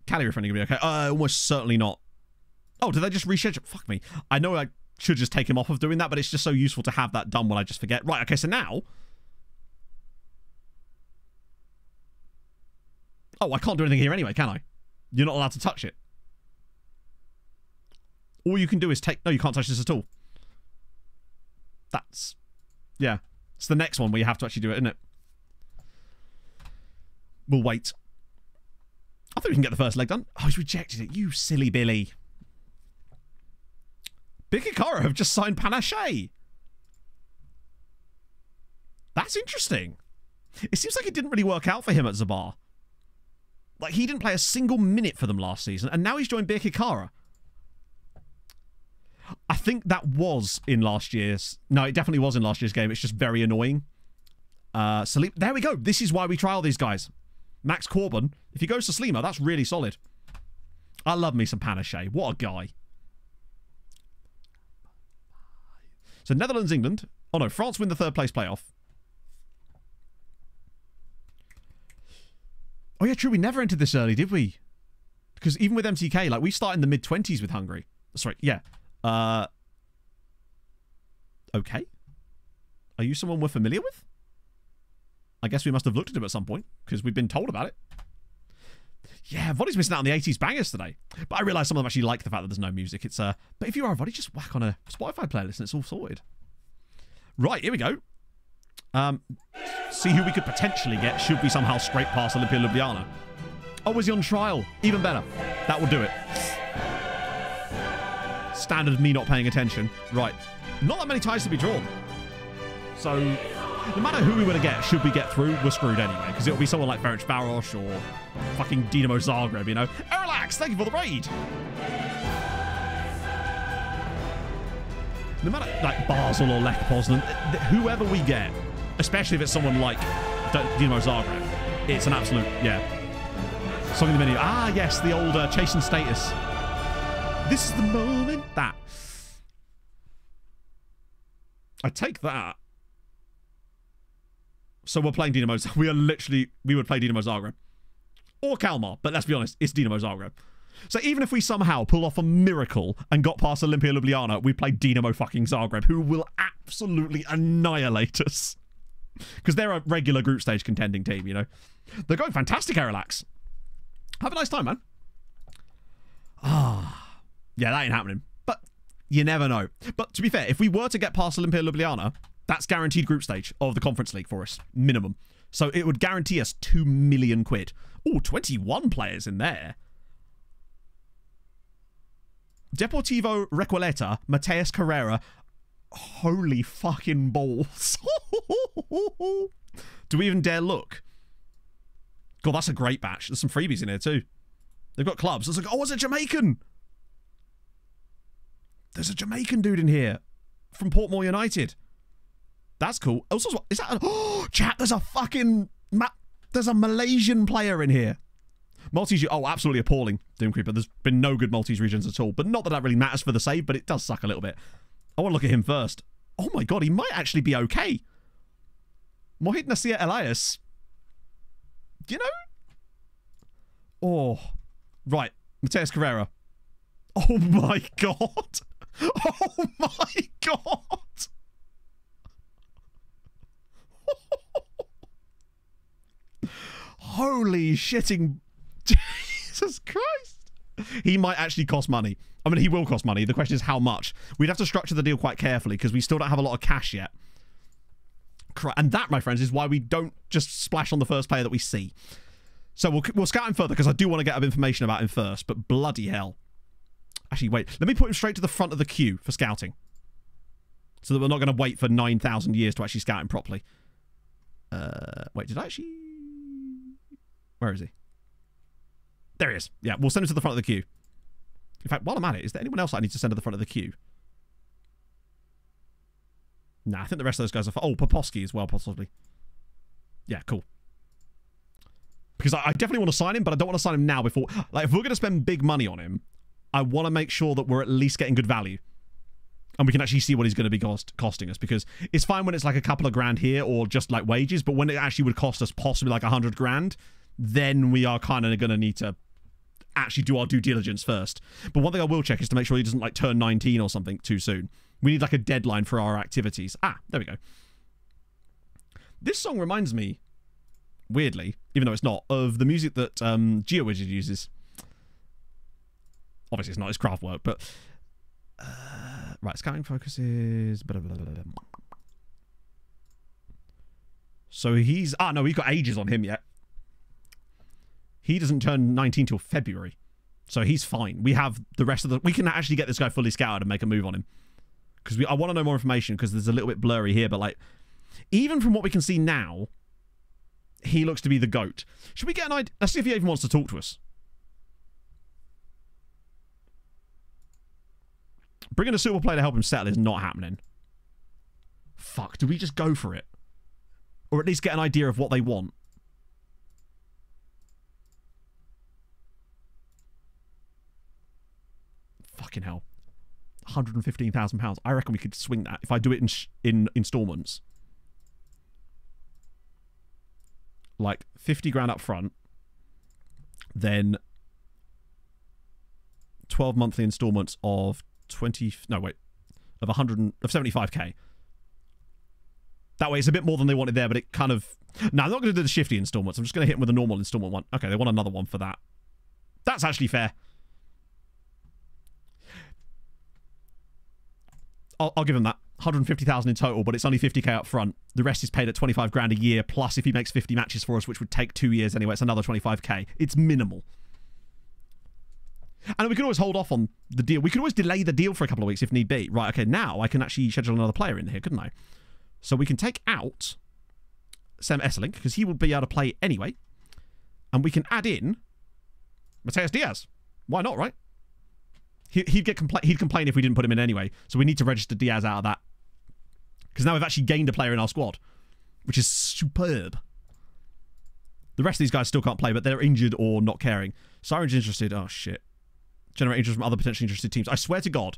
Cali refunding going to be okay? Almost certainly not. Oh, did they just reschedule? Fuck me. I know I should just take him off of doing that, but it's just so useful to have that done when I just forget. Right, okay, so now... Oh, I can't do anything here anyway, can I? You're not allowed to touch it. All you can do is take... No, you can't touch this at all. That's... Yeah. It's the next one where you have to actually do it, isn't it? We'll wait. I thought we can get the first leg done. Oh, he's rejected it. You silly Billy. Big Ikara have just signed Panache. That's interesting. It seems like it didn't really work out for him at Zabar. Like, he didn't play a single minute for them last season, and now he's joined Birkikara. I think that was in last year's... No, it definitely was in last year's game. It's just very annoying. Salim... There we go. This is why we trial these guys. Max Corbin. If he goes to Slimo, that's really solid. I love me some Panache. What a guy. So, Netherlands, England. Oh, no. France win the 3rd place playoff. Oh, yeah, true. We never entered this early, did we? Because even with MTK, like, we start in the mid-20s with Hungary. Sorry, yeah. Okay. Are you someone we're familiar with? I guess we must have looked at him at some point, because we've been told about it. Yeah, Voddy's missing out on the 80s bangers today. But I realise some of them actually like the fact that there's no music. It's But if you are a Voddy, just whack on a Spotify playlist and it's all sorted. Right, here we go. See who we could potentially get should we somehow scrape past Olympia Ljubljana. Oh, was he on trial? Even better. That will do it. Standard of me not paying attention. Right. Not that many ties to be drawn. So, no matter who we were to get, should we get through, we're screwed anyway. Because it'll be someone like Ferencváros or fucking Dinamo Zagreb, you know? Erlax, thank you for the raid! No matter, like, Basel or Lech Poznan, whoever we get, especially if it's someone like Dinamo Zagreb, it's an absolute, yeah. Song in the menu. Ah, yes, the old Chasing Status. This is the moment that. I take that. So we're playing Dinamo. We would play Dinamo Zagreb. Or Kalmar, but let's be honest, it's Dinamo Zagreb. So even if we somehow pull off a miracle and got past Olimpia Ljubljana, we play Dinamo fucking Zagreb, who will absolutely annihilate us. Because they're a regular group stage contending team, you know. They're going fantastic, Relax. Have a nice time, man. Ah, yeah, that ain't happening. But you never know. But to be fair, if we were to get past Olimpia Ljubljana, that's guaranteed group stage of the Conference League for us, minimum. So it would guarantee us 2 million quid. Oh, 21 players in there. Deportivo Recoleta, Mateus Carrera. Holy fucking balls. Do we even dare look? God, that's a great batch. There's some freebies in here too. They've got clubs. It's like, oh, it's a Jamaican. There's a Jamaican dude in here from Portmore United. That's cool. Also, is that oh, chat, there's a fucking there's a Malaysian player in here. Maltese, oh, absolutely appalling, Doom Creeper. There's been no good Maltese regions at all. But not that that really matters for the save, but it does suck a little bit. I want to look at him first. Oh my god, he might actually be okay. Mohit Nasir Elias. You know? Oh. Right. Mateus Carrera. Oh my god. Oh my god. Holy shitting Jesus Christ. He might actually cost money. I mean, he will cost money. The question is how much. We'd have to structure the deal quite carefully because we still don't have a lot of cash yet. And that, my friends, is why we don't just splash on the first player that we see. So we'll scout him further because I do want to get information about him first, but bloody hell. Actually, wait. Let me put him straight to the front of the queue for scouting. So that we're not going to wait for 9,000 years to actually scout him properly. Wait, did I actually... Where is he? There he is. Yeah, we'll send him to the front of the queue. In fact, while I'm at it, is there anyone else I need to send to the front of the queue? Nah, I think the rest of those guys are... Oh, Poposky as well, possibly. Yeah, cool. Because I definitely want to sign him, but I don't want to sign him now before... Like, if we're going to spend big money on him, I want to make sure that we're at least getting good value. And we can actually see what he's going to be costing us. Because it's fine when it's like a couple of grand here or just like wages, but when it actually would cost us possibly like 100 grand, then we are kind of going to need to actually do our due diligence first. But one thing I will check is to make sure he doesn't like turn 19 or something too soon. We need like a deadline for our activities. Ah, there we go. This song reminds me, weirdly, even though it's not, of the music that GeoWizard uses. Obviously it's not his craft work, but... right, scouting focuses... Blah, blah, blah, blah. So he's... Ah, no, we've got ages on him yet. He doesn't turn 19 till February. So he's fine. We have the rest of the... We can actually get this guy fully scouted and make a move on him. Because I want to know more information because there's a little bit blurry here. But like, even from what we can see now, he looks to be the GOAT. Should we get an idea? Let's see if he even wants to talk to us. Bringing a super player to help him settle is not happening. Fuck, do we just go for it? Or at least get an idea of what they want? Fucking hell. £115,000. I reckon we could swing that if I do it in installments. Like 50 grand up front, then 12 monthly installments of 75k. That way it's a bit more than they wanted there, but it kind of... No, I'm not going to do the shifty installments. I'm just going to hit them with a normal installment one. Okay, they want another one for that. That's actually fair. I'll give him that. 150,000 in total, but it's only 50k up front. The rest is paid at 25 grand a year, plus if he makes 50 matches for us, which would take 2 years anyway, it's another 25k. It's minimal. And we can always hold off on the deal. We can always delay the deal for a couple of weeks if need be. Right, okay, now I can actually schedule another player in here, couldn't I? So we can take out Sam Esselink, because he will be able to play anyway. And we can add in Mateus Diaz. Why not, right? He'd complain if we didn't put him in anyway. So we need to register Diaz out of that. Because now we've actually gained a player in our squad. Which is superb. The rest of these guys still can't play, but they're injured or not caring. Sirens interested. Oh, shit. Generate interest from other potentially interested teams. I swear to God,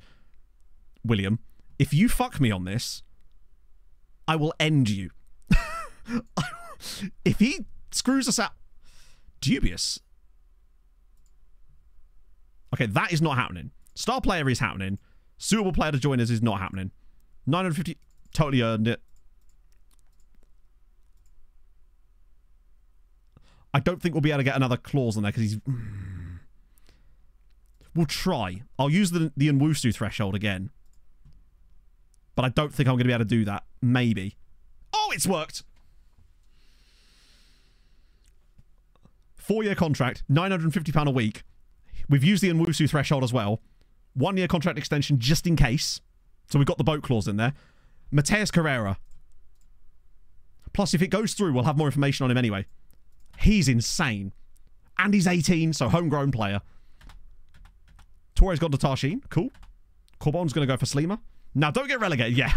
William, if you fuck me on this, I will end you. If he screws us out... Dubious. Okay, that is not happening. Star player is happening. Suitable player to join us is not happening. 950... Totally earned it. I don't think we'll be able to get another clause on there because he's... We'll try. I'll use the Nwusu threshold again. But I don't think I'm going to be able to do that. Maybe. Oh, it's worked! 4-year contract, £950 a week. We've used the Nwusu threshold as well. 1-year contract extension just in case. So we've got the boat clause in there. Mateus Carrera. Plus, if it goes through, we'll have more information on him anyway. He's insane. And he's 18, so homegrown player. Torres got to Tarshin. Cool. Corbon's going to go for Slima. Now, don't get relegated. Yeah.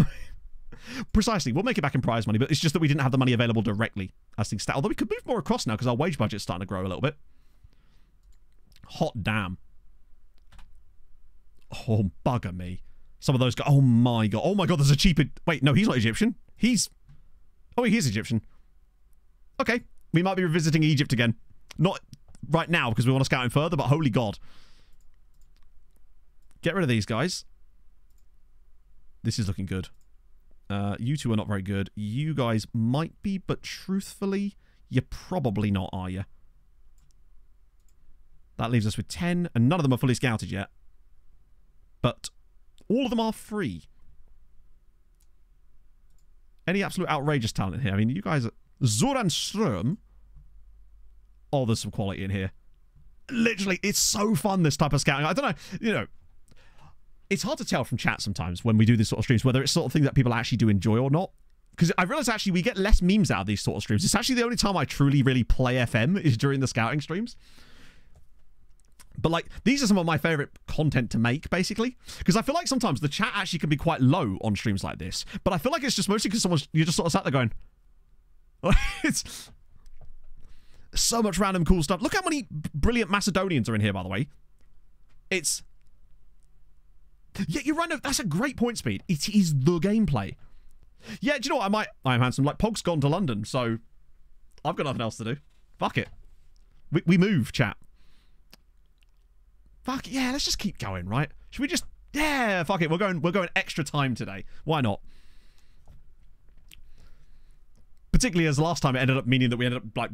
Precisely. We'll make it back in prize money, but it's just that we didn't have the money available directly as things stand. Although we could move more across now because our wage budget's starting to grow a little bit. Hot damn. Oh, bugger me. Some of those guys. Oh, my God. Oh, my God. There's a cheaper... Wait, no, he's not Egyptian. He's... Oh, he is Egyptian. Okay. We might be revisiting Egypt again. Not right now because we want to scout him further, but holy God. Get rid of these guys. This is looking good. You two are not very good. You guys might be, but truthfully, you're probably not, are you? That leaves us with 10, and none of them are fully scouted yet. But all of them are free. Any absolute outrageous talent in here? I mean, you guys are... Zoran Ström. Oh, there's some quality in here. Literally, it's so fun, this type of scouting. I don't know, you know... It's hard to tell from chat sometimes when we do this sort of streams whether it's sort of thing that people actually do enjoy or not. Because I realised actually we get less memes out of these sort of streams. It's actually the only time I truly really play FM is during the scouting streams. But like, these are some of my favourite content to make, basically. Because I feel like sometimes the chat actually can be quite low on streams like this. But I feel like it's just mostly because you're just sort of sat there going... It's so much random cool stuff. Look how many brilliant Macedonians are in here, by the way. It's... Yeah, you're right. No, that's a great point, Speed. It is the gameplay. Yeah, do you know what? I am handsome. Like, Pog's gone to London, so I've got nothing else to do. Fuck it. We move, chat. Fuck it. Yeah, let's just keep going, right? Should we just... Yeah, fuck it. We're going extra time today. Why not? Particularly as last time it ended up meaning that we ended up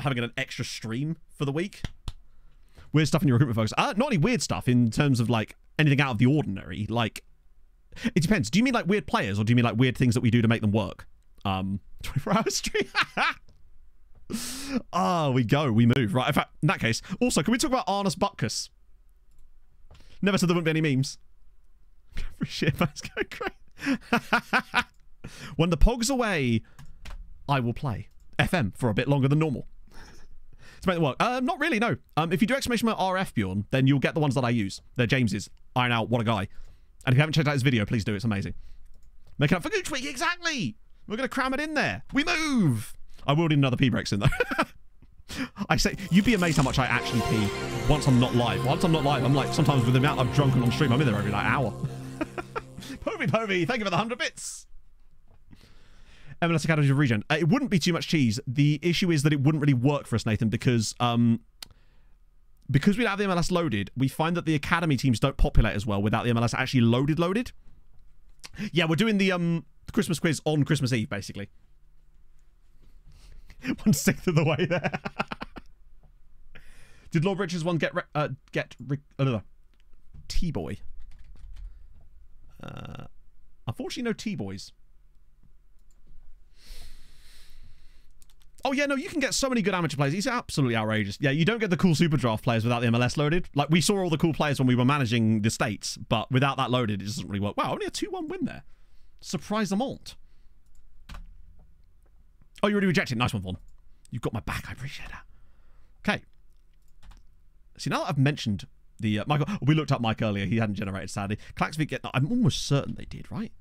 having an extra stream for the week. Weird stuff in your recruitment focus. Not any weird stuff in terms of, like, anything out of the ordinary. Like, it depends. Do you mean, like, weird players, or do you mean, like, weird things that we do to make them work? 24-hour stream? Oh, we move. Right, in fact, in that case, also, can we talk about Arnus Butkus? Never said there wouldn't be any memes. Shit, that's going great. When the Pog's away, I will play FM for a bit longer than normal. To make it work. Not really, no. If you do exclamation mark RF Bjorn, then you'll get the ones that I use. They're James's. Iron out, what a guy. And if you haven't checked out his video, please do. It's amazing. Making up for Gooch Week, exactly! We're going to cram it in there. We move! I will need another pee breaks in, though. I say, you'd be amazed how much I actually pee once I'm not live. Once I'm not live, I'm like, sometimes with the amount I've drunken on stream, I'm in there every, like, hour. Povey, thank you for the 100 bits! MLS Academy of Regen. It wouldn't be too much cheese. The issue is that it wouldn't really work for us, Nathan, because we don't have the MLS loaded, we find that the Academy teams don't populate as well without the MLS actually loaded. Yeah, we're doing the Christmas quiz on Christmas Eve, basically. 1/6 of the way there. Did Lord Richards one get T-Boy? Unfortunately, no T-Boys. Oh, yeah, no, you can get so many good amateur players. He's absolutely outrageous. Yeah, you don't get the cool Super Draft players without the MLS loaded. Like, we saw all the cool players when we were managing the States, but without that loaded, it doesn't really work. Wow, only a 2-1 win there. Surprisement. Oh, you already rejected. Nice one, Vaughn. You've got my back. I appreciate that. Okay. See, now that I've mentioned the... Michael, we looked up Mike earlier. He hadn't generated, sadly. Klaxvik get... I'm almost certain they did, right?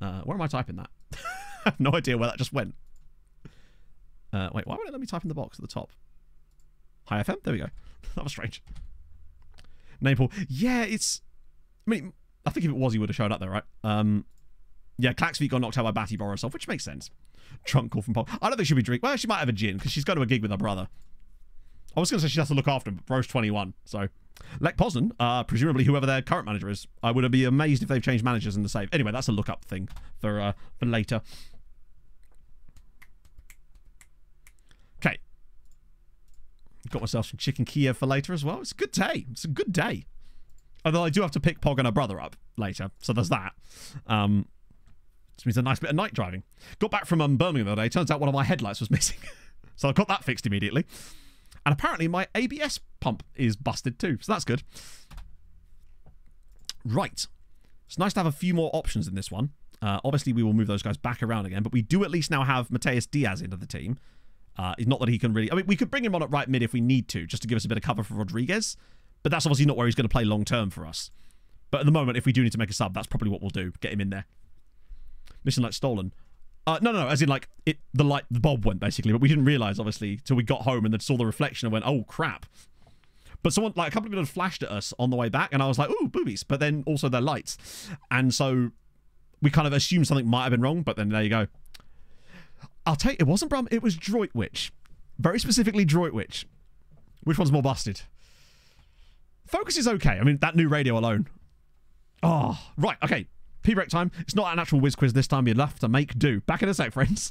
Where am I typing that? I have no idea where that just went. Wait, why won't it let me type in the box at the top? Hi FM? There we go. That was strange. Naples. Yeah, it's... I mean, I think if it was, he would have showed up there, right? Yeah, Claxvik got knocked out by Batty Borisov, which makes sense. Trunk call from Paul. I don't think she'll be drinking. Well, she might have a gin, because she's going to a gig with her brother. I was going to say she has to look after him, but bro's 21, so... Lech Poznan, presumably whoever their current manager is. I would be amazed if they've changed managers in the save. Anyway, that's a look-up thing for later. Okay. Got myself some chicken Kiev for later as well. It's a good day. It's a good day. Although I do have to pick Pog and her brother up later, so there's that. Which means a nice bit of night driving. Got back from Birmingham the other day. Turns out one of my headlights was missing. So I got that fixed immediately. And apparently my ABS pump is busted too, so that's good. Right. It's nice to have a few more options in this one. Obviously, we will move those guys back around again, but we do at least now have Mateus Diaz into the team. It's not that he can really... I mean, we could bring him on at right mid if we need to, just to give us a bit of cover for Rodriguez, but that's obviously not where he's going to play long-term for us. But at the moment, if we do need to make a sub, that's probably what we'll do. Get him in there. Mission light stolen. No, as in, like, the bulb went, basically, but we didn't realise, obviously, till we got home and then saw the reflection and went, oh, crap. But someone, like, a couple of people had flashed at us on the way back, and I was like, ooh, boobies, but then also their lights. And so we kind of assumed something might have been wrong, but then there you go. I'll tell you, it wasn't Brum, it was Droitwich. Very specifically Droitwich. Which one's more busted? Focus is okay. I mean, that new radio alone. Oh, right, okay. P-break time. It's not an actual whiz quiz this time. You'd have to make do. Back in a sec, friends.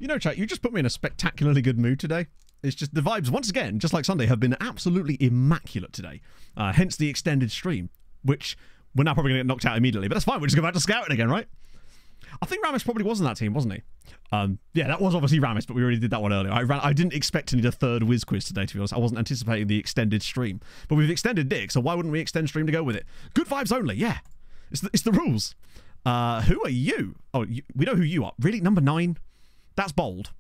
You know, chat, you just put me in a spectacularly good mood today. It's just the vibes, once again, just like Sunday, have been absolutely immaculate today. Hence the extended stream, which we're now probably going to get knocked out immediately. But that's fine, we'll just go back to scouting again, right? I think Ramis probably was in that team, wasn't he? Yeah, that was obviously Ramis, but we already did that one earlier. I didn't expect to need a third whiz quiz today, to be honest. I wasn't anticipating the extended stream. But we've extended Dick, so why wouldn't we extend stream to go with it? Good vibes only, yeah. It's the rules. Who are you? Oh, we know who you are. Really? Number 9? That's bold.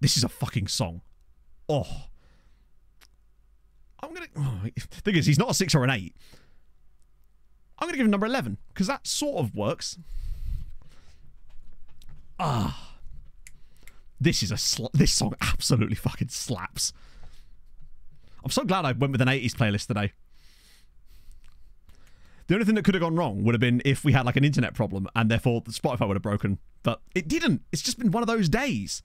This is a fucking song. Oh. I'm going to... Oh, thing is, he's not a 6 or an 8. I'm going to give him number 11, because that sort of works. This is this song absolutely fucking slaps. I'm so glad I went with an 80s playlist today. The only thing that could have gone wrong would have been if we had like an internet problem and therefore the Spotify would have broken. But it didn't. It's just been one of those days.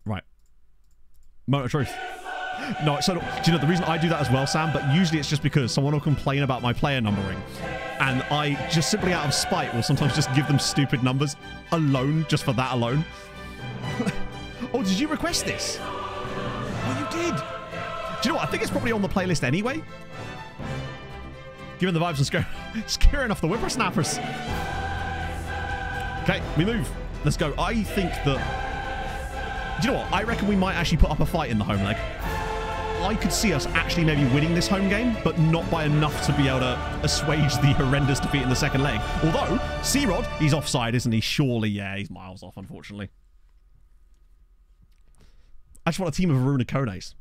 Right. Moment of truth. No, so do you know the reason I do that as well, Sam? But usually it's just because someone will complain about my player numbering. And I just simply out of spite will sometimes just give them stupid numbers alone, just for that alone. Oh, did you request this? Oh, you did. Do you know what? I think it's probably on the playlist anyway. Given the vibes and scaring off the whippersnappers. Okay, we move. Let's go. I think that... Do you know what? I reckon we might actually put up a fight in the home leg. I could see us actually maybe winning this home game, but not by enough to be able to assuage the horrendous defeat in the second leg. Although, C-Rod, he's offside, isn't he? Surely, yeah, he's miles off, unfortunately. I just want a team of Aruna Kones.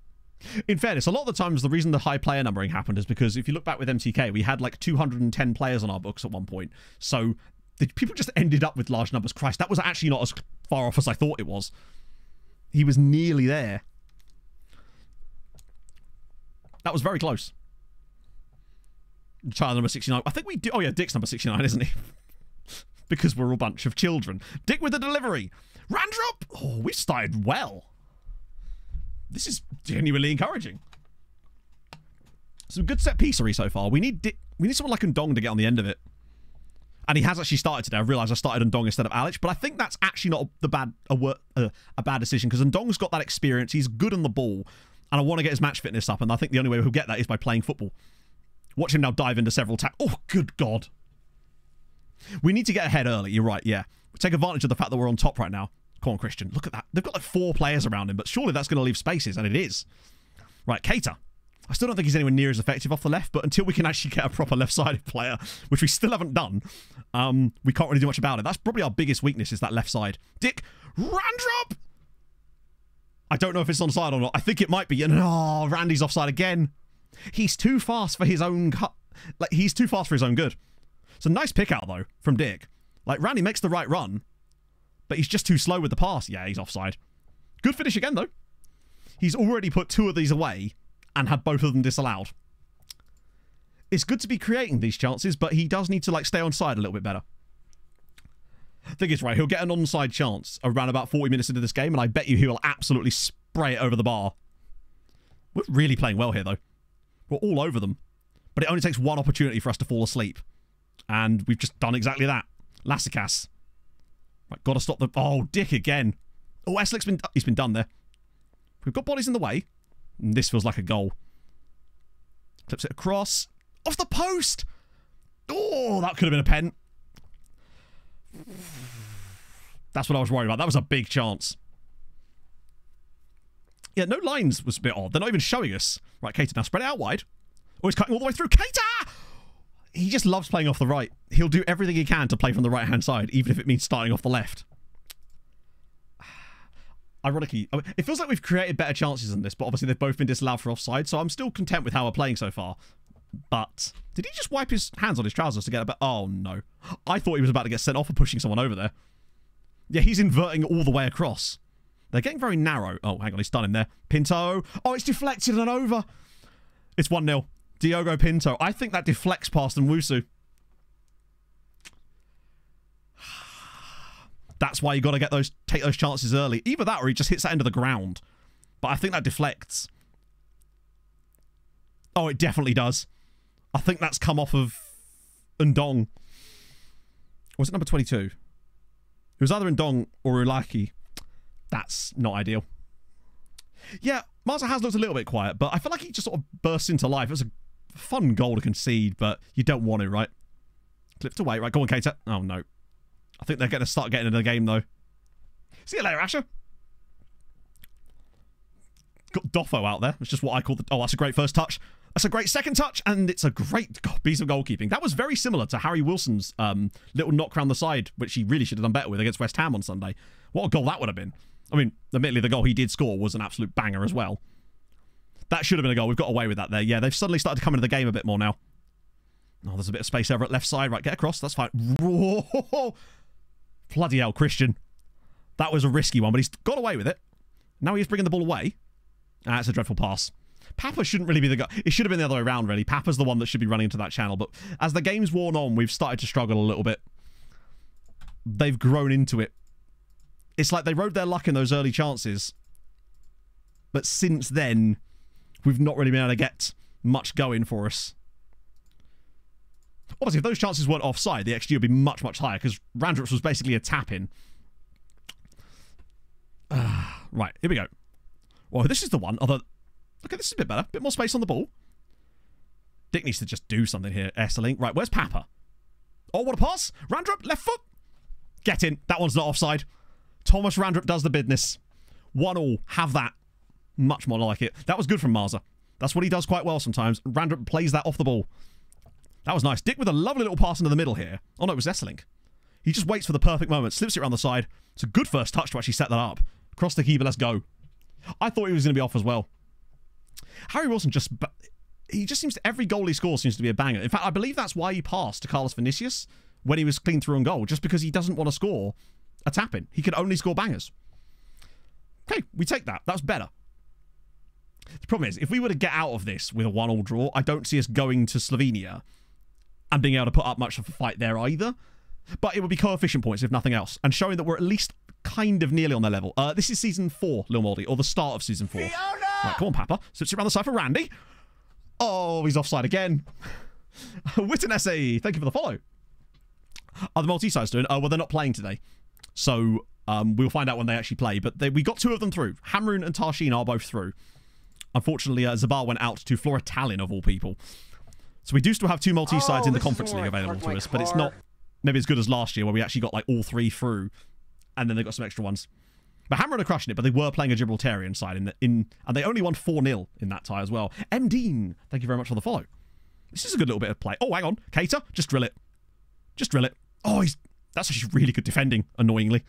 In fairness, a lot of the times the reason the high player numbering happened is because if you look back with MTK, we had like 210 players on our books at one point. So the people just ended up with large numbers. Christ, that was actually not as far off as I thought it was. He was nearly there. That was very close. Child number 69. I think we do. Oh, yeah, Dick's number 69, isn't he? Because we're a bunch of children. Dick with the delivery. Randrup! Oh, we started well. This is genuinely encouraging. Some good set piecery so far. We need someone like Ndong to get on the end of it. And he has actually started today. I realised I started Ndong instead of Alic, but I think that's actually not a bad decision because Ndong's got that experience. He's good on the ball, and I want to get his match fitness up, and I think the only way he'll get that is by playing football. Watch him now dive into several Oh, good God. We need to get ahead early. You're right, yeah. Take advantage of the fact that we're on top right now. Come on, Christian. Look at that. They've got like 4 players around him, but surely that's going to leave spaces, and it is. Right, Keita. I still don't think he's anywhere near as effective off the left, but until we can actually get a proper left-sided player, which we still haven't done, we can't really do much about it. That's probably our biggest weakness is that left side. Dick Randrup! I don't know if it's onside or not. I think it might be. And oh, Randy's offside again. He's too fast for his own cut. Like, he's too fast for his own good. It's a nice pick out, though, from Dick. Like, Randy makes the right run, but he's just too slow with the pass. Yeah, he's offside. Good finish again, though. He's already put 2 of these away and had both of them disallowed. It's good to be creating these chances, but he does need to like stay onside a little bit better. I think it's right. He'll get an onside chance around about 40 minutes into this game, and I bet you he will absolutely spray it over the bar. We're really playing well here, though. We're all over them. But it only takes one opportunity for us to fall asleep. And we've just done exactly that. Lassicas. Right, got to stop the... Oh, Dick again. Oh, Eslick's been done there. We've got bodies in the way. And this feels like a goal. Clips it across. Off the post! Oh, that could have been a pen. That's what I was worried about. That was a big chance. Yeah, no lines was a bit odd. They're not even showing us. Right, Keita now spread it out wide. Oh, he's cutting all the way through. Keita! He just loves playing off the right. He'll do everything he can to play from the right-hand side, even if it means starting off the left. Ironically, I mean, it feels like we've created better chances than this, but obviously they've both been disallowed for offside, so I'm still content with how we're playing so far. But did he just wipe his hands on his trousers to get a bit? Oh, no. I thought he was about to get sent off for pushing someone over there. Yeah, he's inverting all the way across. They're getting very narrow. Oh, hang on, he's done him there. Pinto. Oh, it's deflected and over. It's 1-0. Diogo Pinto. I think that deflects past Nwusu. That's why you got to take those chances early. Either that or he just hits that into the ground. But I think that deflects. Oh, it definitely does. I think that's come off of Ndong. Or was it number 22? It was either Ndong or Ulaki. That's not ideal. Yeah, Marza has looked a little bit quiet, but I feel like he just sort of bursts into life. It was a fun goal to concede, but you don't want it, right? Clipped away. Right, go on, Keita. Oh, no. I think they're going to start getting into the game, though. See you later, Asher. Got Doffo out there. It's just what I call the... Oh, that's a great first touch. That's a great second touch, and it's a great piece of goalkeeping. That was very similar to Harry Wilson's little knock round the side, which he really should have done better with against West Ham on Sunday. What a goal that would have been. I mean, admittedly, the goal he did score was an absolute banger as well. That should have been a goal. We've got away with that there. Yeah, they've suddenly started to come into the game a bit more now. Oh, there's a bit of space over at left side. Right, get across. That's fine. Whoa. Bloody hell, Christian. That was a risky one, but he's got away with it. Now he's bringing the ball away. Ah, it's a dreadful pass. Papa shouldn't really be the guy. It should have been the other way around, really. Papa's the one that should be running into that channel. But as the game's worn on, we've started to struggle a little bit. They've grown into it. It's like they rode their luck in those early chances. But since then, we've not really been able to get much going for us. Obviously, if those chances weren't offside, the XG would be much, much higher, because Randrips was basically a tap-in. Right, here we go. Well, this is the one. Although, okay, this is a bit better. A bit more space on the ball. Dick needs to just do something here. Esselink. Right, where's Papa? Oh, what a pass. Randrup, left foot. Get in. That one's not offside. Thomas Randrup does the business. 1-1. Have that. Much more like it. That was good from Marza. That's what he does quite well sometimes. Randrup plays that off the ball. That was nice. Dick with a lovely little pass into the middle here. Oh, no, it was Esselink. He just waits for the perfect moment, slips it around the side. It's a good first touch to actually set that up. Across the keeper, let's go. I thought he was going to be off as well. Harry Wilson he just seems to, every goal he scores seems to be a banger. In fact, I believe that's why he passed to Carlos Vinicius when he was clean through on goal, just because he doesn't want to score a tap-in. He can only score bangers. Okay, we take that. That's better. The problem is, if we were to get out of this with a 1-1 draw, I don't see us going to Slovenia and being able to put up much of a fight there either. But it would be coefficient points, if nothing else, and showing that we're at least kind of nearly on their level. This is season 4, Lil Moldy, or the start of season 4. Fiona! Right, come on, Papa. Slips it around the side for Randy. Oh, he's offside again. Witten SAE, thank you for the follow. Are the Maltese doing? Well, they're not playing today. So we'll find out when they actually play. But we got 2 of them through. Hamroon and Tarshin are both through. Unfortunately, Zabar went out to Flora Tallinn, of all people. So we do still have 2 Maltese sides in the Conference League available to us. But it's not maybe as good as last year, where we actually got like all 3 through. And then they got some extra ones. But Hamroon are crushing it, but they were playing a Gibraltarian side and they only won 4-0 in that tie as well. M. Dean, thank you very much for the follow. This is a good little bit of play. Oh, hang on. Cater, just drill it. Just drill it. Oh, that's actually really good defending, annoyingly.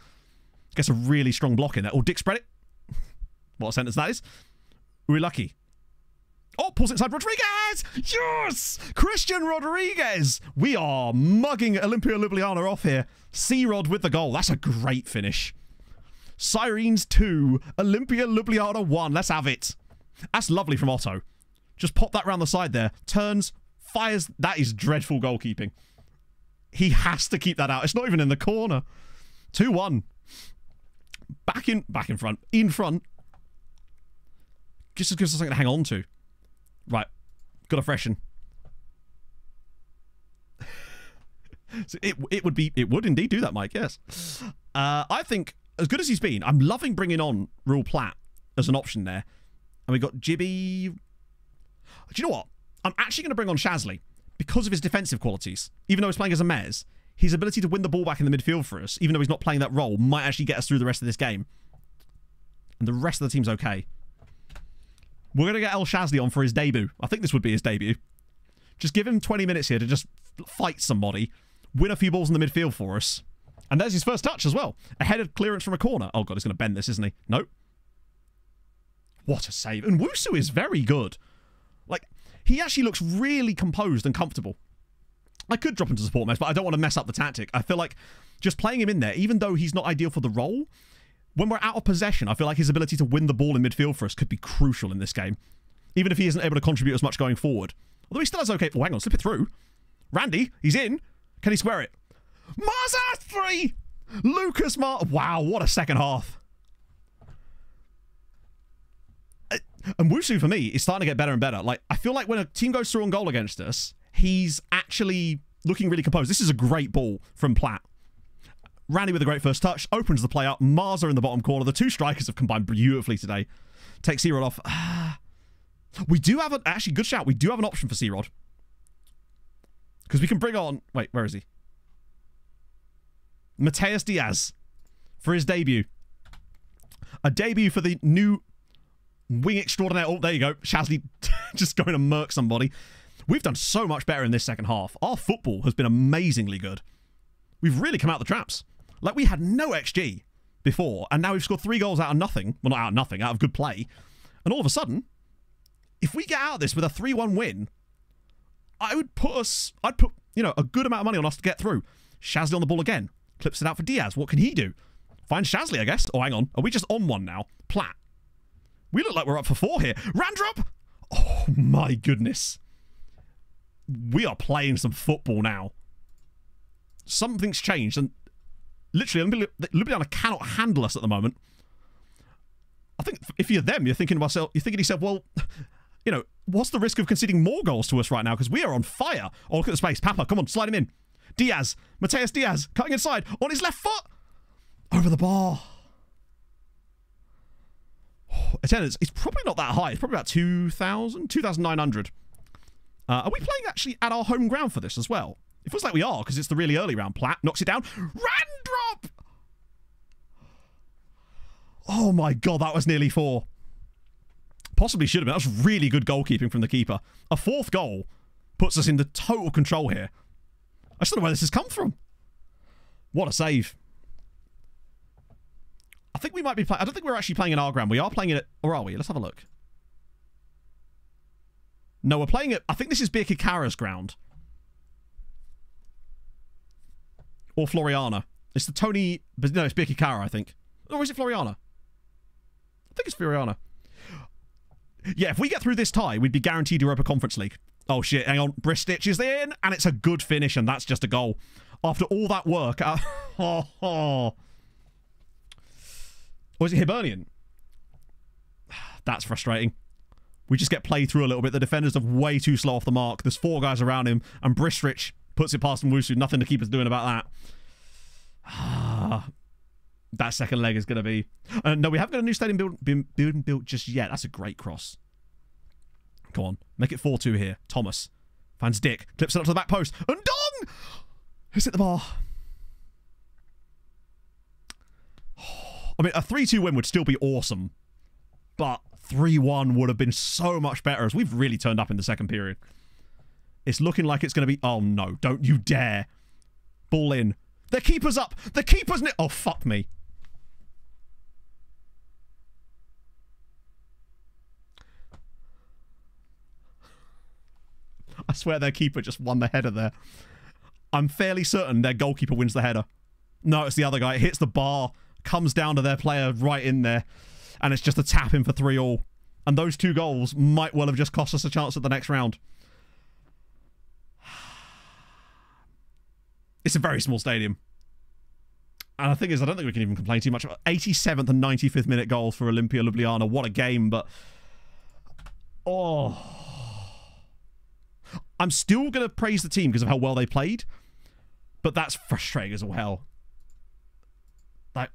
Gets a really strong block in there. Oh, Dick spread it. What a sentence that is. We're lucky. Oh, pulls inside Rodriguez! Yes! Christian Rodriguez! We are mugging Olimpia Ljubljana off here. C-Rod with the goal. That's a great finish. Sirens 2, Olimpia Ljubljana 1. Let's have it. That's lovely from Otto. Just pop that round the side there. Turns, fires. That is dreadful goalkeeping. He has to keep that out. It's not even in the corner. 2-1. Back in front. In front. Just gives us something to hang on to. Right. Got to freshen. So it would indeed do that, Mike, yes. I think, as good as he's been, I'm loving bringing on Ruel Platt as an option there. And we got Jibby. Do you know what? I'm actually going to bring on Shasley because of his defensive qualities. Even though he's playing as a Mez, his ability to win the ball back in the midfield for us, even though he's not playing that role, might actually get us through the rest of this game. And the rest of the team's okay. We're going to get El Shazli on for his debut. I think this would be his debut. Just give him 20 minutes here to just fight somebody, win a few balls in the midfield for us. And there's his first touch as well. A headed clearance from a corner. Oh, God, he's going to bend this, isn't he? Nope. What a save. And Wusu is very good. Like, he actually looks really composed and comfortable. I could drop him to support Mez, but I don't want to mess up the tactic. I feel like just playing him in there, even though he's not ideal for the role, when we're out of possession, I feel like his ability to win the ball in midfield for us could be crucial in this game. Even if he isn't able to contribute as much going forward. Although he still has okay... Oh, hang on. Slip it through. Randy, he's in. Can he square it? Marza 3! Lucas Wow, what a second half. And Wusu, for me, is starting to get better and better. Like, I feel like when a team goes through on goal against us, he's actually looking really composed. This is a great ball from Platt. Randy with a great first touch. Opens the play up. Marza in the bottom corner. The 2 strikers have combined beautifully today. Takes C-Rod off. We do have actually, good shout. We do have an option for C-Rod. Because we can bring on... Wait, where is he? Mateus Diaz. For his debut. A debut for the new wing extraordinaire. Oh, there you go. Shazli just going to murk somebody. We've done so much better in this second half. Our football has been amazingly good. We've really come out the traps. Like, we had no XG before, and now we've scored 3 goals out of nothing. Well, not out of nothing, out of good play. And all of a sudden, if we get out of this with a 3-1 win, I'd put, you know, a good amount of money on us to get through. Shazli on the ball again. Clips it out for Diaz. What can he do? Find Shazli, I guess. Oh, hang on. Are we just on one now? Platt. We look like we're up for 4 here. Randrup! Oh, my goodness. We are playing some football now. Something's changed, and literally, Ljubljana cannot handle us at the moment. I think if you're them, you're thinking to yourself, well, you know, what's the risk of conceding more goals to us right now? Because we are on fire. Oh, look at the space. Papa, come on, slide him in. Diaz, Mateus Diaz, cutting inside on his left foot. Over the bar. Oh, attendance, it's probably not that high. It's probably about 2,000, 2,900. Are we playing actually at our home ground for this as well? It feels like we are, because it's the really early round. Platt knocks it down. Randrop! Oh my God, that was nearly 4. Possibly should have been. That was really good goalkeeping from the keeper. A fourth goal puts us in the total control here. I just don't know where this has come from. What a save. I think we might be playing... I don't think we're actually playing in our ground. We are playing it... Or are we? Let's have a look. No, we're playing it... I think this is Birkir Kara's ground. Or Floriana. It's the Tony... No, it's Birkir Kara, I think. Or is it Floriana? I think it's Floriana. Yeah, if we get through this tie, we'd be guaranteed Europa Conference League. Oh, shit. Hang on. Bristich is in, and it's a good finish, and that's just a goal. After all that work... Or is it Hibernian? That's frustrating. We just get played through a little bit. The defenders are way too slow off the mark. There's 4 guys around him, and Bristich puts it past Mwusu. Nothing to keep us doing about that. That second leg is going to be... no, we haven't got a new stadium built just yet. That's a great cross. Come on. Make it 4-2 here. Thomas. Finds Dick. Clips it up to the back post. And Dong! Who's hit the bar? I mean, a 3-2 win would still be awesome. But 3-1 would have been so much better, as we've really turned up in the second period. It's looking like it's going to be... Oh, no. Don't you dare. Ball in. The keeper's up. The keeper's... Oh, fuck me. I swear their keeper just won the header there. I'm fairly certain their goalkeeper wins the header. No, it's the other guy. It hits the bar, comes down to their player right in there, and it's just a tap in for 3-3. And those 2 goals might well have just cost us a chance at the next round. It's a very small stadium. And the thing is, I don't think we can even complain too much about 87th and 95th minute goals for Olimpia Ljubljana. What a game, but... Oh... I'm still going to praise the team because of how well they played, but that's frustrating as well. Like,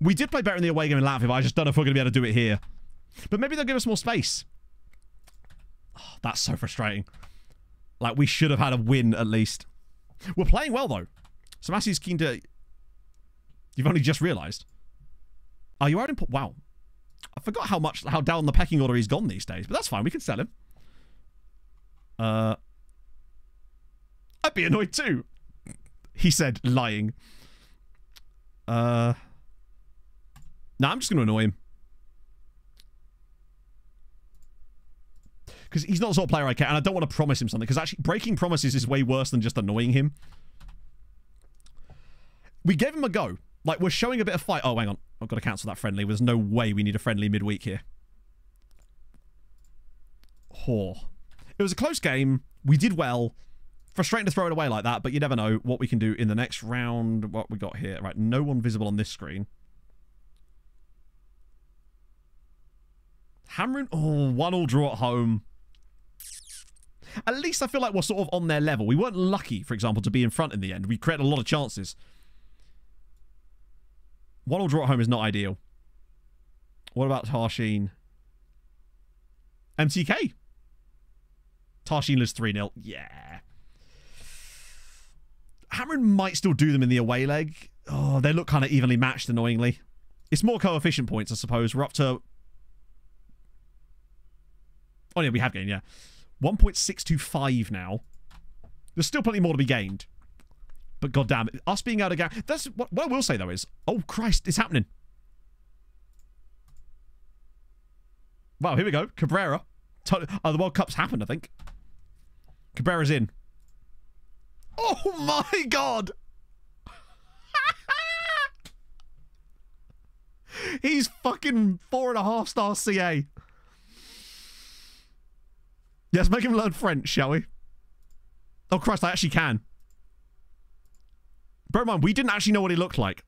we did play better in the away game in Latvia, but I just don't know if we're going to be able to do it here. But maybe they'll give us more space. Oh, that's so frustrating. Like, we should have had a win at least. We're playing well, though. So Massey's keen to... You've only just realised. Oh, you are in... Wow. I forgot how down the pecking order he's gone these days, but that's fine. We can sell him. I'd be annoyed too. He said, lying. Nah, I'm just going to annoy him. Because he's not the sort of player I care, and I don't want to promise him something, because actually breaking promises is way worse than just annoying him. We gave him a go. Like, we're showing a bit of fight. Oh, hang on. I've got to cancel that friendly. There's no way we need a friendly midweek here. Oh. It was a close game. We did well. Frustrating to throw it away like that, but you never know what we can do in the next round. What we got here. Right, no one visible on this screen. Hamrin. Oh, 1-1 draw at home. At least I feel like we're sort of on their level. We weren't lucky, for example, to be in front in the end. We created a lot of chances. 1-1 draw at home is not ideal. What about Tarshin? MTK. Tarshin loses 3-0. Yeah. Hamrin might still do them in the away leg. Oh, they look kind of evenly matched, annoyingly. It's more coefficient points, I suppose. We're up to... Oh, yeah, we have gained, yeah. 1.625 now. There's still plenty more to be gained. But goddamn, us being able to get... That's what I will say, though, is... Oh, Christ, it's happening. Wow, here we go. Cabrera. Oh, the World Cup's happened, I think. Cabrera's in. Oh my god! He's fucking 4.5-star CA. Yes, make him learn French, shall we? Oh Christ, I actually can. Bear in mind, we didn't actually know what he looked like.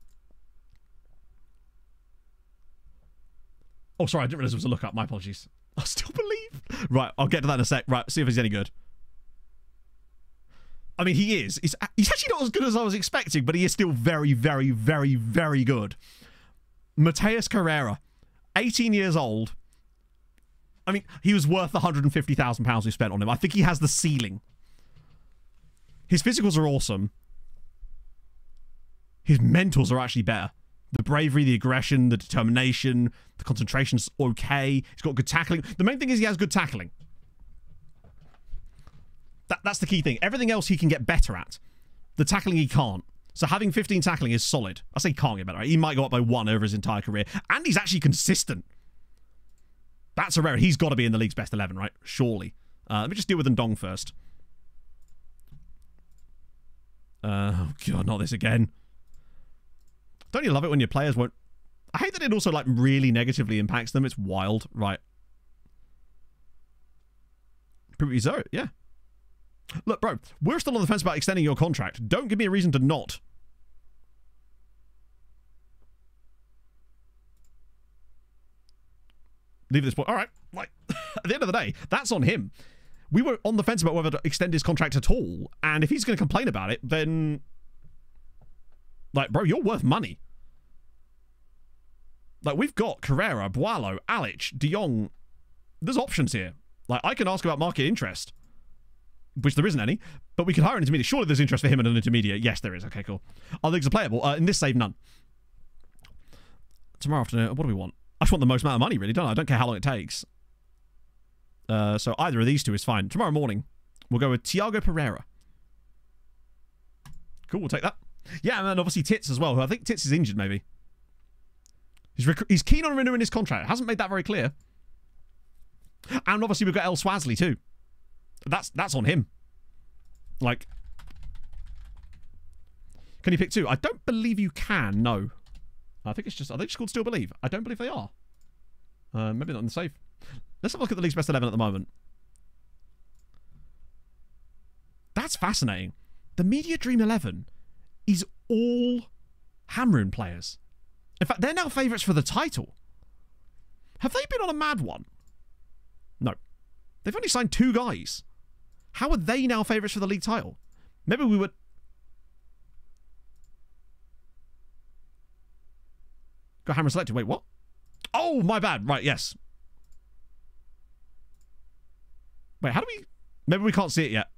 Oh, sorry, I didn't realize it was a look up. My apologies. I still believe. Right, I'll get to that in a sec. Right, see if he's any good. I mean, he is. He's actually not as good as I was expecting, but he is still very, very, very, very good. Mateus Carrera, 18 years old. I mean, he was worth the £150,000 we spent on him. I think he has the ceiling. His physicals are awesome. His mentals are actually better. The bravery, the aggression, the determination, the concentration's okay. He's got good tackling. The main thing is he has good tackling. That's the key thing. Everything else he can get better at. The tackling he can't. So having 15 tackling is solid. I say he can't get better. Right? He might go up by 1 over his entire career. And he's actually consistent. That's a rarity. He's got to be in the league's best 11, right? Surely. Let me just deal with Ndong first. Oh, God, not this again. Don't you love it when your players won't... I hate that it also, like, really negatively impacts them. It's wild. Right. Privizo, yeah. Look, bro, we're still on the fence about extending your contract. Don't give me a reason to not. Leave this point. All right. Like, at the end of the day, that's on him. We were on the fence about whether to extend his contract at all. And if he's going to complain about it, then... Like, bro, you're worth money. Like, we've got Carrera, Boalo, Alic, De Jong. There's options here. Like, I can ask about market interest. Which there isn't any, but we can hire an intermediate. Surely there's interest for him and an intermediate. Yes, there is. Okay, cool. Our leagues are playable. In this save, none. Tomorrow afternoon, what do we want? I just want the most amount of money, really, don't I? I don't care how long it takes. So either of these two is fine. Tomorrow morning, we'll go with Thiago Pereira. Cool, we'll take that. Yeah, and then obviously Tits as well, who I think Tits is injured, maybe. He's keen on renewing his contract. Hasn't made that very clear. And obviously we've got El Swasley, too. That's on him. Like, can you pick 2? I don't believe you can. No, I think it's just. Are they just called Still Believe? I don't believe they are. Maybe not in the save. Let's have a look at the league's best 11 at the moment. That's fascinating. The Media Dream 11 is all Hamrun players. In fact, they're now favourites for the title. Have they been on a mad one? No, they've only signed 2 guys. How are they now favourites for the league title? Maybe we would... Got Hammer selected. Wait, what? Oh, my bad. Right, yes. Wait, how do we... Maybe we can't see it yet.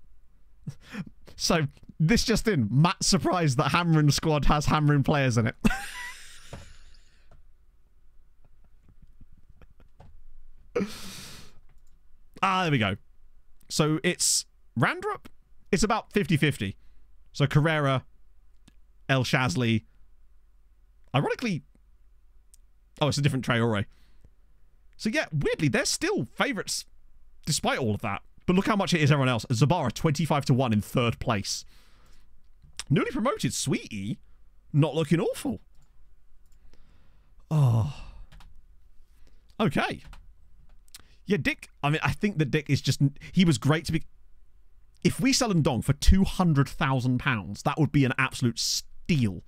So, this just in. Matt's surprised that Hamrun squad has Hamrun players in it. There we go. So it's Randrup. It's about 50-50. So Carrera, El Shazli. Ironically, oh, it's a different Traore. So yeah, weirdly, they're still favourites despite all of that. But look how much it is everyone else. Zabara 25-1 in 3rd place. Newly promoted Sweetie, not looking awful. Oh. Okay. Yeah, Dick, I mean, I think that Dick is just... He was great to be... If we sell Ndong for £200,000, that would be an absolute steal.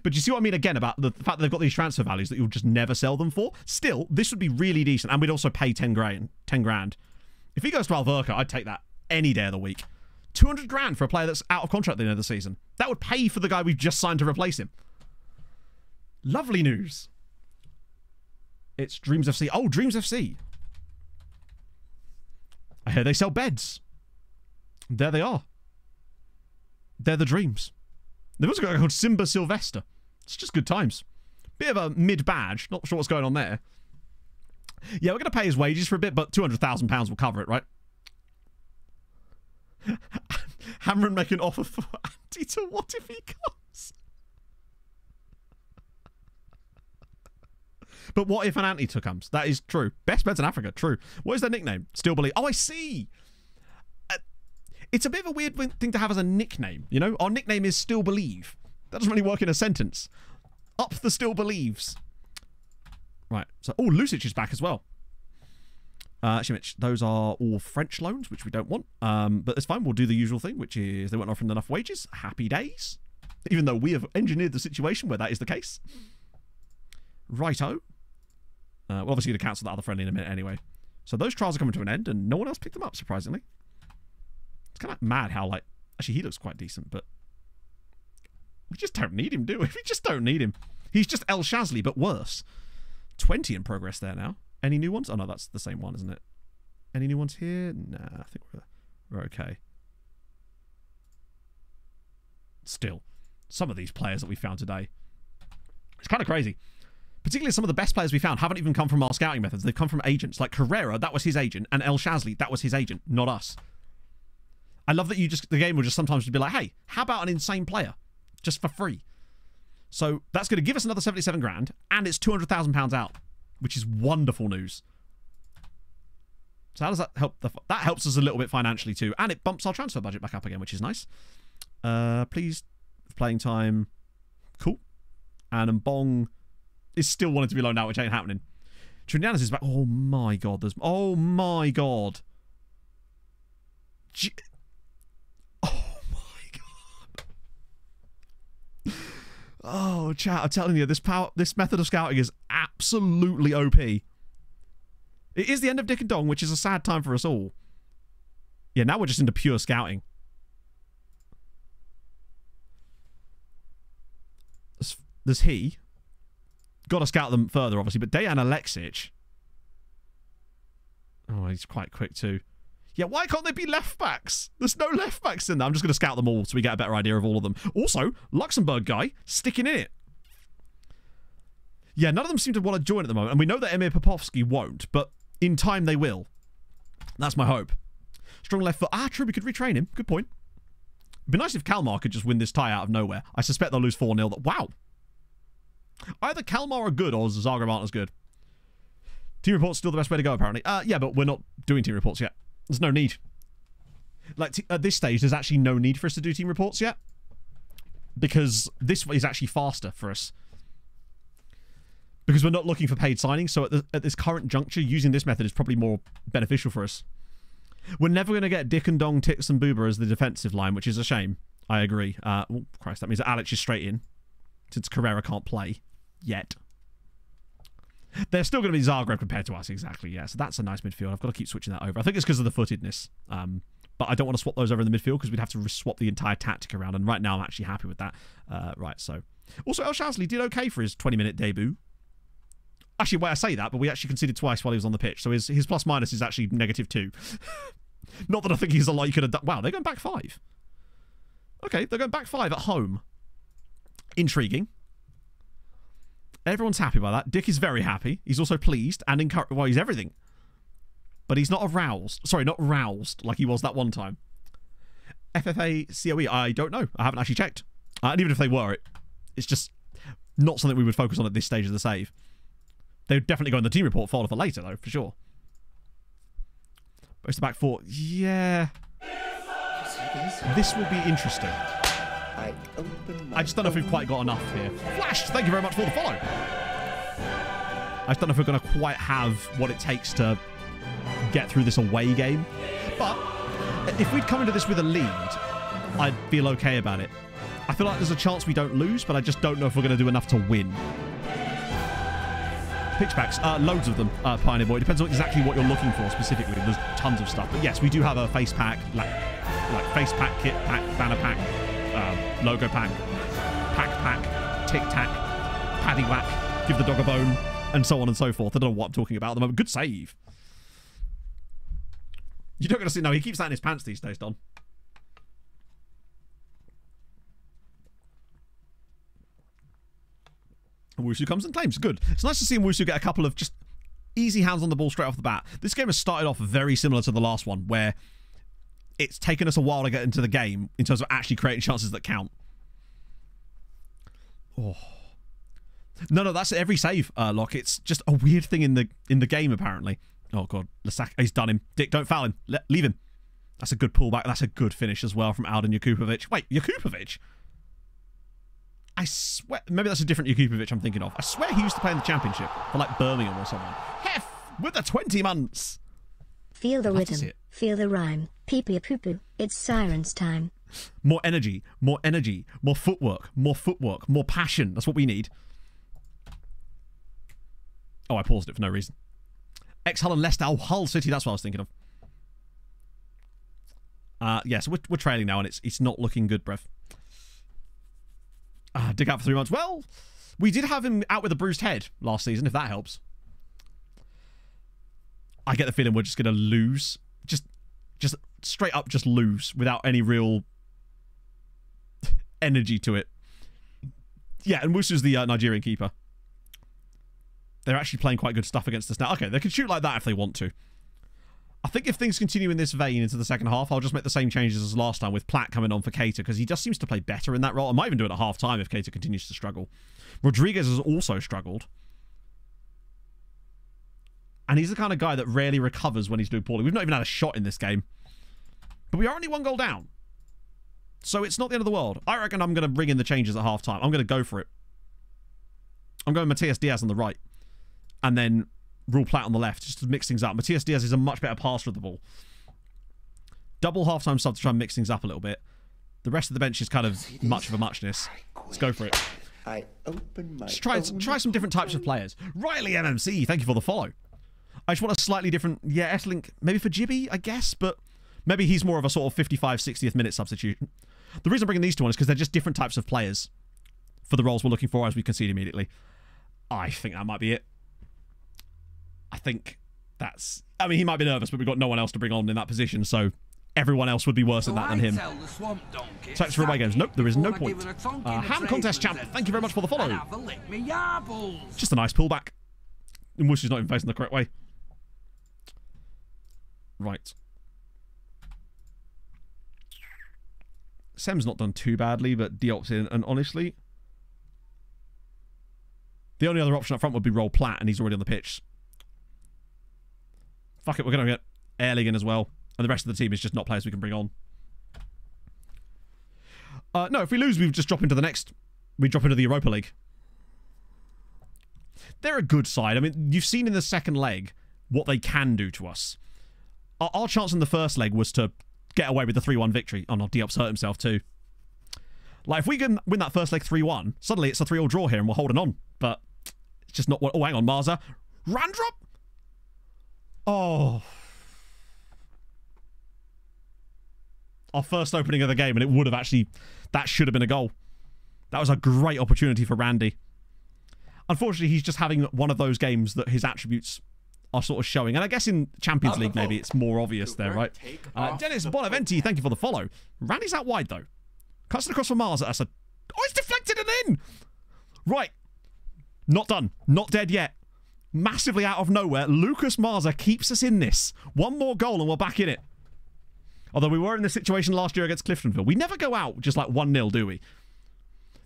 But you see what I mean again about the fact that they've got these transfer values that you'll just never sell them for? Still, this would be really decent. And we'd also pay 10 grand. If he goes to Alverca, I'd take that any day of the week. 200 grand for a player that's out of contract at the end of the season. That would pay for the guy we've just signed to replace him. Lovely news. It's Dreams FC. Oh, Dreams FC. I hear they sell beds. There they are. They're the Dreams. They've also got a guy called Simba Sylvester. It's just good times. Bit of a mid-badge. Not sure what's going on there. Yeah, we're going to pay his wages for a bit, but £200,000 will cover it, right? Hamron make an offer for Andy to what if he comes? But what if an Anti comes? That is true. Best beds in Africa, true. What is their nickname? Still Believe. Oh, I see. It's a bit of a weird thing to have as a nickname, you know? Our nickname is Still Believe. That doesn't really work in a sentence. Up the Still Believes. Right. So, oh, Lucic is back as well. Actually, Mitch, those are all French loans, which we don't want. But it's fine. We'll do the usual thing, which is they weren't offering enough wages. Happy days. Even though we have engineered the situation where that is the case. Righto. We're obviously going to cancel that other friendly in a minute anyway. So those trials are coming to an end, and no one else picked them up, surprisingly. It's kind of mad how, like... Actually, he looks quite decent, but... We just don't need him, do we? We just don't need him. He's just El Shazli, but worse. 20 in progress there now. Any new ones? Oh, no, that's the same one, isn't it? Any new ones here? Nah, I think we're okay. Still, some of these players that we found today. It's kind of crazy. Particularly some of the best players we found haven't even come from our scouting methods. They've come from agents. Like Carrera, that was his agent, and El Shazli, that was his agent, not us. I love that the game will just sometimes be like, hey, how about an insane player? Just for free. So that's going to give us another 77 grand, and it's £200,000 out, which is wonderful news. So how does that help? That helps us a little bit financially too, and it bumps our transfer budget back up again, which is nice. Please, playing time. Cool. And Mbong is still wanting to be loaned out, which ain't happening. Trinidad is back. Oh my god, oh my god. Oh my god. Oh, chat, I'm telling you, this method of scouting is absolutely OP. It is the end of Dick and Dong, which is a sad time for us all. Yeah, now we're just into pure scouting. There's he. Got to scout them further, obviously, but Dejan Alexic. Oh, he's quite quick too. Yeah, why can't they be left backs? There's no left backs in there. I'm just going to scout them all so we get a better idea of all of them. Also, Luxembourg guy sticking in it. Yeah, none of them seem to want to join at the moment, and we know that Emir Popovsky won't, but in time they will. That's my hope. Strong left foot. Ah, true, we could retrain him. Good point. It'd be nice if Kalmar could just win this tie out of nowhere. I suspect they'll lose 4-0. Wow. Either Kalmar are good or Zagreb aren't as good. Team reports still the best way to go, apparently. Yeah, but we're not doing team reports yet. There's no need. Like, at this stage, there's actually no need for us to do team reports yet. Because this is actually faster for us. Because we're not looking for paid signings, so at this current juncture, using this method is probably more beneficial for us. We're never going to get Dick and Dong, Tix and Boober as the defensive line, which is a shame. I agree. Oh, Christ, that means that Alex is straight in. Since Carrera can't play. Yet. They're still going to be Zagreb compared to us, exactly, yeah. So that's a nice midfield. I've got to keep switching that over. I think it's because of the footedness. But I don't want to swap those over in the midfield because we'd have to swap the entire tactic around. And right now, I'm actually happy with that. Right, so. Also, El Shazli did okay for his 20-minute debut. Actually, wait, I say that, but we actually conceded twice while he was on the pitch. So his plus-minus is actually -2. Not that I think he's a lot you could have done. Wow, they're going back 5. Okay, they're going back 5 at home. Intriguing. Everyone's happy by that. Dick is very happy. He's also pleased and encouraged. Well, he's everything. But he's not aroused. Sorry, not roused like he was that one time. FFA COE, I don't know. I haven't actually checked. And even if they were, it's just not something we would focus on at this stage of the save. They would definitely go in the team report folder for later, though, for sure. But it's the back 4. Yeah. This will be interesting. I just don't know if we've quite got enough here. Flash, thank you very much for the follow. I just don't know if we're going to quite have what it takes to get through this away game. But if we'd come into this with a lead, I'd feel okay about it. I feel like there's a chance we don't lose, but I just don't know if we're going to do enough to win. Pitchbacks, loads of them, Pioneer Boy. Depends on exactly what you're looking for specifically. There's tons of stuff. But yes, we do have a face pack, like face pack, kit pack, banner pack, logo pack, pack, tic tac, paddy whack, give the dog a bone, and so on and so forth. I don't know what I'm talking about at the moment. Good save. You're not going to see. No, he keeps that in his pants these days, Don. Wusu comes and claims. Good. It's nice to see Wusu get a couple of just easy hands on the ball straight off the bat. This game has started off very similar to the last one, where it's taken us a while to get into the game in terms of actually creating chances that count. Oh. No, that's every save, Locke. It's just a weird thing in the game, apparently. Oh, God. He's done him. Dick, don't foul him. Leave him. That's a good pullback. That's a good finish as well from Alden Jakupovic. Wait, Jakupovic? I swear, maybe that's a different Jakupovic I'm thinking of. I swear he used to play in the championship for like Birmingham or someone. Hef with the 20 months. Feel the rhythm, feel the rhyme. Pee-pee poo-poo, it's Sirens time. More energy, more footwork, more passion. That's what we need. Oh, I paused it for no reason. Ex-Hull and Leicester. Oh, Hull City, that's what I was thinking of. Yeah, so we're trailing now and it's not looking good, bruv. Dig out for 3 months. Well, we did have him out with a bruised head last season, if that helps. I get the feeling we're just going to lose. Just straight up just lose without any real energy to it. Yeah, and Wusu's the Nigerian keeper. They're actually playing quite good stuff against us now. Okay, they can shoot like that if they want to. I think if things continue in this vein into the second half, I'll just make the same changes as last time with Platt coming on for Keita, because he just seems to play better in that role. I might even do it at half-time if Keita continues to struggle. Rodriguez has also struggled. And he's the kind of guy that rarely recovers when he's doing poorly. We've not even had a shot in this game. But we are only 1 goal down. So it's not the end of the world. I reckon I'm going to bring in the changes at half-time. I'm going to go for it. I'm going Matias Diaz on the right. And then Rule Platt on the left, just to mix things up. Matias Diaz is a much better passer of the ball. Double half-time sub to try and mix things up a little bit. The rest of the bench is kind of much of a muchness. Let's go for it. I open my Just try some different types of players. Riley MMC, thank you for the follow. I just want a slightly different... Yeah, S-Link, maybe for Jibby, I guess, but maybe he's more of a sort of 55, 60th minute substitution. The reason I'm bringing these two on is because they're just different types of players for the roles we're looking for, as we concede immediately. I think that might be it. I think that's... I mean, he might be nervous, but we've got no one else to bring on in that position, so everyone else would be worse at that than him. Thanks for away games. Nope, there is no point. Ham Contest Champ, thank you very much for the follow. Just a nice pullback. And Whoosh is not even facing the correct way. Right. Sem's not done too badly, but Diop's in, and honestly, the only other option up front would be Roll Platt, and he's already on the pitch. Fuck it, we're going to get Airlig in as well. And the rest of the team is just not players we can bring on. No, if we lose, we just drop into the next. We drop into the Europa League. They're a good side. I mean, you've seen in the second leg what they can do to us. Our chance in the first leg was to get away with the 3-1 victory. Oh no, Diop's hurt himself too. Like, if we can win that first leg 3-1, suddenly it's a 3-all draw here and we're holding on. But it's just not what... Oh, hang on, Marza. Randrop? Oh. Our first opening of the game, and it would have actually... That should have been a goal. That was a great opportunity for Randy. Unfortunately, he's just having one of those games that his attributes are sort of showing. And I guess in Champions League, maybe it's more obvious there, right? Dennis Bonaventi, thank you for the follow. Randy's out wide, though. Cuts it across for Mars. That's a... Oh, it's deflected and in! Right. Not done. Not dead yet. Massively out of nowhere, Lucas Marza keeps us in this. One more goal and we're back in it. Although we were in this situation last year against Cliftonville. We never go out just like 1-0, do we?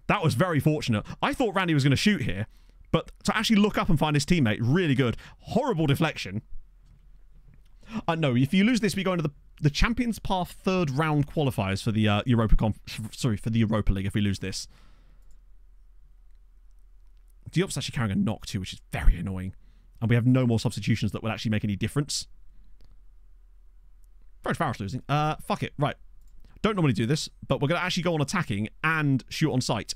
That was very fortunate. I thought Randy was going to shoot here, but to actually look up and find his teammate, really good. Horrible deflection. No, if you lose this, we go into the Champions Path third round qualifiers for the for the Europa League if we lose this. Diop's actually carrying a knock too, which is very annoying. And we have no more substitutions that will actually make any difference. Fred Farrell's losing. Fuck it. Right. Don't normally do this, but we're going to actually go on attacking and shoot on sight.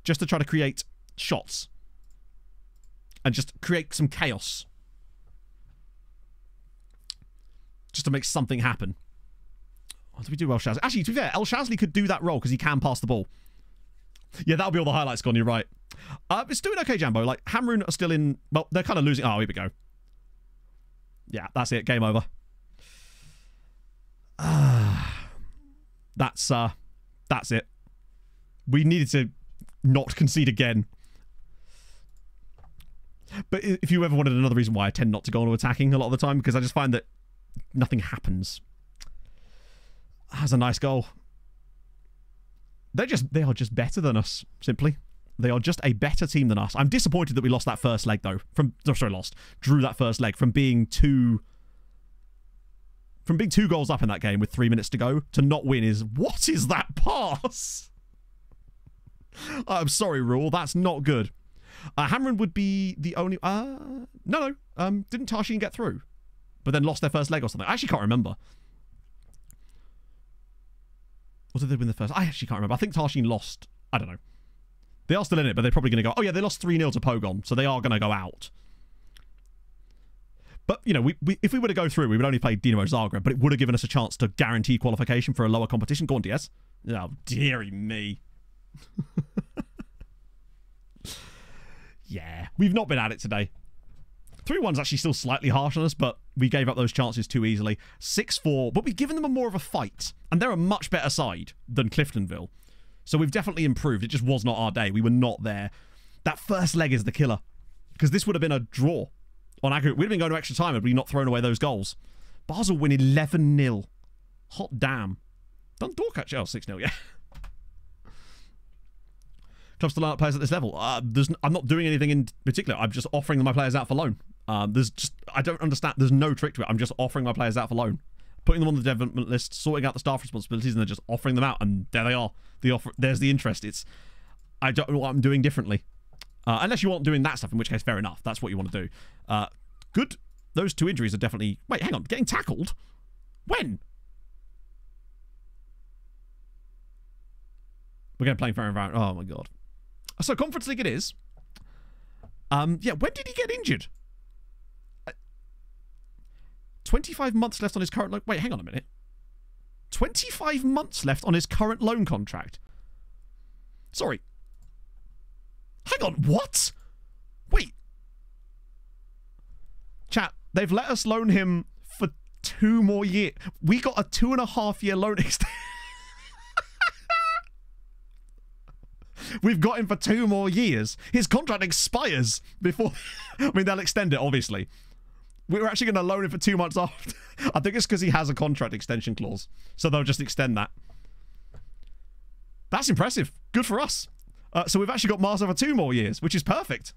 Just to try to create shots. And just create some chaos. Just to make something happen. What do we do, El Shazli? Actually, to be fair, El Shazli could do that role because he can pass the ball. Yeah, that'll be all the highlights gone, you're right. It's doing okay, Jambo. Like, Hamrun are still in... Well, they're kind of losing... Oh, here we go. Yeah, that's it. Game over. That's it. We needed to not concede again. But if you ever wanted another reason why I tend not to go on attacking a lot of the time, because I just find that nothing happens. That's a nice goal. They are just better than us, simply. They are just a better team than us. I'm disappointed that we lost that first leg, though. Drew that first leg from being two goals up in that game with 3 minutes to go to not win is... What is that pass? I'm sorry, Rule. That's not good. Hamrun would be the only... No. Didn't Tarshin get through? But then lost their first leg or something. I actually can't remember. Or did they win the first? I actually can't remember. I think Tarshin lost. I don't know. They are still in it, but they're probably going to go... Oh, yeah, they lost 3-0 to Pogon, so they are going to go out. But, you know, if we were to go through, we would only play Dinamo Zagreb, but it would have given us a chance to guarantee qualification for a lower competition. Go on, Diaz. Oh, dearie me. Yeah, we've not been at it today. 3-1's actually still slightly harsh on us, but we gave up those chances too easily. 6-4, but we've given them more of a fight, and they're a much better side than Cliftonville. So we've definitely improved. It just was not our day. We were not there. That first leg is the killer. Because this would have been a draw on aggregate. We'd have been going to extra time had we not thrown away those goals. Basel win 11-0. Hot damn. Dundalk actually. Oh, 6-0, yeah. Clubs to learn players at this level. I'm not doing anything in particular. I'm just offering my players out for loan. I don't understand. There's no trick to it. I'm just offering my players out for loan. Putting them on the development list, sorting out the staff responsibilities, and then just offering them out. And there they are. There's the interest. I don't know what I'm doing differently. Unless you want doing that stuff, in which case, fair enough. That's what you want to do. Good. Those 2 injuries are definitely... Wait, hang on. Getting tackled? When? We're going to play fair environment. Oh, my God. So, Conference League it is. Yeah, when did he get injured? 25 months left on his current loan... Wait, hang on a minute. 25 months left on his current loan contract. Sorry. Hang on, what? Wait. Chat, they've let us loan him for 2 more years. We got a 2.5-year loan extension. We've got him for 2 more years. His contract expires before... I mean, they'll extend it, obviously. We were actually going to loan him for 2 months after. I think it's because he has a contract extension clause. So they'll just extend that. That's impressive. Good for us. So we've actually got Marzo for 2 more years, which is perfect.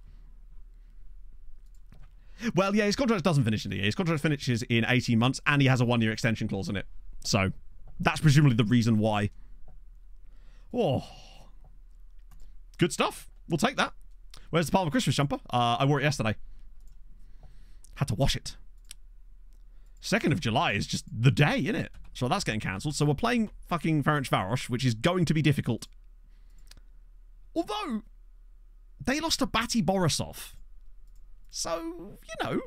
Well, yeah, his contract doesn't finish in a year. His contract finishes in 18 months, and he has a 1-year extension clause in it. So that's presumably the reason why. Oh. Good stuff. We'll take that. Where's the Palmer Christmas jumper? I wore it yesterday. Had to wash it. 2nd of July is just the day, isn't it? So that's getting cancelled. So we're playing fucking Ferencváros, which is going to be difficult. Although, they lost to Bati Borisov. So, you know,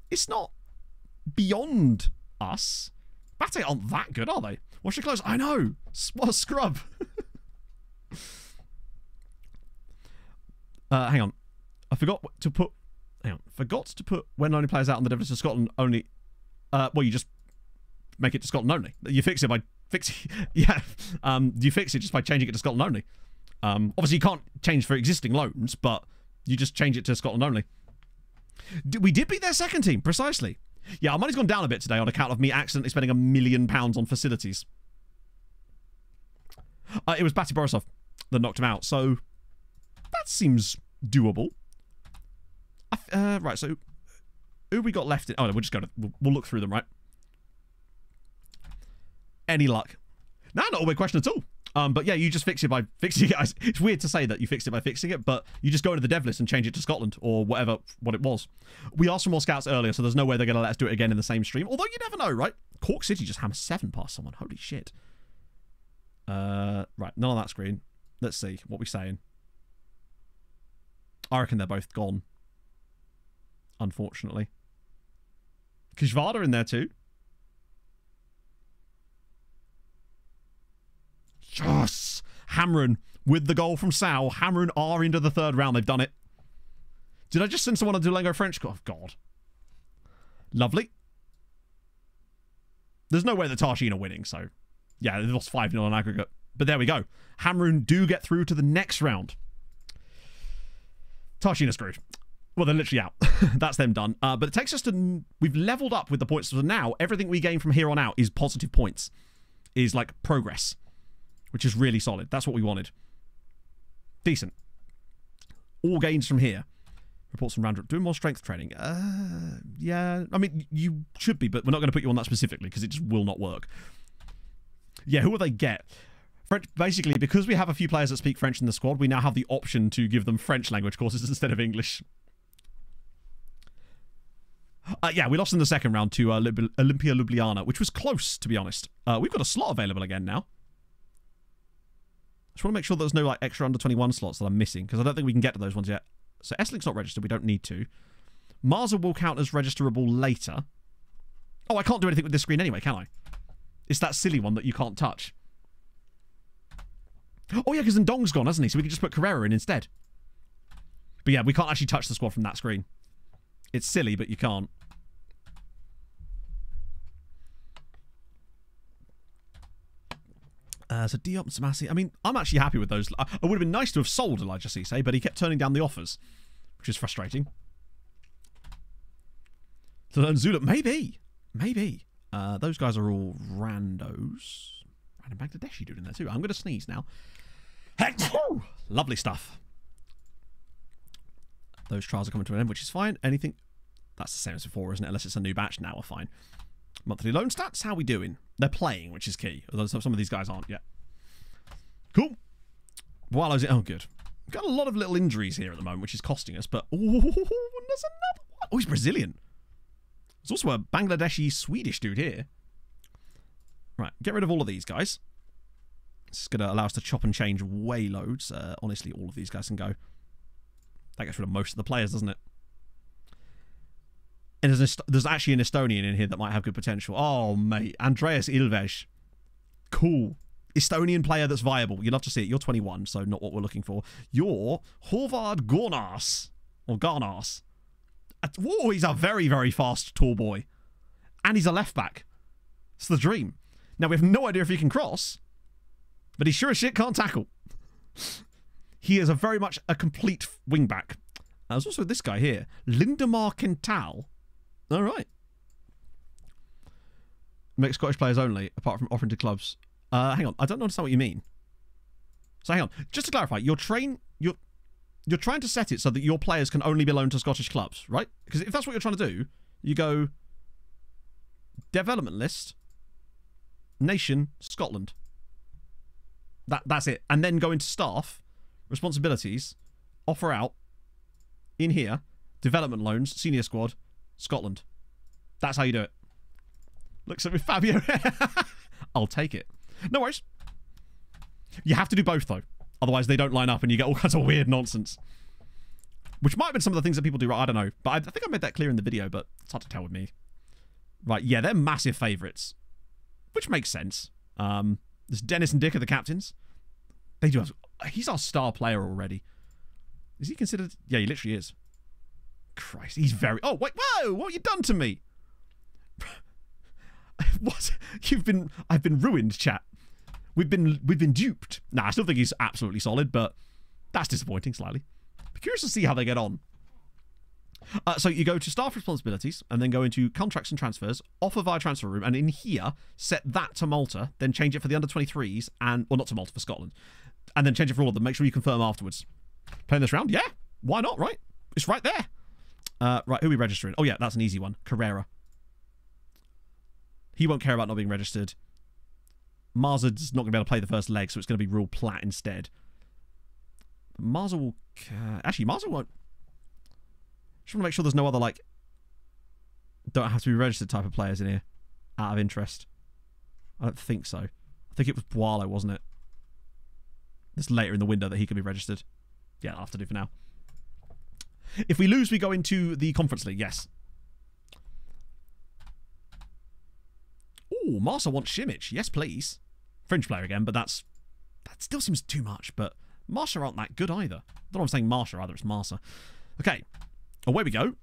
it's not beyond us. Bati aren't that good, are they? Wash your clothes. I know. What a scrub. Hang on. I forgot to put... Hang on. Forgot to put when only players out on the Devils to Scotland only... well, you just make it to Scotland only. You fix it by... Yeah. You fix it just by changing it to Scotland only. Obviously, you can't change for existing loans, but you just change it to Scotland only. We did beat their second team, precisely. Yeah, our money's gone down a bit today on account of me accidentally spending £1 million on facilities. It was Bati Borisov that knocked him out, so that seems doable. Right, so who we got left in... Oh, no, we'll just go to... We'll look through them, right? Any luck? No, not a weird question at all. But yeah, you just fix it by fixing it. It's weird to say that you fixed it by fixing it, but you just go into the dev list and change it to Scotland or what it was. We asked for more scouts earlier, so there's no way they're going to let us do it again in the same stream. Although you never know, right? Cork City just hammered 7 past someone. Holy shit. Right, none on that screen. Let's see what we're saying. I reckon they're both gone. Unfortunately. Kishvada in there too. Yes! Hamron with the goal from Sal. Hamron are into the 3rd round. They've done it. Did I just send someone a Duolingo French? Oh, God. Lovely. There's no way that Tarshin are winning, so... Yeah, they lost 5-0 on aggregate. But there we go. Hamron do get through to the next round. Tarshin are screwed. Well, they're literally out. That's them done. But it takes us to... We've leveled up with the points. So now, everything we gain from here on out is positive points. Is like progress. Which is really solid. That's what we wanted. Decent. All gains from here. Reports from Randall. Doing more strength training. Yeah. I mean, you should be, but we're not going to put you on that specifically because it just will not work. Yeah, who will they get? French, basically, because we have a few players that speak French in the squad, we now have the option to give them French language courses instead of English. Yeah, we lost in the 2nd round to Olympia Ljubljana, which was close, to be honest. We've got a slot available again now. Just want to make sure there's no like extra under 21 slots that I'm missing, because I don't think we can get to those ones yet. So S-Link's not registered, we don't need to. Marza will count as registerable later. Oh, I can't do anything with this screen anyway, can I? It's that silly one that you can't touch. Oh yeah, because Ndong's gone, hasn't he? So we can just put Carrera in instead. But yeah, we can't actually touch the squad from that screen. It's silly, but you can't. So Diop and Samasi. I mean, I'm actually happy with those. It would have been nice to have sold Elijah Cisse, but he kept turning down the offers, which is frustrating. So then Zuluk, maybe. Those guys are all randos. Random Bangladeshi dude in there too. I'm going to sneeze now. Lovely stuff. Those trials are coming to an end, which is fine. Anything... That's the same as before, isn't it? Unless it's a new batch, now we're fine. Monthly loan stats, how are we doing? They're playing, which is key. Although some of these guys aren't yet. Cool. Boalo's... Oh, good. We've got a lot of little injuries here at the moment, which is costing us, but... Oh, there's another one. Oh, he's Brazilian. There's also a Bangladeshi Swedish dude here. Right, get rid of all of these guys. This is going to allow us to chop and change way loads. Honestly, all of these guys can go. That gets rid of most of the players, doesn't it? And there's actually an Estonian in here that might have good potential. Oh, mate. Andreas Ilves. Cool. Estonian player that's viable. You'd love to see it. You're 21, so not what we're looking for. You're Horvard Gornas. Or Garnas. Whoa, he's a very, very fast, tall boy. And he's a left back. It's the dream. Now, we have no idea if he can cross, but he sure as shit can't tackle. He is very much a complete wing back. There's also this guy here. Lindemar Quintal. All right. Make Scottish players only, apart from offering to clubs. Hang on. I don't understand what you mean. So hang on. Just to clarify, you're trying to set it so that your players can only be loaned to Scottish clubs, right? Because if that's what you're trying to do, you go development list, nation, Scotland. That's it. And then go into staff, responsibilities, offer out, in here, development loans, senior squad, Scotland. That's how you do it. Looks at me, Fabio. I'll take it. No worries. You have to do both, though. Otherwise, they don't line up and you get all kinds of weird nonsense. Which might have been some of the things that people do right. I don't know. But I think I made that clear in the video, but it's hard to tell with me. Right, yeah, they're massive favourites. Which makes sense. There's Dennis and Dick are the captains. They do have... He's our star player already. Is he considered... Yeah, he literally is. Christ, he's very... Oh, wait, whoa! What have you done to me? What? I've been ruined, chat. We've been duped. Nah, I still think he's absolutely solid, but that's disappointing slightly. Be curious to see how they get on. So you go to staff responsibilities and then go into contracts and transfers, offer via transfer room, and in here, set that to Malta, then change it for the under-23s, and... Well, not to Malta, for Scotland. And then change it for all of them. Make sure you confirm afterwards. Playing this round? Yeah. Why not, right? It's right there. Right, who are we registering? Oh, yeah, that's an easy one. Carrera. He won't care about not being registered. Marzad's not going to be able to play the first leg, so it's going to be real Platt instead. Marza will... Actually, Marza won't... Just want to make sure there's no other, like... Don't have to be registered type of players in here. Out of interest. I don't think so. I think it was Boalo, wasn't it? This later in the window that he could be registered. Yeah, I'll have to do for now. If we lose, we go into the Conference League, yes. Ooh, Marsa wants Shimich. Yes, please. French player again, but that still seems too much. But Marsa aren't that good either. I don't know if I'm saying Marsa either, it's Marsa. Okay, away we go.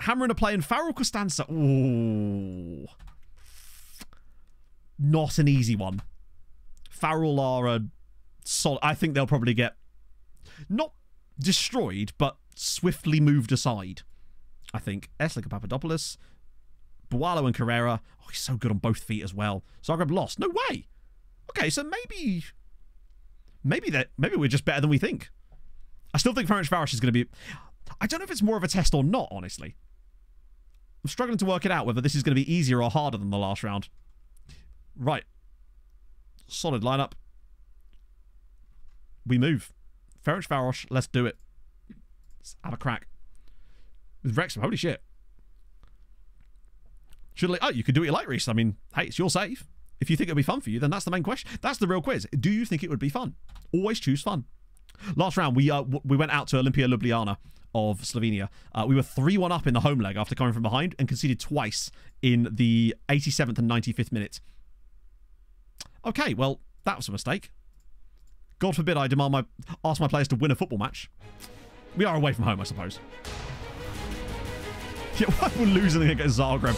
Hammer in a play and Farrell Costanza. Ooh. Not an easy one. Farrell are a solid... I think they'll probably get... Not destroyed, but swiftly moved aside. I think. Eslica Papadopoulos, Boalo and Carrera. Oh, he's so good on both feet as well. Zagreb lost. No way. Okay, so maybe we're just better than we think. I still think Ferencvaros is going to be... I don't know if it's more of a test or not, honestly. I'm struggling to work it out whether this is going to be easier or harder than the last round. Right. Solid lineup. We move. Ferencvaros, let's do it. Let's have a crack. With Wrexham, holy shit. You could do what you like, Reese. I mean, hey, it's your save. If you think it'll be fun for you, then that's the main question. That's the real quiz. Do you think it would be fun? Always choose fun. Last round, we went out to Olimpia Ljubljana of Slovenia. We were 3-1 up in the home leg after coming from behind and conceded twice in the 87th and 95th minute. Okay, well, that was a mistake. God forbid I ask my players to win a football match. We are away from home, I suppose. Yeah, why we're losing against Zagreb?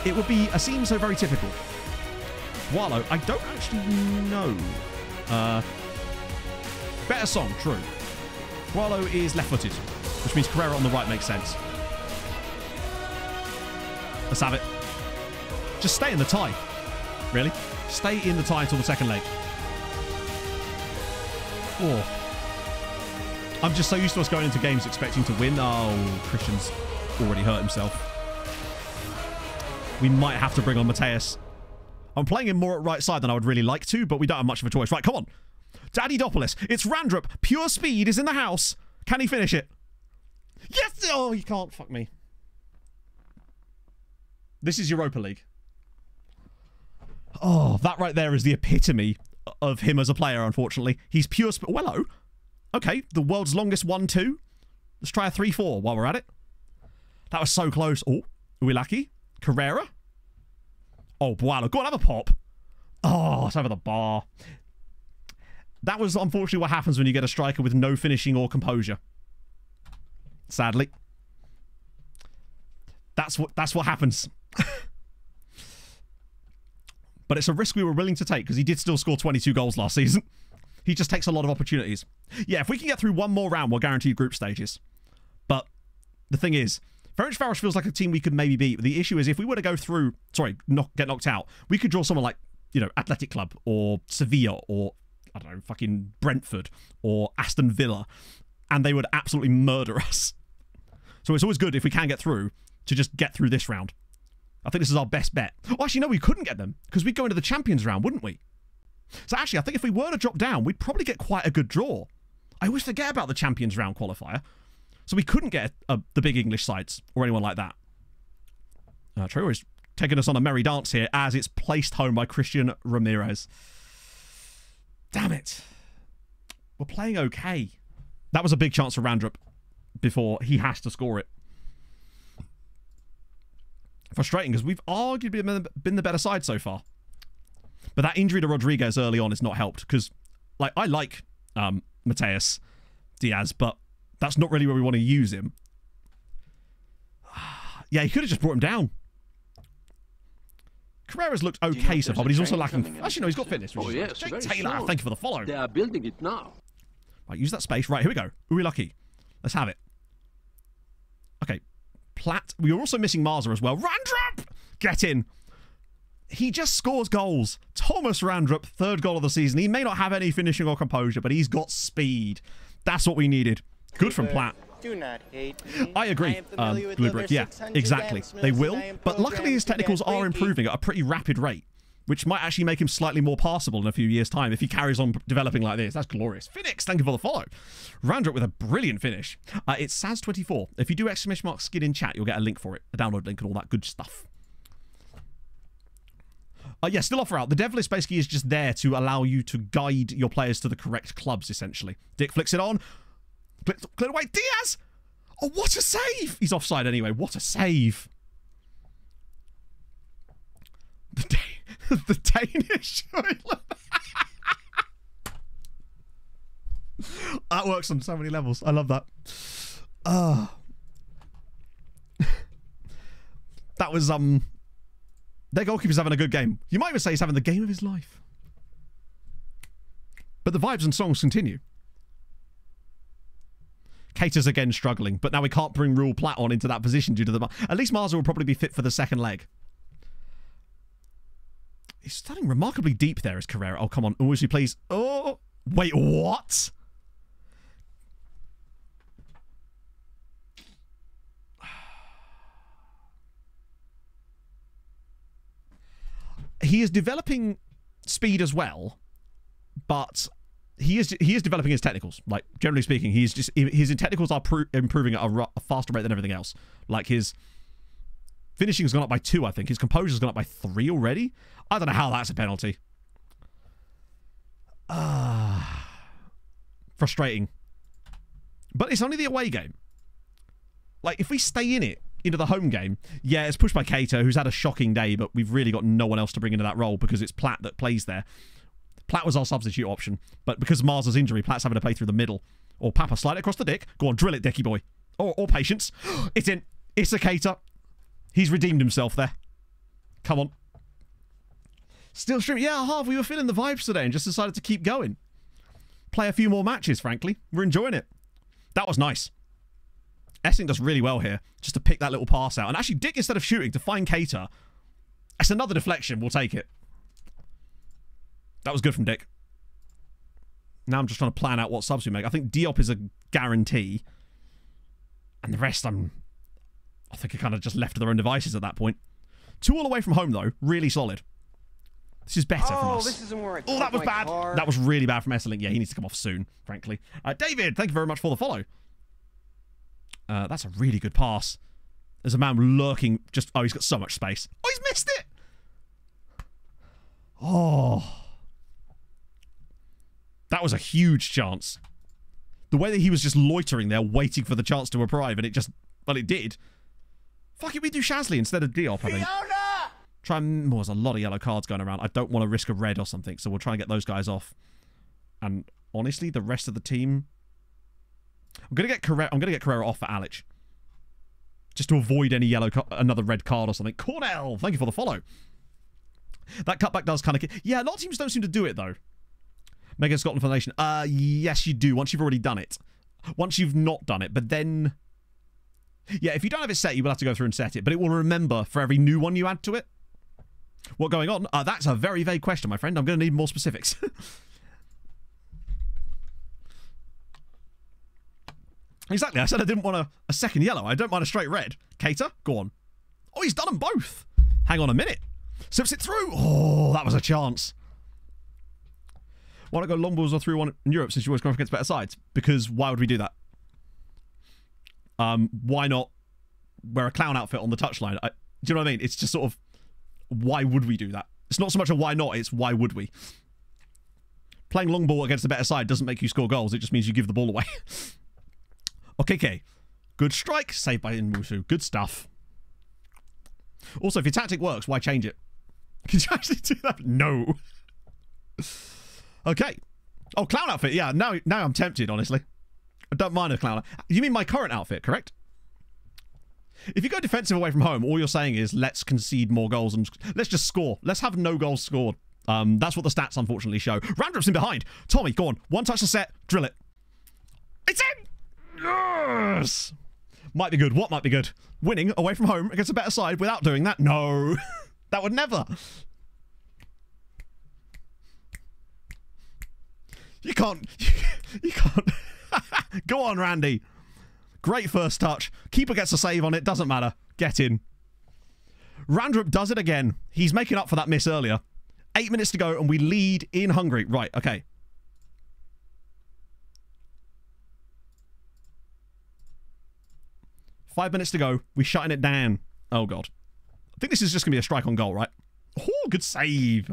It would be a scene so very typical. Wallow, I don't actually know. Better song, true. Wallow is left-footed, which means Carrera on the right makes sense. Let's have it. Just stay in the tie. Really? Stay in the tie until the second leg. Oh. I'm just so used to us going into games expecting to win. Oh, Christian's already hurt himself. We might have to bring on Mateus. I'm playing him more at right side than I would really like to, but we don't have much of a choice. Right, come on. Daddy Dopolis. It's Randrup. Pure speed is in the house. Can he finish it? Yes! Oh, he can't. Fuck me. This is Europa League. Oh, that right there is the epitome of him as a player, unfortunately. He's pure speed. Wello. Okay, the world's longest 1-2. Let's try a 3-4 while we're at it. That was so close. Oh, are we lucky? Carrera? Oh, Boalo. Go on, have a pop. Oh, it's over the bar. That was unfortunately what happens when you get a striker with no finishing or composure. Sadly. That's what happens. But it's a risk we were willing to take because he did still score 22 goals last season. He just takes a lot of opportunities. Yeah, if we can get through one more round, we're guaranteed group stages. But the thing is, Ferencváros feels like a team we could maybe beat. But the issue is if we were to go through, get knocked out, we could draw someone like, Athletic Club or Sevilla or, I don't know, fucking Brentford or Aston Villa. And they would absolutely murder us. So it's always good if we can get through to just get through this round. I think this is our best bet. Oh, actually, no, we couldn't get them because we'd go into the Champions round, wouldn't we? So actually, I think if we were to drop down, we'd probably get quite a good draw. I always forget about the Champions round qualifier. So we couldn't get the big English sides or anyone like that. Traore is taking us on a merry dance here as it's placed home by Christian Ramirez. Damn it. We're playing okay. That was a big chance for Randrup before he has to score it. Frustrating because we've arguably been the better side so far. But that injury to Rodriguez early on has not helped because, I like Mateus Diaz, but that's not really where we want to use him. Yeah, he could have just brought him down. Carrera's looked okay so far, but he's also lacking. Actually, no, he's got fitness. Oh, yes, Jake Taylor, thank you for the follow. They are building it now. Right, use that space. Right, here we go. Are we lucky? Let's have it. Okay. Platt. We were also missing Marza as well. Randrup! Get in. He just scores goals. Thomas Randrup, third goal of the season. He may not have any finishing or composure, but he's got speed. That's what we needed. Good from Platt. Do not hate me. I agree, Bluebrick. Yeah, exactly. They will, but luckily his technicals are improving at a pretty rapid rate, which might actually make him slightly more passable in a few years' time if he carries on developing like this. That's glorious. Phoenix, thank you for the follow. Randrup with a brilliant finish. It's Saz24. If you do !skid in chat, you'll get a link for it, a download link and all that good stuff. Yeah, still offer out. The dev list basically is just there to allow you to guide your players to the correct clubs, essentially. Dick flicks it on. Clear away. Diaz! Oh, what a save! He's offside anyway. What a save. The Danish. That works on so many levels. I love that. That was, their goalkeeper's having a good game. You might even say he's having the game of his life. But the vibes and songs continue. Cater's again struggling, but now we can't bring Rule Platt on into that position due to the... At least Marza will probably be fit for the second leg. He's starting remarkably deep there, is Carrera. Oh, come on. Oh, is he please? Oh, wait, what? He is developing speed as well, but he is developing his technicals. Like, generally speaking, his technicals are improving at a faster rate than everything else. Like, his finishing has gone up by 2, I think. His composure has gone up by 3 already. I don't know how that's a penalty. Frustrating. But it's only the away game. Like, if we stay in it into the home game, yeah, it's pushed by Cater, who's had a shocking day, but we've really got no one else to bring into that role because it's Platt that plays there. Platt was our substitute option, but because of Mars's injury, Platt's having to play through the middle. Or Papa, slide it across the dick. Go on, drill it, Dicky boy. Or patience. It's in. It's a Cater. He's redeemed himself there. Come on. Still streaming. Yeah, Harv, we were feeling the vibes today and just decided to keep going. Play a few more matches, frankly. We're enjoying it. That was nice. Essing does really well here, just to pick that little pass out. And actually, Dick, instead of shooting, to find Cater. That's another deflection. We'll take it. That was good from Dick. Now I'm just trying to plan out what subs we make. I think Diop is a guarantee. And the rest, I think are kind of just left to their own devices at that point. 2 all away from home, though. Really solid. This is better from us. This isn't where I that was bad. Car. That was really bad from Esselink. Yeah, he needs to come off soon, frankly. David, thank you very much for the follow. That's a really good pass. There's a man lurking just... Oh, he's got so much space. Oh, he's missed it! Oh. That was a huge chance. The way that he was just loitering there, waiting for the chance to arrive, and it just... Well, it did. Fuck it, we do Shazly instead of Diop, I think. Try and... There's a lot of yellow cards going around. I don't want to risk a red or something, so we'll try and get those guys off. And honestly, the rest of the team... I'm gonna get Carrera off for Alic. Just to avoid any another red card or something. Cornell, thank you for the follow. That cutback does kind of... Yeah, a lot of teams don't seem to do it, though. Mega Scotland Foundation. Yes, you do, once you've already done it. Once you've not done it, but then... Yeah, if you don't have it set, you will have to go through and set it, but it will remember for every new one you add to it. What's going on? That's a very vague question, my friend. I'm going to need more specifics. Exactly, I said I didn't want a second yellow. I don't mind a straight red. Cater, go on. Oh, he's done them both. Hang on a minute. Sips it through. Oh, that was a chance. Why not go long balls or 3-1 in Europe since you always come up against better sides? Because why would we do that? Why not wear a clown outfit on the touchline? Do you know what I mean? It's just sort of, why would we do that? It's not so much a why not, it's why would we? Playing long ball against a better side doesn't make you score goals. It just means you give the ball away. Okay. Good strike. Saved by Inmusu. Good stuff. Also, if your tactic works, why change it? Can you actually do that? No. Okay. Oh, clown outfit. Yeah, now I'm tempted, honestly. I don't mind a clown. You mean my current outfit, correct? If you go defensive away from home, all you're saying is, let's concede more goals and let's just score. Let's have no goals scored. That's what the stats unfortunately show. Randrop's in behind. Tommy, go on. One touch to set. Drill it. It's in! Yes! Might be good. What might be good? Winning away from home against a better side without doing that? No. That would never. You can't. You can't. Go on, Randy. Great first touch. Keeper gets a save on it. Doesn't matter. Get in. Randrup does it again. He's making up for that miss earlier. 8 minutes to go and we lead in Hungary. Right, okay. Five minutes to go. We're shutting it down. Oh, God. I think this is just going to be a strike on goal, right? Oh, good save.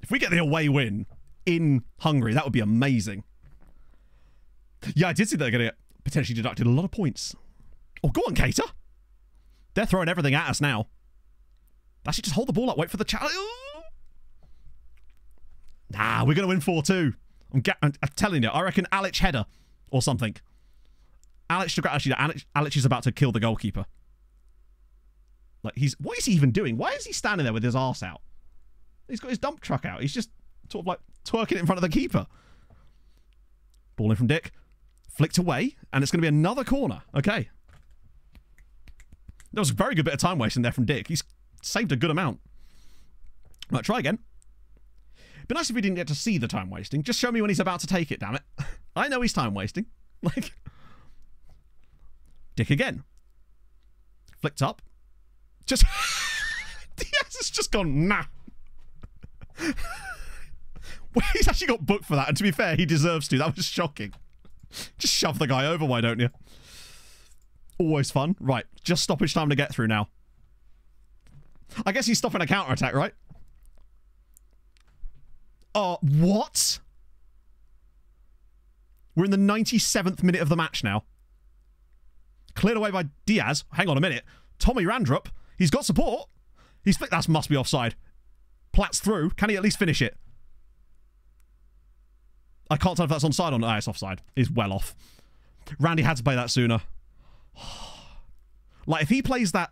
If we get the away win in Hungary, that would be amazing. Yeah, I did see they're going to get potentially deducted a lot of points. Oh, go on, Cater. They're throwing everything at us now. Actually, just hold the ball up. Wait for the challenge. Nah, we're going to win 4-2. I'm telling you. I reckon Alic header or something. Alic is about to kill the goalkeeper. Like, what is he even doing? Why is he standing there with his arse out? He's got his dump truck out. He's just sort of like twerking it in front of the keeper. Ball in from Dick. Flicked away, and it's going to be another corner. Okay. That was a very good bit of time wasting there from Dick. He's saved a good amount. Right, try again. It'd be nice if we didn't get to see the time wasting. Just show me when he's about to take it, damn it. I know he's time wasting. Like, Dick again. Flicked up. Just... Diaz has just gone, nah. Well, he's actually got booked for that, and to be fair, he deserves to. That was shocking. Just shove the guy over, why don't you? Always fun. Right, just stoppage time to get through now. I guess he's stopping a counter-attack, right? Oh, what? We're in the 97th minute of the match now. Cleared away by Diaz. Hang on a minute. Tommy Randrup. He's got support. He's flicked. That must be offside. Platts through. Can he at least finish it? I can't tell if that's onside or not. It's offside. He's well off. Randy had to play that sooner. Like, if he plays that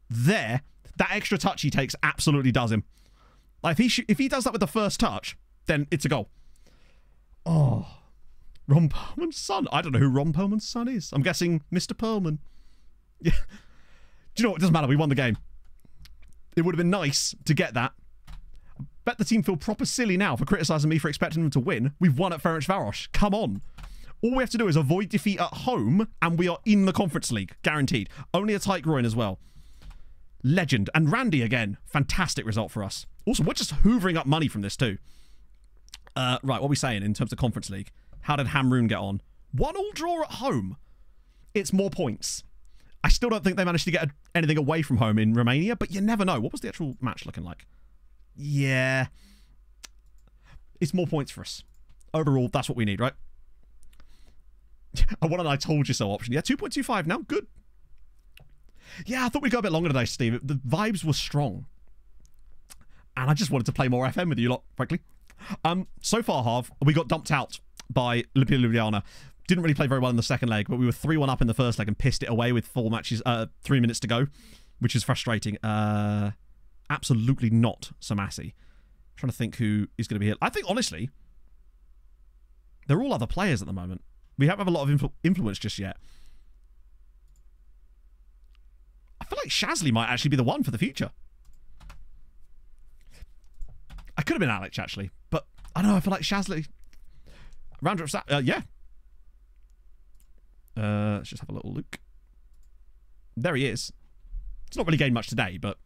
there, That extra touch he takes absolutely does him. Like, if he does that with the first touch, then it's a goal. Oh. Ron Perlman's son. I don't know who Ron Perlman's son is. I'm guessing Mr. Perlman. Yeah. Do you know what? It doesn't matter. We won the game. It would have been nice to get that. I bet the team feel proper silly now for criticising me for expecting them to win. We've won at Ferencváros. Come on. All we have to do is avoid defeat at home, and we are in the Conference League. Guaranteed. Only a tight groin as well. Legend. And Randy again. Fantastic result for us. Also, we're just hoovering up money from this too. Right, what are we saying in terms of Conference League? How did Hamrun get on? 1-1 draw at home. It's more points. I still don't think they managed to get anything away from home in Romania, but you never know. What was the actual match looking like? Yeah. It's more points for us. Overall, that's what we need, right? What an I told you so option. Yeah, 2.25 now. Good. Yeah, I thought we'd go a bit longer today, Steve. The vibes were strong. And I just wanted to play more FM with you lot, frankly. So far, Harv, we got dumped out by Ljubljana. Didn't really play very well in the second leg, but we were 3-1 up in the first leg and pissed it away with 3 minutes to go, which is frustrating. Absolutely not Samasi. Trying to think who is going to be here. I think, honestly, they're all other players at the moment. We don't have a lot of influence just yet. I feel like Shazly might actually be the one for the future. I could have been Alex, actually, but I don't know. I feel like Shazly... Round up, yeah. Let's just have a little look. There he is. He's not really gained much today, but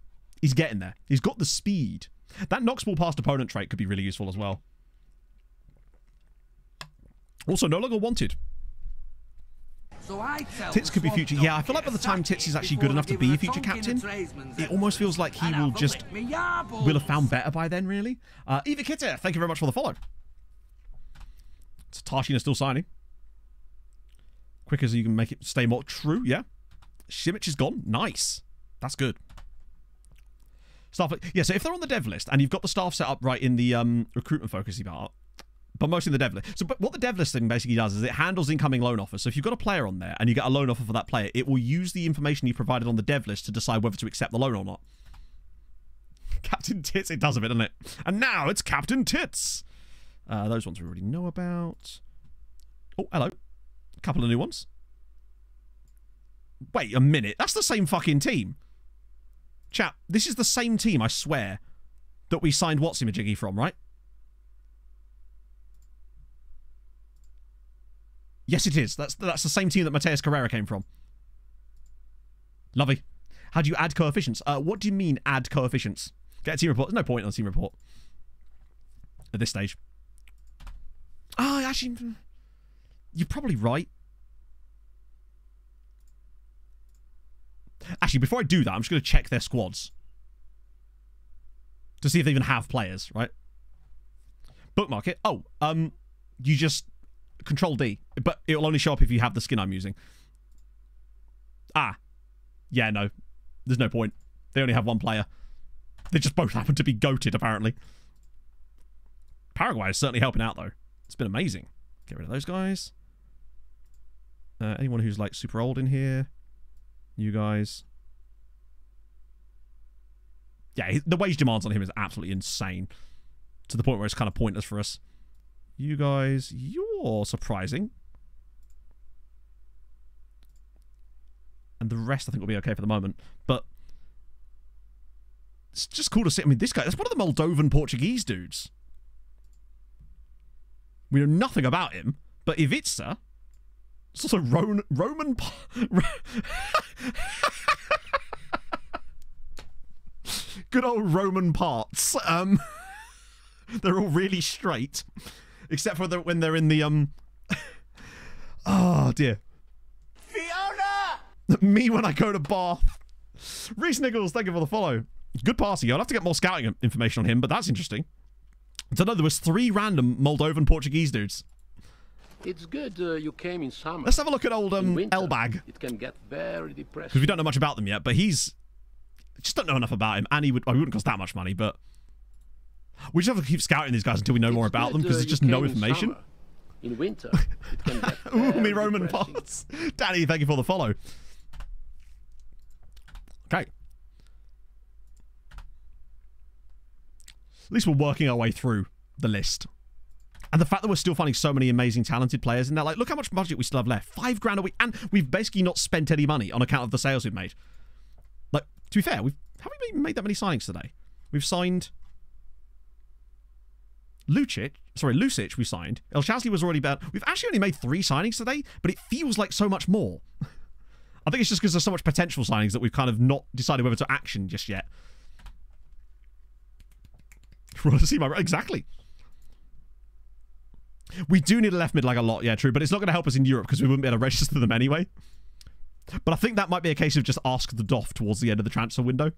he's getting there. He's got the speed. That knocks ball past opponent trait could be really useful as well. Also, no longer wanted. So Tits could be future. Yeah, I feel like by the time Tits is actually good enough to be a future captain, it almost feels like he will have found better by then, really. Eva Kitter, thank you very much for the follow. Tarshin is still signing. Quick as you can make it stay more true, yeah. Simic is gone. Nice. That's good. Staff, yeah, so if they're on the dev list and you've got the staff set up right in the recruitment focusy part, but mostly in the dev list. So but what the dev list thing basically does is it handles incoming loan offers. So if you've got a player on there and you get a loan offer for that player, it will use the information you provided on the dev list to decide whether to accept the loan or not. Captain Tits, it does a bit, doesn't it? And now it's Captain Tits. Those ones we already know about. Oh, hello. A couple of new ones. Wait a minute. That's the same fucking team. Chap, this is the same team, I swear, that we signed Watsimajiggy from, right? Yes, it is. That's the same team that Mateus Carrera came from. Lovely. How do you add coefficients? What do you mean add coefficients? Get a team report. There's no point on a team report at this stage. Oh, actually, you're probably right. Actually, before I do that, I'm just going to check their squads to see if they even have players, right? Bookmark it. Oh, you just Control D, but it'll only show up if you have the skin I'm using. Ah, yeah, no, there's no point. They only have one player. They just both happen to be goated, apparently. Paraguay is certainly helping out, though. It's been amazing. Get rid of those guys. Anyone who's like super old in here? You guys. Yeah, the wage demands on him is absolutely insane. To the point where it's kind of pointless for us. You guys, you're surprising. And the rest I think will be okay for the moment. But it's just cool to see. I mean, this guy, that's one of the Moldovan Portuguese dudes. We know nothing about him, but Ivica, it's also Roman... Good old Roman parts. They're all really straight. Except for when they're in the... Oh, dear. Fiona! Me when I go to Bath. Reese Nichols, thank you for the follow. Good passing. I'll have to get more scouting information on him, but that's interesting. So no, there was 3 random Moldovan Portuguese dudes. It's good you came in summer. Let's have a look at old Elbag. It can get very depressing. Because we don't know much about them yet, but he's... Just don't know enough about him, and he wouldn't cost that much money, but... We just have to keep scouting these guys until we know more about them, because there's just no information. In winter, it can get Ooh, me Roman parts. Danny, thank you for the follow. Okay. At least we're working our way through the list. And the fact that we're still finding so many amazing, talented players in there, like, look how much budget we still have left. $5,000 a week, and we've basically not spent any money on account of the sales we've made. Like, to be fair, haven't we even made that many signings today? We've signed Lucic we signed. El Shazli was already bad. We've actually only made 3 signings today, but it feels like so much more. I think it's just because there's so much potential signings that we've kind of not decided whether to action just yet. Exactly. We do need a left mid like a lot, yeah, true, but it's not going to help us in Europe because we wouldn't be able to register them anyway. But I think that might be a case of just ask the DOF towards the end of the transfer window.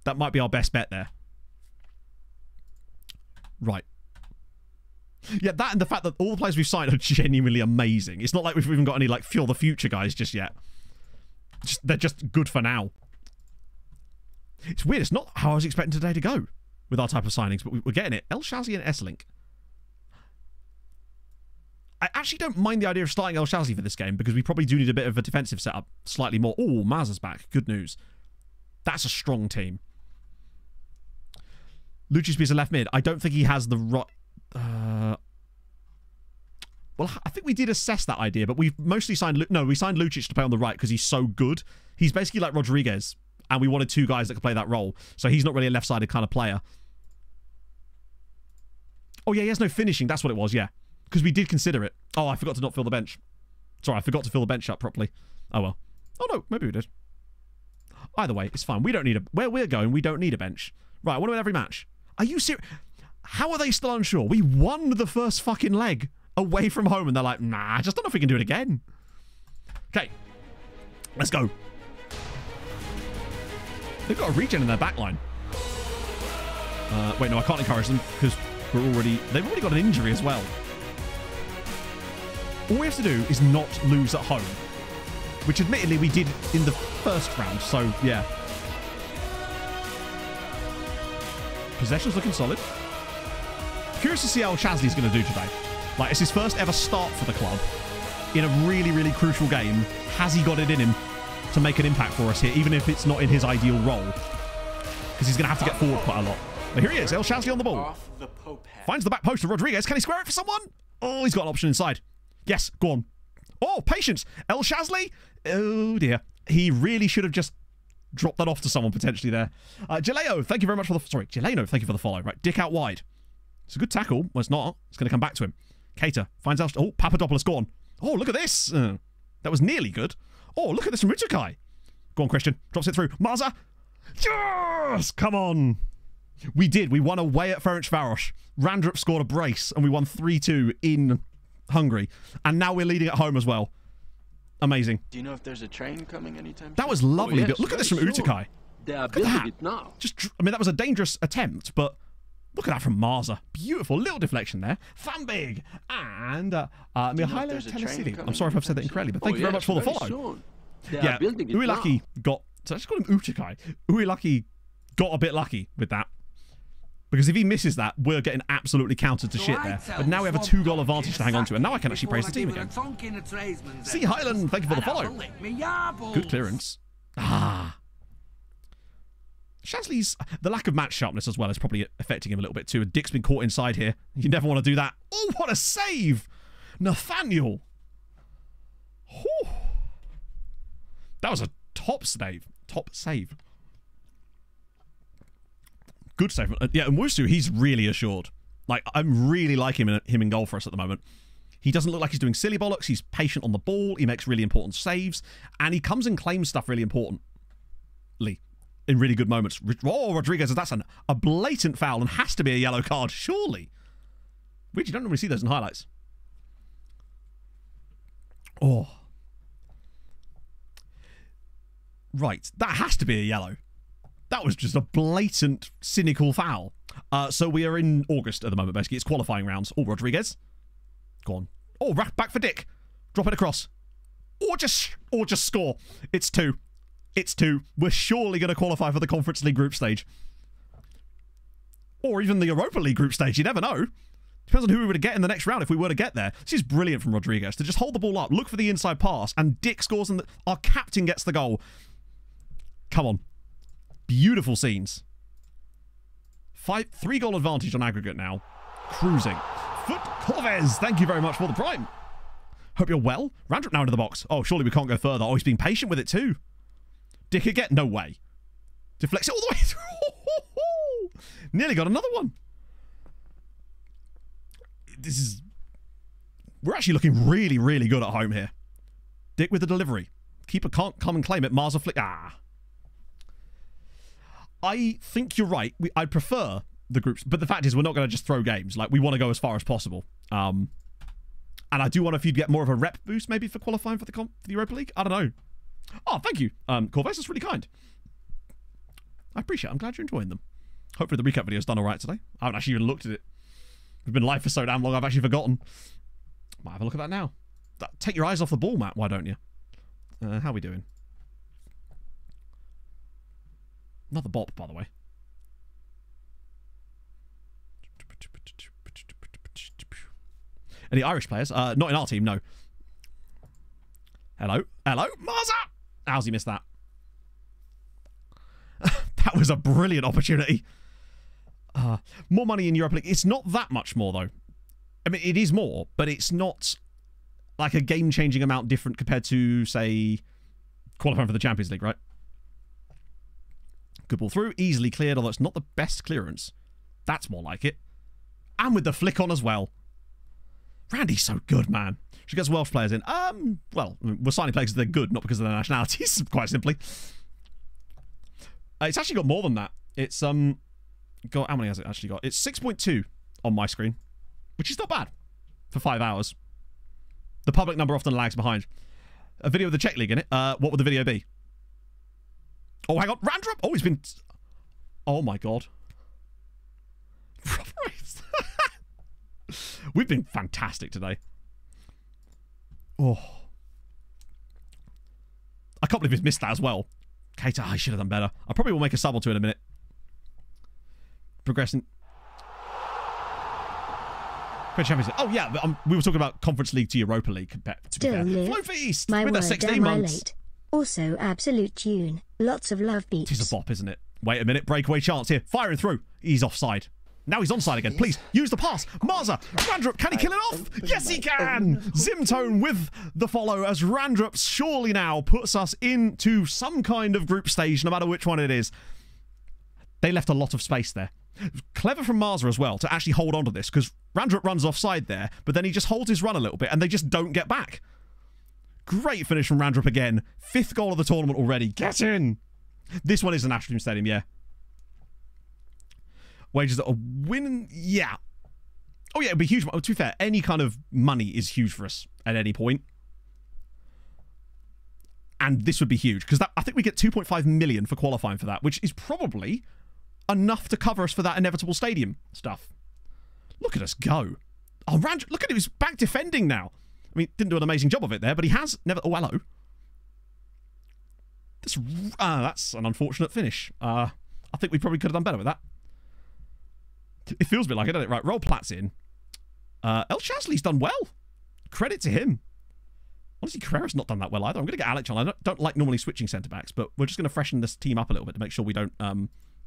That might be our best bet there. Right. Yeah, that and the fact that all the players we've signed are genuinely amazing. It's not like we've even got any, like, Fuel the Future guys just yet. They're just good for now. It's weird. It's not how I was expecting today to go with our type of signings, but we're getting it. El Shazli and S-Link. I actually don't mind the idea of starting El Shazli for this game because we probably do need a bit of a defensive setup slightly more. Oh, Mazza's back. Good news. That's a strong team. Lucic is a left mid. I don't think he has the right... well, I think we did assess that idea, but we've mostly signed... No, we signed Lucic to play on the right because he's so good. He's basically like Rodriguez, and we wanted 2 guys that could play that role. So he's not really a left-sided kind of player. Oh, yeah, he has no finishing. That's what it was, yeah. Because we did consider it. Oh, I forgot to not fill the bench. Sorry, I forgot to fill the bench up properly. Oh, well. Oh, no, maybe we did. Either way, it's fine. We don't need a... Where we're going, we don't need a bench. Right, I want to win every match. Are you serious? How are they still unsure? We won the first fucking leg away from home, and they're like, nah, I just don't know if we can do it again. Okay. Let's go. They've got a regen in their backline. Wait, no, I can't encourage them because they've already got an injury as well. All we have to do is not lose at home, which admittedly we did in the first round, so yeah. Possession's looking solid. Curious to see how Shazli's going to do today. Like, it's his first ever start for the club in a really, really crucial game. Has he got it in him to make an impact for us here, even if it's not in his ideal role? Because he's going to have to get forward quite a lot. But here he is, El Shazli on the ball. Finds the back post of Rodriguez. Can he square it for someone? Oh, he's got an option inside. Yes, go on. Oh, patience. El Shazli. Oh, dear. He really should have just dropped that off to someone potentially there. Jaleo, thank you very much for the... Sorry, Jaleno, thank you for the follow. Right, Dick out wide. It's a good tackle. Well, it's not. It's going to come back to him. Cater finds out... Oh, Papadopoulos, go on. Oh, look at this. That was nearly good. Oh, look at this from Utukai. Go on, Christian. Drops it through. Marza. Yes! Come on. We did. We won away at Ferencvaros. Randrup scored a brace, and we won 3-2 in Hungary. And now we're leading at home as well. Amazing. Do you know if there's a train coming anytime soon? That was lovely. Oh, yes, look at this from Utukai. They are building it now. I mean, that was a dangerous attempt, but look at that from Marza. Beautiful little deflection there. Thambig and Mihailo Telesidi. I'm sorry if I've said that incorrectly, but thank you very much for the follow. Yeah, Uilaki got... So I just called him Utukai. Uilaki got a bit lucky with that. Because if he misses that, we're getting absolutely countered to shit there. But now we have a 2-goal advantage to hang on to, and now I can actually praise the team again. See Highland, thank you for the follow. Good clearance. Ah. Shazli's... The lack of match sharpness as well is probably affecting him a little bit too. Dick's been caught inside here. You never want to do that. Oh, what a save! Nathaniel. Whew. That was a top save. Top save. Good save. Yeah, and Wusu, he's really assured. Like, I'm really liking him in goal for us at the moment. He doesn't look like he's doing silly bollocks. He's patient on the ball. He makes really important saves. And he comes and claims stuff really importantly in really good moments. Oh, Rodriguez, that's a blatant foul and has to be a yellow card, surely. Which you don't normally see those in highlights. Oh. Right, that has to be a yellow. That was just a blatant, cynical foul. So we are in August at the moment, basically. It's qualifying rounds. Oh, Rodriguez. Go on. Oh, back for Dick. Drop it across. Or just score. It's 2. It's 2. We're surely going to qualify for the Conference League group stage. Or even the Europa League group stage. You never know. Depends on who we were to get in the next round if we were to get there. This is brilliant from Rodriguez. To just hold the ball up, look for the inside pass, and Dick scores and our captain gets the goal. Come on. Beautiful scenes. 3-goal advantage on aggregate now. Cruising. Foot Corvez, thank you very much for the prime. Hope you're well. Randrup now into the box. Oh, surely we can't go further. Oh, he's being patient with it too. Dick again? No way. Deflects it all the way through. Nearly got another one. This is... We're actually looking really, really good at home here. Dick with the delivery. Keeper can't come and claim it. Mars flick. I think you're right. I'd prefer the groups, but the fact is we're not going to just throw games. Like, we want to go as far as possible. And I do want if you'd get more of a rep boost maybe for qualifying for the Europa League. I don't know. Oh, thank you. Corvus, that's really kind. I appreciate it. I'm glad you're enjoying them. Hopefully the recap video's done all right today. I haven't actually even looked at it. We've been live for so damn long, I've actually forgotten. Might have a look at that now. Take your eyes off the ball, Matt. Why don't you? How are we doing? Another bop, by the way. Any Irish players? Not in our team, no. Hello? Hello? Marza! How's he missed that? That was a brilliant opportunity. More money in Europa League. It's not that much more, though. I mean, it is more, but it's not like a game-changing amount different compared to, say, qualifying for the Champions League, right? Good ball through. Easily cleared, although it's not the best clearance. That's more like it. And with the flick on as well. Randy's so good, man. She gets Welsh players in. Well, we're signing players because they're good, not because of their nationalities, quite simply. It's actually got more than that. It's, how many has it actually got? It's 6.2 on my screen, which is not bad for 5 hours. The public number often lags behind. A video of the Czech League in it. What would the video be? Oh, hang on. Randrup! Oh, he's been... Oh, my God. We've been fantastic today. Oh. I can't believe he's missed that as well. Keita, I should have done better. I probably will make a sub or two in a minute. Progressing. Oh, yeah, but, we were talking about Conference League to Europa League. To be fair. Flow Feast! My with word, 16 months. late. Also, absolute tune. Lots of love beats. It is a bop, isn't it? Wait a minute. Breakaway chance here. Firing through. He's offside. Now he's onside again. Please, use the pass. Marza, Randrup, can he kill it off? Yes, he can! Zimtone with the follow as Randrup surely now puts us into some kind of group stage, no matter which one it is. They left a lot of space there. Clever from Marza as well to actually hold on to this, because Randrup runs offside there, but then he just holds his run a little bit, and they just don't get back. Great finish from Randrup again. 5th goal of the tournament already. Get in! This one is the National Team Stadium, yeah. Wages that are winning, yeah. Oh, yeah, it'd be huge. To be fair, any kind of money is huge for us at any point. And this would be huge, because I think we get 2.5 million for qualifying for that, which is probably enough to cover us for that inevitable stadium stuff. Look at us go. Oh, Randrup, look at him. He's back defending now. I mean, didn't do an amazing job of it there, but he has never... Oh, hello. That's an unfortunate finish. I think we probably could have done better with that. It feels a bit like it, doesn't it? Right, roll Platts in. El Shasley's done well. Credit to him. Honestly, Carrera's not done that well either. I'm going to get Alex on. I don't like normally switching centre-backs, but we're just going to freshen this team up a little bit to make sure we don't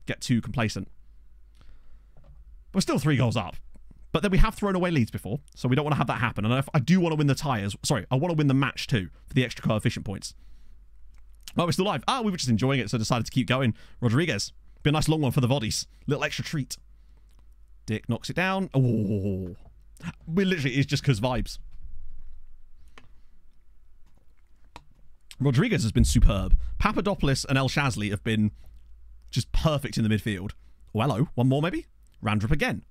get too complacent. We're still 3 goals up. But then we have thrown away leads before, so we don't want to have that happen. And I do want to win the tyres. Sorry, I want to win the match too for the extra coefficient points. Oh, we're still live. We were just enjoying it, so decided to keep going. Rodriguez. Be a nice long one for the bodies. Little extra treat. Dick knocks it down. Oh. It's just because vibes. Rodriguez has been superb. Papadopoulos and El Shasley have been just perfect in the midfield. Oh, hello. One more, maybe? Randrup again.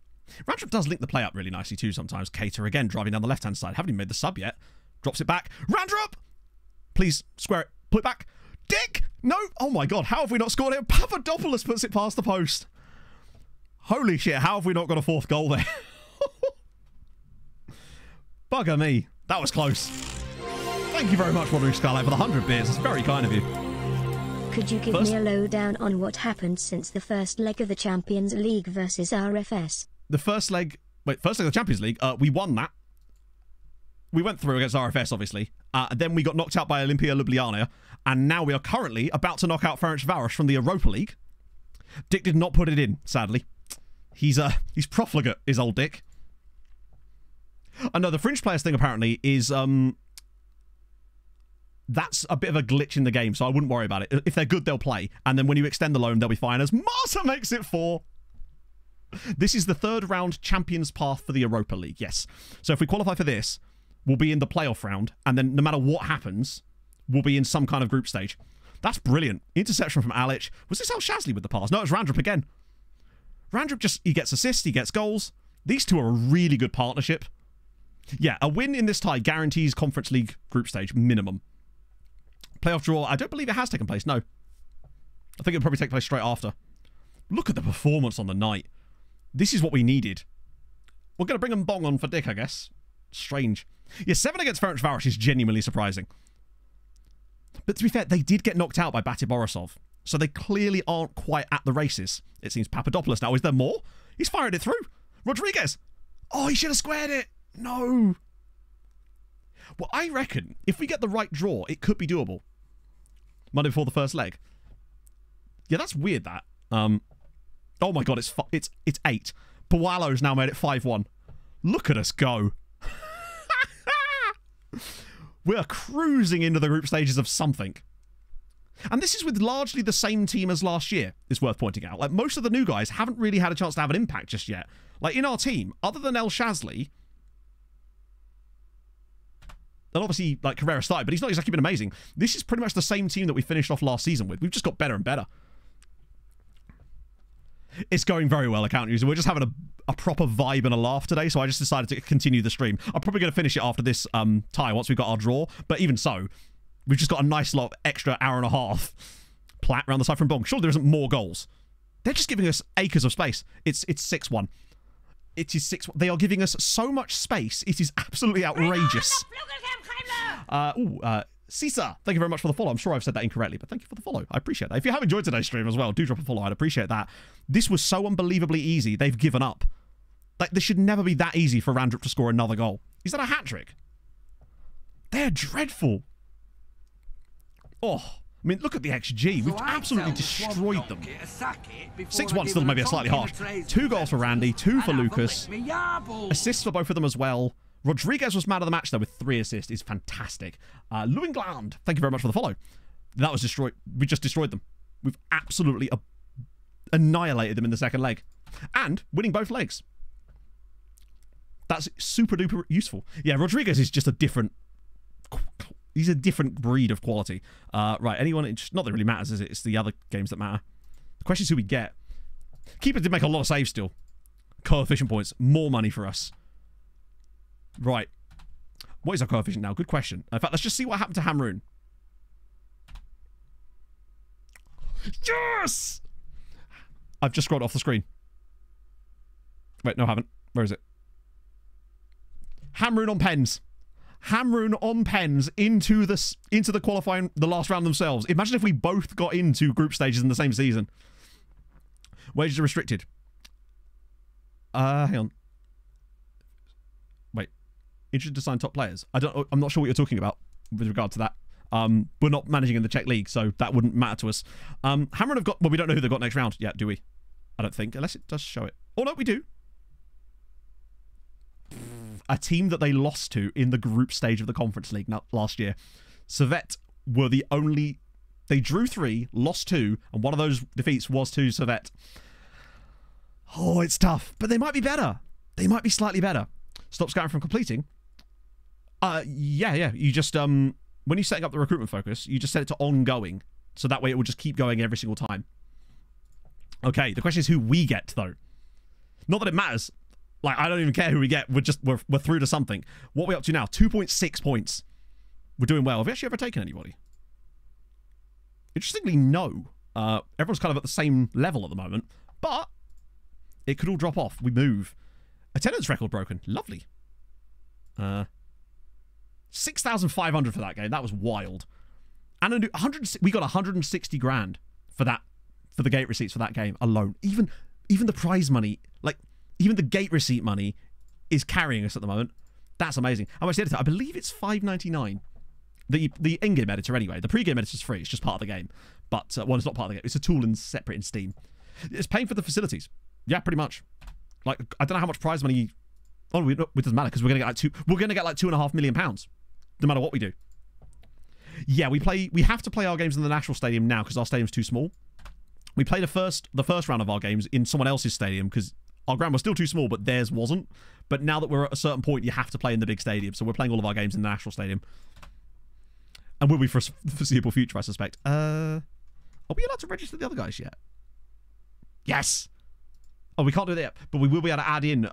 Randrup does link the play up really nicely too sometimes. Keita again driving down the left-hand side. Haven't even made the sub yet. Drops it back. Randrup! Please, square it. Put it back. Dick! No! Oh my God, how have we not scored it? Papadopoulos puts it past the post. Holy shit, how have we not got a 4th goal there? Bugger me. That was close. Thank you very much, Wandering Skylight, for the 100 beers. It's very kind of you. Could you give me a lowdown on what happened since the first leg of the Champions League versus RFS? The first leg of the Champions League, we won that. We went through against RFS, obviously. Then we got knocked out by Olimpia Ljubljana. And now we are currently about to knock out Ferencváros from the Europa League. Dick did not put it in, sadly. He's profligate, is old Dick. I know the fringe players thing apparently is that's a bit of a glitch in the game, so I wouldn't worry about it. If they're good, they'll play, and then when you extend the loan, they'll be fine. As Malta makes it 4. This is the 3rd round champions path for the Europa League. Yes, so if we qualify for this, we'll be in the playoff round, and then no matter what happens, we'll be in some kind of group stage. That's brilliant. Interception from Alic. Was this El Shazli with the pass? No, it was Randrup again. Randrup he gets assists, he gets goals. These two are a really good partnership. Yeah, a win in this tie guarantees Conference League group stage, minimum. Playoff draw, I don't believe it has taken place, no. I think it'll probably take place straight after. Look at the performance on the night. This is what we needed. We're going to bring them bong on for Dick, I guess. Strange. Yeah, 7 against Ferencvaros is genuinely surprising. But to be fair, they did get knocked out by Bate Borisov. So they clearly aren't quite at the races. It seems Papadopoulos now. Is there more? He's fired it through. Rodriguez. Oh, he should have squared it. No. Well, I reckon if we get the right draw, it could be doable. Monday before the first leg. Yeah, that's weird, that. Oh my god, it's 8. Pawalo's now made it 5-1. Look at us go. We are cruising into the group stages of something. And this is with largely the same team as last year, it's worth pointing out. Like, most of the new guys haven't really had a chance to have an impact just yet. Like, in our team, other than El Shazli, and obviously, like, Carrera started, but he's not exactly been amazing. This is pretty much the same team that we finished off last season with. We've just got better and better. It's going very well, account user. We're just having a proper vibe and a laugh today, so I just decided to continue the stream. I'm probably going to finish it after this tie, once we've got our draw. But even so, we've just got a nice lot extra hour and a half plat around the side from Bong. Surely there isn't more goals. They're just giving us acres of space. It's 6-1. It is 6-1. They are giving us so much space. It is absolutely outrageous. Cesar, thank you very much for the follow. I'm sure I've said that incorrectly, but thank you for the follow. I appreciate that. If you have enjoyed today's stream as well, do drop a follow. I'd appreciate that. This was so unbelievably easy. They've given up. Like, this should never be that easy for Randrup to score another goal. Is that a hat-trick? They're dreadful. Oh, I mean, look at the XG. We've absolutely destroyed them. 6-1 still maybe a slightly harsh. 2 goals for Randy, 2 for Lucas. Assists for both of them as well. Rodriguez was man of the match, though, with 3 assists. Is fantastic. Lewingland, thank you very much for the follow. That was destroyed. We just destroyed them. We've absolutely annihilated them in the second leg. And winning both legs. That's super duper useful. Yeah, Rodriguez is just a different... He's a different breed of quality. Right, anyone... Not that it really matters, is it? It's the other games that matter. The question is who we get. Keeper did make a lot of saves still. Coefficient points. More money for us. Right. What is our coefficient now? Good question. In fact, let's just see what happened to Hamroon. Yes! I've just scrolled off the screen. Wait, no, I haven't. Where is it? Hamroon on pens. Hamroon on pens into the qualifying, the last round themselves. Imagine if we both got into group stages in the same season. Wages are restricted. Hang on. Wait. Interested to sign top players. I'm not sure what you're talking about with regard to that. We're not managing in the Czech League, so that wouldn't matter to us. Hamroon have got... Well, we don't know who they've got next round yet, do we? I don't think. Unless it does show it. Oh, no, we do. A team that they lost to in the group stage of the Conference League last year. Servette were the only... They drew 3, lost 2, and one of those defeats was to Servette. Oh, it's tough. But they might be better. They might be slightly better. Stop scouting from completing. Yeah. You just... When you're setting up the recruitment focus, you just set it to ongoing. So that way it will just keep going every single time. Okay, the question is who we get, though. Not that it matters. Like, I don't even care who we get. We're through to something. What are we up to now? 2.6 points. We're doing well. Have we actually ever taken anybody? Interestingly, no. Everyone's kind of at the same level at the moment. But it could all drop off. We move. Attendance record broken. Lovely. 6,500 for that game. That was wild. And we got 160 grand for that, for the gate receipts for that game alone. Even the prize money, like even the gate receipt money, is carrying us at the moment. That's amazing. How much the editor? I believe it's $5.99. The in-game editor anyway. The pre-game editor is free. It's just part of the game. But well, it's not part of the game. It's a tool and separate in Steam. It's paying for the facilities. Yeah, pretty much. Like, I don't know how much prize money. Oh, it doesn't matter because we're gonna get like £2.5 million, no matter what we do. Yeah, we have to play our games in the national stadium now because our stadium's too small. We played the first round of our games in someone else's stadium because our ground was still too small, but theirs wasn't. But now that we're at a certain point, you have to play in the big stadium. So we're playing all of our games in the national stadium. And will be for the foreseeable future, I suspect. Are we allowed to register the other guys yet? Yes! Oh, we can't do that yet. But we will be able to add in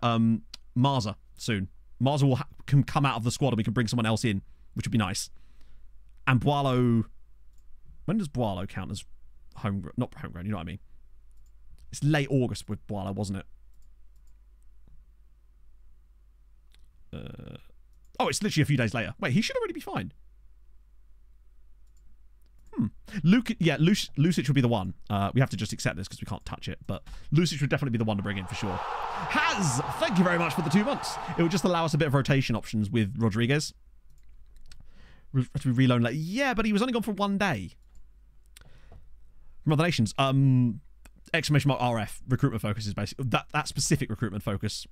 Marza soon. Marza can come out of the squad and we can bring someone else in, which would be nice. And Boileau... When does Boileau count as homegrown? Not homegrown, you know what I mean. It's late August with Boileau, wasn't it? Oh, it's literally a few days later. Wait, he should already be fine. Lucic would be the one. We have to just accept this because we can't touch it, but Lucic would definitely be the one to bring in for sure. Thank you very much for the 2 months. It would just allow us a bit of rotation options with Rodriguez. To be reloaned later. Yeah, but he was only gone for 1 day. From other nations, exclamation mark RF recruitment focus is basically that specific recruitment focus.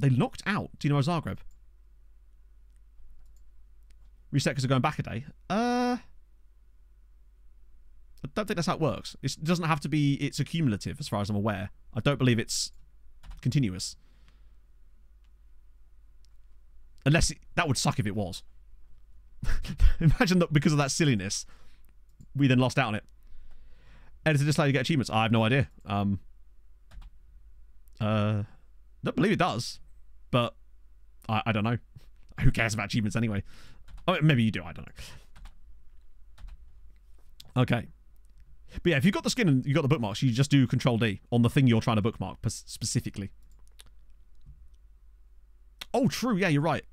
They knocked out Dinamo Zagreb. Reset because they're going back a day. I don't think that's how it works. It doesn't have to be. It's accumulative, as far as I'm aware. I don't believe it's continuous. Unless that would suck if it was. Imagine that because of that silliness, we then lost out on it. Editor decided to get achievements. I have no idea. Don't believe it does, but I don't know. Who cares about achievements anyway? Oh, maybe you do. I don't know. Okay. But yeah, if you've got the skin and you've got the bookmarks, you just do Control-D on the thing you're trying to bookmark specifically. Oh, true. Yeah, you're right.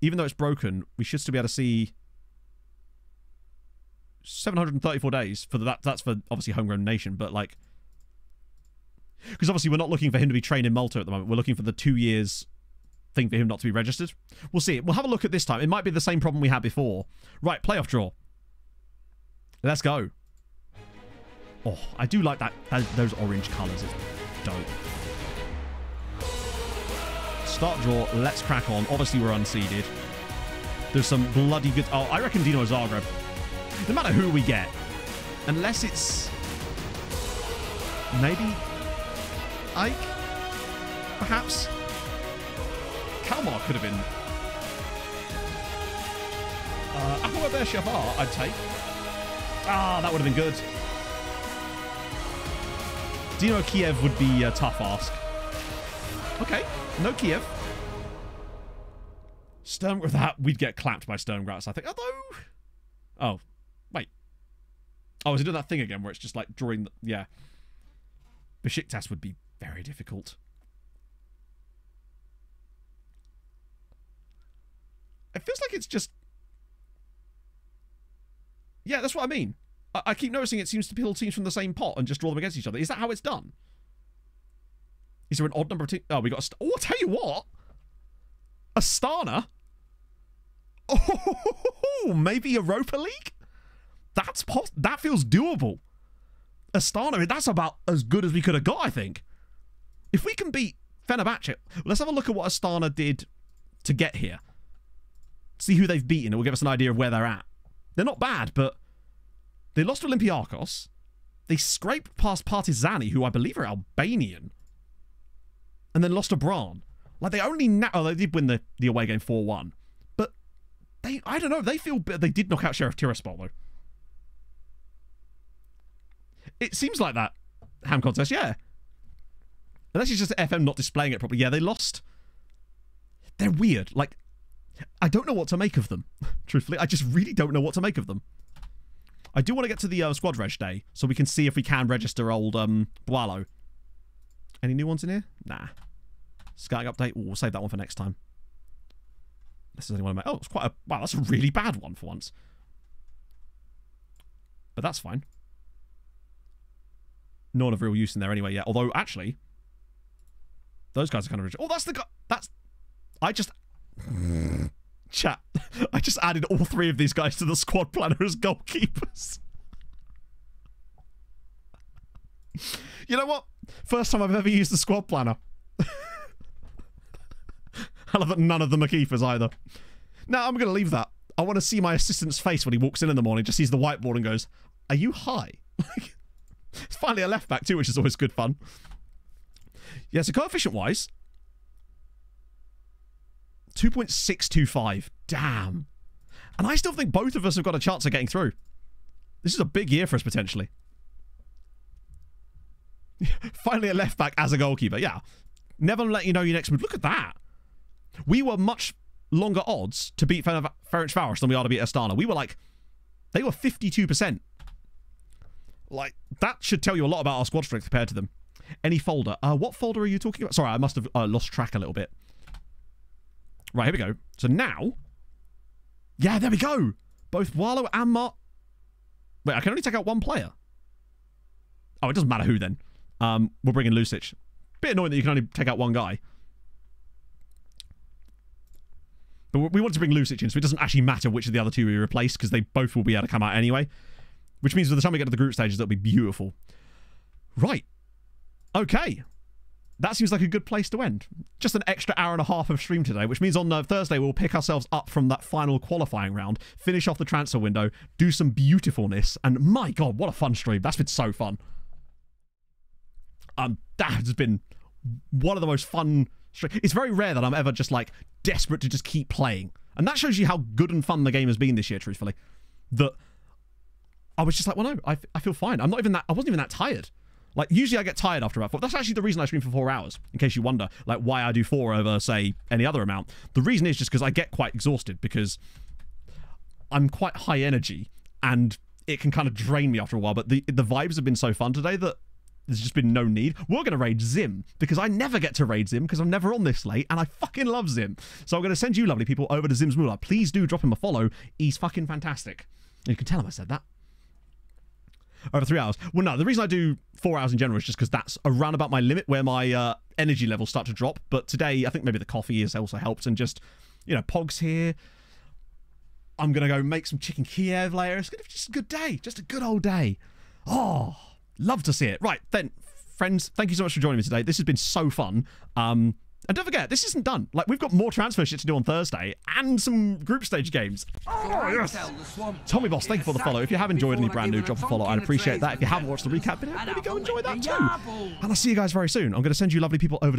Even though it's broken, we should still be able to see 734 days for that. That's for obviously homegrown nation, but like, because obviously we're not looking for him to be trained in Malta at the moment. We're looking for the 2 years thing for him not to be registered. We'll see. We'll have a look at this time. It might be the same problem we had before. Right, playoff draw. Let's go. Oh, I do like that. Those orange colours. It's dope. Start draw. Let's crack on. Obviously, we're unseeded. There's some bloody good... Oh, I reckon Dinamo Zagreb. No matter who we get. Unless it's... Maybe... Ike? Perhaps? Kalmar could have been... Apoel Shafar, I'd take. Ah, that would have been good. Dinamo Kiev would be a tough ask. Okay, no Kiev. With that, we'd get clapped by Sturmgratz, I think. Although... Oh, wait. Oh, is it doing that thing again where it's just like drawing... Yeah. Besiktas would be very difficult. It feels like it's just... Yeah, that's what I mean. I keep noticing it seems to pull teams from the same pot and just draw them against each other. Is that how it's done? Is there an odd number of teams? Oh, we got... Oh, I'll tell you what. Astana? Oh, maybe Europa League? That feels doable. Astana, that's about as good as we could have got, I think. If we can beat Fenerbahce... Let's have a look at what Astana did to get here. See who they've beaten. It will give us an idea of where they're at. They're not bad, but... They lost to Olympiakos. They scraped past Partizani, who I believe are Albanian. And then lost to Bran. Like, they only... Oh, they did win the away game 4-1. But, I don't know. They feel... They did knock out Sheriff Tiraspol, though. It seems like that. Ham contest, yeah. Unless it's just FM not displaying it properly. Yeah, they lost. They're weird. Like, I don't know what to make of them. Truthfully, I just really don't know what to make of them. I do want to get to the squad reg day, so we can see if we can register old Boileau. Any new ones in here? Nah. Scouting update. Ooh, we'll save that one for next time. This is only one of my... Oh, it's quite a... Wow, that's a really bad one for once. But that's fine. Not of real use in there anyway yet. Although, actually... Those guys are kind of... Oh, that's the guy... That's... I just... Chat. I just added all three of these guys to the squad planner as goalkeepers. You know what? First time I've ever used the squad planner. I love that none of them are keepers either. No, I'm going to leave that. I want to see my assistant's face when he walks in the morning, just sees the whiteboard and goes, "Are you high?" It's finally a left back too, which is always good fun. Yeah, so coefficient-wise, 2.625. Damn. And I still think both of us have got a chance of getting through. This is a big year for us, potentially. Finally a left back as a goalkeeper. Yeah. Never let you know your next move. Look at that. We were much longer odds to beat Ferencváros than we are to beat Astana. We were like, they were 52%. Like, that should tell you a lot about our squad strength compared to them. Any folder. What folder are you talking about? Sorry, I must have lost track a little bit. Right, here we go. So now... Yeah, there we go. Both Wallo and Wait, I can only take out one player. Oh, it doesn't matter who then. We'll bring in Lucic. Bit annoying that you can only take out one guy. But we want to bring Lucic in, so it doesn't actually matter which of the other two we replace, because they both will be able to come out anyway. Which means by the time we get to the group stages, that'll be beautiful. Right. Okay. That seems like a good place to end. Just an extra hour and a half of stream today, which means on Thursday we'll pick ourselves up from that final qualifying round, finish off the transfer window, do some beautifulness, and my God, what a fun stream. That's been so fun. That has been one of the most fun streams. It's very rare that I'm ever just like desperate to just keep playing. And that shows you how good and fun the game has been this year, truthfully. That I was just like, well, no, I feel fine. I wasn't even that tired. Like, usually I get tired after about 4. That's actually the reason I stream for 4 hours, in case you wonder, like, why I do 4 over, say, any other amount. The reason is just because I get quite exhausted, because I'm quite high energy, and it can kind of drain me after a while, but the vibes have been so fun today that there's just been no need. We're going to raid Zim, because I never get to raid Zim, because I'm never on this late, and I fucking love Zim. So I'm going to send you lovely people over to Zim's Moolah. Please do drop him a follow. He's fucking fantastic. And you can tell him I said that. Over 3 hours. Well, no, the reason I do 4 hours in general is just because that's around about my limit where my energy levels start to drop. But today, I think maybe the coffee has also helped, and just, you know, Pog's here. I'm going to go make some chicken Kiev later. It's going to be just a good day. Just a good old day. Oh, love to see it. Right, then, friends, thank you so much for joining me today. This has been so fun. And don't forget, this isn't done. Like, we've got more transfer shit to do on Thursday and some group stage games. Oh, yes. Tommy Boss, thank you for the follow. If you have enjoyed any brand new, drop a follow. I'd appreciate that. If you haven't watched the recap video, maybe go enjoy that too. And I'll see you guys very soon. I'm going to send you lovely people over to